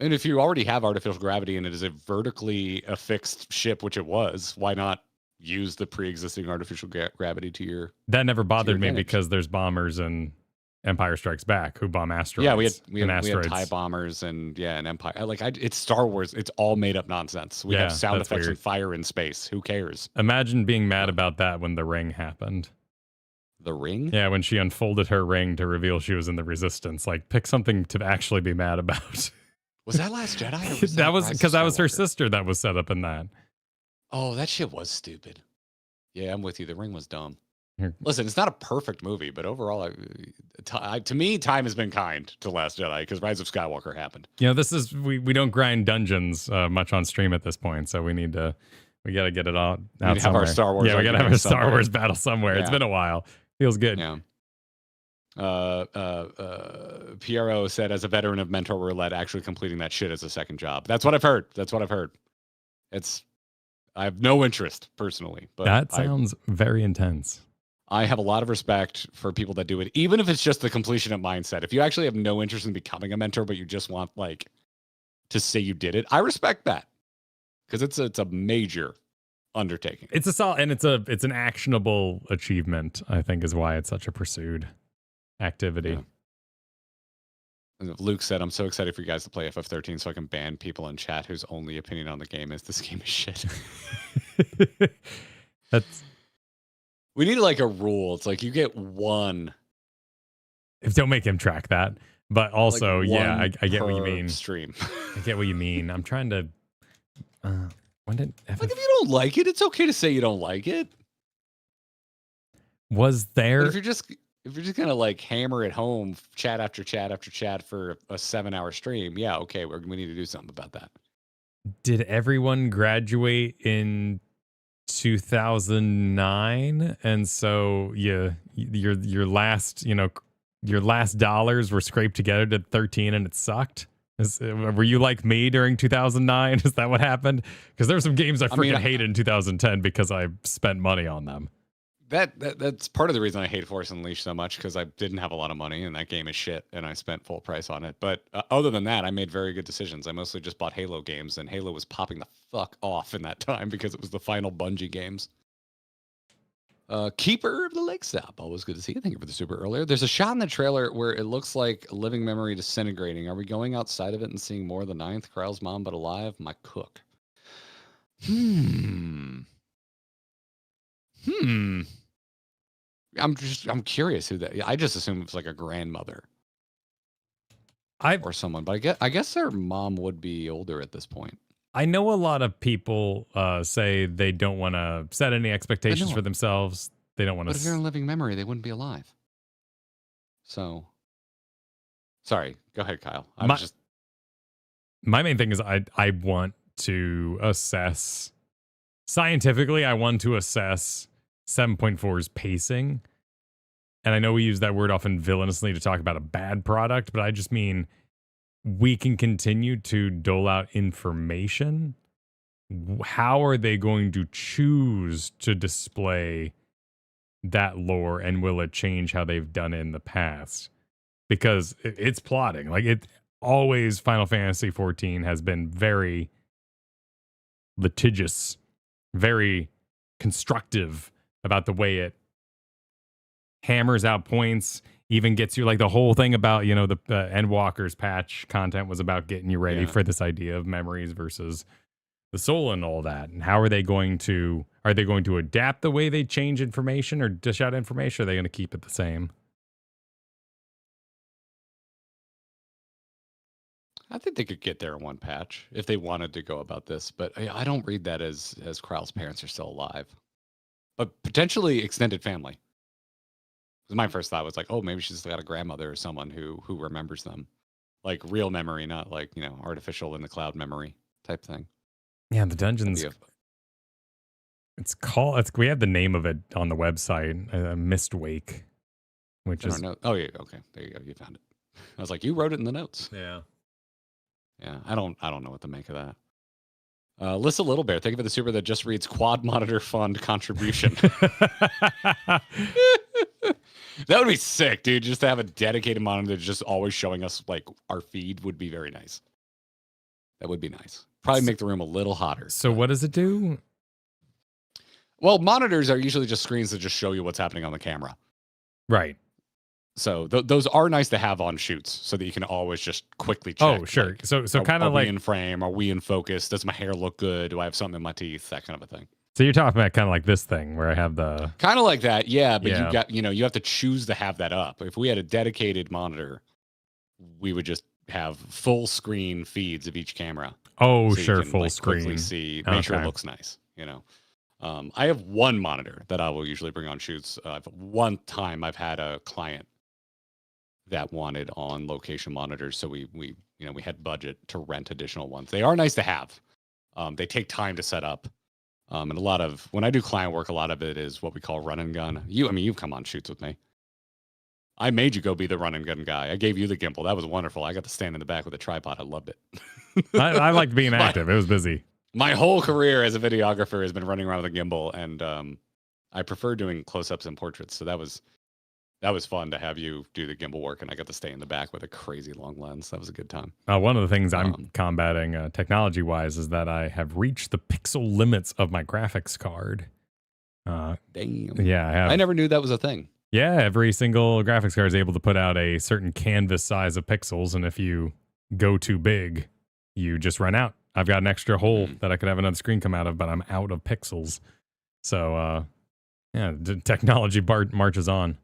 And if you already have artificial gravity and it is a vertically affixed ship, which it was, why not use the pre-existing artificial gravity to your that never bothered me because there's bombers in Empire Strikes Back who bomb asteroids. Yeah, we had TIE bombers and Empire. It's Star Wars. It's all made up nonsense. We have sound effects and fire in space. Who cares? Imagine being mad about that when the ring happened. The ring? Yeah, when she unfolded her ring to reveal she was in the Resistance. Like, pick something to actually be mad about. Was that Last Jedi? That was because that was her sister that was set up in that. Oh, that shit was stupid. Yeah, I'm with you. The ring was dumb. Listen, it's not a perfect movie, but overall, to me, time has been kind to Last Jedi because Rise of Skywalker happened. You know, we don't grind dungeons much on stream at this point, so we got to get it all out somewhere. Our Star Wars. Yeah, we got to have a Star Wars battle somewhere. Yeah. It's been a while. Feels good. Yeah. PRO said, as a veteran of Mentor Roulette, actually completing that shit as a second job. That's what I've heard. I have no interest personally, but that sounds very intense. I have a lot of respect for people that do it, even if it's just the completion of mindset. If you actually have no interest in becoming a mentor, but you just want like to say you did it, I respect that because it's a major undertaking. It's a solid, and it's an actionable achievement. I think is why it's such a pursued activity. Yeah. Luke said, I'm so excited for you guys to play FF13 so I can ban people in chat whose only opinion on the game is this game is shit. We need like a rule. It's like you get one. Don't make him track that. But also, like I get what you mean. Stream. I get what you mean. I'm trying to. When did like if you don't like it, it's okay to say you don't like it. Was there? But if you're just gonna like hammer it home, chat after chat after chat for a 7-hour stream, yeah, okay, we need to do something about that. Did everyone graduate in 2009? And so your last dollars were scraped together to 13, and it sucked. Were you like me during 2009? Is that what happened? Because there were some games I hated in 2010 because I spent money on them. That's part of the reason I hate Force Unleashed so much, because I didn't have a lot of money and that game is shit and I spent full price on it. But other than that, I made very good decisions. I mostly just bought Halo games, and Halo was popping the fuck off in that time because it was the final Bungie games. Keeper of the Lake Stop, always good to see you. Thank you for the super earlier. There's a shot in the trailer where it looks like living memory disintegrating. Are we going outside of it and seeing more of the ninth? Kryle's mom, but alive? My cook. I'm curious who that. I just assume it's like a grandmother, or someone. But I guess their mom would be older at this point. I know a lot of people say they don't want to set any expectations for themselves. They don't want to. But if they're in living memory, they wouldn't be alive. So, sorry. Go ahead, Kyle. My main thing is I want to assess scientifically. I want to assess 7.4's pacing. And I know we use that word often villainously to talk about a bad product, but I just mean we can continue to dole out information. How are they going to choose to display that lore, and will it change how they've done it in the past? Because it's plotting. Like always Final Fantasy 14 has been very litigious, very constructive about the way it hammers out points, even gets you like the whole thing about, you know, the Endwalker's patch content was about getting you ready for this idea of memories versus the soul and all that. And how are they going to adapt the way they change information or dish out information? Or are they going to keep it the same? I think they could get there in one patch if they wanted to go about this, but I don't read that as Krell's parents are still alive. But potentially extended family. Because my first thought was like, oh, maybe she's got a grandmother or someone who remembers them. Like real memory, not like, you know, artificial in the cloud memory type thing. Yeah, the dungeons. We have the name of it on the website, Mist Wake, which is. Oh, yeah. Okay. There you go. You found it. I was like, you wrote it in the notes. Yeah. Yeah, I don't know what to make of that. Lissa Little Bear, thank you for the super that just reads Quad Monitor Fund contribution. That would be sick, dude. Just to have a dedicated monitor that's just always showing us like our feed would be very nice. That would be nice. Probably make the room a little hotter. So what does it do? Well, monitors are usually just screens that just show you what's happening on the camera. Right. So those are nice to have on shoots so that you can always just quickly check. Oh, sure. Like, so kind of like are we in frame? Are we in focus? Does my hair look good? Do I have something in my teeth? That kind of a thing. So you're talking about kind of like this thing where I have the kind of like that, yeah. But you got, you know, you have to choose to have that up. If we had a dedicated monitor, we would just have full screen feeds of each camera. Oh, so sure, you can, full like, screen. Quickly see, make sure it looks nice. You know, I have one monitor that I will usually bring on shoots. One time I've had a client that wanted on location monitors, so we had budget to rent additional ones. They are nice to have. They take time to set up. And a lot of when I do client work, a lot of it is what we call run and gun. You've come on shoots with me. I made you go be the run and gun guy. I gave you the gimbal. That was wonderful. I got to stand in the back with a tripod. I loved it. I liked being active. It was busy. My whole career as a videographer has been running around with a gimbal, and I prefer doing close-ups and portraits. So that was fun to have you do the gimbal work, and I got to stay in the back with a crazy long lens. That was a good time. One of the things I'm combating technology-wise is that I have reached the pixel limits of my graphics card. Damn. Yeah, I have. I never knew that was a thing. Yeah, every single graphics card is able to put out a certain canvas size of pixels, and if you go too big, you just run out. I've got an extra hole that I could have another screen come out of, but I'm out of pixels. So, technology marches on.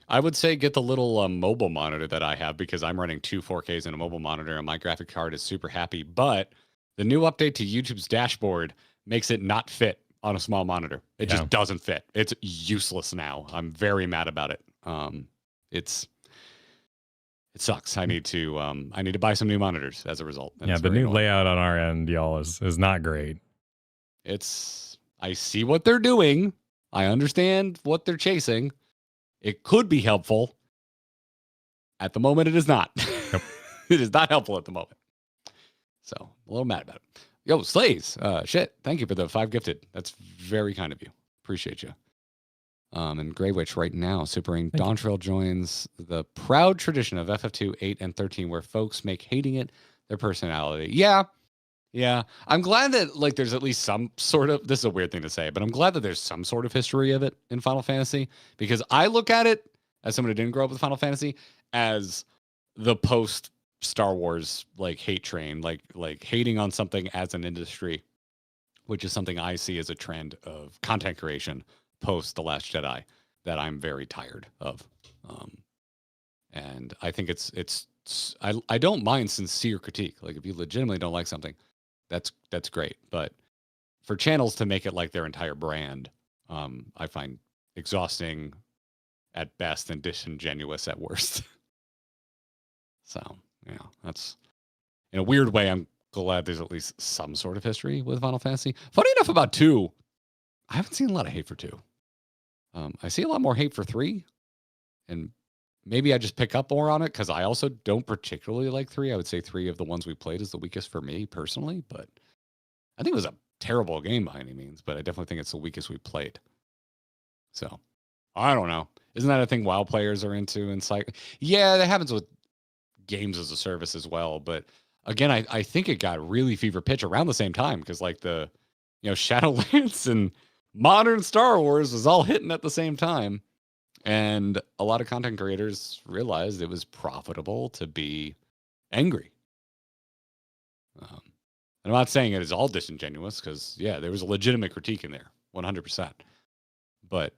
I would say get the little mobile monitor that I have because I'm running 2 4Ks in a mobile monitor and my graphic card is super happy. But the new update to YouTube's dashboard makes it not fit on a small monitor. It just doesn't fit. It's useless now. I'm very mad about it. It sucks. I need to buy some new monitors as a result. Yeah, the new layout on our end, y'all, is not great. I see what they're doing. I understand what they're chasing. It could be helpful. At the moment, it is not. Yep. It is not helpful at the moment. So, a little mad about it. Yo, Slays, shit, thank you for the 5 gifted. That's very kind of you. Appreciate you. And Grey Witch right now, Supering Dawntrail joins the proud tradition of FF2, 8, and 13, where folks make hating it their personality. Yeah. I'm glad that like there's at least some sort of, this is a weird thing to say, but I'm glad that there's some sort of history of it in Final Fantasy, because I look at it as someone who didn't grow up with Final Fantasy as the post Star Wars like hate train, like hating on something as an industry, which is something I see as a trend of content creation post The Last Jedi that I'm very tired of. And I think I don't mind sincere critique. Like if you legitimately don't like something, that's great. But for channels to make it like their entire brand, I find exhausting at best and disingenuous at worst. So, yeah, that's in a weird way. I'm glad there's at least some sort of history with Final Fantasy. Funny enough about 2, I haven't seen a lot of hate for 2. I see a lot more hate for 3, and maybe I just pick up more on it because I also don't particularly like 3. I would say 3 of the ones we played is the weakest for me personally, but I think it was a terrible game by any means, but I definitely think it's the weakest we played. So, I don't know. Isn't that a thing WoW players are into? Yeah, that happens with games as a service as well. But again, I think it got really fever pitch around the same time because like the, Shadowlands and modern Star Wars was all hitting at the same time. And a lot of content creators realized it was profitable to be angry. I'm not saying it is all disingenuous because, there was a legitimate critique in there, 100%. But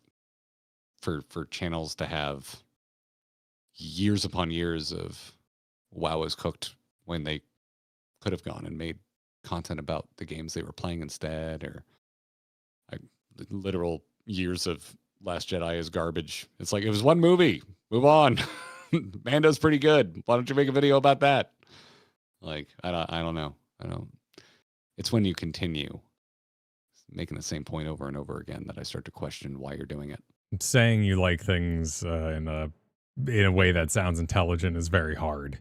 for channels to have years upon years of WoW is cooked when they could have gone and made content about the games they were playing instead, or literal years of Last Jedi is garbage. It's like, it was one movie. Move on. Mando's pretty good. Why don't you make a video about that? Like, I don't know. It's when you continue making the same point over and over again that I start to question why you're doing it. Saying you like things in a way that sounds intelligent is very hard.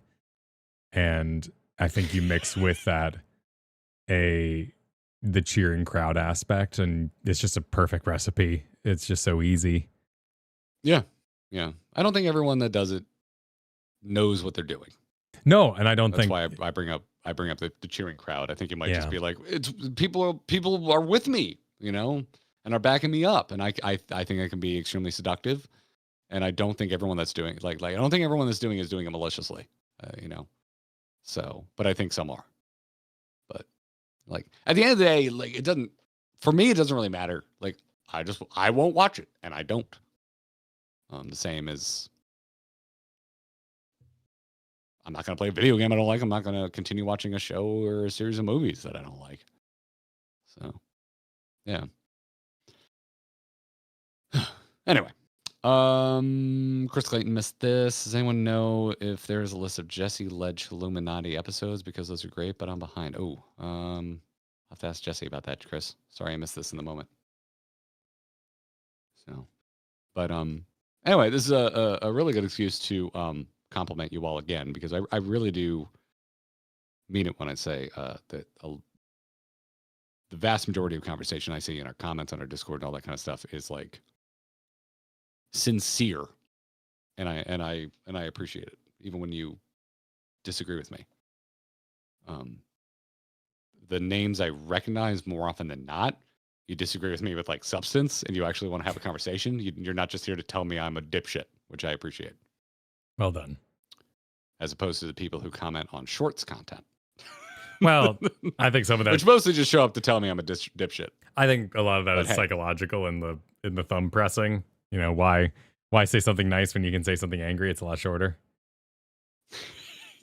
And I think you mix with that the cheering crowd aspect, and it's just a perfect recipe. It's just so easy. Yeah. I don't think everyone that does it knows what they're doing. No, and I don't That's think why I bring up the cheering crowd. I think you might just be like, it's people are with me, and are backing me up, and I think I can be extremely seductive, and I don't think everyone that's doing I don't think everyone that's doing is doing it maliciously, So, but I think some are. But like at the end of the day, like it doesn't really matter. Like I won't watch it, and I don't. The same as I'm not going to play a video game I don't like. I'm not going to continue watching a show or a series of movies that I don't like. So, yeah. Anyway, Chris Clayton missed this. Does anyone know if there's a list of Jesse Ledge Illuminati episodes? Because those are great, but I'm behind. I'll have to ask Jesse about that, Chris. Sorry, I missed this in the moment. So, but anyway, this is a really good excuse to compliment you all again, because I really do mean it when I say that the vast majority of conversation I see in our comments on our Discord and all that kind of stuff is like sincere, and I appreciate it, even when you disagree with me. The names I recognize more often than not, you disagree with me with like substance, and you actually want to have a conversation. You're not just here to tell me I'm a dipshit, which I appreciate. Well done. As opposed to the people who comment on shorts content. Well, I think some of that, which mostly just show up to tell me I'm a dipshit. I think a lot of that is psychological in the thumb pressing. Why say something nice when you can say something angry? It's a lot shorter. I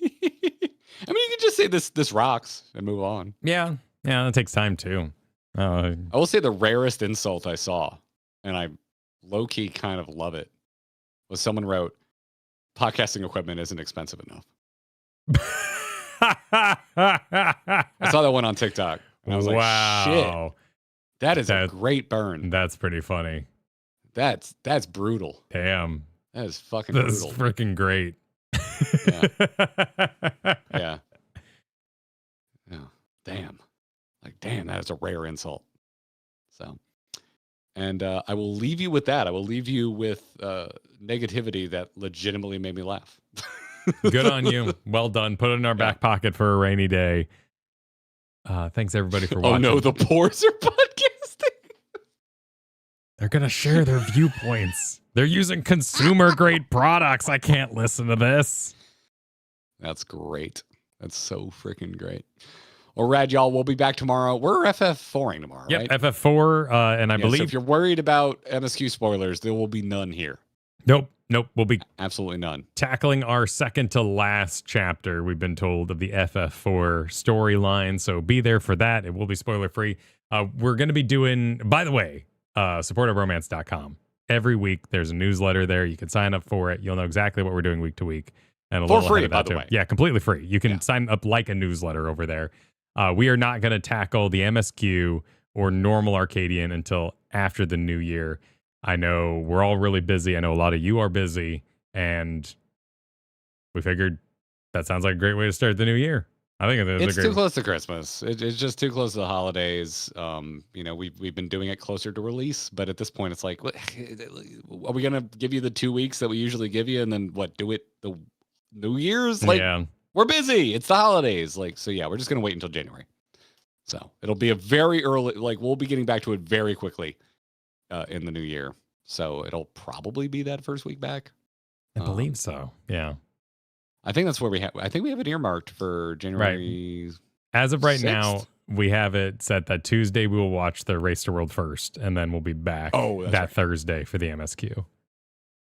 mean, you can just say this rocks and move on. Yeah, it takes time too. I will say the rarest insult I saw, and I low-key kind of love it, was someone wrote, "Podcasting equipment isn't expensive enough." I saw that one on TikTok, and I was like, shit, that is a great burn. That's pretty funny. That's brutal. Damn. That is fucking brutal. That's freaking great. Yeah. Damn. Like, damn, that is a rare insult. So, and I will leave you with that. I will leave you with negativity that legitimately made me laugh. Good on you. Well done. Put it in our back pocket for a rainy day. Thanks everybody for watching. Oh no, the pores are podcasting. They're going to share their viewpoints. They're using consumer grade products. I can't listen to this. That's great. That's so freaking great. Well, rad, y'all. We'll be back tomorrow. We're FF4ing tomorrow, right? Yep, FF4, and I believe... So if you're worried about MSQ spoilers, there will be none here. Nope. We'll be absolutely none. Tackling our second to last chapter, we've been told, of the FF4 storyline. So be there for that. It will be spoiler free. We're going to be doing, by the way, supportovromance.com. Every week there's a newsletter there. You can sign up for it. You'll know exactly what we're doing week to week. And for free, by the way. Yeah, completely free. You can sign up like a newsletter over there. We are not going to tackle the MSQ or normal Arcadian until after the new year. I know we're all really busy. I know a lot of you are busy, and we figured that sounds like a great way to start the new year. I think it's too close to Christmas. It's just too close to the holidays. We've been doing it closer to release, but at this point, it's like, what, are we gonna give you the 2 weeks that we usually give you, and then do it the New Year's, like Yeah. we're busy. It's the holidays. Like, so yeah, we're just gonna wait until January. So it'll be a very early, like we'll be getting back to it very quickly in the new year. So it'll probably be that first week back. I believe so. Yeah. I think that's where we have. I think we have it earmarked for January. As of right 6th? now, we have it set that Tuesday we will watch the Race to World first, and then we'll be back that's that right. Thursday for the MSQ.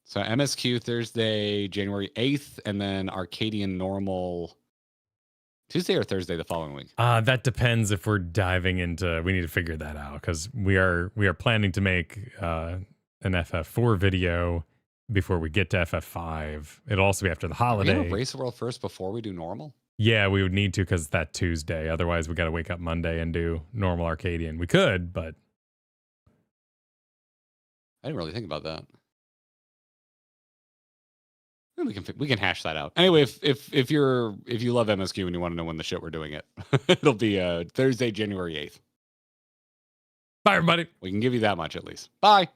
So MSQ Thursday, January 8th, and then Arcadian Normal Tuesday or Thursday the following week. That depends if we're diving into. We need to figure that out because we are planning to make an FF4 video before we get to FF5. It'll also be after the holiday. Are we gonna Race the World first before we do normal? Yeah, we would need to because it's that Tuesday. Otherwise, we got to wake up Monday and do normal Arcadian. We could, but I didn't really think about that. We can hash that out. Anyway, if you love MSQ and you want to know when the shit we're doing it, it'll be Thursday, January 8th. bye everybody. We can give you that much at least. Bye.